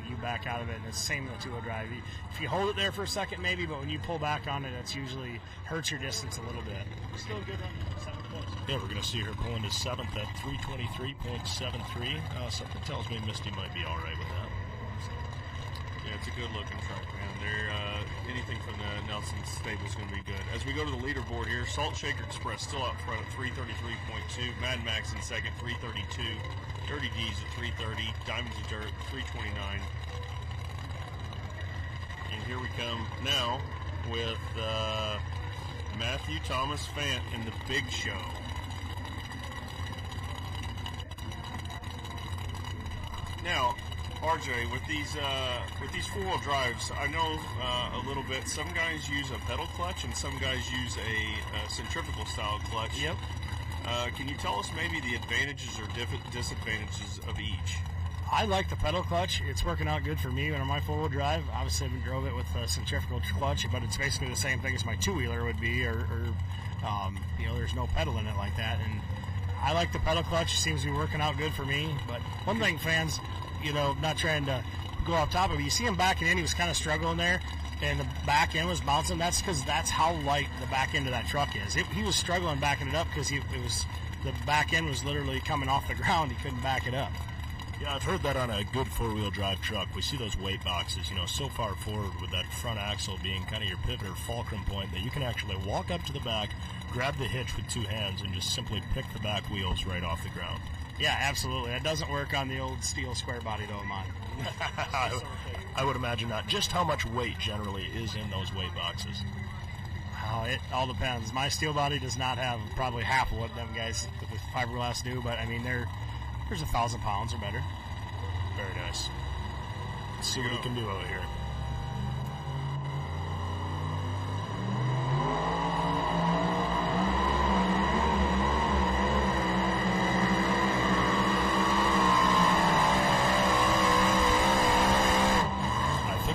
You back out of it, and it's the same in the two-wheel drive. If you hold it there for a second, maybe, but when you pull back on it, that's usually hurts your distance a little bit. Still a good run, 7th place. Yeah, we're going to see her pulling to 7th at 323.73. Something tells me Misty might be all right with that. Yeah, it's a good-looking truck, man. Anything from the Nelson stable is going to be good. As we go to the leaderboard here, Salt Shaker Express still up front at 333.2. Mad Max in second, 332. Dirty D's at 330. Diamonds of Dirt, 329. And here we come now with Matthew Thomas Fant in the big show. Now, RJ, with these four-wheel drives, I know a little bit. Some guys use a pedal clutch, and some guys use a centrifugal style clutch. Yep. Can you tell us maybe the advantages or disadvantages of each? I like the pedal clutch. It's working out good for me on my four-wheel drive. Obviously, I drove it with a centrifugal clutch, but it's basically the same thing as my two-wheeler would be, or there's no pedal in it like that. And I like the pedal clutch. It seems to be working out good for me. But one thing, fans, not trying to go off top of it, you see him backing in. He was kind of struggling there, and the back end was bouncing. That's because that's how light the back end of that truck is. He was struggling backing it up because the back end was literally coming off the ground. He couldn't back it up. Yeah, I've heard that on a good four-wheel drive truck. We see those weight boxes, so far forward with that front axle being kind of your pivot or fulcrum point that you can actually walk up to the back, grab the hitch with two hands, and just simply pick the back wheels right off the ground. Yeah, absolutely. That doesn't work on the old steel square body, though, mine. I would imagine not. Just how much weight generally is in those weight boxes? It all depends. My steel body does not have probably half of what them guys with fiberglass do, but I mean, there's 1,000 pounds or better. Very nice. Let's see what he can do out here.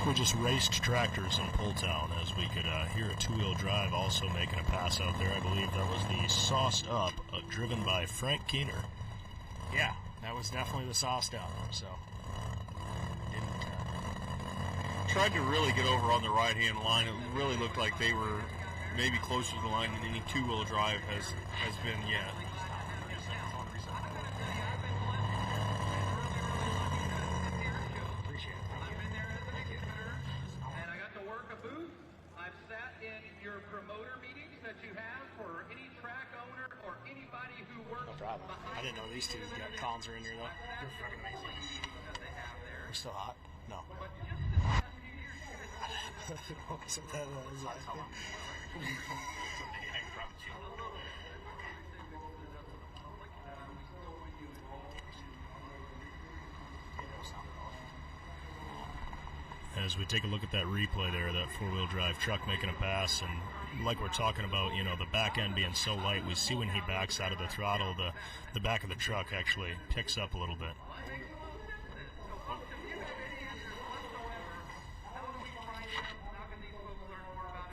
We just raced tractors in Pulltown as we could hear a two-wheel drive also making a pass out there. I believe that was the Sauced Up, driven by Frank Keener. Yeah, that was definitely the Sauced Up. So, tried to really get over on the right-hand line. It really looked like they were maybe closer to the line than any two-wheel drive has been yet. I didn't know these two Collins are in here, though. They're fucking amazing. They're still hot? No. As we take a look at that replay there, that four-wheel drive truck making a pass, and like we're talking about, the back end being so light, we see when he backs out of the throttle, the back of the truck actually picks up a little bit.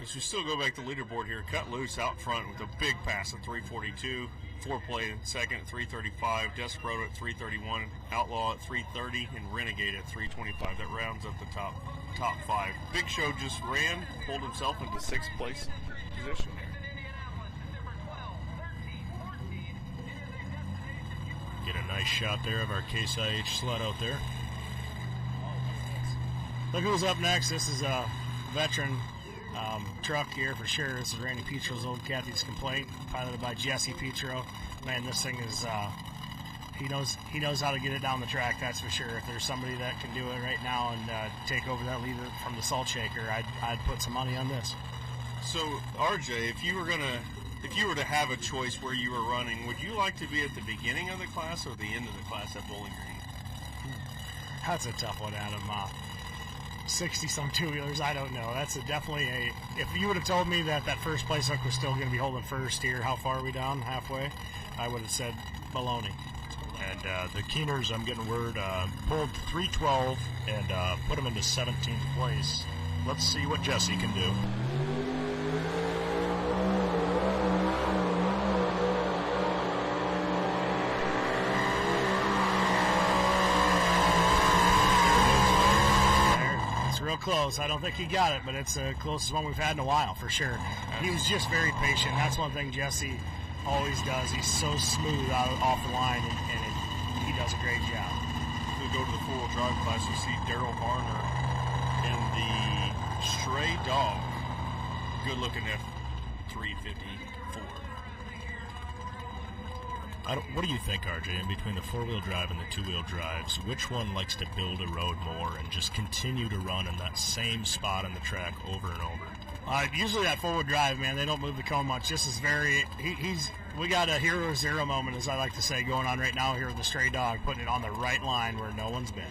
As we still go back to the leaderboard here, Cut Loose out front with a big pass at 342. Foreplay second at 335. Desperado at 331. Outlaw at 330. And Renegade at 325. That rounds up the top 5. Big Show just ran, pulled himself into 6th place position there. Get a nice shot there of our Case IH sled out there. Look who's up next. This is a veteran truck here for sure. This is Randy Petro's old Kathy's Complaint, piloted by Jesse Petro. Man, this thing is he knows how to get it down the track, that's for sure. If there's somebody that can do it right now and take over that lead from the salt shaker, I'd put some money on this. So RJ, if you were to have a choice where you were running, would you like to be at the beginning of the class or the end of the class at Bowling Green? That's a tough one, Adam. 60-some two-wheelers, I don't know. That's definitely a... If you would have told me that first place hook was still going to be holding first here, how far are we down? Halfway? I would have said baloney. And the Keeners, I'm getting word, pulled 312 and put them into 17th place. Let's see what Jesse can do. Real close. I don't think he got it, but it's the closest one we've had in a while for sure. He was just very patient. That's one thing Jesse always does. He's so smooth off the line, and he does a great job. We go to the four-wheel drive class. We see Daryl Varner in the Stray Dog. Good looking at 354. What do you think, RJ, in between the four-wheel drive and the two-wheel drives, which one likes to build a road more and just continue to run in that same spot on the track over and over? Usually that four-wheel drive, man, they don't move the cone much. This is very, we got a hero zero moment, as I like to say, going on right now here with the Stray Dog, putting it on the right line where no one's been.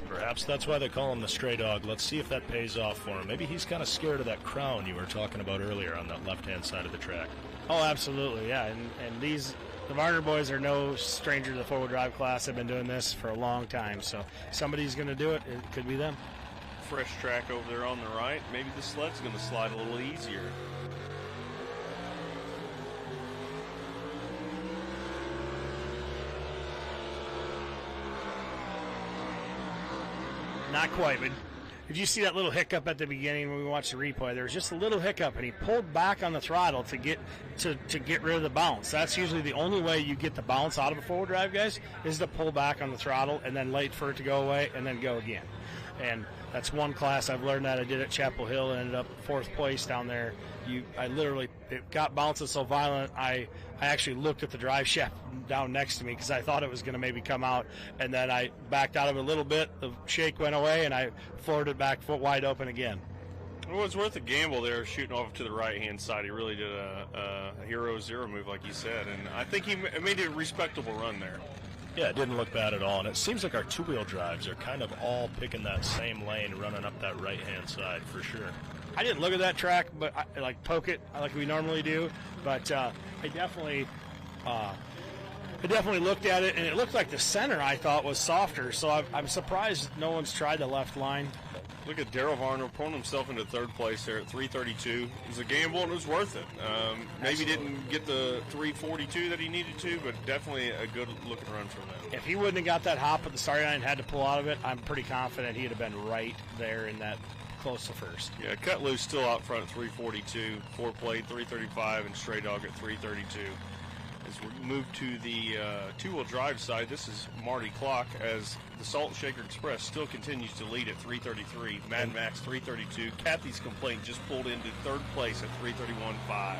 Perhaps that's why they call him the Stray Dog. Let's see if that pays off for him. Maybe he's kind of scared of that crown you were talking about earlier on that left-hand side of the track. Oh, absolutely, yeah, and the Varner boys are no stranger to the four-wheel drive class. They've been doing this for a long time, so somebody's going to do it. It could be them. Fresh track over there on the right. Maybe the sled's going to slide a little easier. Not quite, but did you see that little hiccup at the beginning when we watched the replay? There was just a little hiccup, and he pulled back on the throttle to get rid of the bounce. That's usually the only way you get the bounce out of a four-wheel drive, guys, is to pull back on the throttle and then wait for it to go away and then go again. And that's one class I've learned that. I did at Chapel Hill and ended up 4th place down there. It got bouncing so violent, I actually looked at the drive shaft down next to me because I thought it was going to maybe come out, and then I backed out of it a little bit. The shake went away, and I floored it back foot wide open again. Well, it's worth a gamble there, shooting off to the right-hand side. He really did a hero zero move, like you said, and I think he made a respectable run there. Yeah, it didn't look bad at all, and it seems like our two-wheel drives are kind of all picking that same lane, running up that right-hand side for sure. I didn't look at that track, but I poke it like we normally do. But I definitely looked at it, and it looked like the center I thought was softer. So I'm surprised no one's tried the left line. Look at Daryl Varner pulling himself into 3rd place there at 332. It was a gamble, and it was worth it. Maybe didn't get the 342 that he needed to, but definitely a good-looking run from them. If he wouldn't have got that hop at the starting line and had to pull out of it, I'm pretty confident he'd have been right there in that close to first. Yeah, Cut Loose still out front at 342, Foreplay 335, and Stray Dog at 332. As we move to the two-wheel drive side, this is Marty Clock as the Salt Shaker Express still continues to lead at 333. Mad Max 332. Kathy's Complaint just pulled into 3rd place at 331.5.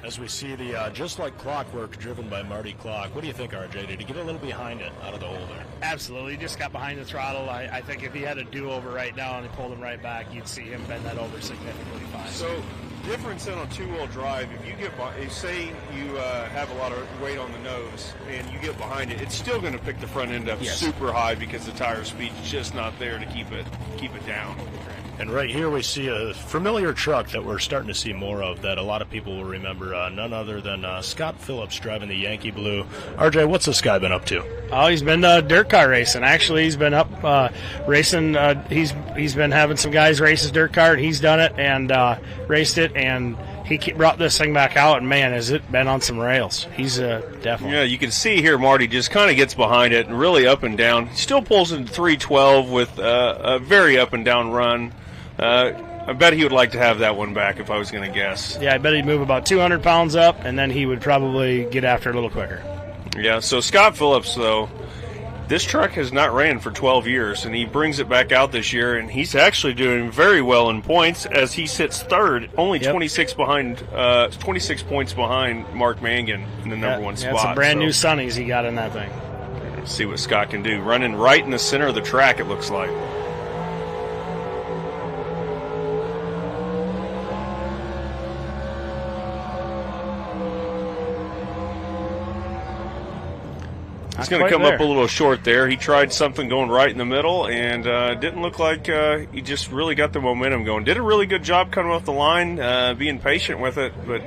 As we see the Just Like Clockwork driven by Marty Clock, what do you think, RJ? Did he get a little behind it out of the hole there? Absolutely. He just got behind the throttle. I think if he had a do-over right now and he pulled him right back, you'd see him bend that over significantly fine. So, difference in a two-wheel drive, if you get, say you have a lot of weight on the nose and you get behind it, it's still going to pick the front end up super high because the tire speed's just not there to keep it down. And right here we see a familiar truck that we're starting to see more of that a lot of people will remember, none other than Scott Phillips driving the Yankee Blue. RJ, what's this guy been up to? Oh, he's been dirt car racing. Actually, he's been up racing. He's been having some guys race his dirt car, and he's done it and raced it, and he brought this thing back out, and man, has it been on some rails. He's definitely. Yeah, you can see here Marty just kind of gets behind it and really up and down. He still pulls into 312 with a very up and down run. I bet he would like to have that one back if I was going to guess. Yeah, I bet he'd move about 200 pounds up, and then he would probably get after it a little quicker. Yeah, so Scott Phillips, though, this truck has not ran for 12 years, and he brings it back out this year, and he's actually doing very well in points as he sits third, only 26 points behind Mark Mangan in the number one spot. Yeah, some brand new sunnies he got in that thing. Let's see what Scott can do. Running right in the center of the track, it looks like. He's going to come up a little short there. He tried something going right in the middle, and didn't look like he just really got the momentum going. Did a really good job coming off the line, being patient with it. But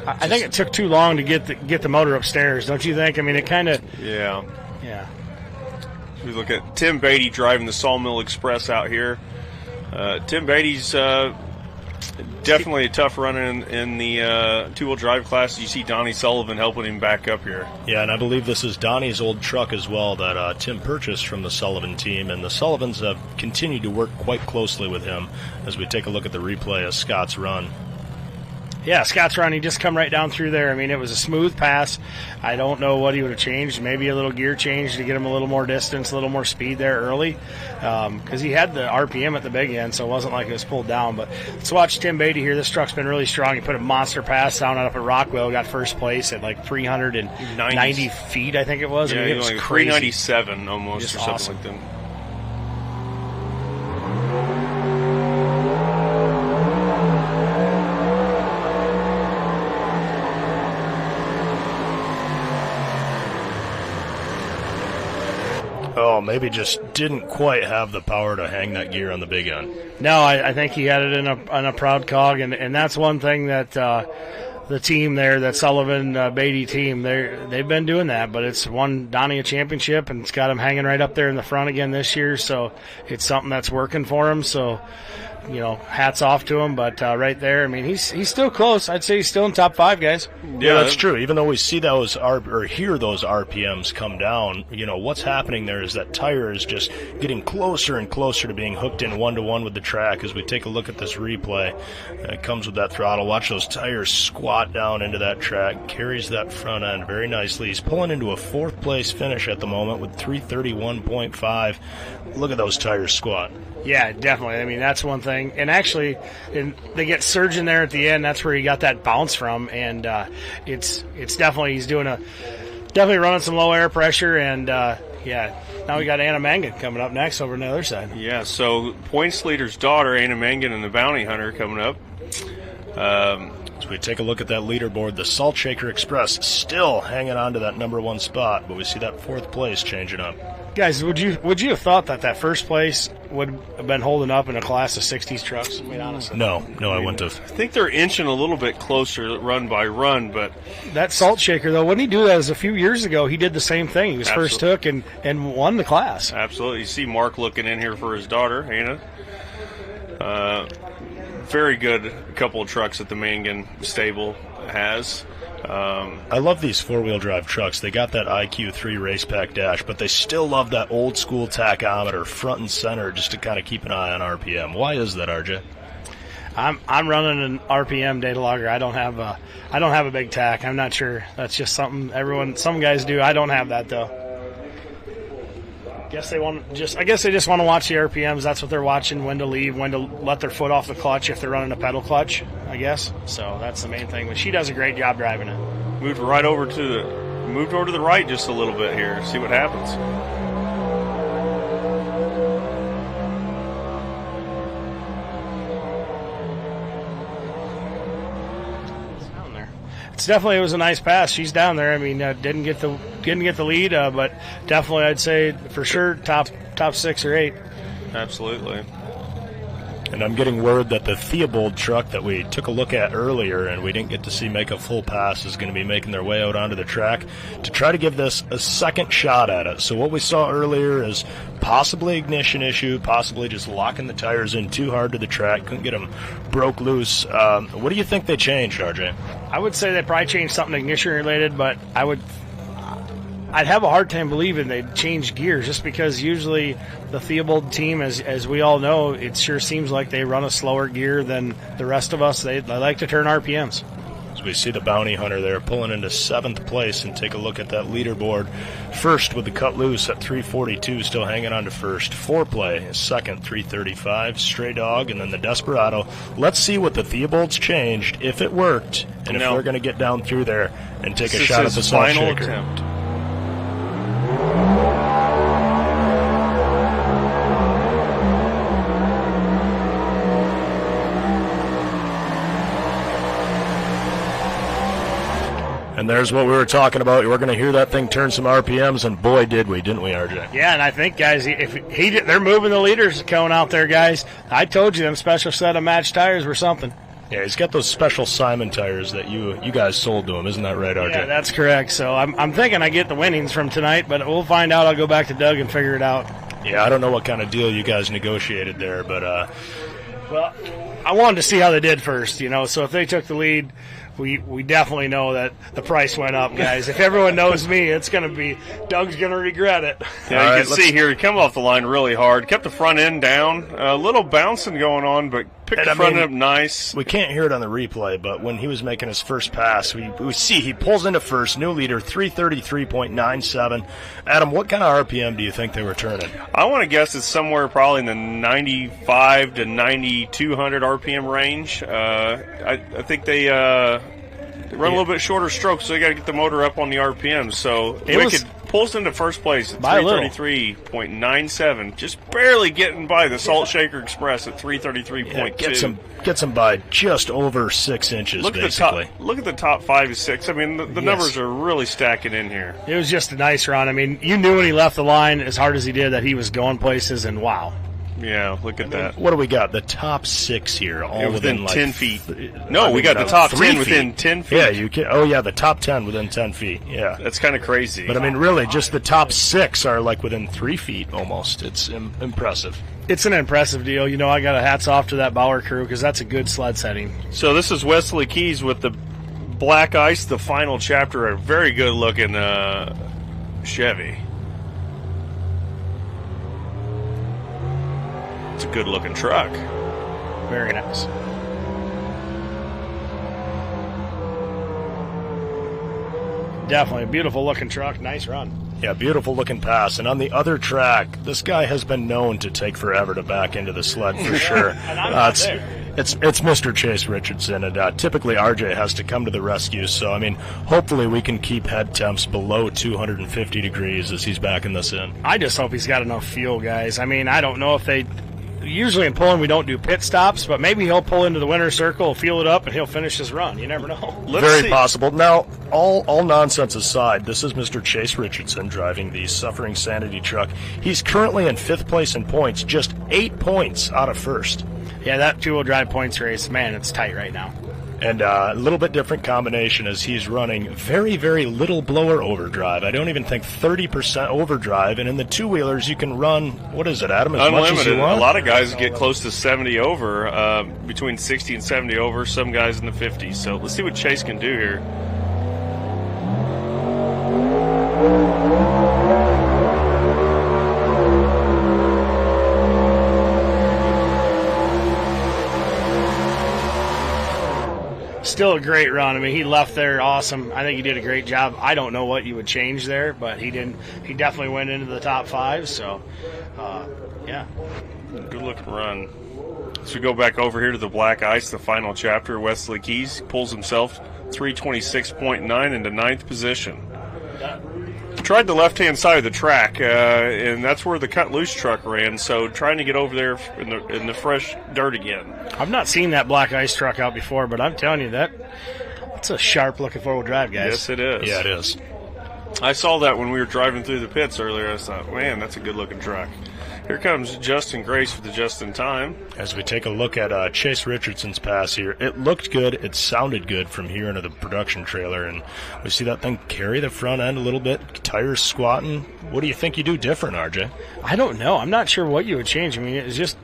I think it took too long to get the motor upstairs, don't you think? I mean, it kind of... Yeah. Yeah. We look at Tim Beatty driving the Sawmill Express out here. Tim Beatty's definitely a tough run in the two-wheel drive class. You see Donnie Sullivan helping him back up here. Yeah, and I believe this is Donnie's old truck as well that Tim purchased from the Sullivan team, and the Sullivans have continued to work quite closely with him as we take a look at the replay of Scott's run. Yeah, Scott's run, he just come right down through there. I mean, it was a smooth pass. I don't know what he would have changed. Maybe a little gear change to get him a little more distance, a little more speed there early. Because he had the RPM at the big end, so it wasn't like it was pulled down. But let's watch Tim Beatty here. This truck's been really strong. He put a monster pass down up at Rockwell, got first place at like 390 feet, I think it was. Yeah, I mean, it was like crazy. 397 almost, Just or something awesome. like that. Oh, maybe just didn't quite have the power to hang that gear on the big end. No, I think he had it in a proud cog, and that's one thing that the team there, that Sullivan Beatty team, they've been doing that, but it's won Donnie a championship, and it's got him hanging right up there in the front again this year, so it's something that's working for him, so, you know, hats off to him, but right there, I mean, he's still close. I'd say he's still in top 5, guys. Yeah, that's true. Even though we see those or hear those RPMs come down, you know, what's happening there is that tire is just getting closer and closer to being hooked in one-to-one with the track. As we take a look at this replay, it comes with that throttle. Watch those tires squat down into that track, carries that front end very nicely. He's pulling into a 4th place finish at the moment with 331.5. Look at those tires squat. Yeah, definitely. I mean, that's one thing. And actually, they get surging there at the end. That's where he got that bounce from. And it's definitely, he's definitely running some low air pressure. And, yeah, now we got Anna Mangan coming up next over on the other side. Yeah, so points leader's daughter, Anna Mangan, and the bounty hunter coming up. As we take a look at that leaderboard, the Salt Shaker Express still hanging on to that number 1 spot, but we see that 4th place changing up. Guys, would you have thought that first place would have been holding up in a class of 60s trucks? I mean, honestly. No, I wouldn't have. I think they're inching a little bit closer run by run, but that Salt Shaker, though, wouldn't he do that as a few years ago? He did the same thing. He was first took and won the class. Absolutely. You see Mark looking in here for his daughter, Anna. Very good couple of trucks that the Mangan stable has. I love these 4-wheel drive trucks. They got that IQ3 race pack dash, but they still love that old school tachometer front and center just to kind of keep an eye on RPM. Why is that, RJ? I'm running an RPM data logger. I don't have a big tack. I'm not sure. That's just something some guys do. I don't have that though. I guess they just want to watch the RPMs. That's what they're watching, when to leave, when to let their foot off the clutch if they're running a pedal clutch, I guess. So that's the main thing. But she does a great job driving it. Moved over to the right just a little bit here. See what happens. It was a nice pass. She's down there. I mean, didn't get the lead, but definitely I'd say for sure top 6 or 8. Absolutely. And I'm getting word that the Theobald truck that we took a look at earlier and we didn't get to see make a full pass is going to be making their way out onto the track to try to give this a second shot at it. So what we saw earlier is possibly ignition issue, possibly just locking the tires in too hard to the track, couldn't get them broke loose. What do you think they changed, RJ? I would say they probably changed something ignition related, but I'd have a hard time believing they'd change gears, just because usually the Theobald team, as we all know, it sure seems like they run a slower gear than the rest of us. They like to turn RPMs. As we see the bounty hunter there pulling into 7th place, and take a look at that leaderboard. First with the cut loose at 342, still hanging on to first. Foreplay is second, 335. Stray Dog, and then the Desperado. Let's see what the Theobalds changed, if it worked, and if they're going to get down through there and take a shot at the salt final shaker. Attempt. And there's what we were talking about. We're going to hear that thing turn some RPMs, and boy, did we, didn't we, RJ? Yeah, and I think, guys, they're moving the leaders cone out there, guys. I told you them special set of match tires were something. Yeah, he's got those special Simon tires that you guys sold to him. Isn't that right, RJ? Yeah, that's correct. So I'm thinking I get the winnings from tonight, but we'll find out. I'll go back to Doug and figure it out. Yeah, I don't know what kind of deal you guys negotiated there, but well, I wanted to see how they did first, So if they took the lead, we definitely know that the price went up, guys. If everyone knows me, it's going to be Doug's going to regret it. Yeah, you can see here he come off the line really hard, kept the front end down, a little bouncing going on, but picked the front end up nice. We can't hear it on the replay, but when he was making his first pass, we see he pulls into first, new leader, 333.97. Adam, what kind of RPM do you think they were turning? I want to guess it's somewhere probably in the 95 to 9200 RPM range. I think they run a little bit shorter strokes, so they got to get the motor up on the RPM. So Wicked pulls into first place at 333.97, just barely getting by the Salt Shaker Express at 333.2. Yeah, gets him by just over 6 inches, basically. Look at the top 5 to 6. I mean, the numbers are really stacking in here. It was just a nice run. I mean, you knew when he left the line as hard as he did that he was going places, and wow. Yeah, look at that. What do we got? The top 6 here, all within like 10 feet. No, we got the top 10 within 10 feet. Yeah, you can. Oh, yeah, the top 10 within 10 feet. Yeah, that's kind of crazy. But I mean, really, just the top 6 are like within 3 feet almost. It's impressive. It's an impressive deal. I got a hats off to that Bauer crew because that's a good sled setting. So this is Wesley Keys with the Black Ice, the final chapter, a very good looking Chevy. It's a good-looking truck. Very nice. Definitely a beautiful-looking truck. Nice run. Yeah, beautiful-looking pass. And on the other track, this guy has been known to take forever to back into the sled for sure. And I'm not there. It's Mr. Chase Richardson, and typically RJ has to come to the rescue. So, I mean, hopefully we can keep head temps below 250 degrees as he's backing this in. I just hope he's got enough fuel, guys. I mean, I don't know if they... Usually in pulling we don't do pit stops, but maybe he'll pull into the winner's circle, fuel it up, and he'll finish his run. You never know. Very possible. Now, all nonsense aside, this is Mr. Chase Richardson driving the Suffering Sanity truck. He's currently in 5th place in points, just 8 points out of first. Yeah, that two-wheel drive points race, man, it's tight right now. And a little bit different combination as he's running very, very little blower overdrive. I don't even think 30% overdrive. And in the two-wheelers, you can run, what is it, Adam, as unlimited. Much as you want? A lot of guys get close to 70 over, between 60 and 70 over, some guys in the 50s. So let's see what Chase can do here. Still a great run. I mean, he left there awesome. I think he did a great job. I don't know what you would change there, but he didn't. He definitely went into the top 5. So, yeah, good looking run. So we go back over here to the Black Ice, the final chapter. Wesley Keys pulls himself 326.9 into 9th position. Tried the left-hand side of the track, and that's where the cut loose truck ran. So trying to get over there in the fresh dirt again. I've not seen that Black Ice truck out before, but I'm telling you that's a sharp-looking four-wheel drive, guys. Yes, it is. Yeah, it is. I saw that when we were driving through the pits earlier. I thought, man, that's a good-looking truck. Here comes Justin Grace for the just in time. As we take a look at Chase Richardson's pass here, it looked good, it sounded good from here into the production trailer, and we see that thing carry the front end a little bit, tires squatting. What do you think you do different, RJ? I don't know. I'm not sure what you would change. I mean, it's just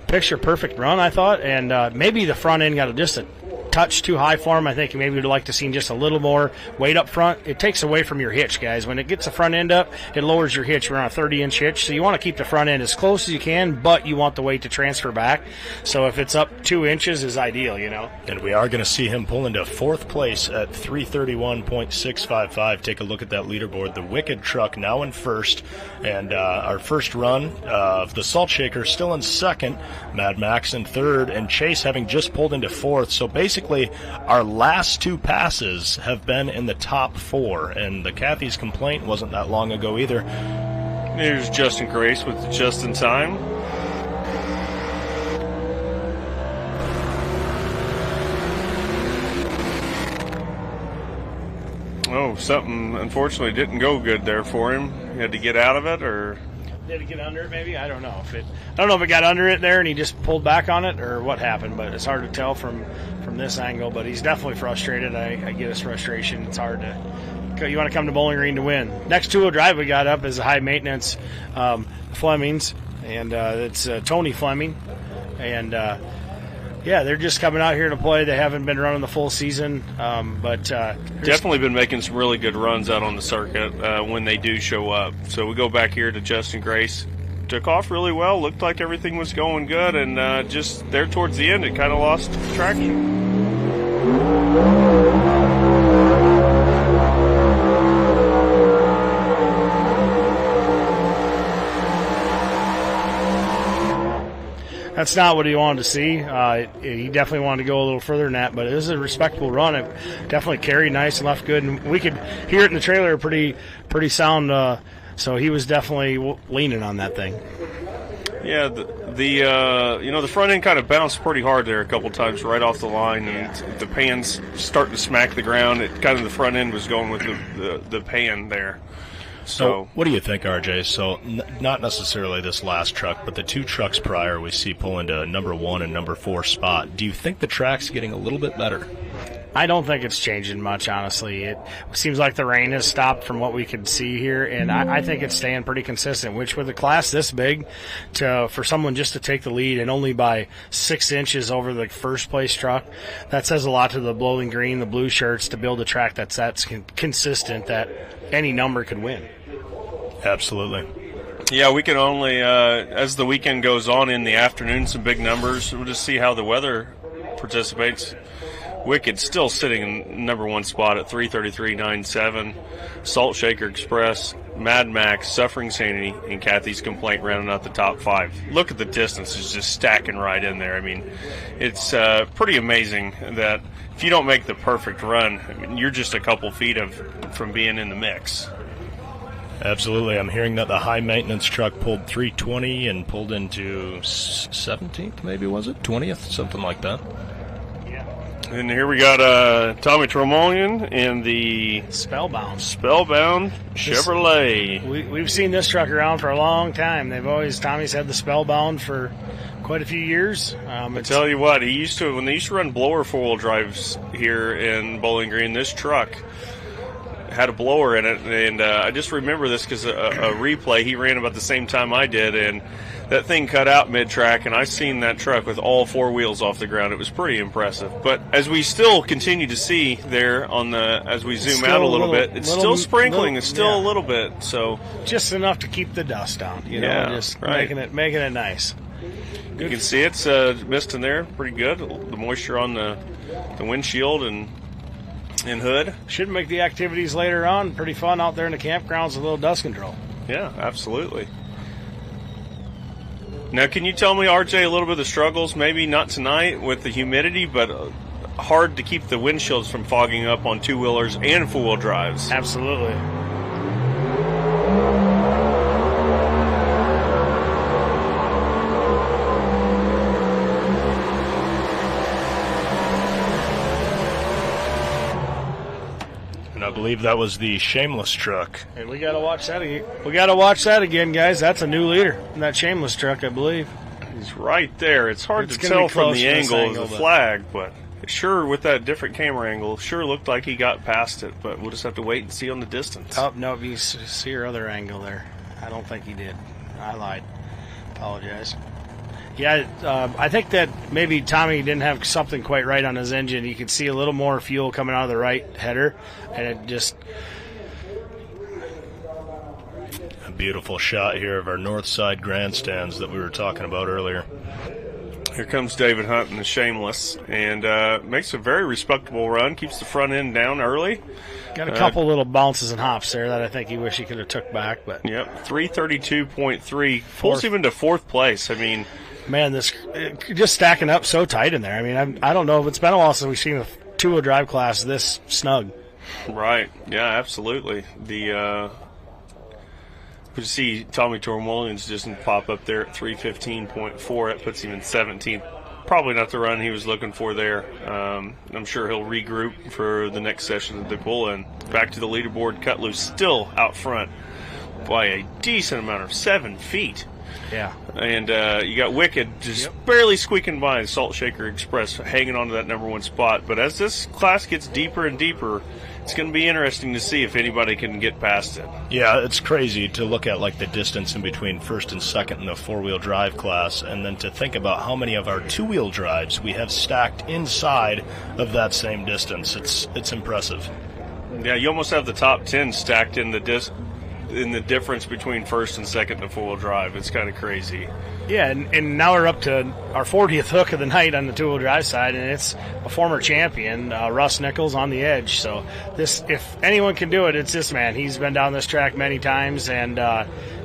picture perfect run, I thought, and maybe the front end got just a touch too high for him. I think maybe we'd like to see just a little more weight up front. It takes away from your hitch, guys. When it gets the front end up, it lowers your hitch. We're on a 30-inch hitch, so you want to keep the front end as close as you can, but you want the weight to transfer back. So if it's up 2 inches is ideal, you know. And we are going to see him pull into 4th place at 331.655. Take a look at that leaderboard. The Wicked truck now in 1st, and our first run of the Salt Shaker still in 2nd, Mad Max in 3rd, and Chase having just pulled into 4th. So basically our last 2 passes have been in the top 4, and the Kathy's complaint wasn't that long ago either. Here's Justin Grace with the just in time. Oh, something unfortunately didn't go good there for him. He had to get out of it, or did it get under it? Maybe, I don't know if it got under it there and he just pulled back on it or what happened. But it's hard to tell from this angle. But he's definitely frustrated. I get his frustration. It's hard to. You want to come to Bowling Green to win. Next 2-wheel drive we got up is a high maintenance Flemings, and it's Tony Fleming, and yeah, they're just coming out here to play. They haven't been running the full season, but definitely been making some really good runs out on the circuit when they do show up. So we go back here to Justin Grace. Took off really well. Looked like everything was going good, and just there towards the end, it kind of lost traction. That's not what he wanted to see. He definitely wanted to go a little further than that, but it was a respectable run. It definitely carried nice and left good, and we could hear it in the trailer pretty sound. So he was definitely leaning on that thing. Yeah, the front end kind of bounced pretty hard there a couple times right off the line, and the pan's starting to smack the ground. It kind of the front end was going with the pan there. So what do you think, RJ? So not necessarily this last truck, but the 2 trucks prior we see pull into number 1 and number 4 spot. Do you think the track's getting a little bit better? I don't think it's changing much, honestly. It seems like the rain has stopped from what we could see here, and I think it's staying pretty consistent, which with a class this big, for someone just to take the lead and only by 6 inches over the first place truck, that says a lot to the Bowling Green, the blue shirts, to build a track that's consistent that any number could win. Absolutely. Yeah, we can only, as the weekend goes on in the afternoon, some big numbers. We'll just see how the weather participates. Wicked still sitting in number 1 spot at 333.97. Salt Shaker Express, Mad Max, Suffering Sanity, and Kathy's Complaint rounding out the top 5. Look at the distance. It's just stacking right in there. I mean, it's pretty amazing that if you don't make the perfect run, I mean, you're just a couple feet from being in the mix. Absolutely. I'm hearing that the high maintenance truck pulled 320 and pulled into 17th, maybe, was it? 20th? Something like that. And here we got Tommy Tremolian in the Spellbound Chevrolet. We've seen this truck around for a long time. Tommy's had the Spellbound for quite a few years. I tell you what, when they used to run blower 4-wheel drives here in Bowling Green, this truck had a blower in it, and I just remember this because a replay, he ran about the same time I did, and that thing cut out mid-track, and I seen that truck with all 4 wheels off the ground. It was pretty impressive. But as we still continue to see there as we zoom out a little bit, it's still sprinkling. It's still a little bit. So just enough to keep the dust down. Just right. making it nice. You can see it's mist in there, pretty good. The moisture on the windshield and hood. Should make the activities later on pretty fun out there in the campgrounds with a little dust control. Yeah, absolutely. Now, can you tell me, RJ, a little bit of the struggles, maybe not tonight with the humidity, but hard to keep the windshields from fogging up on 2-wheelers and 4-wheel drives? Absolutely. And up believe that was the Shameless truck. And we got to watch that again. We got to watch that again, guys. That's a new leader in that Shameless truck, I believe. He's right there. It's hard to tell from the angle of the flag, but sure, with that different camera angle, sure looked like he got past it, but we'll just have to wait and see on the distance. Oh, no, you see your other angle there. I don't think he did. I lied. Apologize. Yeah, I think that maybe Tommy didn't have something quite right on his engine. You could see a little more fuel coming out of the right header, and it just... A beautiful shot here of our north side grandstands that we were talking about earlier. Here comes David Hunt in the Shameless, and makes a very respectable run, keeps the front end down early. Got a couple little bounces and hops there that I think he wish he could have took back. But yep, 332.3, pulls him into fourth place. I mean... Man, this just stacking up so tight in there. I mean, I don't know if it's been a while since we've seen a two-wheel drive class this snug. Right. Yeah, absolutely. The you see Tommy Tormolians just pop up there at 315.4. That puts him in 17th. Probably not the run he was looking for there. I'm sure he'll regroup for the next session that they pull in. Back to the leaderboard, cut loose, still out front by a decent amount of 7 feet. Yeah. And you got Wicked just barely squeaking by the Salt Shaker Express, hanging on to that number one spot. But as this class gets deeper and deeper, it's going to be interesting to see if anybody can get past it. Yeah, it's crazy to look at like the distance in between first and second in the four-wheel drive class, and then to think about how many of our two-wheel drives we have stacked inside of that same distance. It's impressive. Yeah, you almost have the top 10 stacked in the difference between first and second in the four-wheel drive. It's kind of crazy. Yeah, and now we're up to our 40th hook of the night on the two-wheel drive side, and it's a former champion, Russ Nichols, on the edge. So this, if anyone can do it, it's this man. He's been down this track many times, and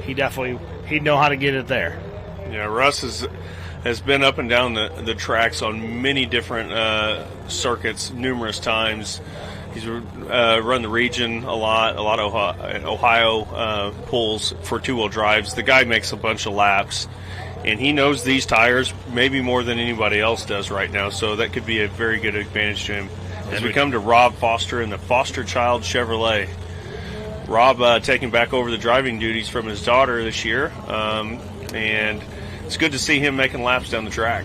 he'd know how to get it there. Yeah, Russ has been up and down the tracks on many different circuits numerous times. He's run the region a lot of Ohio pulls for two-wheel drives. The guy makes a bunch of laps, and he knows these tires maybe more than anybody else does right now, so that could be a very good advantage to him. As we come to Rob Foster in the Foster Child Chevrolet. Rob taking back over the driving duties from his daughter this year, and it's good to see him making laps down the track.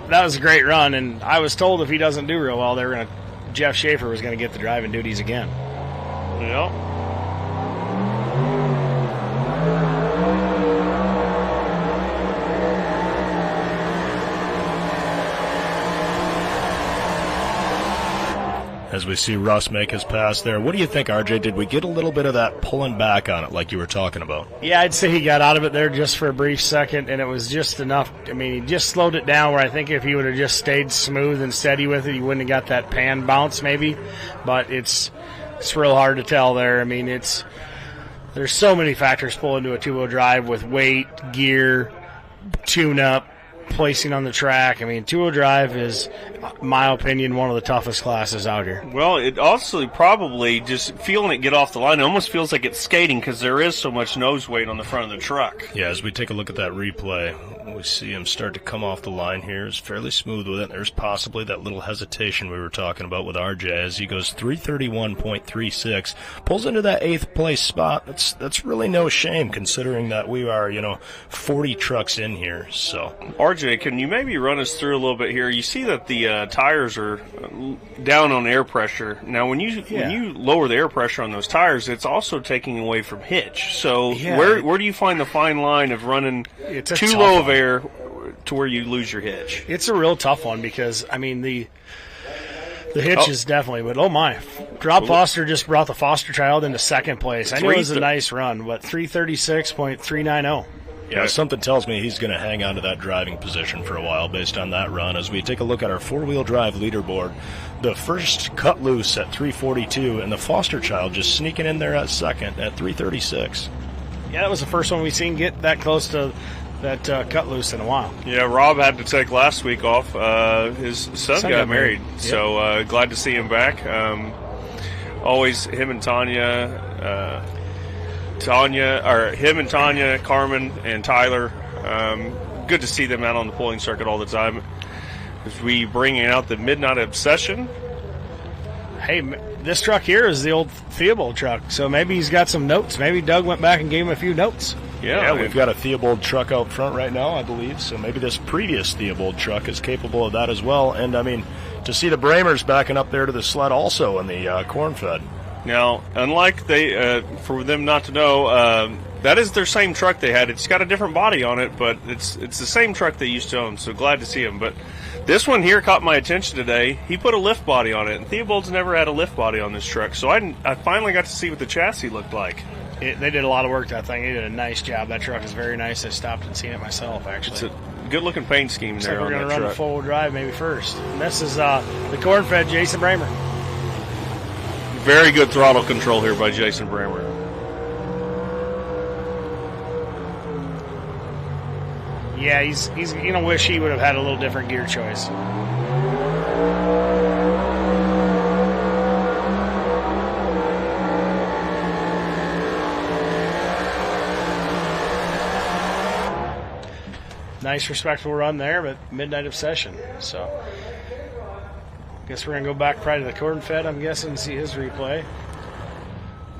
That was a great run, and I was told if he doesn't do real well, Jeff Schaefer was going to get the driving duties again. Yep. As we see Russ make his pass there, what do you think, RJ? Did we get a little bit of that pulling back on it like you were talking about? Yeah, I'd say he got out of it there just for a brief second, and it was just enough. I mean, he just slowed it down where I think if he would have just stayed smooth and steady with it, he wouldn't have got that pan bounce maybe. But it's real hard to tell there. I mean, there's so many factors pull into a two-wheel drive with weight, gear, tune-up, placing on the track. I mean, two-wheel drive is, in my opinion, one of the toughest classes out here. Well, it also probably just feeling it get off the line, it almost feels like it's skating because there is so much nose weight on the front of the truck. Yeah, as we take a look at that replay, we see him start to come off the line here. It's fairly smooth with it. There's possibly that little hesitation we were talking about with RJ as he goes 331.36, pulls into that 8th place spot. That's really no shame considering that we are, 40 trucks in here. So RJ, can you maybe run us through a little bit here? You see that the tires are down on air pressure. Now, when you lower the air pressure on those tires, it's also taking away from hitch. So where do you find the fine line of running too low of air to where you lose your hitch? It's a real tough one because, I mean, the hitch is definitely, but oh my. Rob Foster just brought the Foster Child into second place. I know it was a nice run, but 336.390. Yeah, something tells me he's going to hang on to that driving position for a while based on that run. As we take a look at our four-wheel drive leaderboard, the first cut loose at 342, and the Foster Child just sneaking in there at second at 336. Yeah, that was the first one we've seen get that close to that cut loose in a while. Yeah, Rob had to take last week off. His son got married, so glad to see him back. always him and Tanya, Carmen, and Tyler. Good to see them out on the pulling circuit all the time. As we bring out the Midnight Obsession. Hey, this truck here is the old Theobald truck, so maybe he's got some notes. Maybe Doug went back and gave him a few notes. Yeah, we've got a Theobald truck out front right now, I believe, so maybe this previous Theobald truck is capable of that as well. And, I mean, to see the Bramers backing up there to the sled also in the corn fed. Now, unlike for them not to know, that is their same truck they had. It's got a different body on it, but it's the same truck they used to own, so glad to see them. But this one here caught my attention today. He put a lift body on it, and Theobald's never had a lift body on this truck, so I finally got to see what the chassis looked like. They did a lot of work, that thing. They did a nice job. That truck is very nice. I stopped and seen it myself, actually. It's a good-looking paint scheme there on that truck. We're going to run the four-wheel drive maybe first. And this is the corn-fed Jason Bramer. Very good throttle control here by Jason Bramer. Yeah, he's wish he would have had a little different gear choice. Nice, respectful run there, but Midnight Obsession. So, guess we're gonna go back probably to the corn-fed, I'm guessing, and see his replay.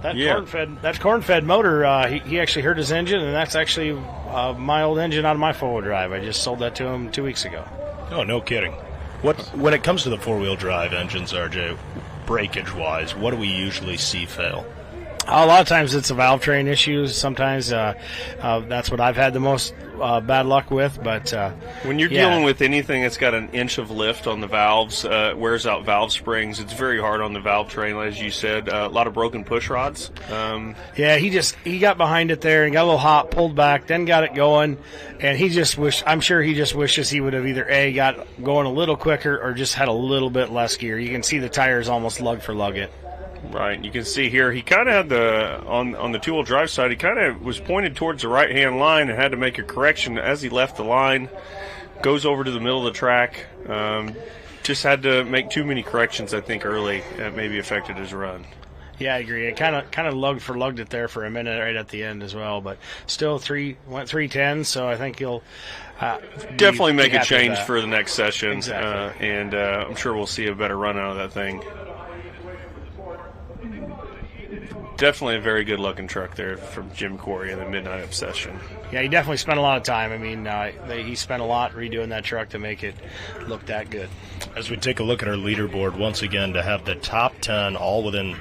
That corn-fed motor, he actually hurt his engine, and that's actually my old engine out of my four-wheel drive. I just sold that to him 2 weeks ago. Oh, no kidding. When it comes to the four-wheel drive engines, RJ, breakage-wise, what do we usually see fail? A lot of times it's a valve train issue. Sometimes that's what I've had the most bad luck with. But when you're dealing with anything that's got an inch of lift on the valves, wears out valve springs, it's very hard on the valve train, as you said. A lot of broken push rods. He got behind it there and got a little hot, pulled back, then got it going. And I'm sure he just wishes he would have either got going a little quicker or just had a little bit less gear. You can see the tires almost lug for lug it. Right, you can see here he kind of had on the two-wheel drive side, he kind of was pointed towards the right-hand line and had to make a correction as he left the line, goes over to the middle of the track. Just had to make too many corrections, I think, early. That maybe affected his run. Yeah, I agree. It kind of lugged it there for a minute right at the end as well, but still went 310, so I think he'll definitely make a change for the next session. Exactly. And I'm sure we'll see a better run out of that thing. Definitely a very good-looking truck there from Jim Corey in the Midnight Obsession. Yeah, he definitely spent a lot of time. I mean, he spent a lot redoing that truck to make it look that good. As we take a look at our leaderboard once again, to have the top 10 all within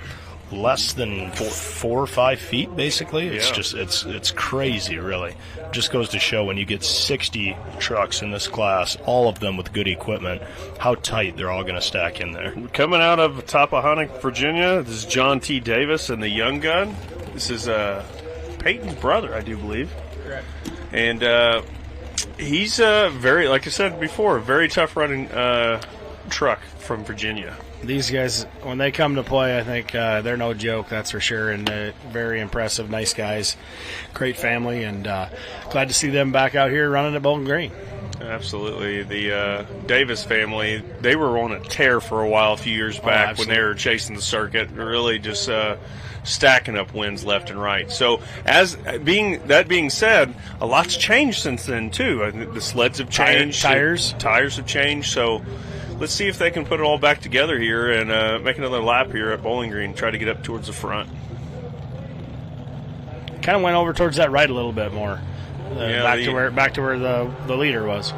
less than 4 or 5 feet, basically, it's crazy, really. Just goes to show when you get 60 trucks in this class, all of them with good equipment, how tight they're all going to stack in there. Coming out of Tappahannock, Virginia, this is John T. Davis and the Young Gun. This is Peyton's brother, I do believe. Correct. And he's very, like I said before, a very tough running truck from Virginia. These guys, when they come to play, I think they're no joke, that's for sure, and very impressive, nice guys, great family, and glad to see them back out here running at Bowling Green. Absolutely. The Davis family, they were on a tear for a while a few years back when they were chasing the circuit, really just stacking up wins left and right. So that being said, a lot's changed since then, too. The sleds have changed. Tires have changed, so let's see if they can put it all back together here and make another lap here at Bowling Green, try to get up towards the front. Kind of went over towards that right a little bit more, back to where the leader was.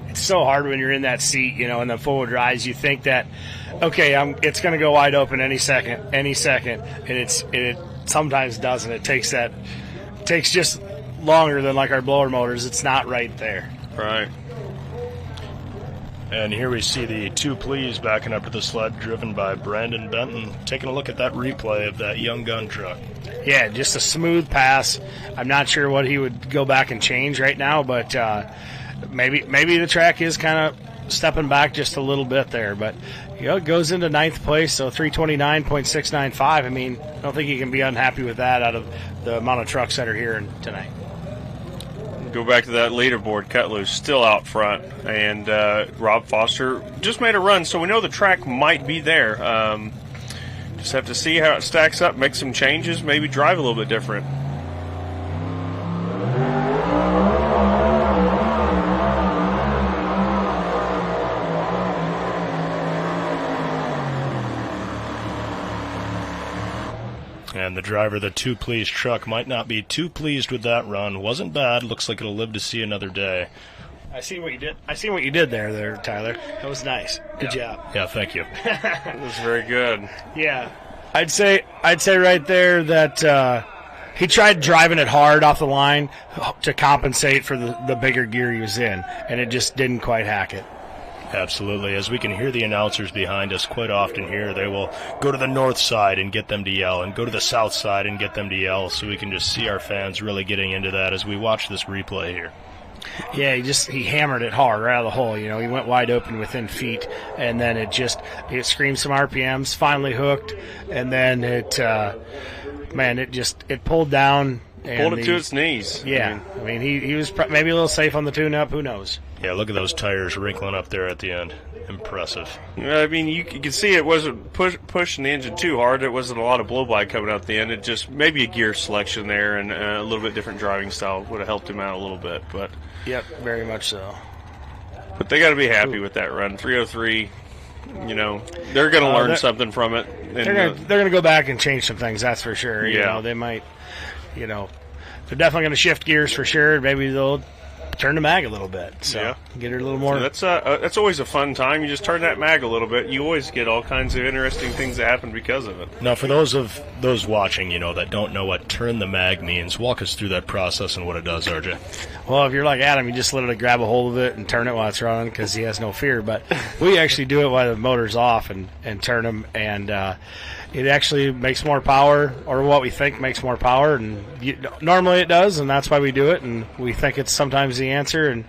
It's so hard when you're in that seat, in the forward drives. You think that, okay, it's going to go wide open any second, and it sometimes doesn't. It takes just longer than like our blower motors. It's not right there. Right. And here we see the two pleas backing up to the sled, driven by Brandon Benton. Taking a look at that replay of that Young Gun truck. Yeah, just a smooth pass. I'm not sure what he would go back and change right now, but maybe the track is kind of stepping back just a little bit there. But, it goes into 9th place, so 329.695. I mean, I don't think you can be unhappy with that out of the amount of trucks that are here tonight. Go back to that leaderboard. Cut Loose still out front, and Rob Foster just made a run, so we know the track might be there. Just have to see how it stacks up, make some changes, maybe drive a little bit different. And the driver of the Too Pleased truck might not be too pleased with that run. Wasn't bad. Looks like it'll live to see another day. I see what you did there, Tyler. That was nice. Good job. Yeah, thank you. It was very good. Yeah, I'd say right there that he tried driving it hard off the line to compensate for the bigger gear he was in, and it just didn't quite hack it. Absolutely. As we can hear the announcers behind us quite often here, they will go to the north side and get them to yell, and go to the south side and get them to yell, so we can just see our fans really getting into that as we watch this replay here. Yeah, he hammered it hard right out of the hole. He went wide open within feet, and then it screamed some RPMs, finally hooked, and then it pulled down. Pulled it to its knees. Yeah, I mean he was maybe a little safe on the tune-up. Who knows? Yeah, look at those tires wrinkling up there at the end. Impressive. I mean, you can see it wasn't pushing the engine too hard. There wasn't a lot of blow-by coming out the end. It just maybe a gear selection there and a little bit different driving style would have helped him out a little bit. But yep, very much so. But they got to be happy with that run. 303. They're going to learn something from it. They're going to go back and change some things. That's for sure. Yeah. They might. They're definitely going to shift gears for sure. Maybe they'll turn the mag a little bit, so get her a little more. So that's always a fun time. You just turn that mag a little bit. You always get all kinds of interesting things that happen because of it. Now, for those watching, that don't know what turn the mag means, walk us through that process and what it does, RJ. Well, if you're like Adam, you just literally grab a hold of it and turn it while it's running because he has no fear. But we actually do it while the motor's off and turn them, and it actually makes more power, or what we think makes more power, and normally it does, and that's why we do it, and we think it's sometimes the answer, and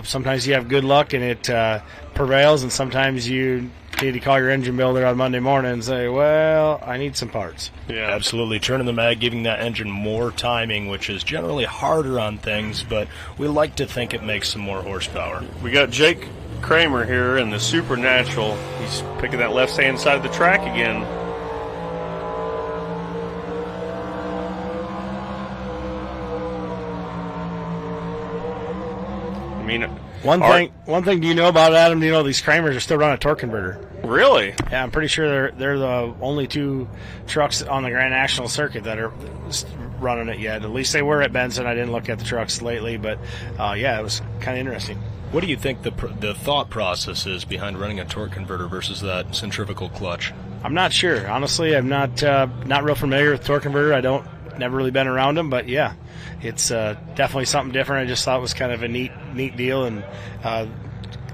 sometimes you have good luck and it prevails, and sometimes you need to call your engine builder on Monday morning and say, well, I need some parts. Yeah, absolutely. Turning the mag, giving that engine more timing, which is generally harder on things, but we like to think it makes some more horsepower. We got Jake Kramer here in the Supernatural. He's picking that left-hand side of the track again. One thing do you know about Adam? Do you know these Kramers are still running a torque converter? Really? Yeah, I'm pretty sure they're the only two trucks on the Grand National circuit that are running it yet. At least they were at Benson. I didn't look at the trucks lately, but it was kind of interesting. What do you think the thought process is behind running a torque converter versus that centrifugal clutch? I'm not sure. Honestly, I'm not real familiar with torque converter. Never really been around them, but yeah. It's definitely something different. I just thought it was kind of a neat deal, and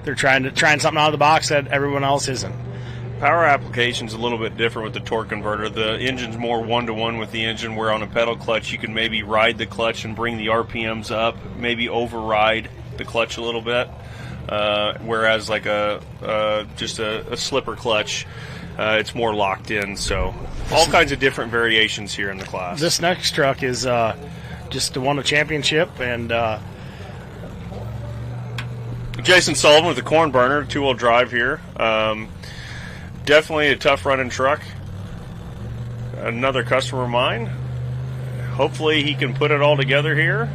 they're trying something out of the box that everyone else isn't. Power application's a little bit different with the torque converter. The engine's more one-to-one with the engine, where on a pedal clutch you can maybe ride the clutch and bring the RPMs up, maybe override the clutch a little bit, whereas like just a slipper clutch, it's more locked in. So all kinds of different variations here in the class. This next truck is just won a championship, and Jason Sullivan with the corn burner, 2-wheel drive here. Definitely a tough running truck. Another customer of mine. Hopefully he can put it all together here.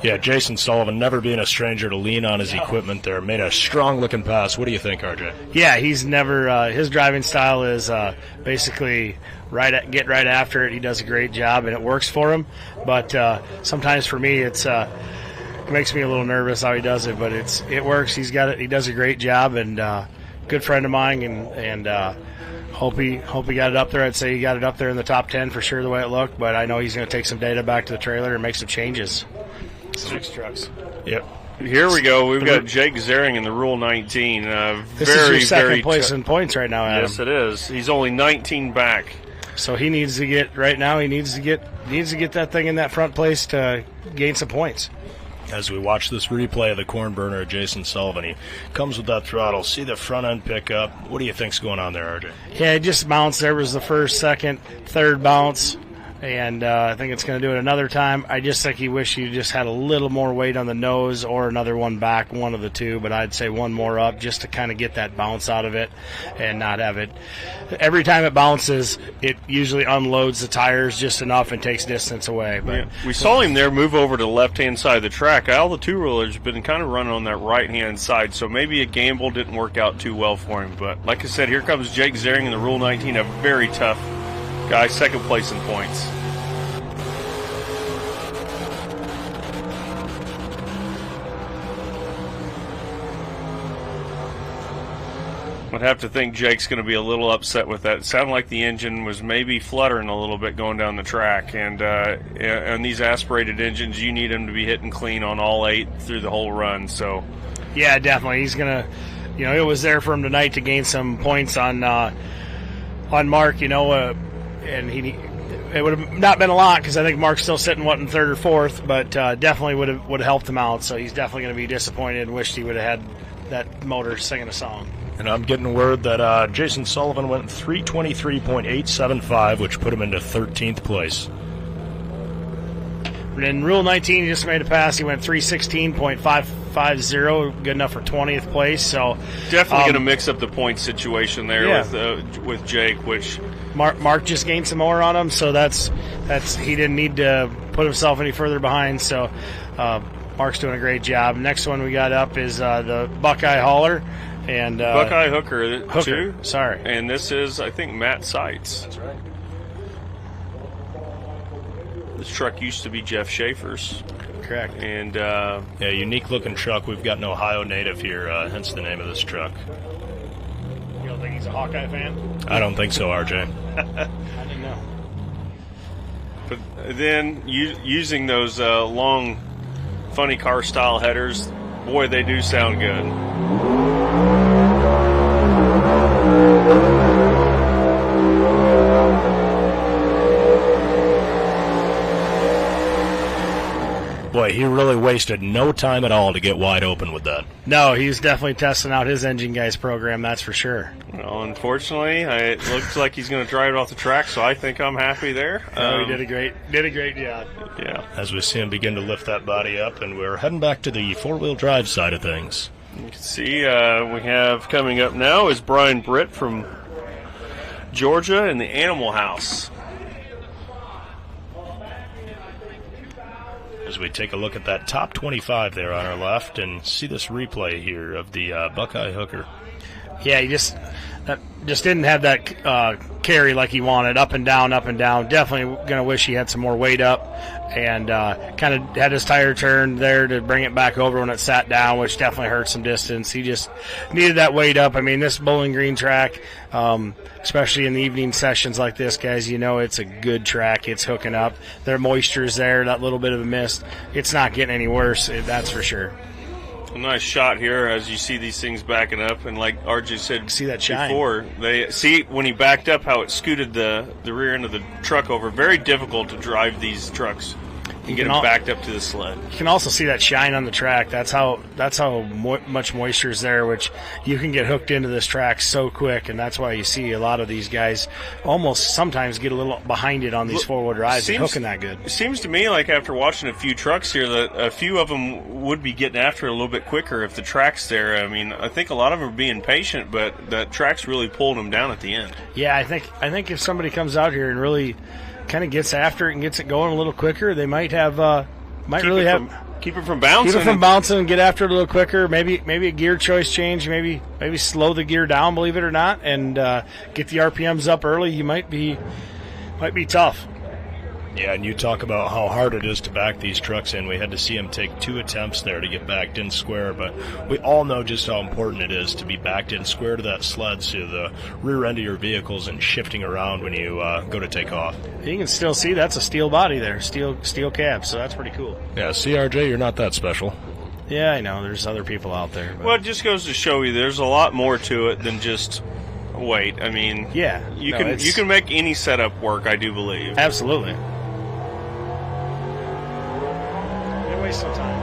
Yeah, Jason Sullivan, never being a stranger to lean on his equipment there, made a strong-looking pass. What do you think, RJ? Yeah, he's never his driving style is basically get right after it. He does a great job, and it works for him. But sometimes for me, it makes me a little nervous how he does it. But it works. He's got it. He does a great job, and good friend of mine, and hope he got it up there. I'd say he got it up there in the top 10 for sure, the way it looked. But I know he's going to take some data back to the trailer and make some changes. 6 trucks. Yep. Here we go. We've got Jake Zering in the Rule 19. This is your second place in points right now, Adam. Yes, it is. He's only 19 back. So he needs to get that thing in that front place to gain some points. As we watch this replay of the corn burner, Jason Sullivan, he comes with that throttle. See the front end pick up. What do you think's going on there, RJ? Yeah, it just bounced. There was the first, second, third bounce. And I think it's going to do it another time. I just think he wished he just had a little more weight on the nose or another one back, one of the two. But I'd say one more up just to kind of get that bounce out of it and not have it. Every time it bounces, it usually unloads the tires just enough and takes distance away. But we saw him there move over to the left-hand side of the track. All the two-wheelers have been kind of running on that right-hand side, so maybe a gamble didn't work out too well for him. But like I said, here comes Jake Zering in the Rule 19, a very tough guy, second place in points. I'd have to think Jake's going to be a little upset with that. It sounded like the engine was maybe fluttering a little bit going down the track. And on these aspirated engines, you need them to be hitting clean on all 8 through the whole run. So, yeah, definitely. He's going to, it was there for him tonight to gain some points on Mark, and it would have not been a lot because I think Mark's still sitting, in third or fourth, but definitely would have helped him out. So he's definitely going to be disappointed and wished he would have had that motor singing a song. And I'm getting word that Jason Sullivan went 323.875, which put him into 13th place. In Rule 19, he just made a pass. He went 316.550, good enough for 20th place. So definitely going to mix up the point situation there with Jake, which Mark just gained some more on him, so that's he didn't need to put himself any further behind. So Mark's doing a great job. Next one we got up is the Buckeye Hauler. And Buckeye Hooker, too. Sorry. And this is, I think, Matt Seitz. That's right. This truck used to be Jeff Schaefer's. Correct. And unique-looking truck. We've got an Ohio native here, hence the name of this truck. You don't think he's a Hawkeye fan? I don't think so, RJ. I didn't know. But then, using those long, funny car-style headers, boy, they do sound good. Boy, he really wasted no time at all to get wide open with that. No, he's definitely testing out his engine guys program, that's for sure. Well, unfortunately, it looks like he's going to drive it off the track, so I think I'm happy there. He did a great job. Yeah. As we see him begin to lift that body up, and we're heading back to the four-wheel drive side of things. You can see we have coming up now is Brian Britt from Georgia in the Animal House. As we take a look at that top 25 there on our left and see this replay here of the Buckeye Hooker. Yeah, he just didn't have that carry like he wanted, up and down, up and down. Definitely going to wish he had some more weight up and kind of had his tire turned there to bring it back over when it sat down, which definitely hurt some distance. He just needed that weight up. I mean, this Bowling Green track, especially in the evening sessions like this, guys, it's a good track. It's hooking up. Their moisture's there, that little bit of a mist. It's not getting any worse, that's for sure. A nice shot here as you see these things backing up, and like RJ said see that shine. Before, they see when he backed up how it scooted the rear end of the truck over. Very difficult to drive these trucks and get them backed up to the sled. You can also see that shine on the track. That's how much moisture is there, which you can get hooked into this track so quick, and that's why you see a lot of these guys almost sometimes get a little behind it on these four-wheel drives and hooking that good. It seems to me like after watching a few trucks here that a few of them would be getting after it a little bit quicker if the track's there. I mean, I think a lot of them are being patient, but that track's really pulling them down at the end. Yeah, I think if somebody comes out here and really kind of gets after it and gets it going a little quicker, they might have keep it from bouncing. Keep it from bouncing and get after it a little quicker. Maybe a gear choice change. Maybe slow the gear down, believe it or not, and get the RPMs up early. You might be tough. Yeah, and you talk about how hard it is to back these trucks in. We had to see him take 2 attempts there to get backed in square, but we all know just how important it is to be backed in square to that sled so the rear end of your vehicle's and shifting around when you go to take off. You can still see that's a steel body there, steel cab, so that's pretty cool. Yeah, CRJ, you're not that special. Yeah, I know. There's other people out there. But. Well, it just goes to show you there's a lot more to it than just weight. I mean, yeah, you can make any setup work, I do believe. Absolutely. Didn't waste some time.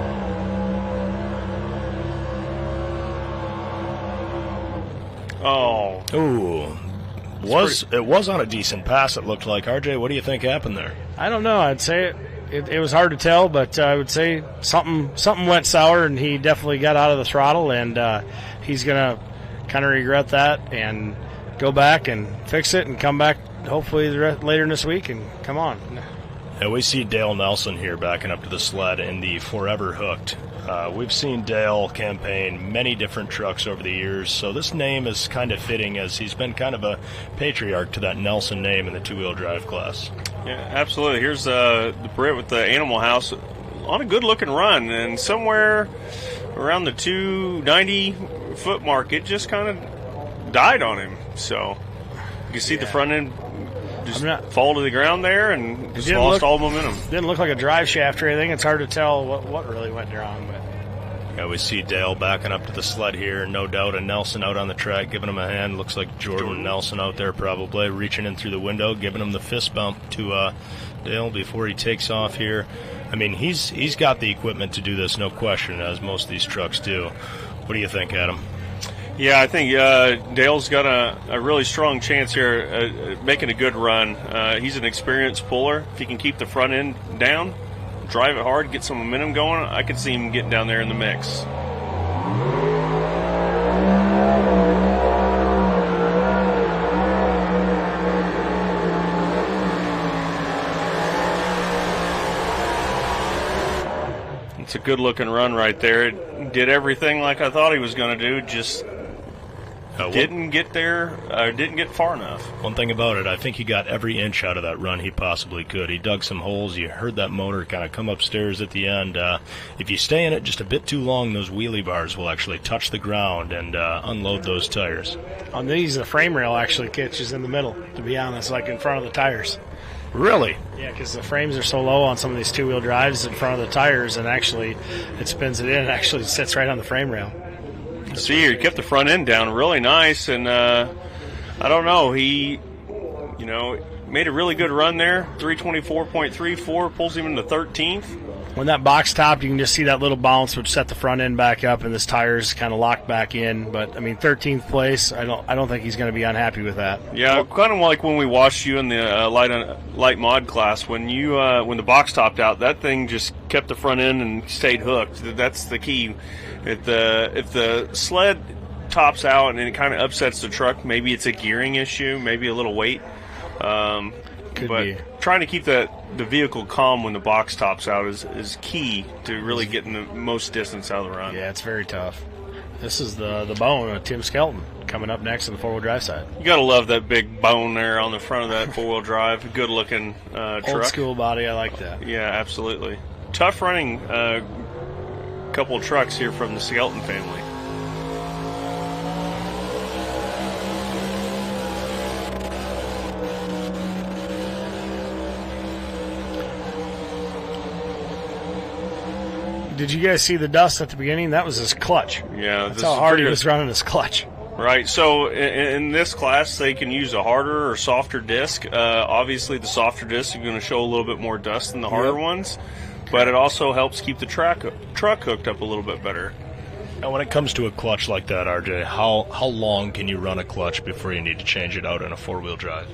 Oh. Ooh. It was on a decent pass, it looked like. RJ, what do you think happened there? I don't know. I'd say it was hard to tell, but I would say something went sour, and he definitely got out of the throttle, and he's going to kind of regret that and go back and fix it and come back hopefully later in this week and come on. Yeah, we see Dale Nelson here backing up to the sled in the Forever Hooked. We've seen Dale campaign many different trucks over the years, so this name is kind of fitting as he's been kind of a patriarch to that Nelson name in the two-wheel drive class. Yeah, absolutely. Here's the Brit with the Animal House on a good-looking run, and somewhere around the 290-foot mark, it just kind of died on him. So you can see the front end just fall to the ground there and just lost all momentum. Didn't look like a drive shaft or anything. It's hard to tell what really went wrong. But. Yeah, we see Dale backing up to the sled here. No doubt a Nelson out on the track giving him a hand. Looks like Jordan Nelson out there probably reaching in through the window, giving him the fist bump to Dale before he takes off here. I mean, he's got the equipment to do this, no question, as most of these trucks do. What do you think, Adam? Yeah, I think Dale's got a really strong chance here making a good run. He's an experienced puller. If he can keep the front end down, drive it hard, get some momentum going, I could see him getting down there in the mix. It's a good-looking run right there. It did everything like I thought he was going to do, just didn't get there, didn't get far enough. One thing about it, I think he got every inch out of that run he possibly could. He dug some holes. You heard that motor kind of come upstairs at the end. If you stay in it just a bit too long, those wheelie bars will actually touch the ground and unload those tires. On these, the frame rail actually catches in the middle, to be honest, like in front of the tires. Really? Yeah, because the frames are so low on some of these two-wheel drives in front of the tires, and actually it spins it in and actually sits right on the frame rail. See here, he kept the front end down really nice, and I don't know, he, made a really good run there. 324.34 pulls him into 13th. When that box topped, you can just see that little bounce which set the front end back up, and this tire's kind of locked back in. But I mean, 13th place, I don't think he's going to be unhappy with that. Yeah, kind of like when we watched you in the light mod class. When you when the box topped out, that thing just kept the front end and stayed hooked. That's the key. If the sled tops out and it kind of upsets the truck, maybe it's a gearing issue, maybe a little weight. Could but be. Trying to keep the vehicle calm when the box tops out is key to really getting the most distance out of the run. Yeah, it's very tough. This is the bone of Tim Skelton coming up next on the four-wheel drive side. You got to love that big bone there on the front of that four-wheel drive. Good-looking truck. Old school body, I like that. Yeah, absolutely. Tough running couple of trucks here from the Skelton family. Did you guys see the dust at the beginning? That was his clutch. Yeah. That's how hard he was running his clutch. Right. So in this class, they can use a harder or softer disc. Obviously, the softer disc is going to show a little bit more dust than the harder ones, but it also helps keep the truck hooked up a little bit better. Now, when it comes to a clutch like that, RJ, how long can you run a clutch before you need to change it out in a four-wheel drive?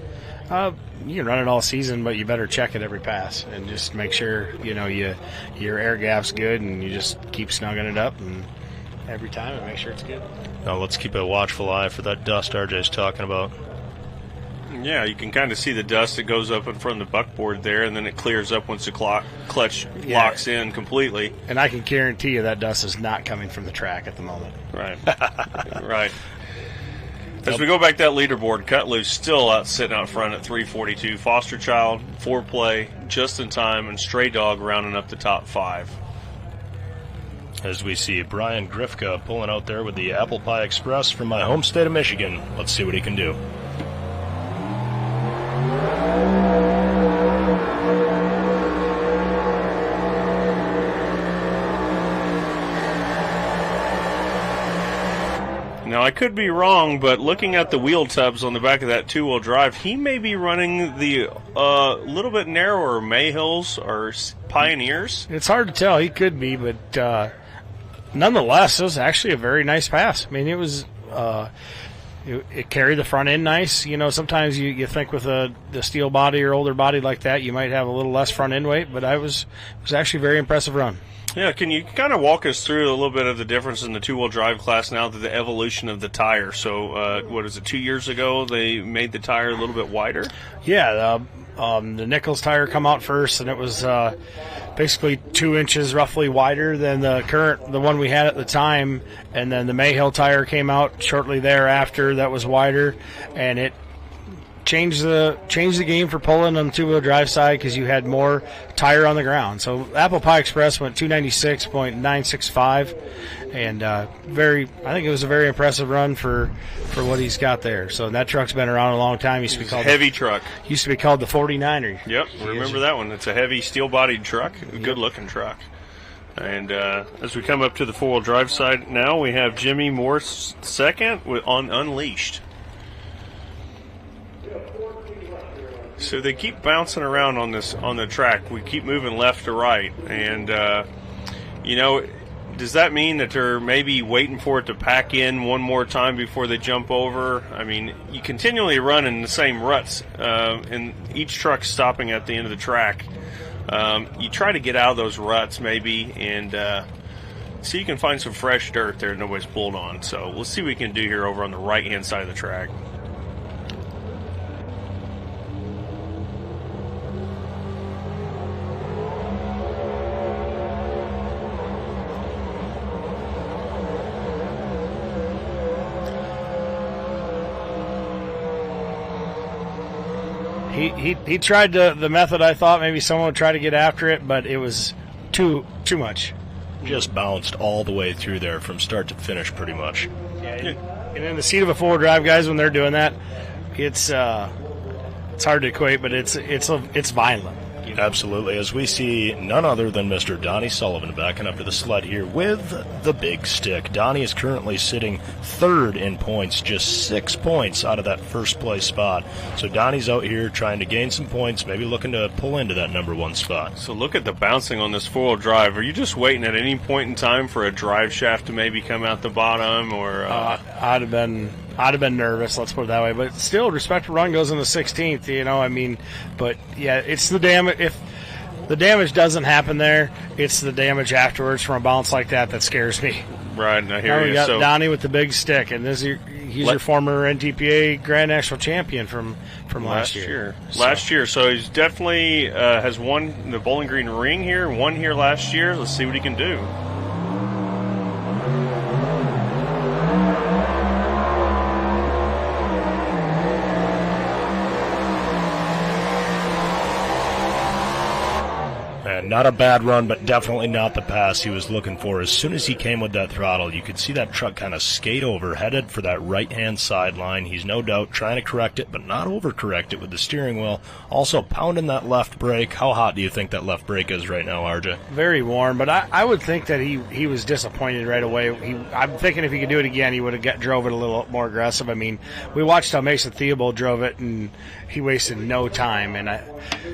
You can run it all season, but you better check it every pass and just make sure your air gap's good, and you just keep snugging it up and every time and make sure it's good. Now let's keep a watchful eye for that dust RJ's talking about. Yeah, you can kind of see the dust that goes up in front of the buckboard there, and then it clears up once the clutch locks in completely. And I can guarantee you that dust is not coming from the track at the moment. Right. Right. As we go back that leaderboard, Cut Loose still sitting out front at 342. Foster Child, Foreplay, Just in Time, and Stray Dog rounding up the top 5. As we see Brian Grifka pulling out there with the Apple Pie Express from my home state of Michigan. Let's see what he can do. Now, I could be wrong, but looking at the wheel tubs on the back of that two-wheel drive, he may be running the little bit narrower Mayhills or Pioneers. It's hard to tell. He could be, but nonetheless, it was actually a very nice pass. I mean, it was it carried the front end nice. You know, sometimes you think with the steel body or older body like that, you might have a little less front end weight, but it was actually a very impressive run. Yeah, can you kind of walk us through a little bit of the difference in the two-wheel drive class now to the evolution of the tire? So, what is it, 2 years ago they made the tire a little bit wider? Yeah, the Nichols tire come out first, and it was basically 2 inches roughly wider than the one we had at the time, and then the Mayhill tire came out shortly thereafter that was wider, and it changed the game for pulling on the two-wheel drive side because you had more tire on the ground. So Apple Pie Express went 296.965, and I think it was a very impressive run for what he's got there. So that truck's been around a long time. Used to be called heavy truck. Used to be called the 49er. Yep, remember that one. It's a heavy steel-bodied truck, a good-looking truck. And as we come up to the four-wheel drive side now, we have Jimmy Morse second on Unleashed. So they keep bouncing around on the track. We keep moving left to right, and does that mean that they're maybe waiting for it to pack in one more time before they jump over? I mean, you continually run in the same ruts, and each truck's stopping at the end of the track. You try to get out of those ruts maybe, and see you can find some fresh dirt there nobody's pulled on. So we'll see what we can do here over on the right-hand side of the track. He tried the method I thought maybe someone would try to get after it, but it was too much. Just bounced all the way through there from start to finish pretty much. Yeah, and in the seat of a four-wheel drive, guys, when they're doing that, it's hard to equate, but it's violent. You know? Absolutely, as we see none other than Mr. Donnie Sullivan backing up to the sled here with the big stick. Donnie is currently sitting third in points, just 6 points out of that first place spot. So Donnie's out here trying to gain some points, maybe looking to pull into that number one spot. So look at the bouncing on this four-wheel drive. Are you just waiting at any point in time for a drive shaft to maybe come out the bottom? Or I'd have been nervous, let's put it that way. But still, respectable run goes in the 16th, you know, I mean. But, yeah, it's the damage. If the damage doesn't happen there, it's the damage afterwards from a bounce like that scares me. Right, I hear now you. We got Donnie with the big stick, and he's your former NTPA Grand National Champion from last year. Last year, so he's definitely has won the Bowling Green Ring here, won here last year. Let's see what he can do. Not a bad run, but definitely not the pass he was looking for. As soon as he came with that throttle, you could see that truck kind of skate over, headed for that right-hand sideline. He's no doubt trying to correct it, but not overcorrect it with the steering wheel. Also pounding that left brake. How hot do you think that left brake is right now, RJ? Very warm, but I would think that he was disappointed right away. I'm thinking if he could do it again, he would have drove it a little more aggressive. I mean, we watched how Mason Theobald drove it, and he wasted no time. And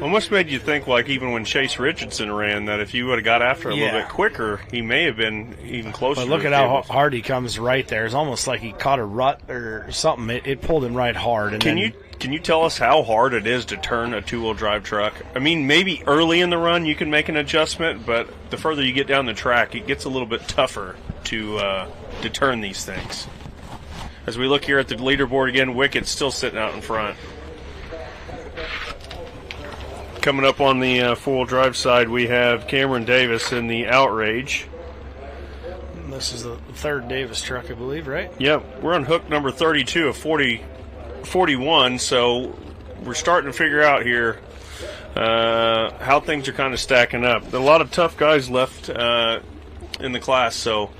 almost made you think, like even when Chase Richardson ran, that if you would have got after a little bit quicker, he may have been even closer. But look at how hard he comes right there. It's almost like he caught a rut or something. It pulled him right hard. And Can you tell us how hard it is to turn a two-wheel drive truck? I mean, maybe early in the run you can make an adjustment, but the further you get down the track, it gets a little bit tougher to turn these things. As we look here at the leaderboard again, Wickett's still sitting out in front. Coming up on the four-wheel drive side, we have Cameron Davis in the Outrage. This is the third Davis truck, I believe, right? Yep, we're on hook number 32 of 41, so we're starting to figure out here how things are kind of stacking up. There are a lot of tough guys left in the class, so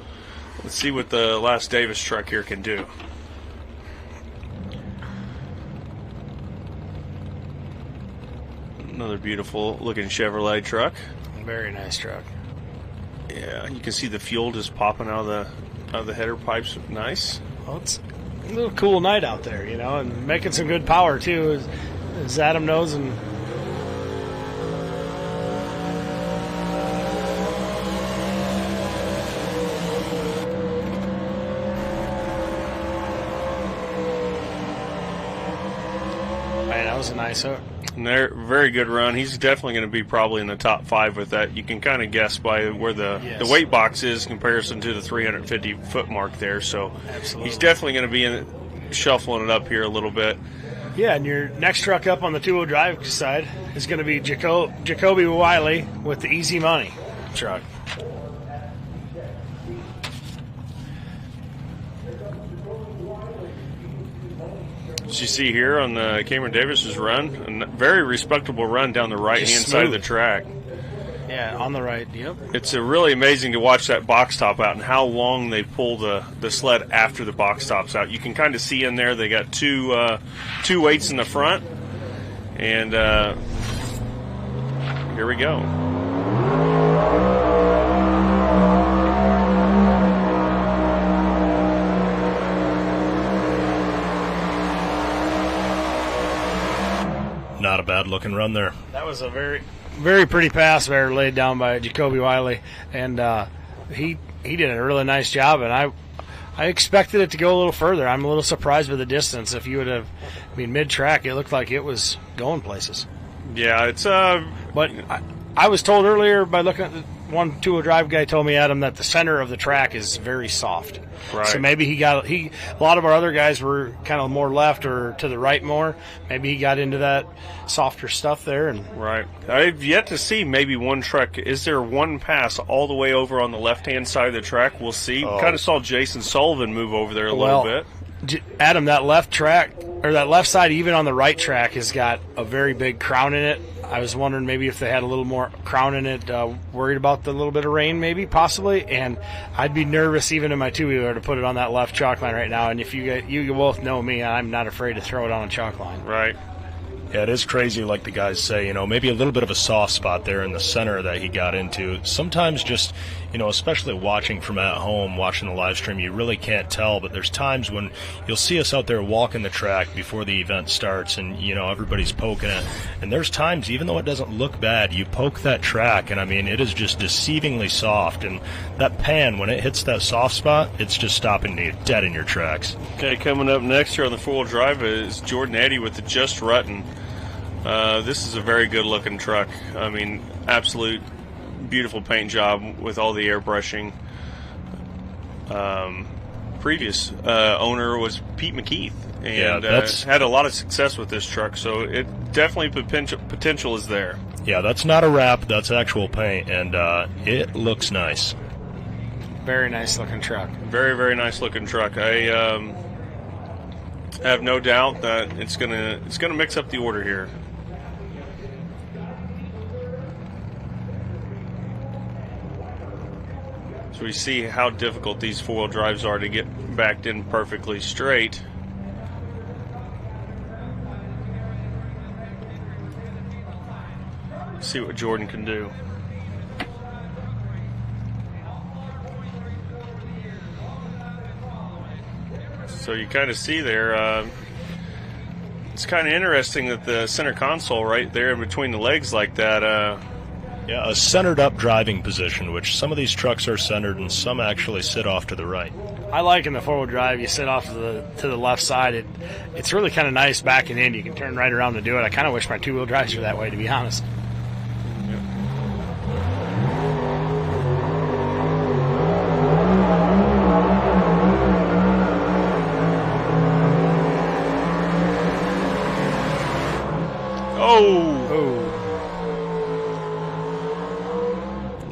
let's see what the last Davis truck here can do. Another beautiful looking Chevrolet truck. Very nice truck. Yeah, you can see the fuel just popping out of the header pipes. Nice. Well, it's a little cool night out there, you know, and making some good power too, as Adam knows. And man, that was a nice hook. Very good run. He's definitely going to be probably in the top 5 with that. You can kind of guess by where the weight box is in comparison to the 350-foot mark there. So he's definitely going to be shuffling it up here a little bit. Yeah, and your next truck up on the two-wheel drive side is going to be Jacoby Wiley with the Easy Money truck. As you see here on the Cameron Davis's run, a very respectable run down the right-hand side of the track. Yeah, on the right, yep. It's really amazing to watch that box top out and how long they pull the sled after the box top's out. You can kind of see in there they got two weights in the front. And here we go. Not a bad looking run there. That was a very, very pretty pass there laid down by Jacoby Wiley, and he did a really nice job. And I expected it to go a little further. I'm a little surprised with the distance. If you would have, mid-track, it looked like it was going places. Yeah, it's But I was told earlier by looking at one two-wheel drive guy told me, Adam, that the center of the track is very soft. Right. So maybe a lot of our other guys were kind of more left or to the right more. Maybe he got into that softer stuff there. And right. I've yet to see maybe one truck. Is there one pass all the way over on the left-hand side of the track? We'll see. Kind of saw Jason Sullivan move over there a little bit. Adam, that left track, or that left side, even on the right track, has got a very big crown in it. I was wondering maybe if they had a little more crown in it, worried about the little bit of rain, maybe, possibly. And I'd be nervous even in my two-wheeler to put it on that left chalk line right now. And if you both know me, I'm not afraid to throw it on a chalk line. Right. Yeah, it is crazy, like the guys say, maybe a little bit of a soft spot there in the center that he got into. Sometimes just, especially watching from at home, watching the live stream, you really can't tell, but there's times when you'll see us out there walking the track before the event starts and, everybody's poking it. And there's times, even though it doesn't look bad, you poke that track, and, it is just deceivingly soft. And that pan, when it hits that soft spot, it's just stopping you dead in your tracks. Okay, coming up next here on the four-wheel drive is Jordan Eddy with the Just Ruttin'. This is a very good-looking truck. Absolute beautiful paint job with all the airbrushing. Previous owner was Pete McKeith, and had a lot of success with this truck, so it definitely potential is there. Yeah, that's not a wrap. That's actual paint, and it looks nice. Very nice-looking truck. Very, very nice-looking truck. I have no doubt that it's gonna mix up the order here. So we see how difficult these four-wheel drives are to get backed in perfectly straight. See what Jordan can do. So you kind of see there, it's kind of interesting that the center console right there in between the legs like that. Yeah, a centered-up driving position, which some of these trucks are centered and some actually sit off to the right. I like in the four-wheel drive, you sit off to the left side. It's really kind of nice backing in. You can turn right around to do it. I kind of wish my two-wheel drives were that way, to be honest.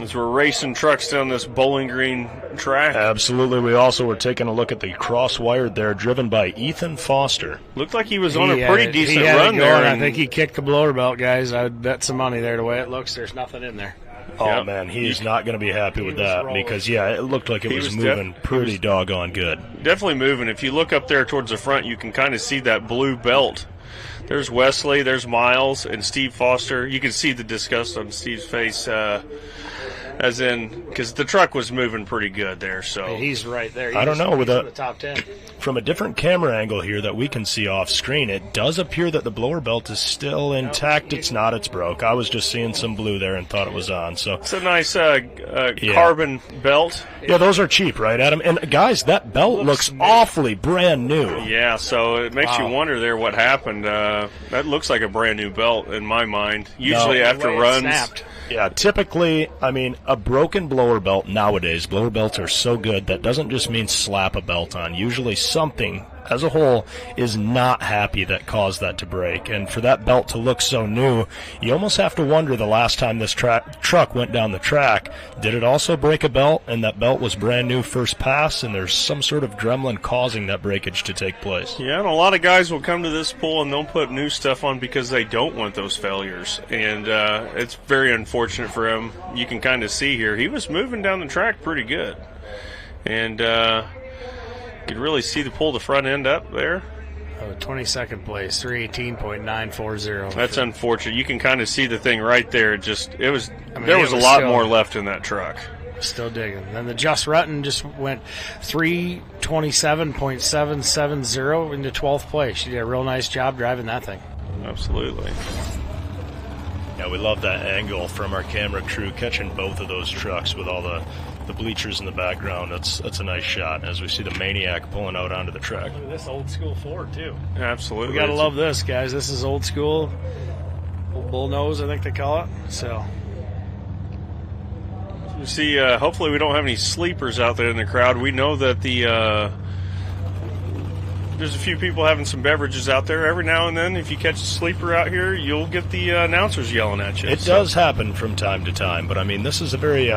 As we're racing trucks down this Bowling Green track. Absolutely. We also were taking a look at the cross-wired there, driven by Ethan Foster. Looked like he was on a pretty decent run there. I think he kicked the blower belt, guys. I would bet some money there. The way it looks, there's nothing in there. Oh, man, he is not going to be happy with that because, it looked like it was moving pretty doggone good. Definitely moving. If you look up there towards the front, you can kind of see that blue belt. There's Wesley, there's Miles, and Steve Foster. You can see the disgust on Steve's face. As in, because the truck was moving pretty good there, so. He's right there. I don't know. He's in the top 10. From a different camera angle here that we can see off screen, it does appear that the blower belt is still intact. It's not. It's broke. I was just seeing some blue there and thought it was on. So it's a nice carbon belt. Yeah, those are cheap, right, Adam? And guys, that belt looks awfully brand new. Yeah, so it makes you wonder there what happened. That looks like a brand new belt in my mind. Usually after runs. Yeah, typically, I mean, a broken blower belt nowadays, blower belts are so good, that doesn't just mean slap a belt on. Usually something, as a whole, is not happy that caused that to break. And for that belt to look so new, you almost have to wonder the last time this truck went down the track, did it also break a belt, and that belt was brand new first pass, and there's some sort of gremlin causing that breakage to take place. Yeah, and a lot of guys will come to this pool and they'll put new stuff on because they don't want those failures. And it's very unfortunate for him. You can kind of see here, he was moving down the track pretty good. And you can really see the pull the front end up there. 22nd place, 318.940. That's unfortunate. You can kind of see the thing right there. There was a lot still more left in that truck. Still digging. Then the Just Rutten just went 327.770 into 12th place. She did a real nice job driving that thing. Absolutely. Yeah, we love that angle from our camera crew catching both of those trucks with all the bleachers in the background. That's a nice shot as we see the Maniac pulling out onto the track. Look at this old school Ford too. Absolutely. We gotta love this, guys. This is old school. Old bull nose, I think they call it. So you see, hopefully we don't have any sleepers out there in the crowd. We know that there's a few people having some beverages out there. Every now and then, if you catch a sleeper out here, you'll get the announcers yelling at you. It does happen from time to time, but I mean, this is a very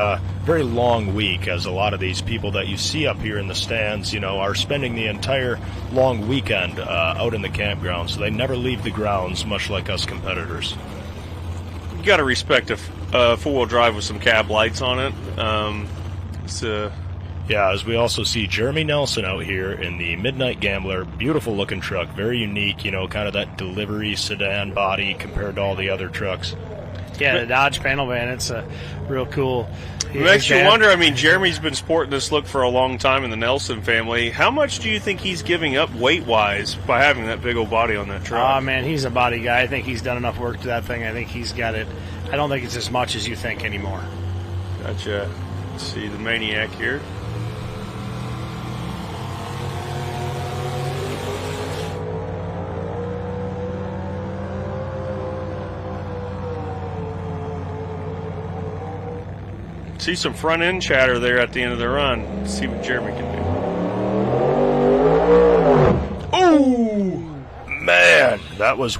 long week, as a lot of these people that you see up here in the stands, are spending the entire long weekend out in the campground, so they never leave the grounds, much like us competitors. You got to respect a four-wheel drive with some cab lights on it. Yeah, as we also see Jeremy Nelson out here in the Midnight Gambler. Beautiful looking truck, very unique, kind of that delivery sedan body compared to all the other trucks. Yeah, the Dodge panel van, it's a real cool. It makes you wonder, I mean, Jeremy's been sporting this look for a long time in the Nelson family. How much do you think he's giving up weight-wise by having that big old body on that truck? Oh, man, he's a body guy. I think he's done enough work to that thing. I think he's got it. I don't think it's as much as you think anymore. Gotcha. Let's see the Maniac here. See some front end chatter there at the end of the run. Let's see what Jeremy can do. Oh, man,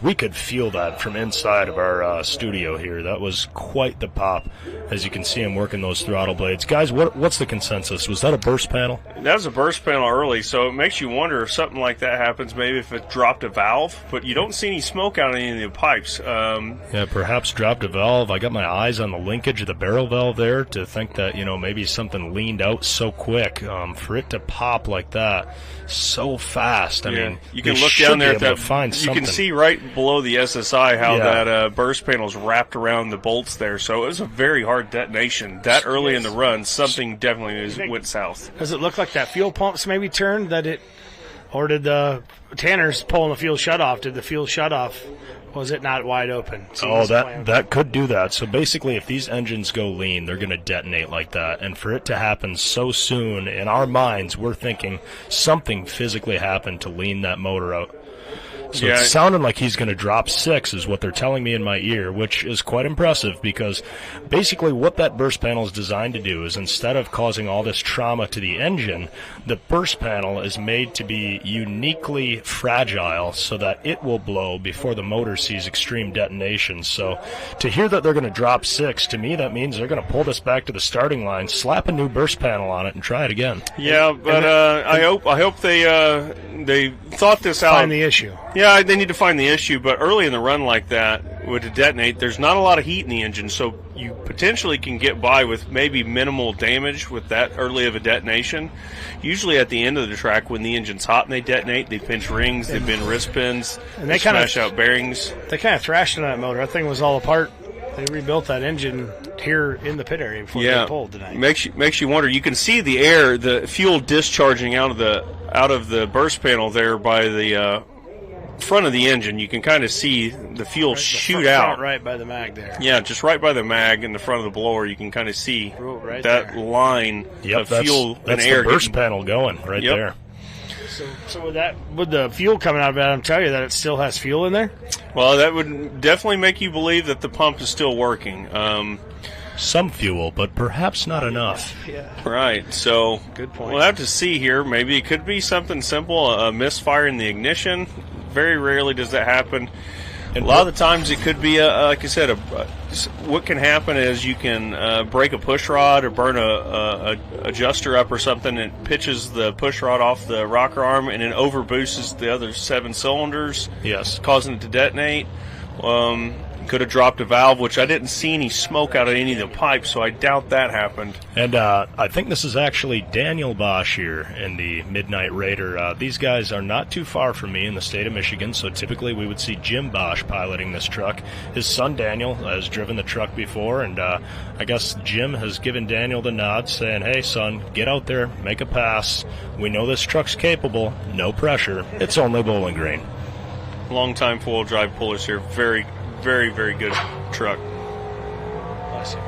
we could feel that from inside of our studio here. That was quite the pop, as you can see him working those throttle blades. Guys, what's the consensus? Was that a burst panel? That was a burst panel early, so it makes you wonder if something like that happens, maybe if it dropped a valve, but you don't see any smoke out of any of the pipes. Yeah, perhaps dropped a valve. I got my eyes on the linkage of the barrel valve there to think that, maybe something leaned out so quick. For it to pop like that so fast, I mean, you can look down there at that. Find you can see right below the SSI how Yeah. that burst panel's wrapped around the bolts there, so it was a very hard detonation. That early in the run, something definitely went south. Does it look like that fuel pumps maybe turned or did the Tanner's pulling the fuel shutoff? Did the fuel shutoff, was it not wide open? Oh, that could do that. So basically, if these engines go lean, they're going to detonate like that. And for it to happen so soon, in our minds, we're thinking something physically happened to lean that motor out. So Yeah. it's sounding like he's going to drop 6 is what they're telling me in my ear, which is quite impressive because basically what that burst panel is designed to do is instead of causing all this trauma to the engine, the burst panel is made to be uniquely fragile so that it will blow before the motor sees extreme detonation. So to hear that they're going to drop 6, to me that means they're going to pull this back to the starting line, slap a new burst panel on it, and try it again. Yeah, but I hope they thought this out. Find the issue. Yeah, they need to find the issue, but early in the run like that, with a detonate, there's not a lot of heat in the engine, so you potentially can get by with maybe minimal damage with that early of a detonation. Usually at the end of the track, when the engine's hot and they detonate, they pinch rings, they bend wrist pins, And they they kinda- smash out bearings. They kind of thrashed on that motor. That thing was all apart They rebuilt that engine here in the pit area before they pulled tonight. Makes you wonder. You can see the air, the fuel discharging out of the burst panel there by the front of the engine. You can kind of see the fuel shoot out right by the mag there. Yeah, just right by the mag in the front of the blower. You can kind of see that line of fuel and air. That's the burst panel going right there. So with the fuel coming out of it, I'm telling you that it still has fuel in there? Well, that would definitely make you believe that the pump is still working. Some fuel, but perhaps not enough. Yeah. Right, so good point. We'll have to see here. Maybe it could be something simple, a misfire in the ignition. Very rarely does that happen. And a lot of the times it could be, like I said, what can happen is you can break a push rod or burn a adjuster up or something. It pitches the push rod off the rocker arm and it overboosts the other 7 cylinders. Yes. Causing it to detonate. Could have dropped a valve, which I didn't see any smoke out of any of the pipes, so I doubt that happened. And I think this is actually Daniel Bosch here in the Midnight Raider. These guys are not too far from me in the state of Michigan, so typically we would see Jim Bosch piloting this truck. His son Daniel has driven the truck before, and I guess Jim has given Daniel the nod, saying, hey, son, get out there, make a pass. We know this truck's capable, no pressure. It's only Bowling Green. Long-time four-wheel drive pullers here. Very, very, very good truck. Bless you.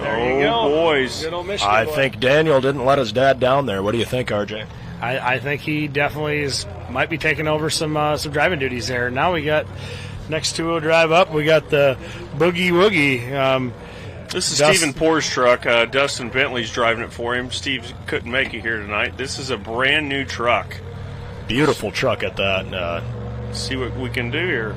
There you go. Boys. Good old Michigan I boy. think Daniel didn't let his dad down there. What do you think, RJ? I think he definitely might be taking over some driving duties there. Now we got next two-wheel drive up. We got the Boogie Woogie. This is Stephen Poor's truck. Dustin Bentley's driving it for him. Steve couldn't make it here tonight. This is a brand new truck. Beautiful truck at that. See what we can do here.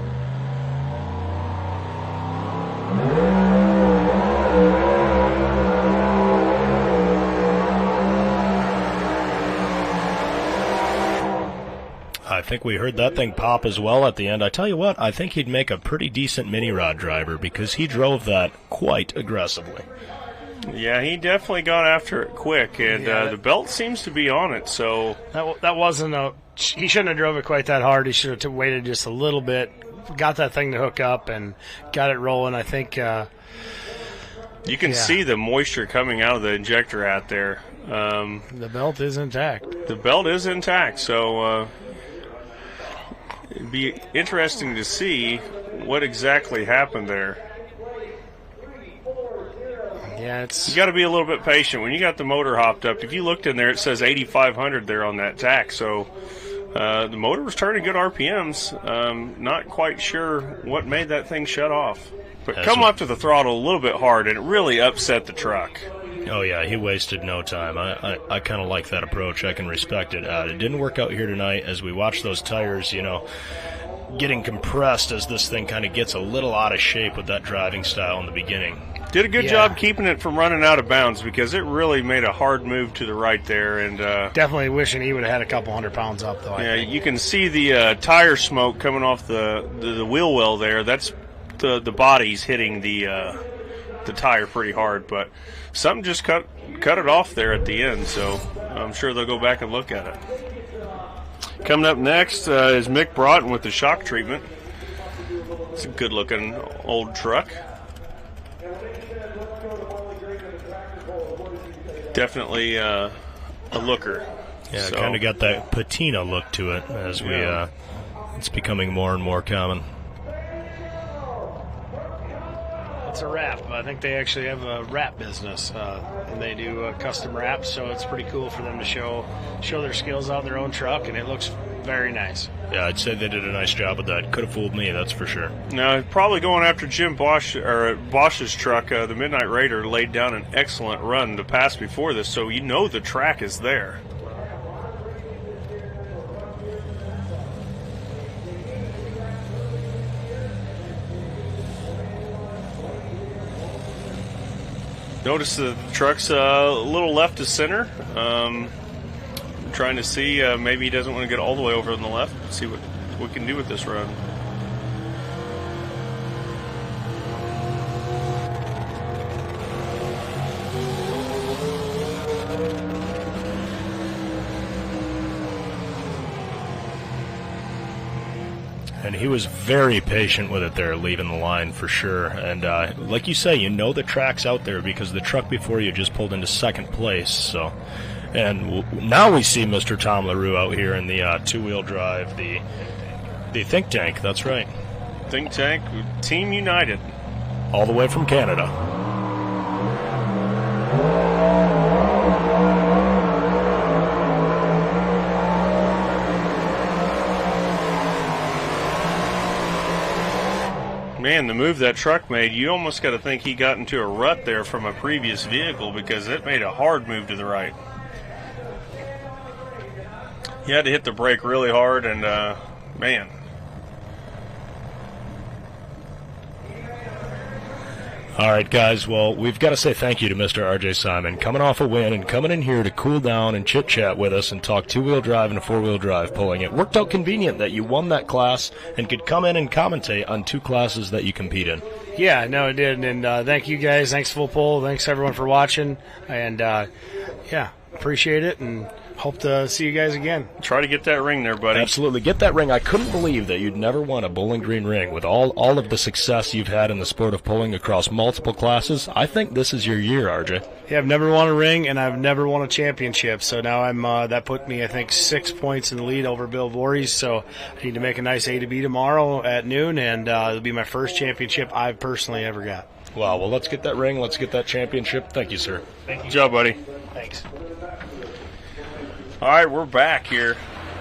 I think we heard that thing pop as well at the end. I tell you what, I think he'd make a pretty decent mini rod driver because he drove that quite aggressively. Yeah, he definitely got after it quick, and the belt seems to be on it. So that wasn't a. He shouldn't have drove it quite that hard. He should have waited just a little bit, got that thing to hook up, and got it rolling. I think. You can see the moisture coming out of the injector out there. The belt is intact. The belt is intact, so it'd be interesting to see what exactly happened there. Yeah, you got to be a little bit patient when you got the motor hopped up. If you looked in there, it says 8,500 there on that tack. So the motor was turning good RPMs. Not quite sure what made that thing shut off, but come up to the throttle a little bit hard, and it really upset the truck. Oh yeah, he wasted no time. I kind of like that approach. I can respect it. It didn't work out here tonight as we watch those tires, getting compressed as this thing kind of gets a little out of shape with that driving style in the beginning. Did a good job keeping it from running out of bounds because it really made a hard move to the right there. And definitely wishing he would have had a couple 100 pounds up, though. Yeah, you can see the tire smoke coming off the wheel well there. That's the bodies hitting the tire pretty hard, but something just cut it off there at the end, so I'm sure they'll go back and look at it. Coming up next is Mick Broughton with the shock treatment. It's a good-looking old truck. Definitely a looker. Yeah, kind of got that patina look to it as we it's becoming more and more common. It's a wrap. I think they actually have a wrap business, and they do custom wraps, so it's pretty cool for them to show their skills on their own truck, and it looks very nice. Yeah, I'd say they did a nice job with that. Could have fooled me, that's for sure. No, probably going after Jim Bosch or Bosch's truck. The Midnight Raider laid down an excellent run the pass before this, so the track is there. Notice the truck's a little left to center. Trying to see, maybe he doesn't want to get all the way over on the left. See what we can do with this run. And he was very patient with it there, leaving the line for sure. And like you say, you know the track's out there because the truck before you just pulled into second place. So, and now we see Mr. Tom LaRue out here in the two-wheel drive, the Think Tank. That's right. Think Tank, Team United. All the way from Canada. Man, the move that truck made, you almost got to think he got into a rut there from a previous vehicle because it made a hard move to the right. He had to hit the brake really hard, and man. All right, guys, well, we've got to say thank you to Mr. R.J. Simon coming off a win and coming in here to cool down and chit-chat with us and talk two-wheel drive and a four-wheel drive pulling. It worked out convenient that you won that class and could come in and commentate on two classes that you compete in. Yeah, no, it did, and thank you guys. Thanks, Full Pull. Thanks, everyone, for watching, and, yeah, appreciate it, and hope to see you guys again. Try to get that ring there, buddy. Absolutely. Get that ring. I couldn't believe that you'd never won a Bowling Green ring with all of the success you've had in the sport of pulling across multiple classes. I think this is your year, RJ. Yeah, I've never won a ring, and I've never won a championship. So now I'm that put me, I think, 6 points in the lead over Bill Voorhees. So I need to make a nice A to B tomorrow at noon, and it'll be my first championship I've personally ever got. Wow. Well, let's get that ring. Let's get that championship. Thank you, sir. Thank you. Good job, buddy. Thanks. All right, we're back here.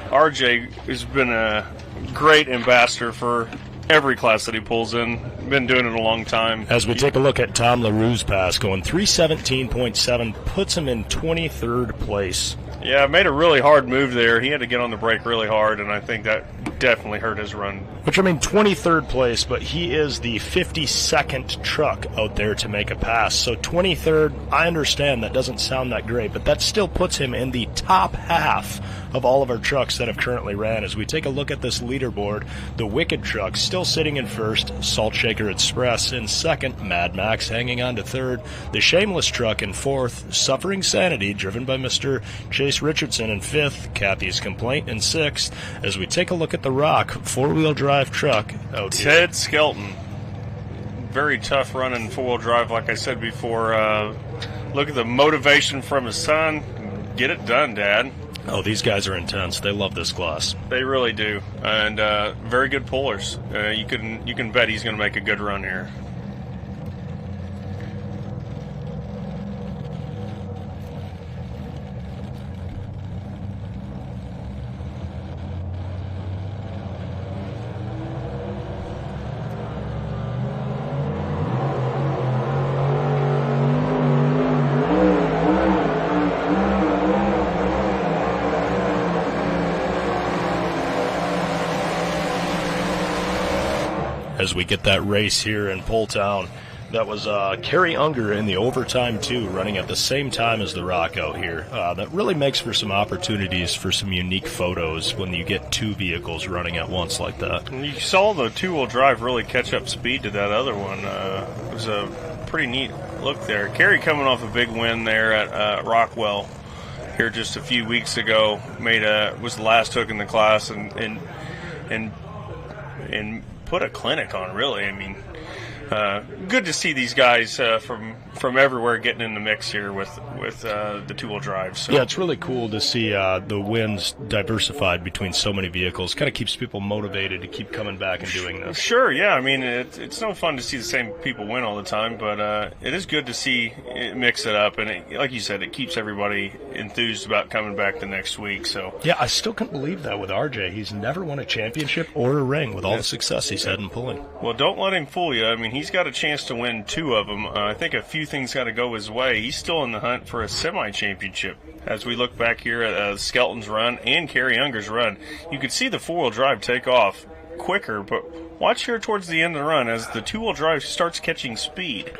RJ has been a great ambassador for every class that he pulls in. Been doing it a long time. As we take a look at Tom LaRue's pass, going 317.7, puts him in 23rd place. Yeah, made a really hard move there. He had to get on the brake really hard, and I think that definitely hurt his run. Which, I mean, 23rd place, but he is the 52nd truck out there to make a pass. So 23rd, I understand that doesn't sound that great, but that still puts him in the top half of all of our trucks that have currently ran. As we take a look at this leaderboard, the Wicked truck still sitting in first, Salt Shaker Express in second, Mad Max hanging on to third, the Shameless truck in fourth, Suffering Sanity driven by Mr. Chase Richardson in fifth, Kathy's Complaint in sixth. As we take a look at the Rock four-wheel drive truck out here. Ted Skelton. Very tough running four-wheel drive, like I said before. Look at the motivation from his son. Get it done, Dad. Oh, these guys are intense. They love this class. They really do, and very good pullers. You can bet he's going to make a good run here. As we get that race here in Pulltown, that was Kerry Unger in the overtime too, running at the same time as the Rock out here. That really makes for some opportunities for some unique photos when you get two vehicles running at once like that. And you saw the two-wheel drive really catch up speed to that other one. It was a pretty neat look there. Kerry coming off a big win there at Rockwell here just a few weeks ago. Was the last hook in the class and put a clinic on, really. I mean, good to see these guys from everywhere getting in the mix here with the two-wheel drive. So. Yeah, it's really cool to see the wins diversified between so many vehicles. Kind of keeps people motivated to keep coming back and doing this. Sure, yeah. I mean, it's no fun to see the same people win all the time, but it is good to see it mix it up. And like you said, it keeps everybody enthused about coming back the next week. So yeah, I still can't believe that with RJ. He's never won a championship or a ring with all the success he's had in pulling. Well, don't let him fool you. I mean, he's got a chance to win two of them. I think a few things got to go his way. He's still in the hunt for a semi-championship. As we look back here at Skelton's run and Kerry Unger's run, you could see the four-wheel drive take off quicker, but watch here towards the end of the run as the two-wheel drive starts catching speed.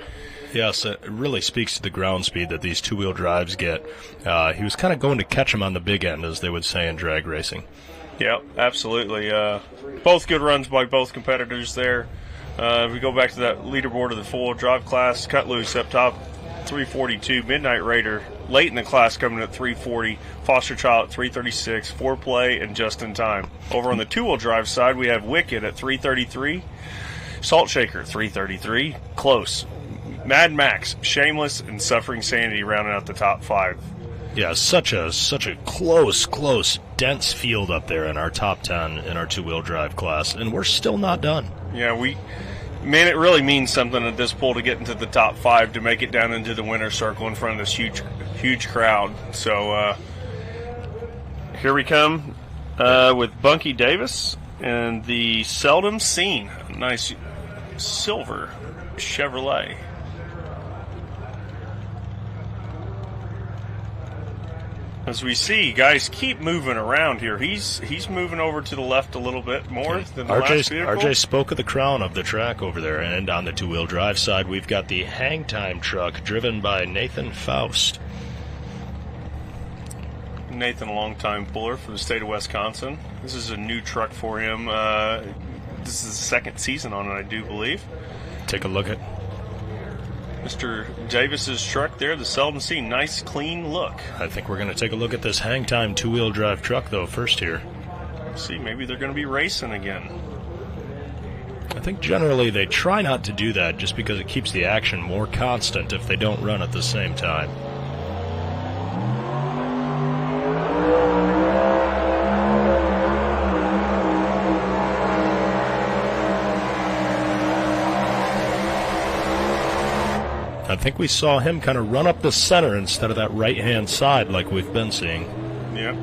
Yes, it really speaks to the ground speed that these two-wheel drives get. He was kind of going to catch him on the big end, as they would say in drag racing. Yeah, absolutely. Both good runs by both competitors there. If we go back to that leaderboard of the four-wheel drive class, cut loose up top, 342. Midnight Raider late in the class coming in at 340, Foster Child at 336, Foreplay, and Just in Time. Over on the two-wheel drive side, we have Wicked at 333, Salt Shaker 333, Close, Mad Max, Shameless, and Suffering Sanity rounding out the top 5. Yeah, such a close, dense field up there in our top 10 in our two-wheel drive class, and we're still not done. Yeah, man, it really means something at this pool to get into the top 5 to make it down into the winner's circle in front of this huge crowd. So here we come with Bunky Davis and the seldom seen nice silver Chevrolet. As we see, guys keep moving around here. He's moving over to the left a little bit more than the last vehicle. RJ spoke of the crown of the track over there, and on the two-wheel drive side, we've got the Hang Time truck driven by Nathan Faust. Nathan, a longtime puller for the state of Wisconsin. This is a new truck for him. This is the second season on it, I do believe. Take a look at Mr. Davis's truck there, the seldom seen. Nice, clean look. I think we're going to take a look at this Hang Time two-wheel drive truck, though, first here. Let's see, maybe they're going to be racing again. I think generally they try not to do that just because it keeps the action more constant if they don't run at the same time. I think we saw him kind of run up the center instead of that right-hand side like we've been seeing. Yeah.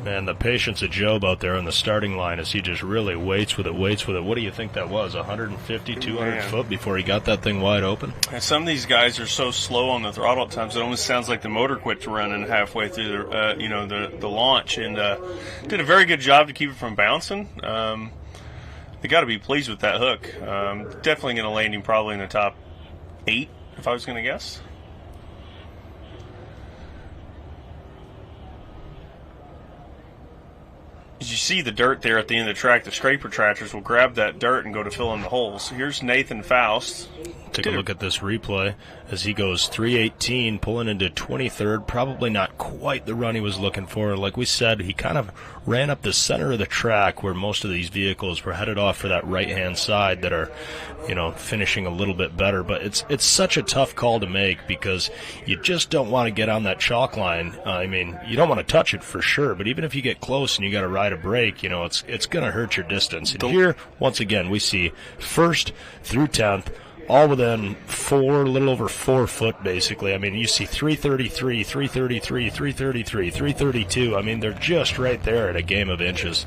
And the patience of Job out there on the starting line as he just really waits with it. What do you think that was, 150, 200 foot before he got that thing wide open? And some of these guys are so slow on the throttle at times, it almost sounds like the motor quit running halfway through the launch. And did a very good job to keep it from bouncing. They got to be pleased with that hook. Definitely going to land him probably in the top 8, if I was going to guess. As you see the dirt there at the end of the track, the scraper tractors will grab that dirt and go to fill in the holes. Here's Nathan Faust. Take a look at this replay as he goes 318, pulling into 23rd. Probably not quite the run he was looking for. Like we said, he kind of ran up the center of the track where most of these vehicles were headed off for that right-hand side that are, finishing a little bit better. But it's such a tough call to make because you just don't want to get on that chalk line. You don't want to touch it for sure, but even if you get close and you got to ride a brake, it's going to hurt your distance. And here, once again, we see 1st through 10th, all within a little over 4 foot, basically. You see 333, 333, 333, 332. They're just right there at a game of inches.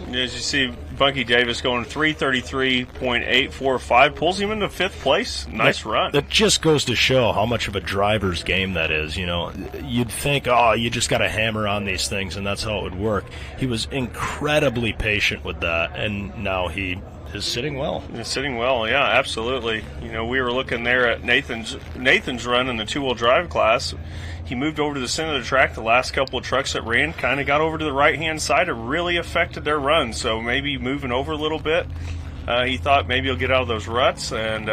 As you see, Bunky Davis going 333.845, pulls him into 5th place. Nice run. That just goes to show how much of a driver's game that is. You'd think, you just got to hammer on these things, and that's how it would work. He was incredibly patient with that, and now he is sitting well. He's sitting well, yeah, absolutely. We were looking there at Nathan's run in the two-wheel drive class. He moved over to the center of the track. The last couple of trucks that ran kind of got over to the right-hand side. It really affected their run, so maybe moving over a little bit. He thought maybe he'll get out of those ruts, and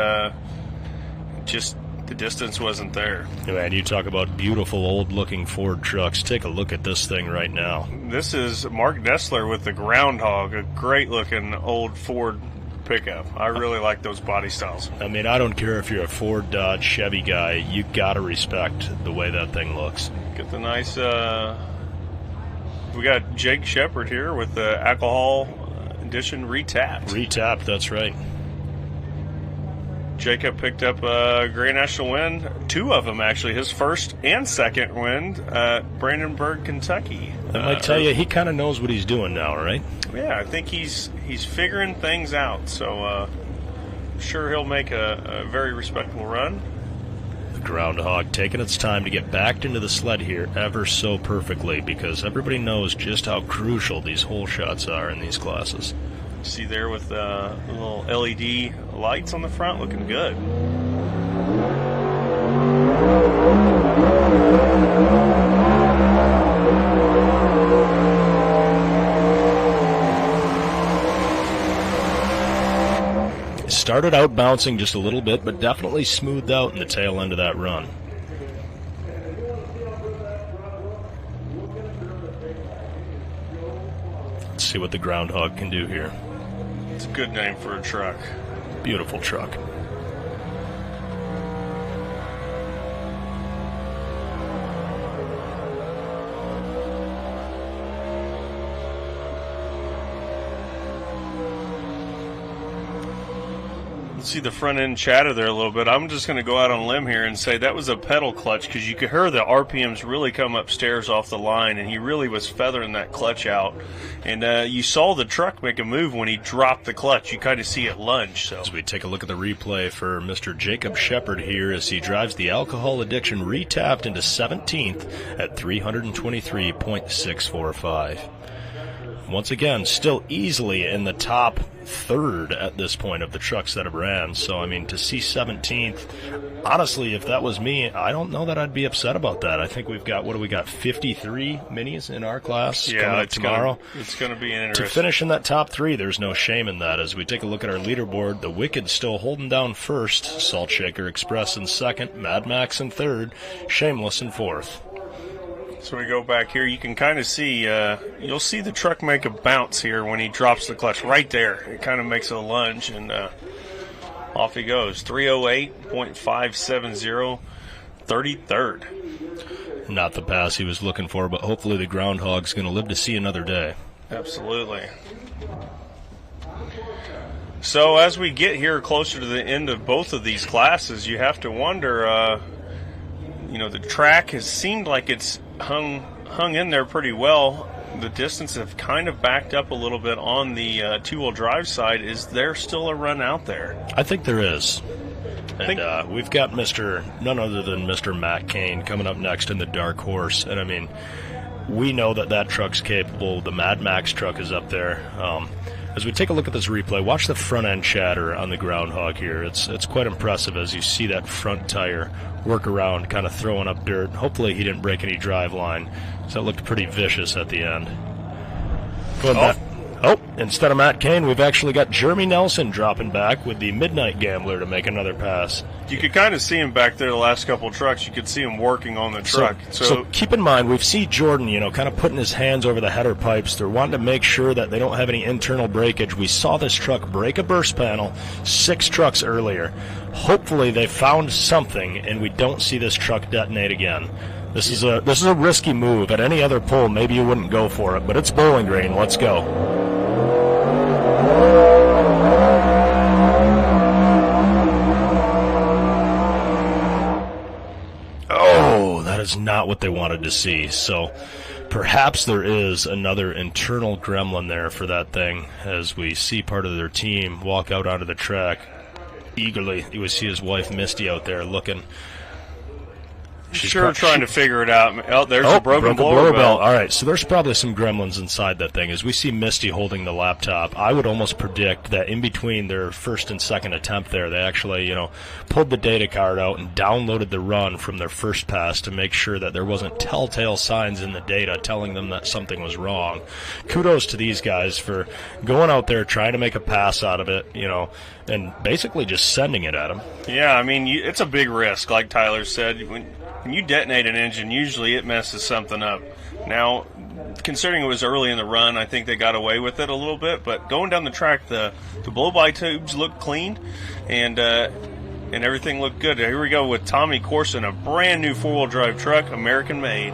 just the distance wasn't there. Man, you talk about beautiful old-looking Ford trucks. Take a look at this thing right now. This is Mark Nessler with the Groundhog, a great-looking old Ford pickup. I really like those body styles. I don't care if you're a Ford, Dodge, Chevy guy, you gotta respect the way that thing looks. Get the nice we got Jake Shepard here with the alcohol edition retapped. That's right. Jacob picked up a Grand National win, 2 of them actually, his first and second win at Brandenburg, Kentucky. I might tell you, he kind of knows what he's doing now, right? Yeah, I think he's figuring things out, so sure he'll make a very respectable run. The Groundhog taking its time to get backed into the sled here ever so perfectly because everybody knows just how crucial these hole shots are in these classes. See there with the little LED lights on the front, looking good. started out bouncing just a little bit, but definitely smoothed out in the tail end of that run. Let's see what the Groundhog can do here. It's a good name for a truck. Beautiful truck. See the front end chatter there a little bit. I'm just going to go out on a limb here and say that was a pedal clutch, because you could hear the RPMs really come upstairs off the line, and he really was feathering that clutch out. And you saw the truck make a move when he dropped the clutch. You kind of see it lunge. So as we take a look at the replay for Mr. Jacob Shepard here, as he drives the Alcohol Addiction retapped into 17th at 323.645. Once again, still easily in the top third at this point of the trucks that have ran. So, I mean, to see 17th, honestly, if that was me, I don't know that I'd be upset about that. I think we've got, 53 minis in our class coming up tomorrow. It's going to be interesting. To finish in that top three, there's no shame in that. As we take a look at our leaderboard, the Wicked still holding down first, Salt Shaker Express in second, Mad Max in third, Shameless in fourth. So we go back here. You can kind of see, you'll see the truck make a bounce here when he drops the clutch right there. It kind of makes a lunge, and off he goes. 308.570, 33rd. Not the pass he was looking for, but hopefully the Groundhog's going to live to see another day. Absolutely. So as we get here closer to the end of both of these classes, you have to wonder, the track has seemed like it's hung in there pretty well. The distance have kind of backed up a little bit on the two-wheel drive side. Is there still a run out there? I think there is. And we've got none other than Mr. Matt Kane coming up next in the Dark Horse. And, I mean, we know that truck's capable. The Mad Max truck is up there. As we take a look at this replay, watch the front end chatter on the Groundhog here. It's quite impressive as you see that front tire work around, kind of throwing up dirt. Hopefully he didn't break any drive line, so it looked pretty vicious at the end. Instead of Matt Kane, we've actually got Jeremy Nelson dropping back with the Midnight Gambler to make another pass. You could kind of see him back there the last couple of trucks. You could see him working on the truck. So keep in mind, we've seen Jordan, kind of putting his hands over the header pipes. They're wanting to make sure that they don't have any internal breakage. We saw this truck break a burst panel 6 trucks earlier. Hopefully they found something and we don't see this truck detonate again. This is a risky move. At any other pull, maybe you wouldn't go for it, but it's Bowling Green. Let's go. Oh, that is not what they wanted to see. So perhaps there is another internal gremlin there for that thing, as we see part of their team walk out onto the track eagerly. You would see his wife Misty out there looking. She's trying to figure it out. Oh, there's a broken blower belt. All right, so there's probably some gremlins inside that thing. As we see Misty holding the laptop, I would almost predict that in between their first and second attempt there, they actually, pulled the data card out and downloaded the run from their first pass to make sure that there wasn't telltale signs in the data telling them that something was wrong. Kudos to these guys for going out there, trying to make a pass out of it, and basically just sending it at them. Yeah, I mean, it's a big risk, like Tyler said. When you detonate an engine, usually it messes something up. Now, considering it was early in the run, I think they got away with it a little bit. But going down the track, the blow-by tubes looked clean, and everything looked good. Here we go with Tommy Corson, a brand new four-wheel drive truck, American-made.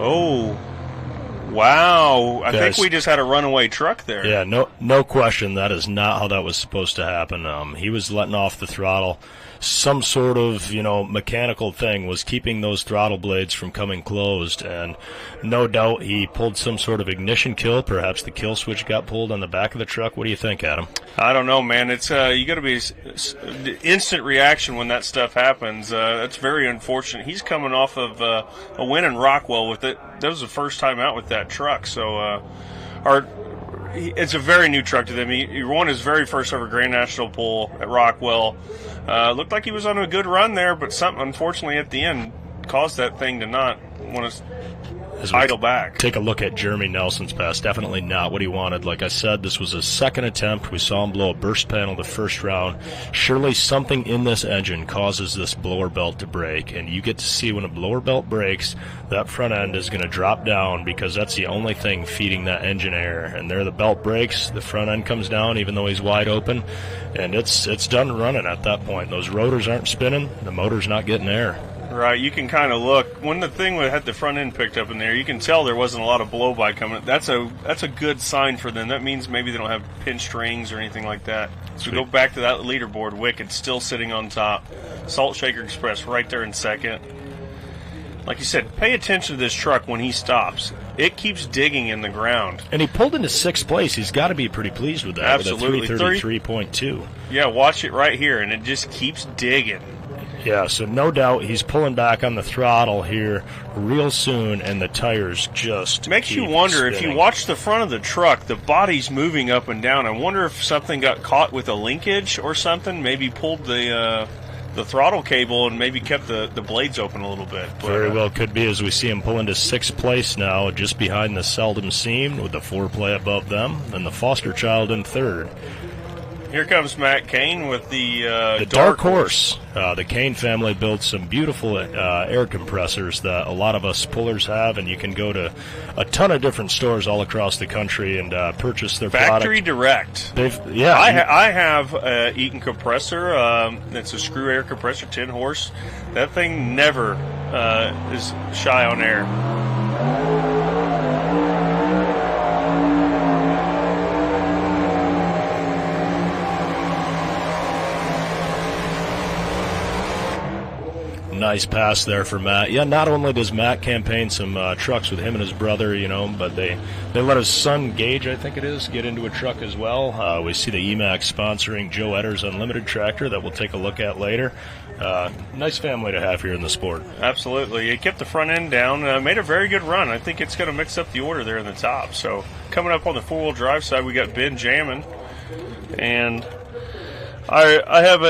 Oh, wow. I think we just had a runaway truck there. Yeah, no question. That is not how that was supposed to happen. He was letting off the throttle. Some sort of, mechanical thing was keeping those throttle blades from coming closed. And no doubt he pulled some sort of ignition kill. Perhaps the kill switch got pulled on the back of the truck. What do you think, Adam? I don't know, man. It's you got to be instant reaction when that stuff happens. That's very unfortunate. He's coming off of a win in Rockwell with it. That was the first time out with that truck. So, it's a very new truck to them. He won his very first ever Grand National pull at Rockwell. Looked like he was on a good run there, but something, unfortunately, at the end caused that thing to not want to idle back. Take a look at Jeremy Nelson's pass. Definitely not what he wanted. Like I said, this was his second attempt. We saw him blow a burst panel the first round. Surely something in this engine causes this blower belt to break, and you get to see when a blower belt breaks, that front end is going to drop down because that's the only thing feeding that engine air. And there the belt breaks, the front end comes down even though he's wide open, and it's done running at that point. Those rotors aren't spinning, the motor's not getting air. Right, you can kind of look when the thing had the front end picked up in there. You can tell there wasn't a lot of blow by coming. That's a good sign for them. That means maybe they don't have pinched rings or anything like that. So we go back to that leaderboard. Wicked still sitting on top. Salt Shaker Express right there in second. Like you said, pay attention to this truck when he stops. It keeps digging in the ground. And he pulled into 6th place. He's got to be pretty pleased with that. Absolutely. With a 333.2. Yeah, watch it right here, and it just keeps digging. Yeah, so no doubt he's pulling back on the throttle here real soon, and the tires just makes you wonder spinning. If you watch the front of the truck, the body's moving up and down. I wonder if something got caught with a linkage or something, maybe pulled the throttle cable and maybe kept the blades open a little bit. Very well could be, as we see him pull into 6th place now, just behind the Seldom Seen with the 4-play above them, and the Foster Child in 3rd. Here comes Matt Kane with the Dark Horse. The Kane family built some beautiful air compressors that a lot of us pullers have, and you can go to a ton of different stores all across the country and purchase their factory product. direct. Yeah, I have an Eaton compressor. It's a screw air compressor, 10 horse. That thing never is shy on air. Nice pass there for Matt. Yeah, not only does Matt campaign some trucks with him and his brother, but they let his son Gage, I think it is, get into a truck as well. We see the EMAX sponsoring Joe Etter's Unlimited tractor that we'll take a look at later. Nice family to have here in the sport. Absolutely. He kept the front end down, made a very good run. I think it's going to mix up the order there in the top. So coming up on the four-wheel drive side, we got Ben Jammin. And I have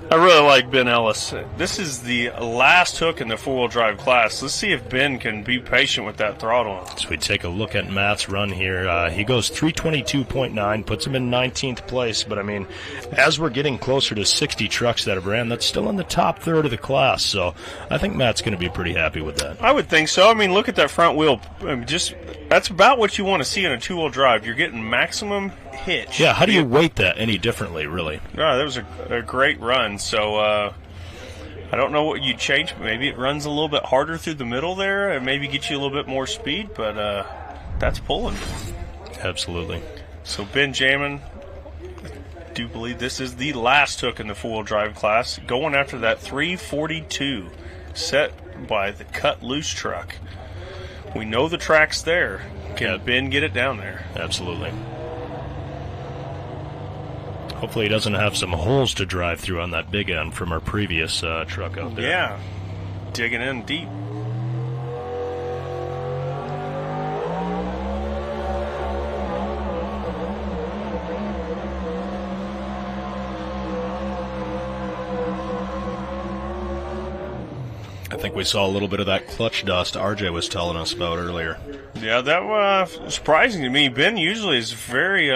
I really like Ben Ellis. This is the last hook in the four-wheel drive class. Let's see if Ben can be patient with that throttle. So we take a look at Matt's run here. He goes 322.9, puts him in 19th place. But, I mean, as we're getting closer to 60 trucks that have ran, that's still in the top third of the class. So I think Matt's going to be pretty happy with that. I would think so. I mean, look at that front wheel. That's about what you want to see in a two-wheel drive. You're getting maximum hitch. Yeah, how do you weight that any differently, really? That was a great run. So I don't know what you'd change. Maybe it runs a little bit harder through the middle there and maybe get you a little bit more speed, but that's pulling. Absolutely. So Ben Jammin, I do believe this is the last hook in the four-wheel drive class, going after that 342 set by the Cut Loose truck. We know the track's there. Can Ben get it down there? Absolutely. Hopefully he doesn't have some holes to drive through on that big end from our previous truck out there. Yeah, digging in deep. I think we saw a little bit of that clutch dust RJ was telling us about earlier. Yeah, that was surprising to me. Ben usually is very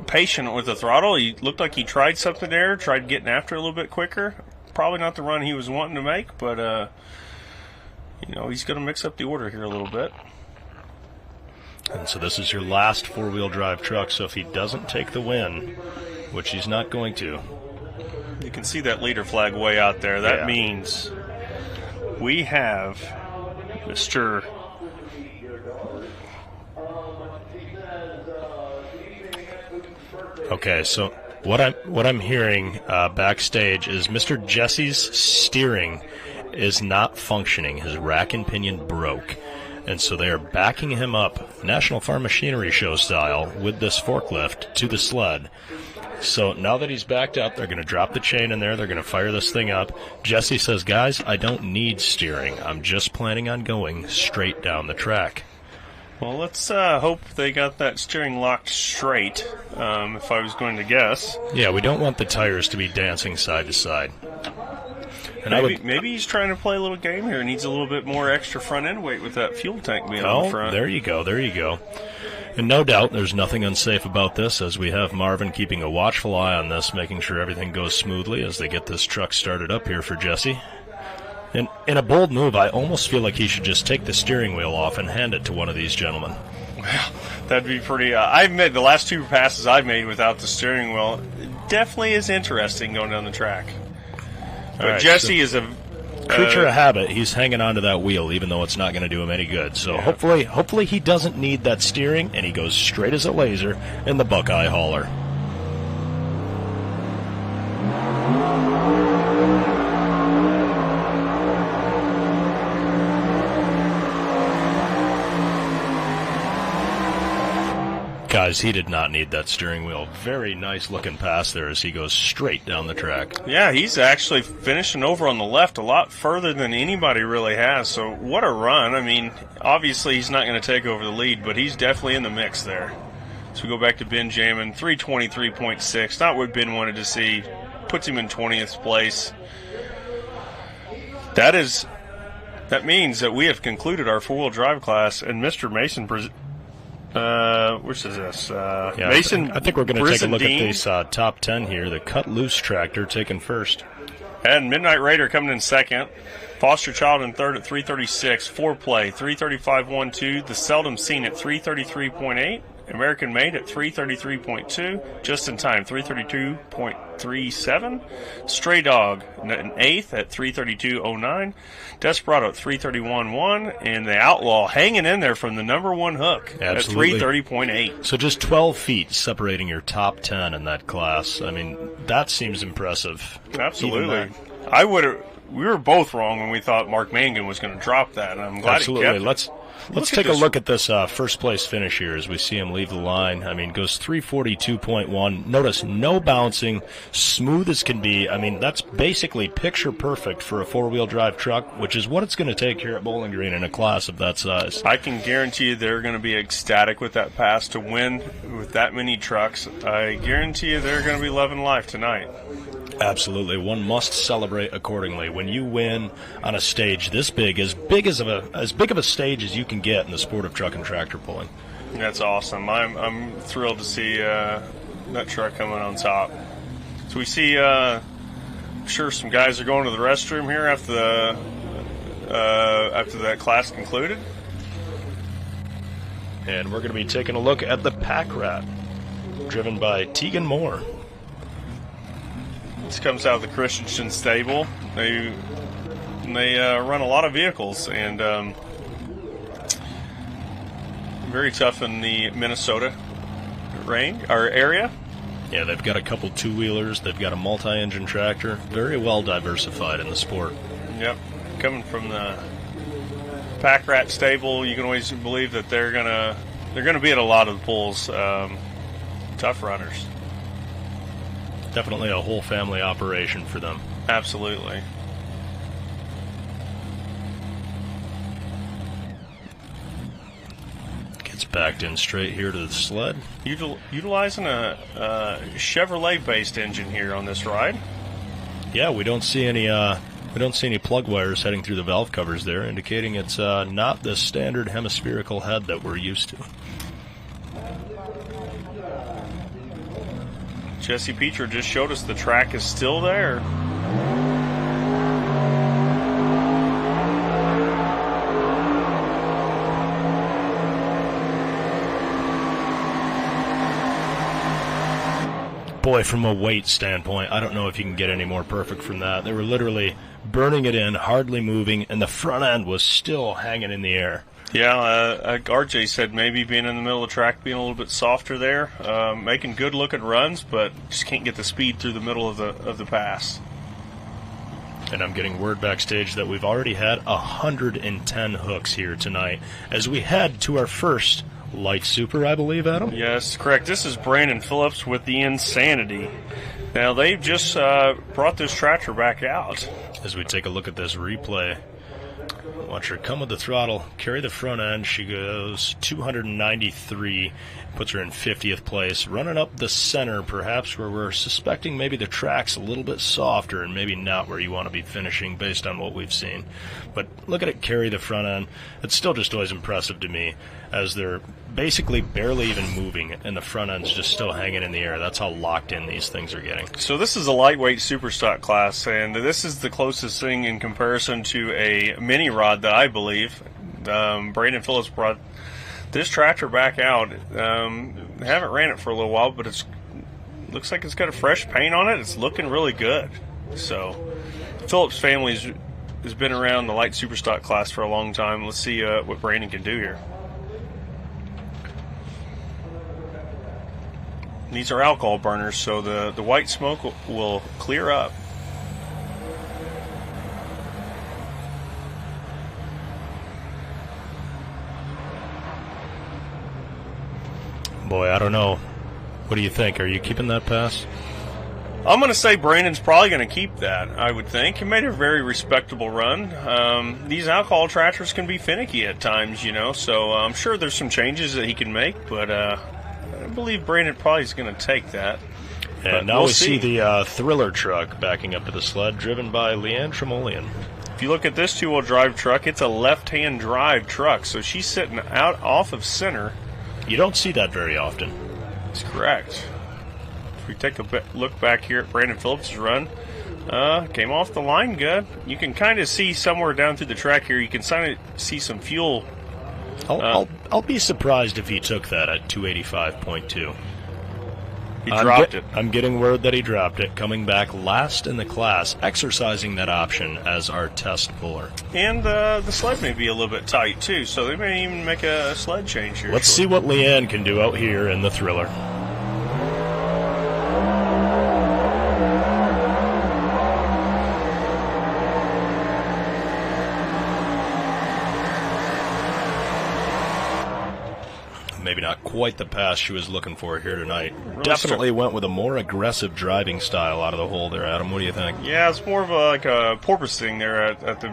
patient with the throttle. He looked like he tried something there, tried getting after it a little bit quicker. Probably not the run he was wanting to make, but he's going to mix up the order here a little bit. And so this is your last four-wheel drive truck, so if he doesn't take the win, which he's not going to. You can see that leader flag way out there. That means we have Mr. Okay, so what I'm hearing backstage is Mr. Jesse's steering is not functioning. His rack and pinion broke, and so they are backing him up, National Farm Machinery Show style, with this forklift to the sled. So now that he's backed up, they're going to drop the chain in there. They're going to fire this thing up. Jesse says, guys, I don't need steering. I'm just planning on going straight down the track. Well, let's hope they got that steering locked straight, if I was going to guess. Yeah, we don't want the tires to be dancing side to side. And maybe he's trying to play a little game here and needs a little bit more extra front end weight with that fuel tank being on the front. There you go. And no doubt there's nothing unsafe about this, as we have Marvin keeping a watchful eye on this, making sure everything goes smoothly as they get this truck started up here for Jesse. And in a bold move, I almost feel like he should just take the steering wheel off and hand it to one of these gentlemen. Well, that'd be pretty... I've made the last 2 passes I've made without the steering wheel. It definitely is interesting going down the track. But right, Jesse is a creature of habit. He's hanging onto that wheel, even though it's not going to do him any good. So hopefully he doesn't need that steering, and he goes straight as a laser in the Buckeye hauler. Guys, he did not need that steering wheel. Very nice looking pass there as he goes straight down the track. Yeah, he's actually finishing over on the left a lot further than anybody really has. So what a run. I mean, obviously he's not going to take over the lead, but he's definitely in the mix there. So we go back to Benjamin, 323.6. Not what Ben wanted to see. Puts him in 20th place. That means that we have concluded our four-wheel drive class, and Mr. Mason which is this? Mason. I think we're going to take a look at this top 10 here. The Cut Loose tractor taken first. And Midnight Raider coming in second. Foster Child in third at 336. Foreplay, 335.12. The Seldom Seen at 333.8. American Made at 333.2. Just in Time, 332.37. Stray Dog in eighth at 332.09. Desperado at 331.1, and the Outlaw hanging in there from the number one hook Absolutely. at 330.8. So just 12 feet separating your top 10 in that class. I mean, that seems impressive. Absolutely. We were both wrong when we thought Mark Mangan was going to drop that, and I'm glad Absolutely. he kept it. Let's take a look at this first place finish here as we see him leave the line. I mean, goes 342.1. Notice no bouncing, smooth as can be. I mean, that's basically picture perfect for a four-wheel drive truck, which is what it's going to take here at Bowling Green in a class of that size. I can guarantee you they're going to be ecstatic with that pass to win with that many trucks. I guarantee you they're going to be loving life tonight. Absolutely. One must celebrate accordingly. When you win on a stage this big, as big of a stage as you can get in the sport of truck and tractor pulling. That's awesome. I'm thrilled to see that truck coming on top. So we see, I'm sure some guys are going to the restroom here after that class concluded. And we're going to be taking a look at the Pack Rat, driven by Tegan Moore. This comes out of the Christensen stable. They run a lot of vehicles, and very tough in the Minnesota area. Yeah, they've got a couple two-wheelers. They've got a multi-engine tractor. Very well diversified in the sport. Yep, coming from the Pack Rat stable, you can always believe that they're gonna be at a lot of the pulls. Tough runners. Definitely a whole family operation for them. Absolutely. Gets backed in straight here to the sled. Utilizing a Chevrolet-based engine here on this ride. Yeah, we don't see any plug wires heading through the valve covers there, indicating it's not the standard hemispherical head that we're used to. Jesse Petra just showed us the track is still there. Boy, from a weight standpoint, I don't know if you can get any more perfect from that. They were literally burning it in, hardly moving, and the front end was still hanging in the air. Yeah, RJ said maybe being in the middle of the track, being a little bit softer there, making good-looking runs, but just can't get the speed through the middle of the pass. And I'm getting word backstage that we've already had 110 hooks here tonight as we head to our first Light Super, I believe, Adam? Yes, correct. This is Brandon Phillips with the Insanity. Now, they've just brought this tractor back out. As we take a look at this replay Watch her come with the throttle, carry the front end. She goes 293, puts her in 50th place. Running up the center, perhaps where we're suspecting maybe the track's a little bit softer and maybe not where you want to be finishing based on what we've seen. But look at it carry the front end. It's still just always impressive to me as they're basically barely even moving and the front end's just still hanging in the air. That's how locked in these things are getting. So this is a lightweight super stock class, and this is the closest thing in comparison to a mini rod that I believe. Brandon Phillips brought this tractor back out. Haven't ran it for a little while, but it looks like it's got a fresh paint on it. It's looking really good. So Phillips family has been around the light super stock class for a long time. Let's see what Brandon can do here. These are alcohol burners, so the white smoke will clear up. Boy, I don't know. What do you think? Are you keeping that pass? I'm going to say Brandon's probably going to keep that, I would think. He made a very respectable run. These alcohol tractors can be finicky at times, you know, so I'm sure there's some changes that he can make, but I believe Brandon probably is going to take that. And now we see the Thriller truck backing up to the sled, driven by Leanne Tremolian. If you look at this two-wheel drive truck, it's a left-hand drive truck, so she's sitting out off of center. You don't see that very often. That's correct. If we take a look back here at Brandon Phillips' run, came off the line good. You can kind of see somewhere down through the track here, you can kind of see some fuel. I'll be surprised if he took that at 285.2. He dropped it. I'm getting word that he dropped it, coming back last in the class, exercising that option as our test puller. And the sled may be a little bit tight, too, so they may even make a sled change here. Let's see what Leanne can do out here in the Thriller. Maybe not quite the pass she was looking for here tonight. Really definitely went with a more aggressive driving style out of the hole there, Adam. What do you think? Yeah, it's more of like a porpoise thing there at the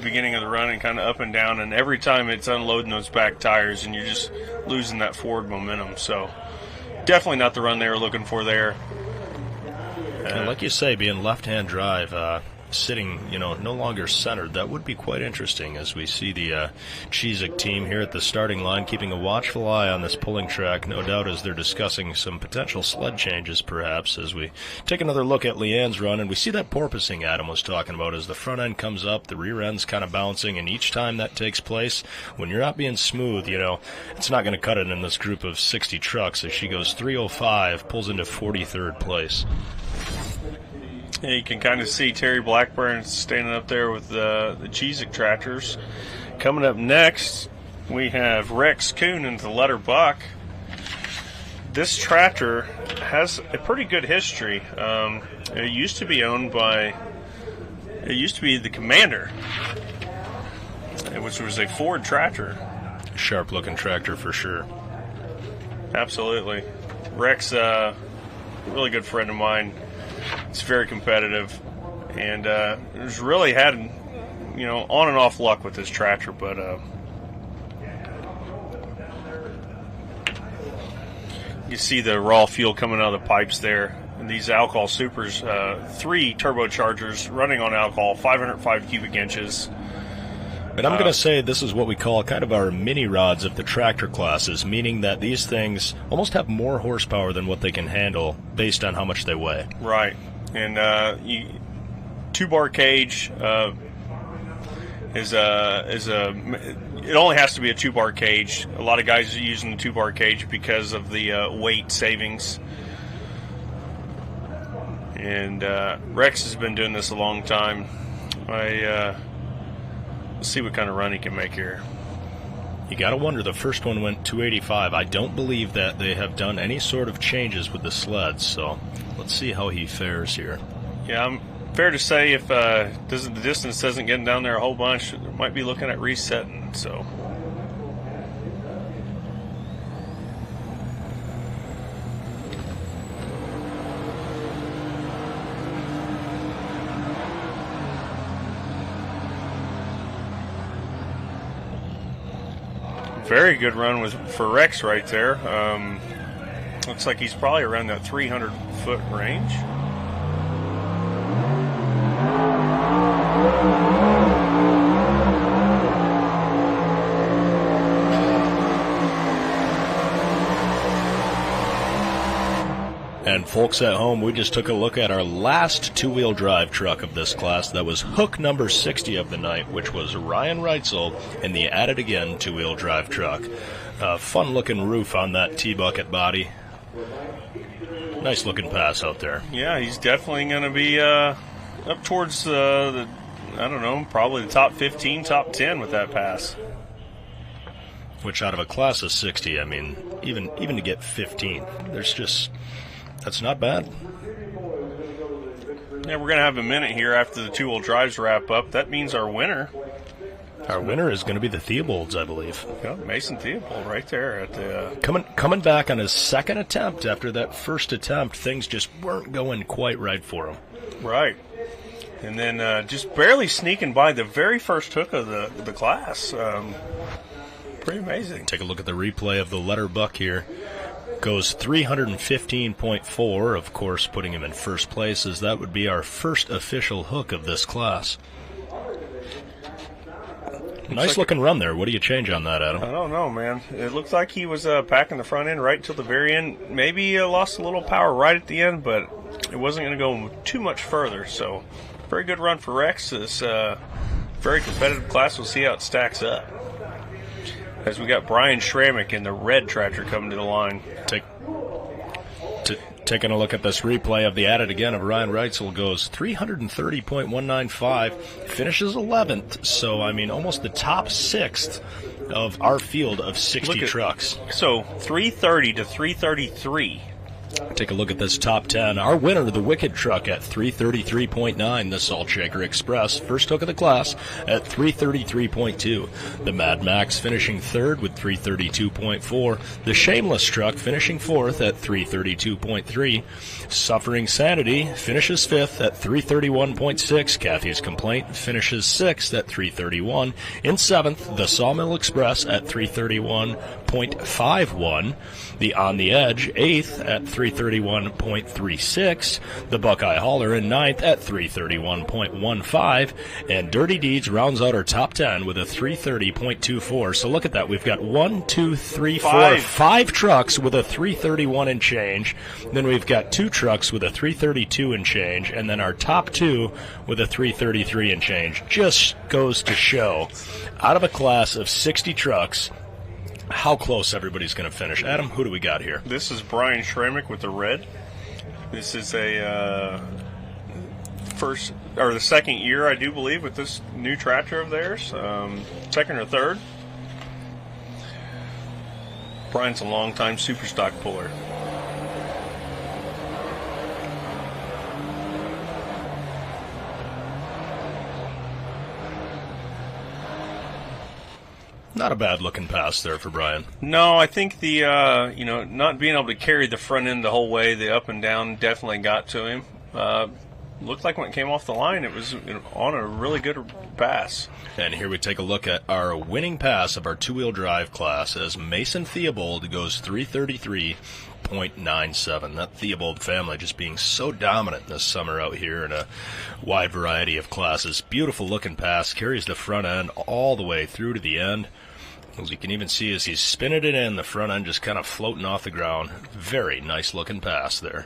beginning of the run, and kind of up and down, and every time it's unloading those back tires, and you're just losing that forward momentum. So definitely not the run they were looking for there. Like you say, being left-hand drive, sitting, no longer centered, that would be quite interesting as we see the Cheezick team here at the starting line keeping a watchful eye on this pulling track, no doubt as they're discussing some potential sled changes perhaps as we take another look at Leanne's run, and we see that porpoising Adam was talking about as the front end comes up, the rear end's kind of bouncing, and each time that takes place, when you're not being smooth, it's not going to cut it in this group of 60 trucks as she goes 305, pulls into 43rd place. Yeah, you can kind of see Terry Blackburn standing up there with the Cheezick tractors. Coming up next, we have Rex Kuhn and the Letter Buck. This tractor has a pretty good history. It used to be the Commander, which was a Ford tractor. Sharp-looking tractor for sure. Absolutely. Rex, really good friend of mine. It's very competitive, and has really had, on and off luck with this tractor, but you see the raw fuel coming out of the pipes there. And these alcohol supers, 3 turbochargers running on alcohol, 505 cubic inches. And I'm going to say this is what we call kind of our mini rods of the tractor classes, meaning that these things almost have more horsepower than what they can handle based on how much they weigh. Right. And 2-bar cage it only has to be a 2-bar cage. A lot of guys are using the 2-bar cage because of the weight savings. And Rex has been doing this a long time. Let's see what kind of run he can make here. You got to wonder, the first one went 285. I don't believe that they have done any sort of changes with the sleds, so let's see how he fares here. Yeah, fair to say if the distance doesn't get down there a whole bunch, they might be looking at resetting, so. Very good run for Rex right there. Looks like he's probably around that 300-foot range. And folks at home, we just took a look at our last two-wheel drive truck of this class. That was hook number 60 of the night, which was Ryan Reitzel in the At It Again two-wheel drive truck. Fun-looking roof on that T-bucket body. Nice-looking pass out there. Yeah, he's definitely going to be up towards the, I don't know, probably the top 15, top 10 with that pass. Which out of a class of 60, I mean, even to get 15, there's just... That's not bad. Yeah, we're going to have a minute here after the two-wheel drives wrap up. That means our winner. Our winner is going to be the Theobalds, I believe. Yeah, Mason Theobald right there at the coming back on his second attempt after that first attempt. Things just weren't going quite right for him. Right. And then just barely sneaking by the very first hook of the class. Pretty amazing. Take a look at the replay of the letter buck here. Goes 315.4, of course, putting him in first place, as that would be our first official hook of this class. Nice looking run there. What do you change on that, Adam? I don't know, man. It looked like he was packing the front end right until the very end. Maybe lost a little power right at the end, but it wasn't going to go too much further. So, very good run for Rex. This very competitive class. We'll see how it stacks up. As we got Brian Schramick in the red tractor coming to the line. Taking a look at this replay of the At It Again of Ryan Reitzel, goes 330.195, finishes 11th. So, I mean, almost the top 6th of our field of 60 trucks. So, 330 to 333. Take a look at this top 10. Our winner, the Wicked truck, at 333.9. The Salt Shaker Express, first hook of the class, at 333.2. The Mad Max finishing third with 332.4. The Shameless truck finishing fourth at 332.3. Suffering Sanity finishes fifth at 331.6. Kathy's Complaint finishes sixth at 331. In seventh, the Sawmill Express at 331.51. The On the Edge, 8th at 331.36. The Buckeye Hauler in 9th at 331.15. And Dirty Deeds rounds out our top 10 with a 330.24. So look at that. We've got 5 trucks with a 331 and change. Then we've got 2 trucks with a 332 and change. And then our top 2 with a 333 and change. Just goes to show, out of a class of 60 trucks, how close everybody's going to finish. Adam, who do we got here? This is Brian Schramick with the red. This is a the second year, I do believe, with this new tractor of theirs. Second or third. Brian's a longtime Superstock puller. Not a bad looking pass there for Brian. No, I think the not being able to carry the front end the whole way, the up and down, definitely got to him. Looked like when it came off the line, it was on a really good pass. And here we take a look at our winning pass of our two-wheel drive class as Mason Theobald goes 333.97. That Theobald family just being so dominant this summer out here in a wide variety of classes. Beautiful looking pass, carries the front end all the way through to the end. As you can even see as he's spinning it in, the front end just kind of floating off the ground. Very nice looking pass there.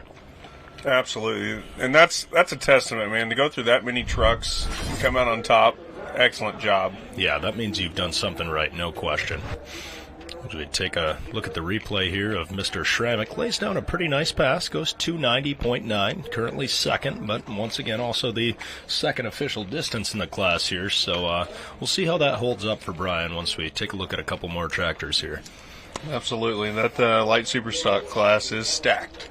Absolutely. And that's a testament, man, to go through that many trucks and come out on top. Excellent job. Yeah, that means you've done something right, no question. As we take a look at the replay here of Mr. Schramick, lays down a pretty nice pass, goes 290.9, currently second, but once again also the second official distance in the class here. So we'll see how that holds up for Brian once we take a look at a couple more tractors here. Absolutely. That light Superstock class is stacked.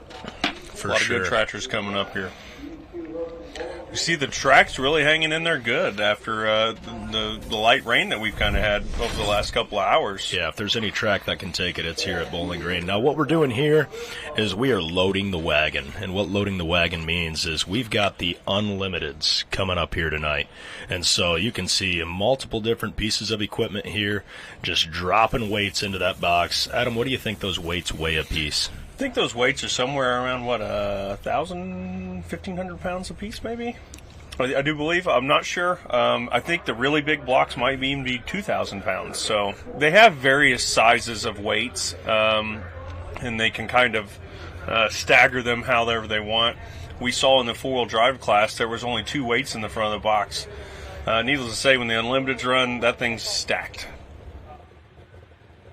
For a lot sure. of good tractors coming up here. You see the track's really hanging in there good after the light rain that we've kind of had over the last couple of hours. Yeah, if there's any track that can take it, it's here at Bowling Green. Now, what we're doing here is we are loading the wagon. And what loading the wagon means is we've got the Unlimiteds coming up here tonight. And so you can see multiple different pieces of equipment here, just dropping weights into that box. Adam, what do you think those weights weigh a piece? I think those weights are somewhere around, 1,000, 1,500 pounds a piece, maybe? I do believe. I'm not sure. I think the really big blocks might even be 2,000 pounds. So they have various sizes of weights, and they can kind of stagger them however they want. We saw in the four-wheel drive class there was only 2 weights in the front of the box. Needless to say, when the Unlimiteds run, that thing's stacked.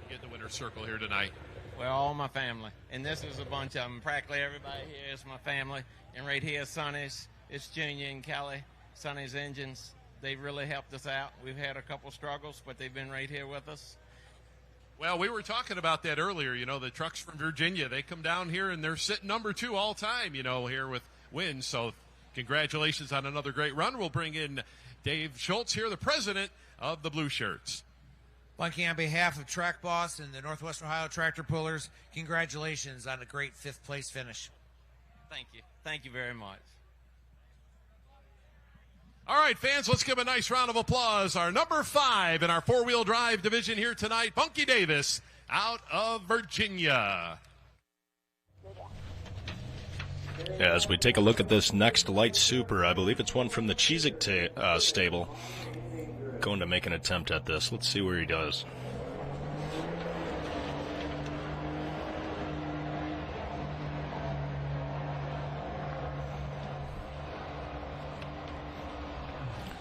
Get the winner's circle here tonight. Well, all my family. And this is a bunch of them. Practically everybody here is my family. And right here is Sonny's. It's Junior and Kelly. Sonny's Engines. They've really helped us out. We've had a couple struggles, but they've been right here with us. Well, we were talking about that earlier. You know, the trucks from Virginia, they come down here and they're sitting number 2 all time, you know, here with wins. So congratulations on another great run. We'll bring in Dave Schultz here, the president of the Blue Shirts. Bunky, on behalf of Track Boss and the Northwest Ohio Tractor Pullers, congratulations on a great 5th place finish. Thank you. Thank you very much. All right, fans, let's give a nice round of applause. Our number 5 in our 4-wheel drive division here tonight, Bunky Davis, out of Virginia. As we take a look at this next light super, I believe it's one from the Cheezick stable. Going to make an attempt at this. Let's see where he does.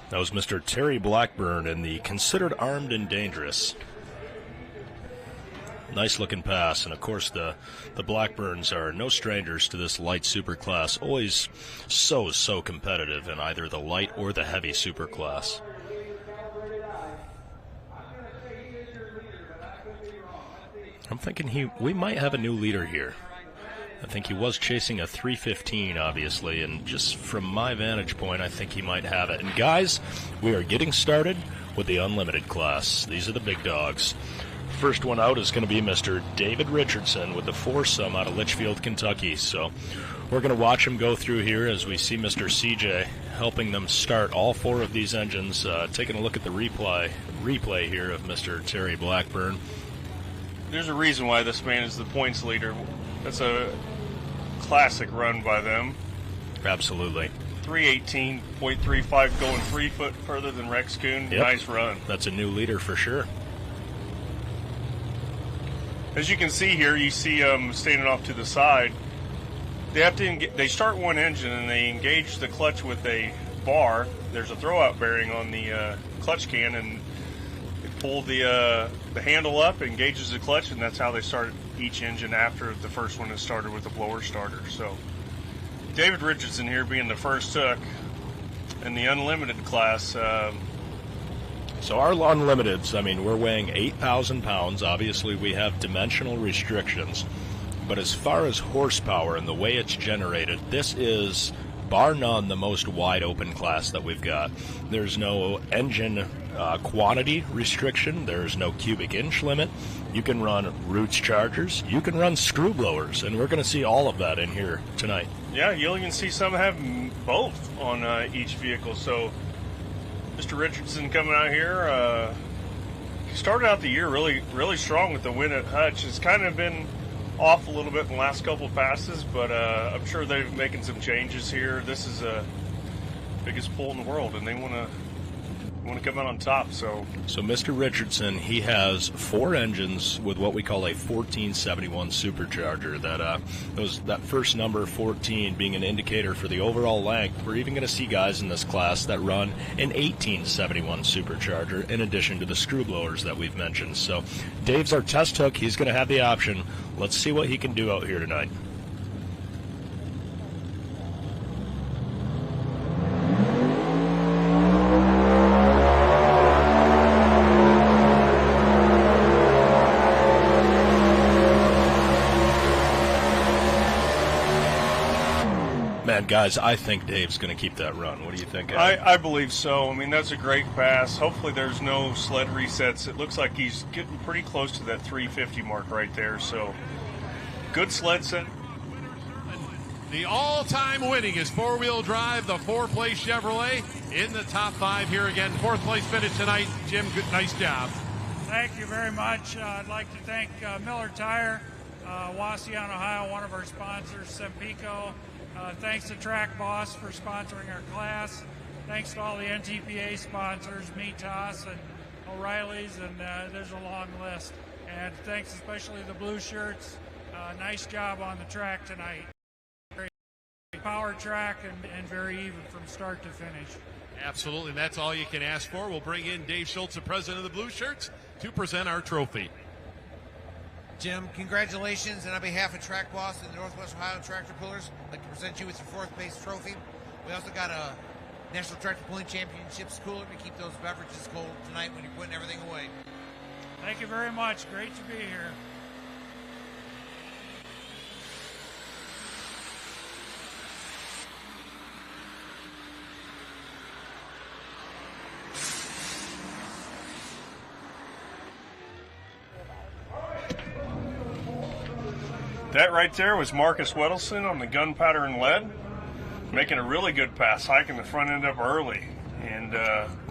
That was Mr. Terry Blackburn in the Considered Armed and Dangerous. Nice looking pass, and of course the Blackburns are no strangers to this light super class. Always so competitive in either the light or the heavy super class. I'm thinking we might have a new leader here. I think he was chasing a 315, obviously, and just from my vantage point, I think he might have it. And guys, we are getting started with the Unlimited class. These are the big dogs. First one out is going to be Mr. David Richardson with the foursome out of Litchfield, Kentucky. So we're going to watch him go through here as we see Mr. CJ helping them start all 4 of these engines. Taking a look at the replay here of Mr. Terry Blackburn. There's a reason why this man is the points leader. That's a classic run by them. Absolutely. 318.35 going 3 foot further than Rex Kuhn. Yep. Nice run. That's a new leader for sure. As you can see here, you see standing off to the side. They have to they start one engine and they engage the clutch with a bar. There's a throwout bearing on the clutch can, and they pull the handle up, engages the clutch, and that's how they start each engine after the first one is started with a blower starter. So David Richardson here being the first hook in the Unlimited class. So our Unlimiteds, I mean, we're weighing 8,000 pounds. Obviously, we have dimensional restrictions. But as far as horsepower and the way it's generated, this is, bar none, the most wide-open class that we've got. There's no engine quantity restriction. There's no cubic inch limit. You can run Roots chargers. You can run screw blowers, and we're going to see all of that in here tonight. Yeah, you'll even see some have both on each vehicle. So Mr. Richardson coming out here, started out the year really strong with the win at Hutch. It's kind of been off a little bit in the last couple of passes, but I'm sure they're making some changes here. This is the biggest pull in the world, and they want to come out on top. So Mr. Richardson, he has 4 engines with what we call a 1471 supercharger. That first number 14 being an indicator for the overall length. We're even going to see guys in this class that run an 1871 supercharger in addition to the screw blowers that we've mentioned. So Dave's our test hook. He's going to have the option. Let's see what he can do out here tonight. And, guys, I think Dave's going to keep that run. What do you think, Adam? I believe so. I mean, that's a great pass. Hopefully there's no sled resets. It looks like he's getting pretty close to that 350 mark right there. So, good sled set. The all-time winning is four-wheel drive, the four-place Chevrolet in the top 5 here again. Fourth place finish tonight. Jim, good, nice job. Thank you very much. I'd like to thank Miller Tire, U.S.A, Ohio, one of our sponsors, Sempico. Thanks to Track Boss for sponsoring our class. Thanks to all the NTPA sponsors, Mitas and O'Reilly's, and there's a long list. And thanks especially the blue shirts. Nice job on the track tonight. Power track and very even from start to finish. Absolutely, and that's all you can ask for. We'll bring in Dave Schultz, the president of the Blue Shirts, to present our trophy. Jim, congratulations, and on behalf of Track Boss and the Northwest Ohio Tractor Pullers, I'd like to present you with your fourth place trophy. We also got a National Tractor Pulling Championships cooler to keep those beverages cold tonight when you're putting everything away. Thank you very much. Great to be here. That right there was Marcus Weddleson on the gunpowder and lead, making a really good pass, hiking the front end up early. And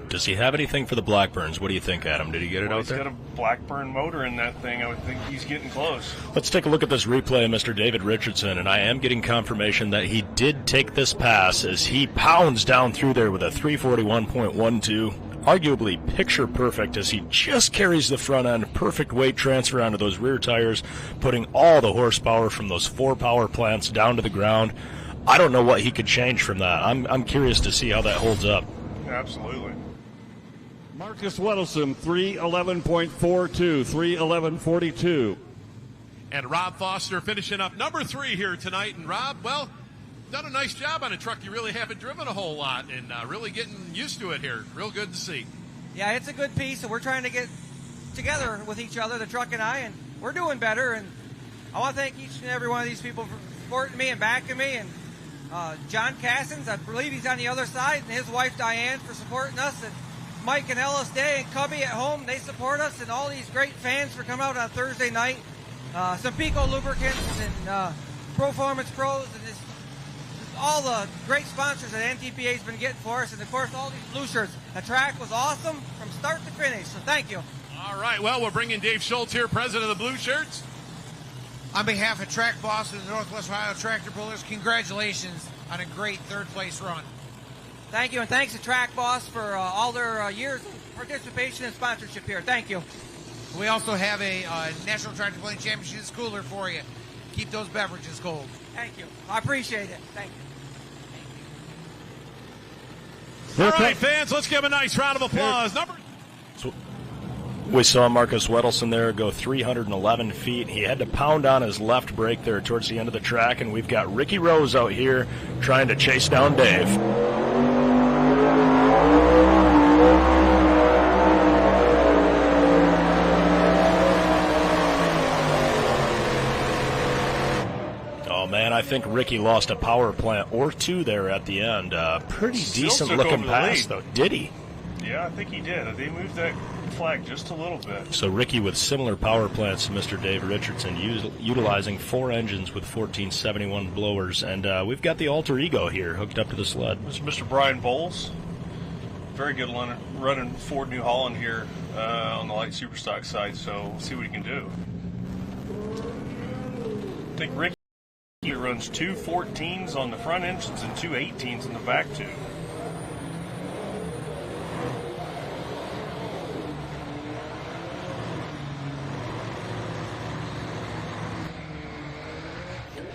does he have anything for the Blackburns? What do you think, Adam? Did he get it out there? He's got a Blackburn motor in that thing. I would think he's getting close. Let's take a look at this replay of Mr. David Richardson, and I am getting confirmation that he did take this pass as he pounds down through there with a 341.12. Arguably picture perfect as he just carries the front end, perfect weight transfer onto those rear tires, putting all the horsepower from those 4 power plants down to the ground. I don't know what he could change from that. I'm curious to see how that holds up. Absolutely. Marcus Weddleson, 311.42, 311.42. And Rob Foster finishing up number 3 here tonight. And Rob, well, done a nice job on a truck you really haven't driven a whole lot, and really getting used to it here. Real good to see. Yeah, it's a good piece, and we're trying to get together with each other, the truck and I, and we're doing better. And I want to thank each and every one of these people for supporting me and backing me. And John Cassins, I believe he's on the other side, and his wife Diane for supporting us. And Mike and Ellis Day and Cubby at home, they support us. And all these great fans for coming out on Thursday night. Sempico Lubricants and Performance Pros and all the great sponsors that NTPA's been getting for us, and of course all these blue shirts. The track was awesome from start to finish, so thank you. All right, well, we're bringing Dave Schultz here, president of the Blue Shirts. On behalf of Track Boss and the Northwest Ohio Tractor Pullers, congratulations on a great third place run. Thank you, and thanks to Track Boss for all their years of participation and sponsorship here. Thank you. We also have a National Tractor Pulling Championships cooler for you. Keep those beverages cold. Thank you. I appreciate it. Thank you. All right, fans, let's give him a nice round of applause. We saw Marcus Weddleson there go 311 feet. He had to pound on his left brake there towards the end of the track, and we've got Ricky Rose out here trying to chase down Dave. Man, I think Ricky lost a power plant or 2 there at the end. Pretty decent looking pass, though. Did he? Yeah, I think he did. They moved that flag just a little bit. So Ricky with similar power plants to Mr. Dave Richardson, utilizing 4 engines with 1471 blowers. And we've got the Alter Ego here hooked up to the sled. This is Mr. Brian Bowles. Very good running Ford New Holland here on the light superstock side, so we'll see what he can do. I think Ricky runs 2 14s on the front engines and 2 18s in the back tube.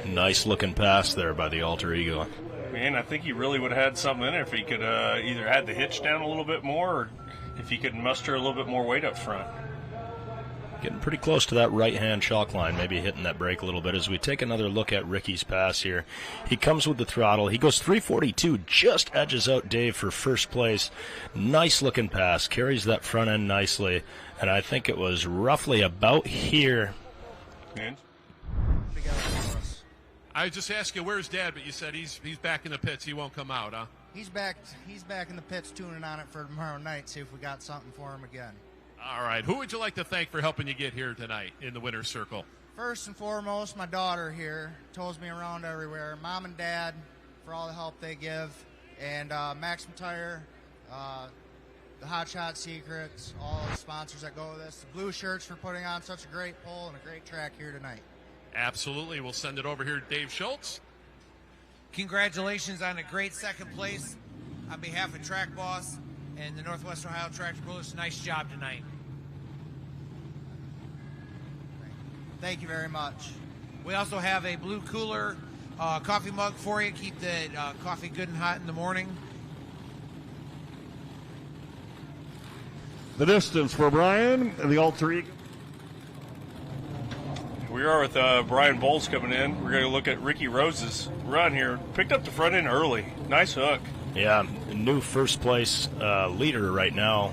Nice looking pass there by the Alter Ego. Man, I think he really would have had something in it if he could either had the hitch down a little bit more or if he could muster a little bit more weight up front. Getting pretty close to that right-hand shock line, maybe hitting that brake a little bit as we take another look at Ricky's pass here. He comes with the throttle. He goes 342, just edges out Dave for first place. Nice-looking pass, carries that front end nicely, and I think it was roughly about here. I just asked you, where's Dad? But you said he's back in the pits. He won't come out, huh? He's back in the pits tuning on it for tomorrow night, see if we got something for him again. All right. Who would you like to thank for helping you get here tonight in the winner's circle? First and foremost, my daughter here tows me around everywhere. Mom and Dad for all the help they give. And Maximum Tire, the Hot Shot Secrets, all the sponsors that go with this. The Blue Shirts for putting on such a great pull and a great track here tonight. Absolutely. We'll send it over here to Dave Schultz. Congratulations on a great second place. On behalf of Track Boss and the Northwest Ohio Tractor Pullers, nice job tonight. Thank you very much. We also have a blue cooler coffee mug for you. Keep the coffee good and hot in the morning. The distance for Brian, the alter ego. We are with Brian Bowles coming in. We're going to look at Ricky Rose's run here. Picked up the front end early. Nice hook. Yeah, new first place leader right now.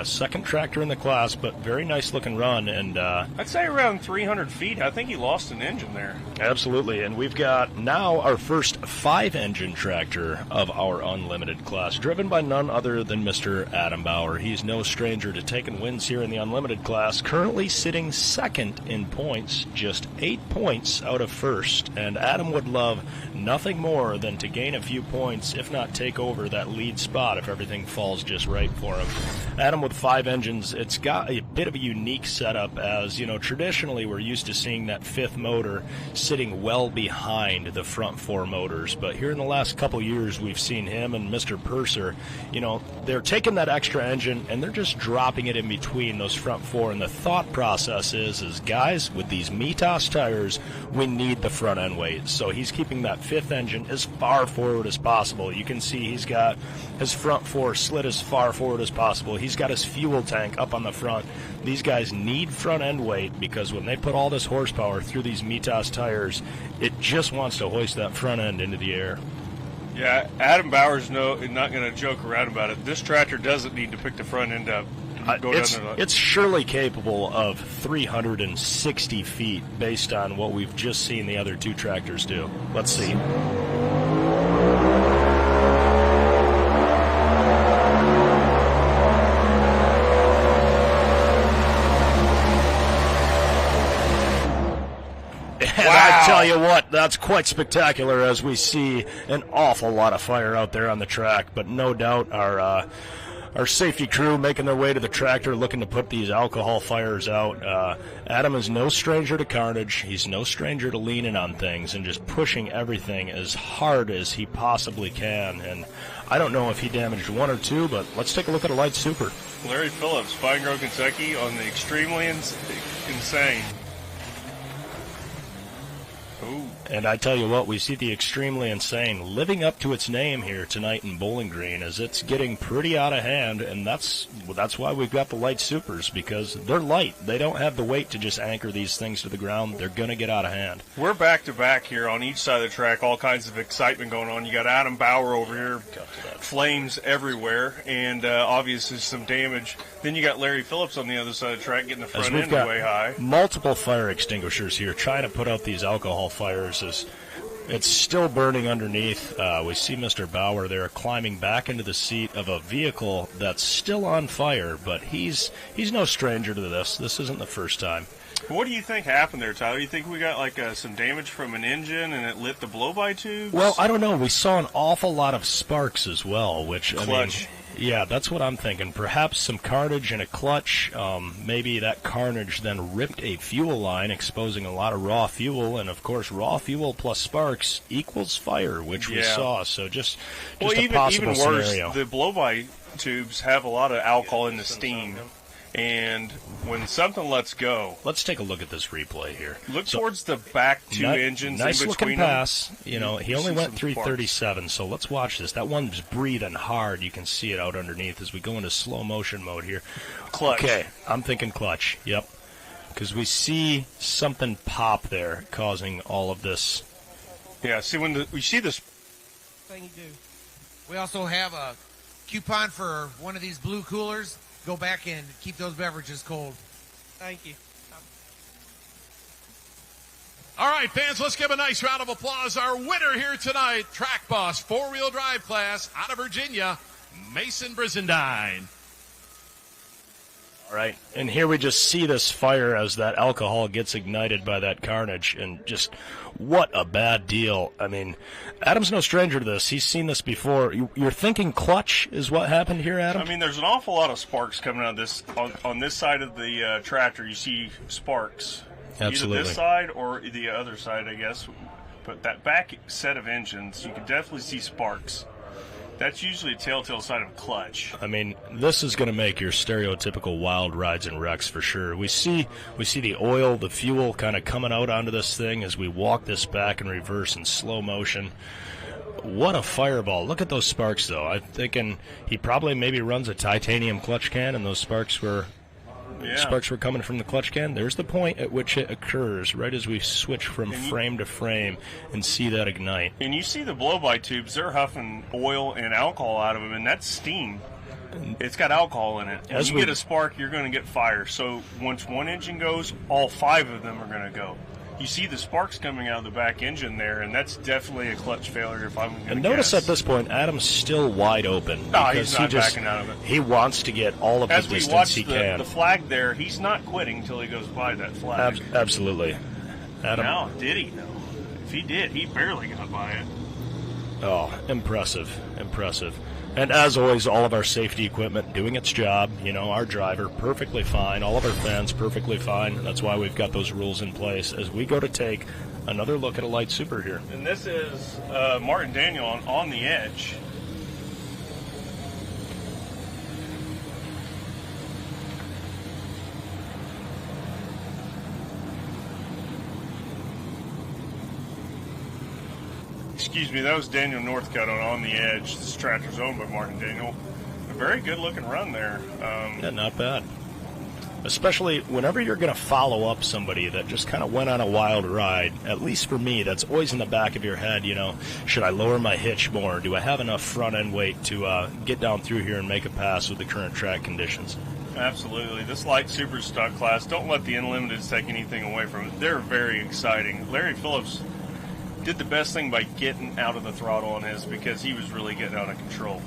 Second tractor in the class, but very nice looking run. And I'd say around 300 feet. I think he lost an engine there. Absolutely. And we've got now our first 5-engine tractor of our unlimited class, driven by none other than Mr. Adam Bauer. He's no stranger to taking wins here in the unlimited class, currently sitting second in points, just 8 points out of first. And Adam would love nothing more than to gain a few points, if not take over that lead spot if everything falls just right for him. Adam with 5 engines, it's got a bit of a unique setup, as you know, traditionally we're used to seeing that 5th motor sitting well behind the front 4 motors, but here in the last couple years we've seen him and Mr. Purser, you know, they're taking that extra engine and they're just dropping it in between those front 4, and the thought process is guys, with these Mitas tires we need the front end weight, so he's keeping that 5th engine as far forward as possible. You can see he's got his front 4 slid as far forward as possible. He's got his fuel tank up on the front. These guys need front end weight because when they put all this horsepower through these Mitas tires, it just wants to hoist that front end into the air. Yeah, Adam Bauer's not going to joke around about it. This tractor doesn't need to pick the front end up. It's surely capable of 360 feet based on what we've just seen the other 2 tractors do. Let's see. And I tell you what, that's quite spectacular as we see an awful lot of fire out there on the track. But no doubt our safety crew making their way to the tractor looking to put these alcohol fires out. Adam is no stranger to carnage. He's no stranger to leaning on things and just pushing everything as hard as he possibly can. And I don't know if he damaged 1 or 2, but let's take a look at a light super. Larry Phillips, Pine Grove, Kentucky, on the extremely insane. Ooh. And I tell you what, we see the extremely insane living up to its name here tonight in Bowling Green, as it's getting pretty out of hand, and that's why we've got the light supers, because they're light. They don't have the weight to just anchor these things to the ground. They're going to get out of hand. We're back-to-back here on each side of the track, all kinds of excitement going on. You got Adam Bauer over here, flames everywhere, and obviously some damage. Then you got Larry Phillips on the other side of the track getting the front end way high. Multiple fire extinguishers here trying to put out these alcohol fires. It's still burning underneath. We see Mr. Bauer there climbing back into the seat of a vehicle that's still on fire, but he's no stranger to this. This isn't the first time. What do you think happened there, Tyler? You think we got like some damage from an engine and it lit the blow-by tubes? Well, I don't know. We saw an awful lot of sparks as well, which clutch. Yeah, that's what I'm thinking. Perhaps some carnage in a clutch. Maybe that carnage then ripped a fuel line, exposing a lot of raw fuel. And, of course, raw fuel plus sparks equals fire, which we saw. So just a possible scenario. Worse, the blow-by tubes have a lot of alcohol in the steam. And when something lets go... Let's take a look at this replay here. Look towards the back 2 engines nice in between looking pass. You know, he only went 337, so let's watch this. That one's breathing hard. You can see it out underneath as we go into slow motion mode here. Clutch. Okay, I'm thinking clutch. Yep. Because we see something pop there causing all of this. Yeah, see when we see this... Thing you do. We also have a coupon for one of these blue coolers. Go back and keep those beverages cold. Thank you. All right, fans, let's give a nice round of applause. Our winner here tonight, track boss, 4-wheel drive class out of Virginia, Mason Brizendine. All right, and here we just see this fire as that alcohol gets ignited by that carnage, and just what a bad deal. I mean, Adam's no stranger to this. He's seen this before. You're thinking clutch is what happened here, Adam? I mean, there's an awful lot of sparks coming out of this. On this side of the tractor, you see sparks. Absolutely. Either this side or the other side, I guess. But that back set of engines, you can definitely see sparks. That's usually a telltale sign of clutch. I mean, this is going to make your stereotypical wild rides and wrecks for sure. We see the oil, the fuel kind of coming out onto this thing as we walk this back in reverse in slow motion. What a fireball. Look at those sparks, though. I'm thinking he probably maybe runs a titanium clutch can, and those sparks were coming from the clutch can. There's the point at which it occurs, right as we switch from frame to frame and see that ignite. And you see the blow-by tubes, they're huffing oil and alcohol out of them, and that's steam. It's got alcohol in it. As you get a spark, you're going to get fire. So once one engine goes, all 5 of them are going to go. You see the sparks coming out of the back engine there, and that's definitely a clutch failure if I'm going to guess. And notice at this point, Adam's still wide open. No, he's not backing out of it. He wants to get all of the distance he can. As we watch the flag there, he's not quitting until he goes by that flag. Absolutely. Adam. Now, did he, though? If he did, he barely got by it. Oh, impressive. And as always, all of our safety equipment doing its job. You know, our driver perfectly fine. All of our fans perfectly fine. That's why we've got those rules in place as we go to take another look at a light super here. And this is Martin Daniel on the edge. Excuse me, that was Daniel Northcutt on the edge. This tractor's owned by Martin Daniel. A very good-looking run there. Yeah, not bad. Especially whenever you're going to follow up somebody that just kind of went on a wild ride. At least for me, that's always in the back of your head, you know, should I lower my hitch more? Do I have enough front-end weight to get down through here and make a pass with the current track conditions? Absolutely. This light super stock class, don't let the Unlimiteds take anything away from it. They're very exciting. Larry Phillips did the best thing by getting out of the throttle on his because he was really getting out of control.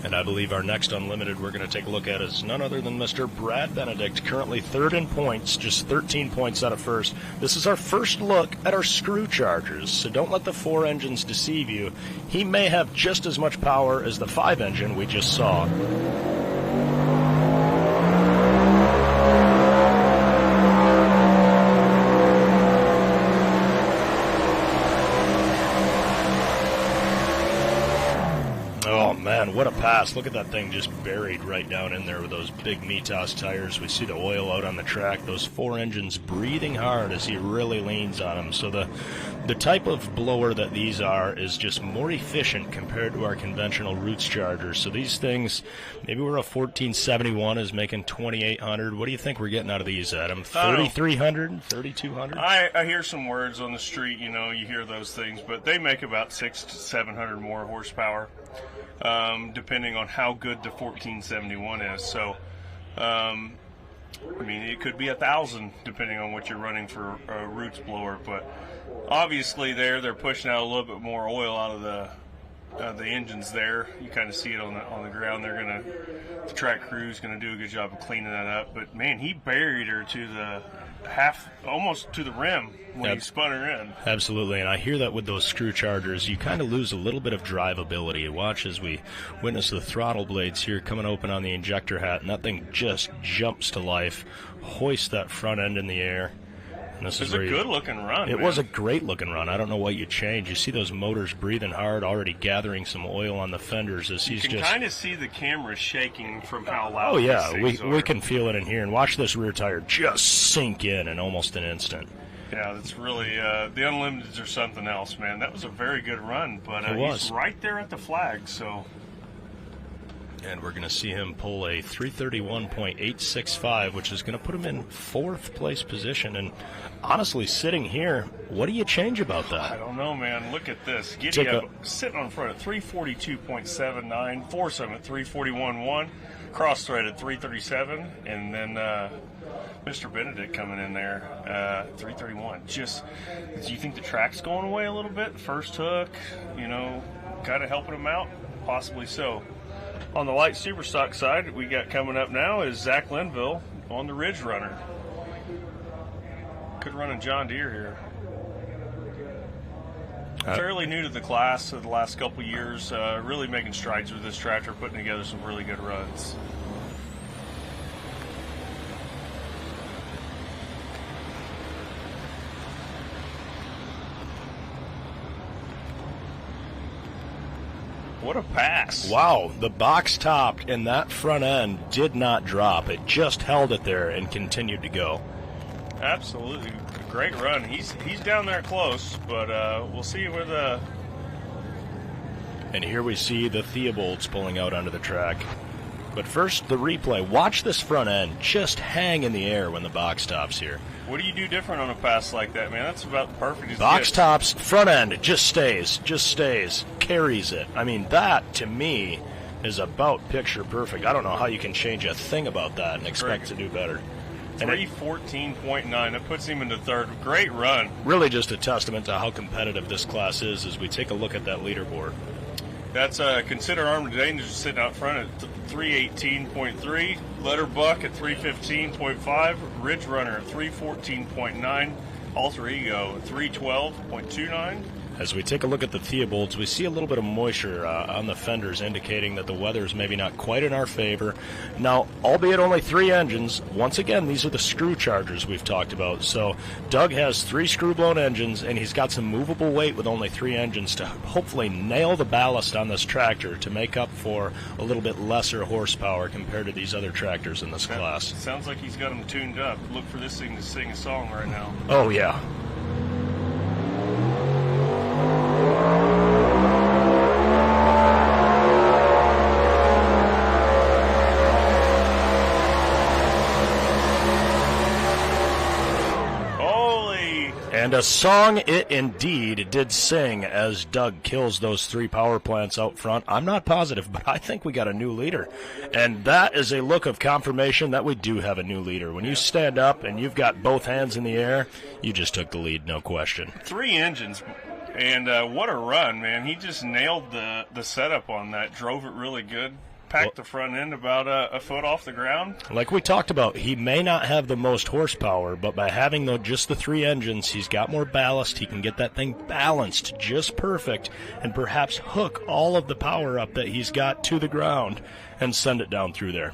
And I believe our next Unlimited we're going to take a look at is none other than Mr. Brad Benedict, currently 3rd in points, just 13 points out of 1st. This is our first look at our screw chargers, so don't let the 4 engines deceive you. He may have just as much power as the 5 engine we just saw. Man, what a pass. Look at that thing just buried right down in there with those big Mitas tires. We see the oil out on the track. Those 4 engines breathing hard as he really leans on them. So the type of blower that these are is just more efficient compared to our conventional Roots chargers. So these things, maybe we're a 1471 is making 2,800. What do you think we're getting out of these, Adam? 3,300, 3,200? I hear some words on the street, you know, you hear those things, but they make about 600 to 700 more horsepower. Depending on how good the 1471 is. So, I mean, it could be 1,000 depending on what you're running for a Roots blower. But obviously, they're pushing out a little bit more oil out of the engines there. You kind of see it on the ground. The track crew's going to do a good job of cleaning that up. But man, he buried her to the almost to the rim when he spun her in. Absolutely, and I hear that with those screw chargers, you kind of lose a little bit of drivability. Watch as we witness the throttle blades here coming open on the injector hat, and that thing just jumps to life, hoists that front end in the air. And this is a good-looking run. It was a great-looking run. I don't know what you change. You see those motors breathing hard, already gathering some oil on the fenders as he's just... You can kind of see the camera shaking from how loud these things are. We can feel it in here. And watch this rear tire just sink in almost an instant. Yeah, that's really... the Unlimiteds are something else, man. That was a very good run, but he's right there at the flag, so... And we're going to see him pull a 331.865, which is going to put him in 4th place position. And honestly, sitting here, what do you change about that? I don't know, man. Look at this. Giddy up, sitting on front at 342.79, foursome at 341.1, cross thread at 337, and then Mr. Benedict coming in there, 331. Just, do you think the track's going away a little bit? First hook, kind of helping him out? Possibly so. On the light super stock side, we got coming up now is Zach Linville on the Ridge Runner. Could run a John Deere here. Fairly new to the class of the last couple years, really making strides with this tractor, putting together some really good runs. What a pass. Wow, the box topped and that front end did not drop. It just held it there and continued to go. Absolutely. Great run. He's down there close, but we'll see where the... And here we see the Theobalds pulling out onto the track. But first, the replay. Watch this front end just hang in the air when the box tops here. What do you do different on a pass like that, man? That's about perfect. Box tops, front end, just stays, carries it. I mean, that, to me, is about picture perfect. I don't know how you can change a thing about that and expect to do better. 314.9, that puts him into 3rd. Great run. Really just a testament to how competitive this class is as we take a look at that leaderboard. That's Consider Armed Danger sitting out front at 318.3, Letter Buck at 315.5, Ridge Runner at 314.9, Alter Ego at 312.29. As we take a look at the Theobalds, we see a little bit of moisture on the fenders, indicating that the weather is maybe not quite in our favor. Now, albeit only 3 engines, once again, these are the screw chargers we've talked about. So Doug has 3 screw-blown engines, and he's got some movable weight with only 3 engines to hopefully nail the ballast on this tractor to make up for a little bit lesser horsepower compared to these other tractors in this class. Sounds like he's got them tuned up. Look for this thing to sing a song right now. Oh, yeah. And a song it indeed did sing as Doug kills those 3 power plants out front. I'm not positive, but I think we got a new leader. And that is a look of confirmation that we do have a new leader. When you stand up and you've got both hands in the air, you just took the lead, no question. 3 engines, and what a run, man. He just nailed the setup on that, drove it really good. Packed the front end about a foot off the ground. Like we talked about, he may not have the most horsepower, but by having just the 3 engines, he's got more ballast. He can get that thing balanced just perfect and perhaps hook all of the power up that he's got to the ground and send it down through there.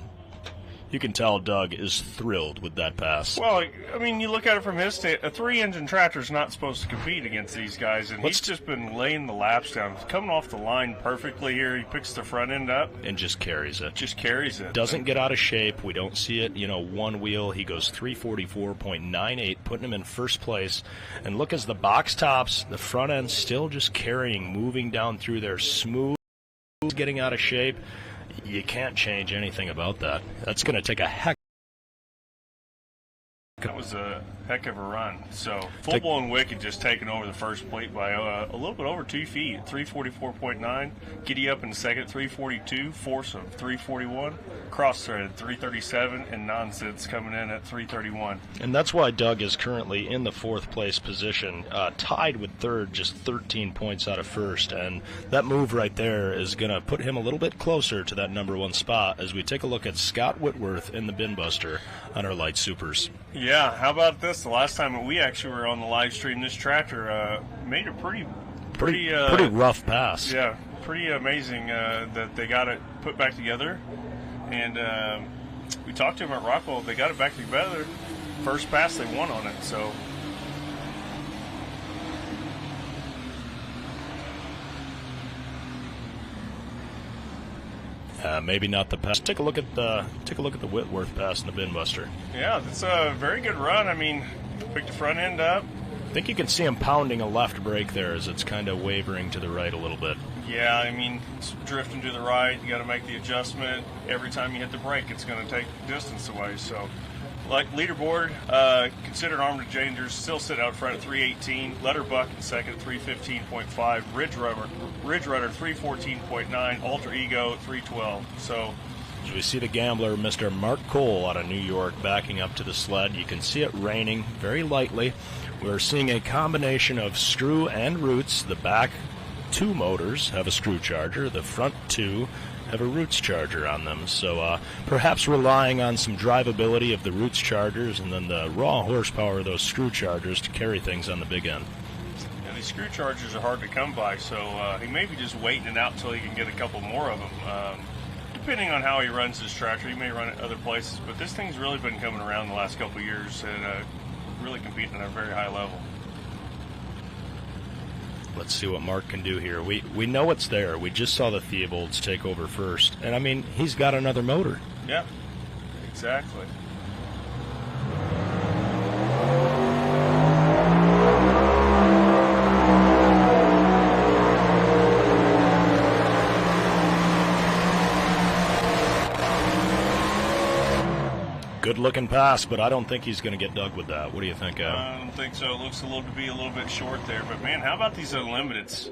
You can tell Doug is thrilled with that pass. Well, I mean, you look at it from his state, a 3-engine tractor is not supposed to compete against these guys, and he's just been laying the laps down. He's coming off the line perfectly here. He picks the front end up. And just carries it. Doesn't get out of shape. We don't see it, one wheel. He goes 344.98, putting him in 1st place. And look, as the box tops, the front end still just carrying, moving down through there, smooth, getting out of shape. You can't change anything about that. That's going to take a heck. That was a heck of a run. So, full-blown wicked just taking over the first plate by a little bit over 2 feet, 344.9. Giddy up in second, 342. Foursome, 341. Cross-threaded, 337. And Nonsense coming in at 331. And that's why Doug is currently in the 4th place position, tied with 3rd, just 13 points out of 1st. And that move right there is going to put him a little bit closer to that number 1 spot as we take a look at Scott Whitworth in the Bin Buster on our Light Supers. Yeah, how about this? The last time that we actually were on the live stream, this tractor made a pretty rough pass. Yeah, pretty amazing that they got it put back together. And we talked to them at Rockwell. They got it back together. First pass, they won on it. So. Maybe not the pass. Take a look at the Whitworth pass in the Bin Buster. Yeah, that's a very good run. I mean, picked the front end up. I think you can see him pounding a left brake there as it's kind of wavering to the right a little bit. Yeah, I mean, it's drifting to the right. You got to make the adjustment. Every time you hit the brake, it's going to take distance away. So, like leaderboard, considered armed dangers still sit out front at 318. Letterbuck in second at 315.5. Ridge Runner 314.9. Alter Ego 312. So. As we see the gambler, Mr. Mark Cole out of New York, backing up to the sled. You can see it raining very lightly. We're seeing a combination of screw and roots. The back two motors have a screw charger. The front two have a roots charger on them. So perhaps relying on some drivability of the roots chargers and then the raw horsepower of those screw chargers to carry things on the big end. Yeah, these screw chargers are hard to come by, so he may be just waiting it out until he can get a couple more of them. Depending on how he runs his tractor, he may run it other places, but this thing's really been coming around the last couple of years and really competing at a very high level. Let's see what Mark can do here. We know it's there. We just saw the Theobalds take over first. And, I mean, he's got another motor. Yeah, exactly. Good-looking pass, but I don't think he's going to get dug with that. What do you think, Adam? I don't think so. It looks to be a little bit short there. But, man, how about these Unlimiteds?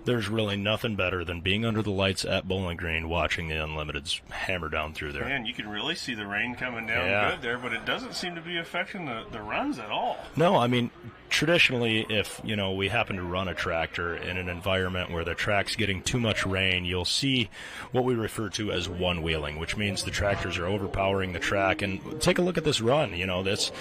There's really nothing better than being under the lights at Bowling Green watching the Unlimiteds hammer down through there. Man, you can really see the rain coming down good there, but it doesn't seem to be affecting the runs at all. No, I mean, traditionally, if we happen to run a tractor in an environment where the track's getting too much rain, you'll see what we refer to as one-wheeling, which means the tractors are overpowering the track. And take a look at this run. That's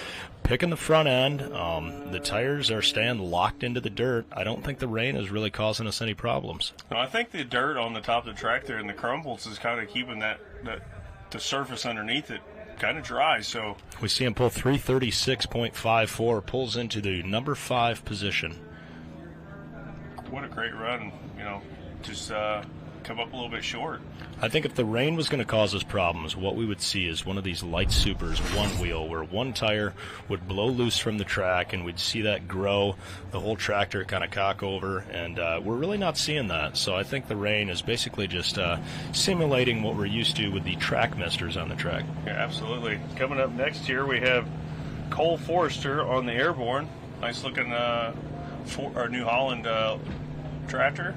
picking the front end. The tires are staying locked into the dirt. I don't think the rain is really causing us any problems. No, I think the dirt on the top of the track there and the crumbles is kind of keeping the surface underneath it kind of dry. So we see him pull 336.54, pulls into the number 5 position. What a great run, just come up a little bit short. I think if the rain was going to cause us problems, what we would see is one of these light supers, one wheel, where one tire would blow loose from the track, and we'd see that grow, the whole tractor kind of cock over, and we're really not seeing that. So I think the rain is basically just simulating what we're used to with the track misters on the track. Yeah, absolutely. Coming up next here, we have Cole Forrester on the Airborne. Nice looking our New Holland tractor.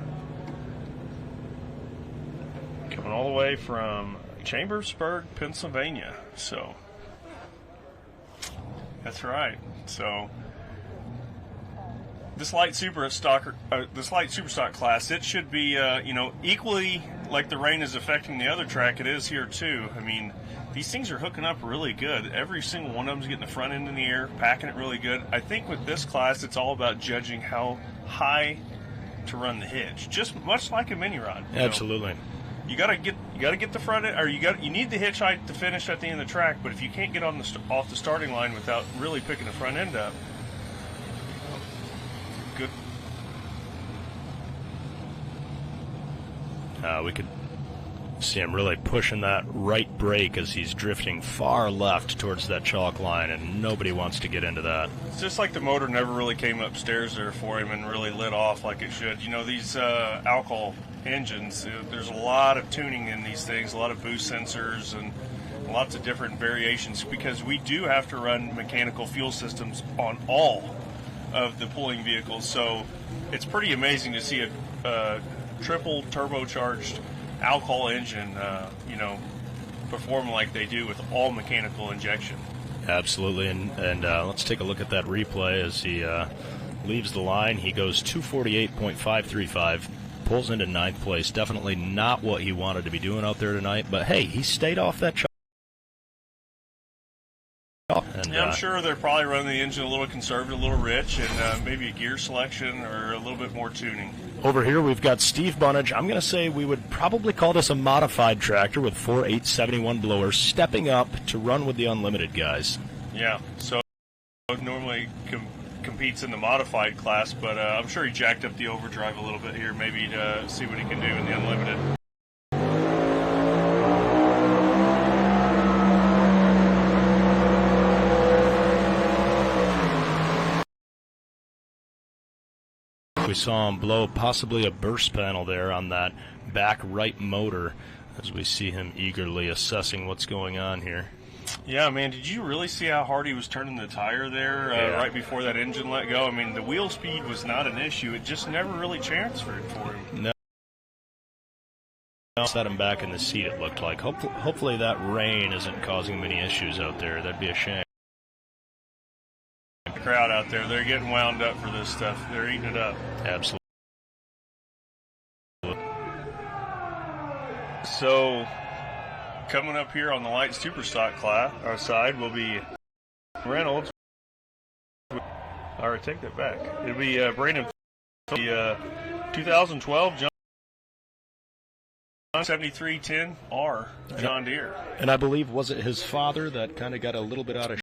Coming all the way from Chambersburg, Pennsylvania. So that's right. So this light super stock class, it should be equally like the rain is affecting the other track. It is here too. I mean, these things are hooking up really good. Every single one of them's getting the front end in the air, packing it really good. I think with this class, it's all about judging how high to run the hitch, just much like a mini rod. Absolutely. You gotta get the front end, or you need the hitch height to finish at the end of the track. But if you can't get off the starting line without really picking the front end up, good. We could see him really pushing that right brake as he's drifting far left towards that chalk line, and nobody wants to get into that. It's just like the motor never really came upstairs there for him and really lit off like it should. These alcohol engines, there's a lot of tuning in these things, a lot of boost sensors and lots of different variations, because we do have to run mechanical fuel systems on all of the pulling vehicles. So it's pretty amazing to see a triple turbocharged alcohol engine, perform like they do with all mechanical injection. Absolutely, and let's take a look at that replay as he leaves the line. He goes 248.535, pulls into 9th place. Definitely not what he wanted to be doing out there tonight, but hey, he stayed off that chalk. And, I'm sure they're probably running the engine a little conservative, a little rich, and maybe a gear selection or a little bit more tuning. Over here we've got Steve Bunnage. I'm going to say we would probably call this a modified tractor with 4 871 blowers, stepping up to run with the Unlimited guys. Yeah, so normally competes in the modified class, but I'm sure he jacked up the overdrive a little bit here, maybe to see what he can do in the Unlimited. we saw him blow possibly a burst panel there on that back right motor as we see him eagerly assessing what's going on here. Yeah, man, did you really see how hard he was turning the tire there right before that engine let go? I mean, the wheel speed was not an issue. It just never really transferred for him. No. Set him back in the seat, it looked like. Hopefully that rain isn't causing him any issues out there. That'd be a shame. The crowd out there, they're getting wound up for this stuff. They're eating it up. Absolutely. So, coming up here on the light super stock class, our side will be Reynolds. All right, take that back. It'll be Brandon, the 2012 John 7310R John Deere. And I believe, was it his father that kind of got a little bit out of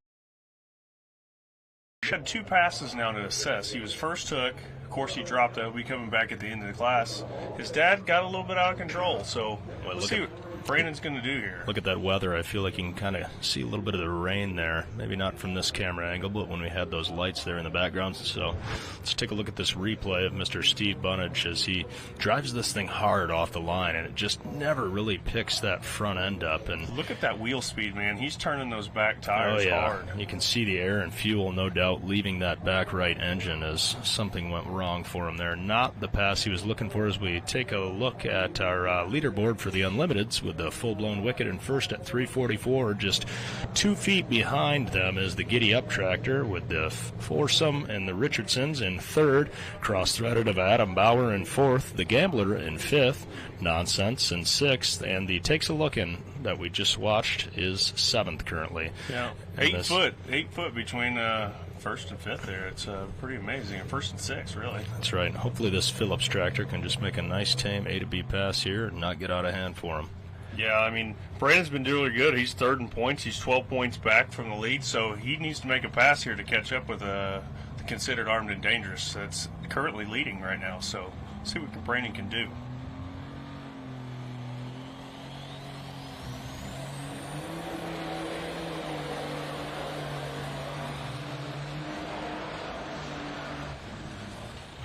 He had 2 passes now to assess. He was first took. Of course, he dropped out. He'll be coming back at the end of the class. His dad got a little bit out of control, so let's see what Brandon's going to do here. Look at that weather. I feel like you can kind of see a little bit of the rain there. Maybe not from this camera angle, but when we had those lights there in the background. So let's take a look at this replay of Mr. Steve Bunnage as he drives this thing hard off the line, and it just never really picks that front end up. And look at that wheel speed, man. He's turning those back tires hard. You can see the air and fuel, no doubt, leaving that back right engine as something went wrong for him there. Not the pass he was looking for as we take a look at our leaderboard for the Unlimiteds with the full-blown wicket in first at 344. Just 2 feet behind them is the Giddy Up tractor with the Foursome and the Richardsons in third. Cross-threaded of Adam Bauer in fourth. The Gambler in fifth. Nonsense in sixth. And the Takes a Look In that we just watched is seventh currently. Yeah, 8 foot between first and fifth there. It's pretty amazing. First and sixth, really. That's right. Hopefully this Phillips tractor can just make a nice tame A to B pass here and not get out of hand for him. Yeah, I mean, Brandon's been doing really good. He's third in points. He's 12 points back from the lead, so he needs to make a pass here to catch up with the considered Armed and Dangerous that's currently leading right now. So see what Brandon can do.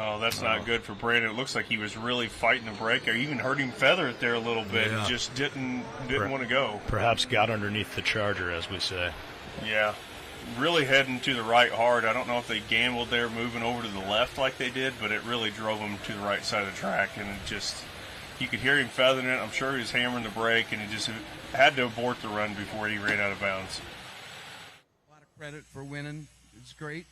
Oh, that's not good for Brandon. It looks like he was really fighting the brake. I even heard him feather it there a little bit. Yeah. He just didn't want to go. Perhaps got underneath the charger, as we say. Yeah, really heading to the right hard. I don't know if they gambled there, moving over to the left like they did, but it really drove him to the right side of the track. And it just, you could hear him feathering it. I'm sure he was hammering the brake, and he just had to abort the run before he ran out of bounds. A lot of credit for winning. It's great.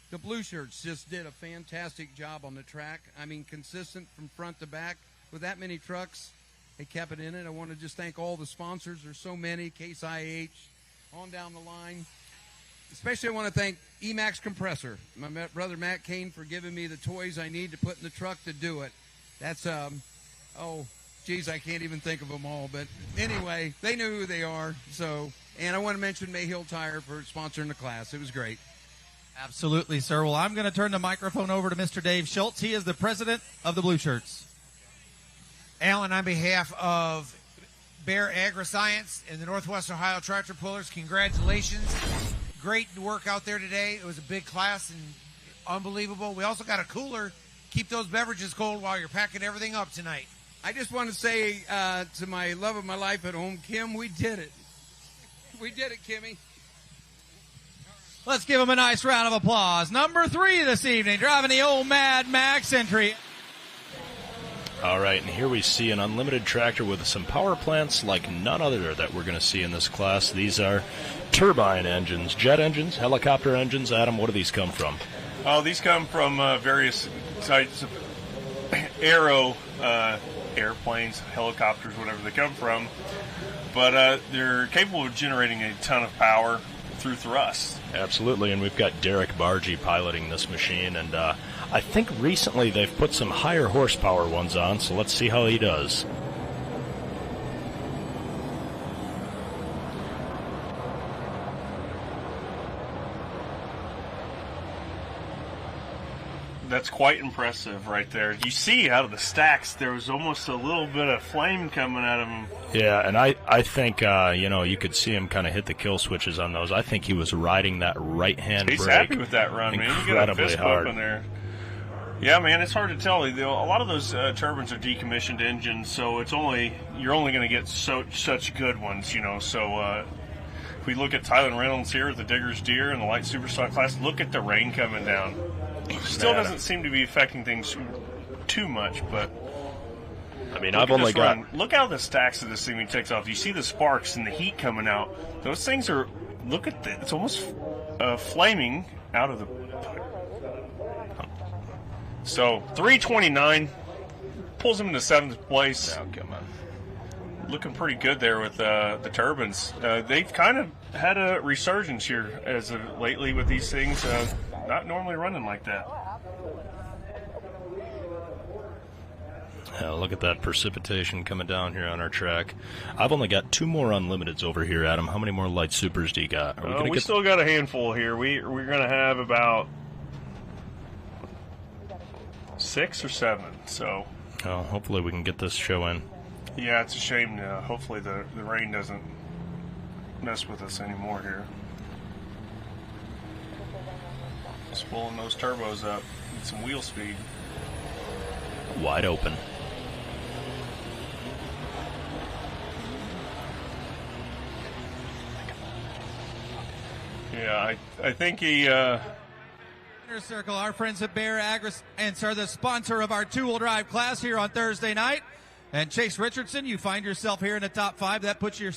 The Blue Shirts just did a fantastic job on the track. I mean, consistent from front to back. With that many trucks, they kept it in it. I want to just thank all the sponsors. There's so many, Case IH, on down the line. Especially I want to thank Emax Compressor, my brother Matt Kane, for giving me the toys I need to put in the truck to do it. That's, I can't even think of them all. But anyway, they know who they are. So, and I want to mention Mayhill Tire for sponsoring the class. It was great. Absolutely, sir. Well, I'm going to turn the microphone over to Mr. Dave Schultz. He is the president of the Blue Shirts. Alan, on behalf of Bear Agri-Science and the Northwest Ohio Tractor Pullers, congratulations. Great work out there today. It was a big class and unbelievable. We also got a cooler. Keep those beverages cold while you're packing everything up tonight. I just want to say to my love of my life at home, Kim, we did it. We did it, Kimmy. Let's give him a nice round of applause. Number 3 this evening, driving the old Mad Max entry. All right, and here we see an unlimited tractor with some power plants like none other that we're going to see in this class. These are turbine engines, jet engines, helicopter engines. Adam, what do these come from? Oh, these come from various types of airplanes, helicopters, whatever they come from. But they're capable of generating a ton of power through thrust. Absolutely, and we've got Derek Bargy piloting this machine, and I think recently they've put some higher horsepower ones on, so let's see how he does. That's quite impressive right there. You see out of the stacks, there was almost a little bit of flame coming out of him. Yeah, and I think, you could see him kind of hit the kill switches on those. I think he was riding that right-hand brake. He's happy with that run, man. You get a fist bump in there. Yeah, man, it's hard to tell. A lot of those turbines are decommissioned engines, so you're only going to get such good ones, you know. So if we look at Tyler Reynolds here, the Digger's Deer, and the light superstock class, look at the rain coming down. Still doesn't seem to be affecting things too much, but I mean, I've only got. Look how the stacks of this thing when it takes off. You see the sparks and the heat coming out. Those things are. Look at that. It's almost flaming out of the. So 329 pulls him into 7th place. Oh, come on. Looking pretty good there with the turbines. They've kind of had a resurgence here as of lately with these things. Not normally running like that. Look at that precipitation coming down here on our track. I've only got 2 more unlimiteds over here, Adam. How many more light supers do you got? We still got a handful here. We're going to have about 6 or 7. So, hopefully we can get this show in. Yeah, it's a shame. Hopefully the rain doesn't mess with us anymore here. Just pulling those turbos up. Get some wheel speed. Wide open. Yeah, I think he. Inner Circle, our friends at Bear Agri-Science are the sponsor of our 2-wheel drive class here on Thursday night. And Chase Richardson, you find yourself here in the top 5. That puts you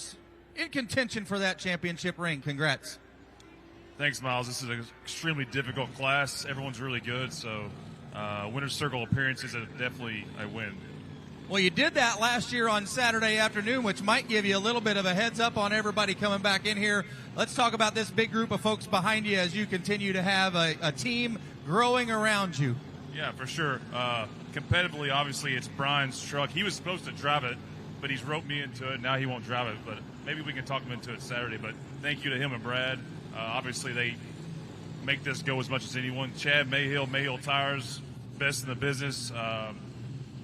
in contention for that championship ring. Congrats. Thanks, Miles. This is an extremely difficult class. Everyone's really good, so Winner's Circle appearances are definitely a win. Well, you did that last year on Saturday afternoon, which might give you a little bit of a heads up on everybody coming back in here. Let's talk about this big group of folks behind you as you continue to have a team growing around you. Yeah, for sure. Competitively, obviously, it's Brian's truck. He was supposed to drive it, but he's roped me into it. Now he won't drive it, but maybe we can talk him into it Saturday. But thank you to him and Brad. Obviously, they make this go as much as anyone. Chad Mayhill Tires, best in the business.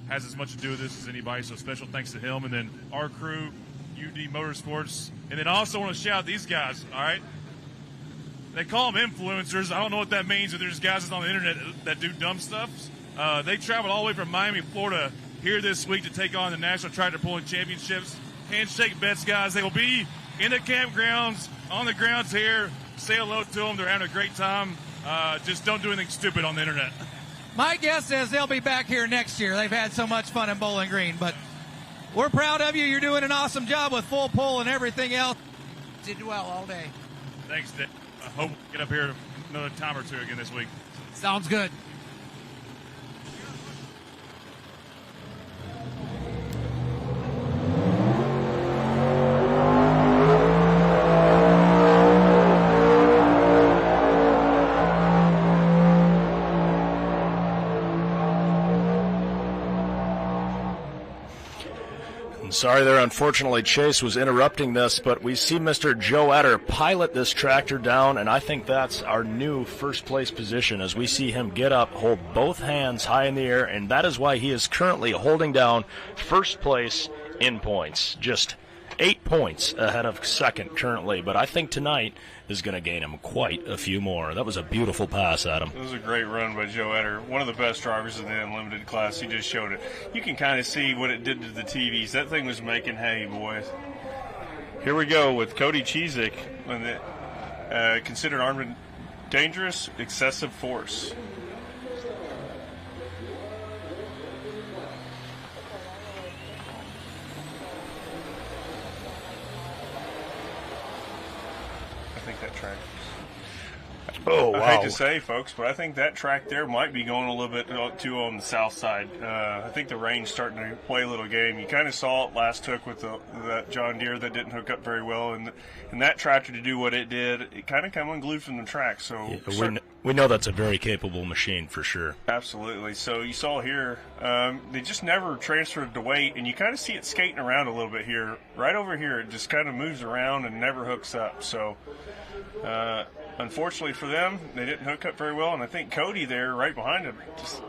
Has as much to do with this as anybody, so special thanks to him. And then our crew, UD Motorsports. And then I also want to shout out these guys, all right? They call them influencers. I don't know what that means, but there's guys on the internet that do dumb stuff. They traveled all the way from Miami, Florida, here this week to take on the National Tractor Pulling Championships. Handshake bets, guys. They will be in the campgrounds, on the grounds here. Say hello to them. They're having a great time. Just don't do anything stupid on the internet. My guess is they'll be back here next year. They've had so much fun in Bowling Green, but we're proud of you. You're doing an awesome job with full pull and everything else. Did well all day. Thanks, Dick. I hope we get up here another time or two again this week. Sounds good. Sorry there, unfortunately, Chase was interrupting this, but we see Mr. Joe Etter pilot this tractor down, and I think that's our new first-place position as we see him get up, hold both hands high in the air, and that is why he is currently holding down first place in points. Just 8 points ahead of second currently, but I think tonight is going to gain him quite a few more. That was a beautiful pass, Adam. It was a great run by Joe Etter, one of the best drivers in the Unlimited class. He just showed it. You can kind of see what it did to the TVs. That thing was making hay, boys. Here we go with Cody Cheezick, considered armed and dangerous, excessive force. I think that track. Oh, wow. I hate to say, folks, but I think that track there might be going a little bit too on the south side. I think the rain's starting to play a little game. You kind of saw it last hook with that John Deere that didn't hook up very well, and that tractor to do what it did, it kind of come unglued from the track. So yeah, we know that's a very capable machine for sure. Absolutely. So you saw here, they just never transferred the weight, and you kind of see it skating around a little bit here. Right over here, it just kind of moves around and never hooks up. So unfortunately for them, they didn't hook up very well, and I think Cody there right behind him, just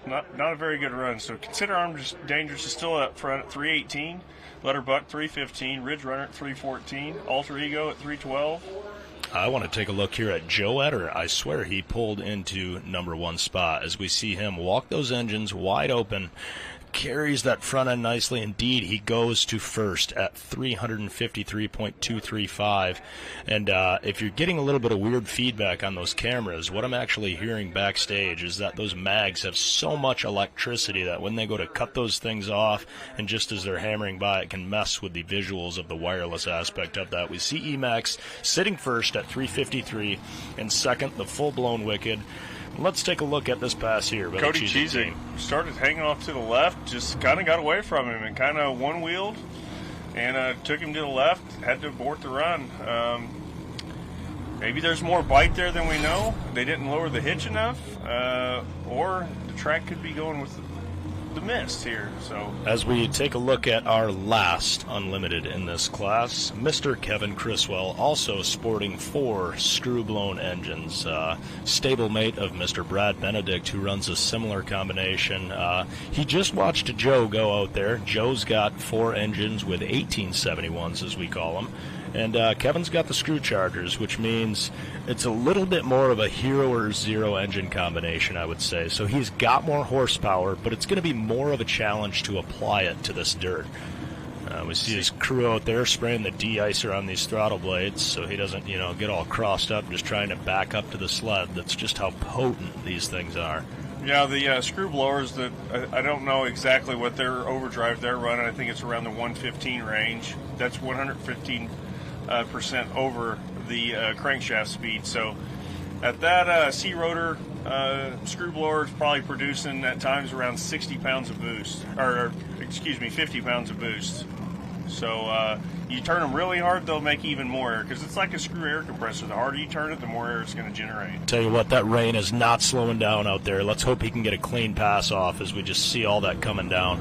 not a very good run. So Consider Armed Dangerous is still up front at 318, Letterbuck 315, Ridge Runner at 314, Alter Ego at 312. I want to take a look here at Joe Etter. I swear he pulled into number 1 spot as we see him walk those engines wide open. Carries that front end nicely. Indeed, he goes to first at 353.235. And if you're getting a little bit of weird feedback on those cameras, what I'm actually hearing backstage is that those mags have so much electricity that when they go to cut those things off, and just as they're hammering by, it can mess with the visuals of the wireless aspect of that. We see Emax sitting first at 353, and second, the full-blown Wicked. Let's take a look at this pass here. Cody Cheesy started hanging off to the left, just kind of got away from him and kind of one-wheeled and took him to the left, had to abort the run. Maybe there's more bite there than we know. They didn't lower the hitch enough, or the track could be going with the mist here. So as we take a look at our last unlimited in this class, Mr. Kevin Criswell, also sporting 4 screw-blown engines, stablemate of Mr. Brad Benedict, who runs a similar combination. He just watched Joe go out there. Joe's got 4 engines with 1871s, as we call them. And Kevin's got the screw chargers, which means it's a little bit more of a hero or zero engine combination, I would say. So he's got more horsepower, but it's going to be more of a challenge to apply it to this dirt. We see his crew out there spraying the de-icer on these throttle blades so he doesn't, get all crossed up just trying to back up to the sled. That's just how potent these things are. Yeah, the screw blowers, that I don't know exactly what their overdrive they're running. I think it's around the 115 range. That's 115% over the crankshaft speed. So at that C rotor, screw blower is probably producing at times around 60 pounds of boost, 50 pounds of boost. So you turn them really hard, they'll make even more air, because it's like a screw air compressor. The harder you turn it, the more air it's going to generate. Tell you what, that rain is not slowing down out there. Let's hope he can get a clean pass off as we just see all that coming down.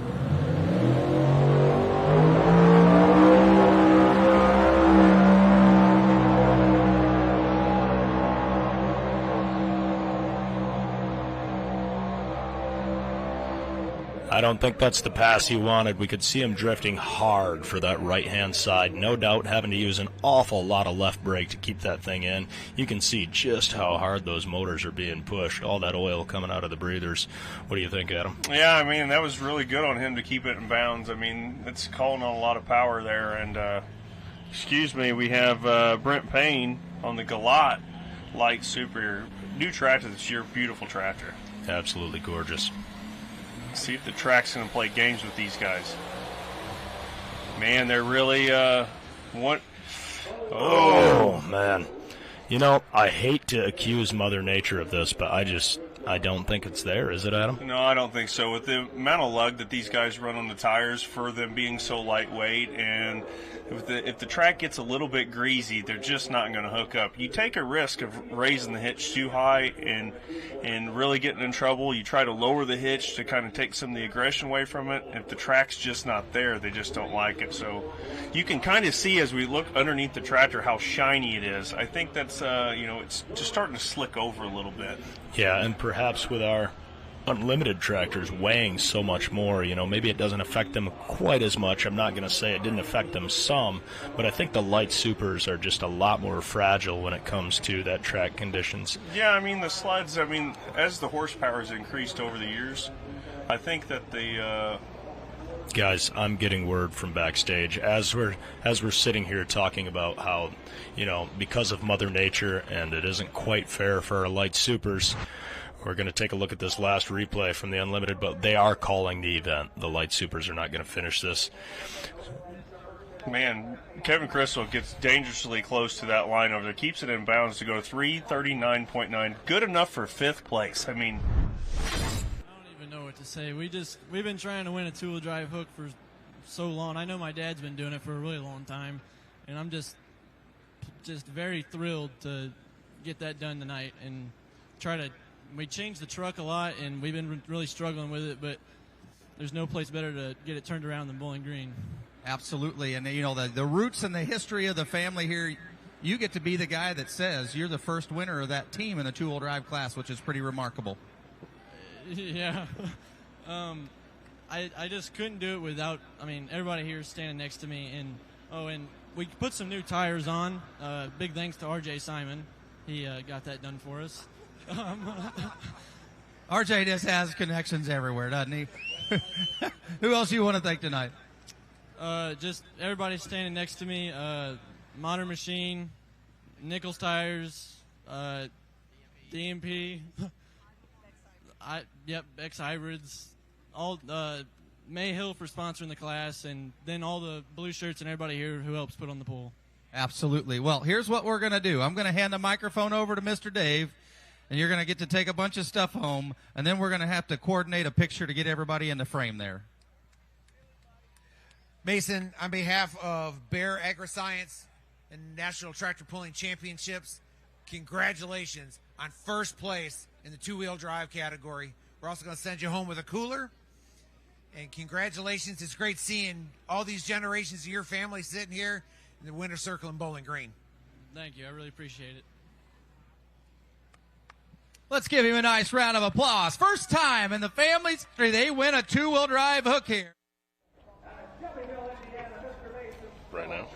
I don't think that's the pass he wanted. We could see him drifting hard for that right-hand side. No doubt having to use an awful lot of left brake to keep that thing in. You can see just how hard those motors are being pushed. All that oil coming out of the breathers. What do you think, Adam? Yeah, I mean, that was really good on him to keep it in bounds. I mean, it's calling on a lot of power there. And, we have Brent Payne on the Galat Light Super. New tractor that's your beautiful tractor. Absolutely gorgeous. See if the track's going to play games with these guys. Man, they're really Oh, man. I hate to accuse Mother Nature of this, but I don't think it's there. Is it, Adam? No, I don't think so. With the amount of lug that these guys run on the tires for them being so lightweight, and if the track gets a little bit greasy, they're just not going to hook up. You take a risk of raising the hitch too high and really getting in trouble. You try to lower the hitch to kind of take some of the aggression away from it. If the track's just not there, they just don't like it. So you can kind of see as we look underneath the tractor how shiny it is. I think that's, it's just starting to slick over a little bit. Yeah, and perhaps with our unlimited tractors weighing so much more, maybe it doesn't affect them quite as much. I'm not going to say it didn't affect them some, but I think the light supers are just a lot more fragile when it comes to that track conditions. Yeah, I mean, the sleds, as the horsepower has increased over the years, I think that the... Guys, I'm getting word from backstage as we're sitting here talking about how, because of Mother Nature and it isn't quite fair for our light supers. We're going to take a look at this last replay from the Unlimited, but they are calling the event. The light supers are not going to finish this. Man, Kevin Crystal gets dangerously close to that line over there. Keeps it in bounds to go 339.9. Good enough for 5th place. I don't even know what to say. We've been trying to win a two-wheel drive hook for so long. I know my dad's been doing it for a really long time, and I'm just very thrilled to get that done tonight and try to. We changed the truck a lot, and we've been really struggling with it, but there's no place better to get it turned around than Bowling Green. Absolutely, and the roots and the history of the family here, you get to be the guy that says you're the first winner of that team in the two-wheel drive class, which is pretty remarkable. Yeah. I just couldn't do it without, everybody here standing next to me, and we put some new tires on. Big thanks to RJ Simon. He got that done for us. RJ just has connections everywhere, doesn't he? Who else do you want to thank tonight? Just everybody standing next to me. Modern Machine, Nichols Tires, DMP, X Hybrids, all May Hill for sponsoring the class, and then all the blue shirts and everybody here who helps put on the pool. Absolutely. Well, here's what we're going to do. I'm going to hand the microphone over to Mr. Dave, and you're going to get to take a bunch of stuff home, and then we're going to have to coordinate a picture to get everybody in the frame there. Mason, on behalf of Bear Agri-Science and National Tractor Pulling Championships, congratulations on first place in the two-wheel drive category. We're also going to send you home with a cooler. And congratulations. It's great seeing all these generations of your family sitting here in the winner's circle in Bowling Green. Thank you. I really appreciate it. Let's give him a nice round of applause. First time in the family's history they win a two-wheel drive hook here. Right now.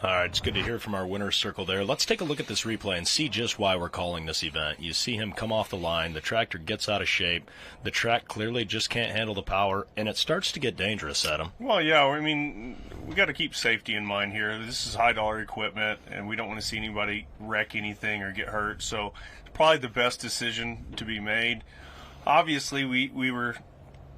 All right, it's good to hear from our winner's circle there. Let's take a look at this replay and see just why we're calling this event. You see him come off the line, the tractor gets out of shape, the track clearly just can't handle the power, and it starts to get dangerous, Adam. Well, yeah, I mean, we got to keep safety in mind here. This is high-dollar equipment, and we don't want to see anybody wreck anything or get hurt, so it's probably the best decision to be made. Obviously, we were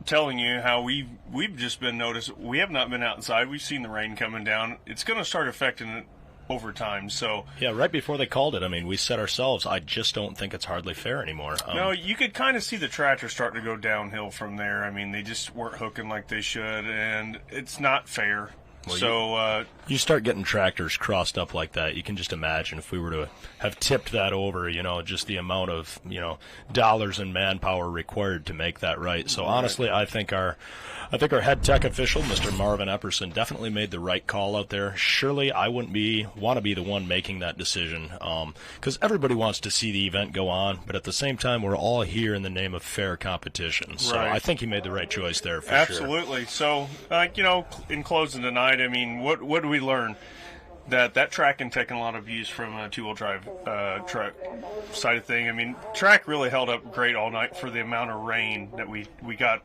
telling you how we've just been noticed. We have not been outside. We've seen the rain coming down. It's going to start affecting it over time. So yeah, right before they called it, I mean, we said ourselves, I just don't think it's hardly fair anymore. No, you could kind of see the tractor starting to go downhill from there. I mean, they just weren't hooking like they should, and it's not fair. Well, so you start getting tractors crossed up like that, you can just imagine if we were to have tipped that over, just the amount of, dollars and manpower required to make that right. So honestly, I think our head tech official, Mr. Marvin Epperson, definitely made the right call out there. Surely I wouldn't want to be the one making that decision, because everybody wants to see the event go on, but at the same time, we're all here in the name of fair competition. So right. I think he made the right choice there for Absolutely. sure. So, in closing tonight, I mean, what do we learn? That track can take a lot of views from a two-wheel drive truck side of thing. I mean, track really held up great all night for the amount of rain that we got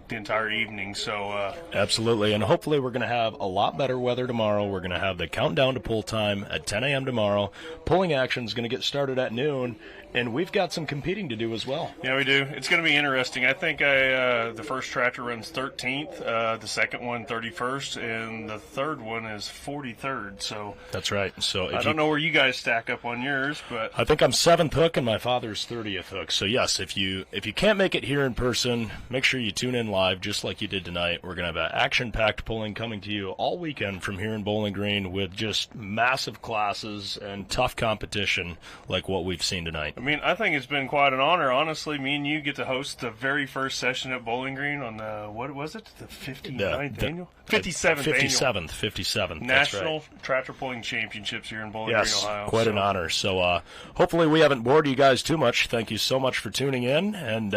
the entire evening. So absolutely, and hopefully we're going to have a lot better weather tomorrow. We're going to have the countdown to pull time at 10 a.m. tomorrow. Pulling action is going to get started at noon, and we've got some competing to do as well. Yeah, we do. It's going to be interesting. I think the first tractor runs 13th, the second one 31st, and the third one is 43rd. So that's right. So I don't know where you guys stack up on yours, but I think I'm 7th hook and my father's 30th hook. So yes, if you can't make it here in person, make sure you tune in live just like you did tonight. We're going to have an action-packed pulling coming to you all weekend from here in Bowling Green with just massive classes and tough competition like what we've seen tonight. I mean, I think it's been quite an honor. Honestly, me and you get to host the very first session at Bowling Green on the, what was it, the 59th annual? 57th. National Tractor Pulling Championships here in Bowling Green, Ohio. Quite an honor. So hopefully we haven't bored you guys too much. Thank you so much for tuning in. And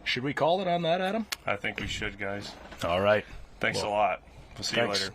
should we call it on that, Adam? I think we should, guys. All right. Thanks a lot. We'll see you later.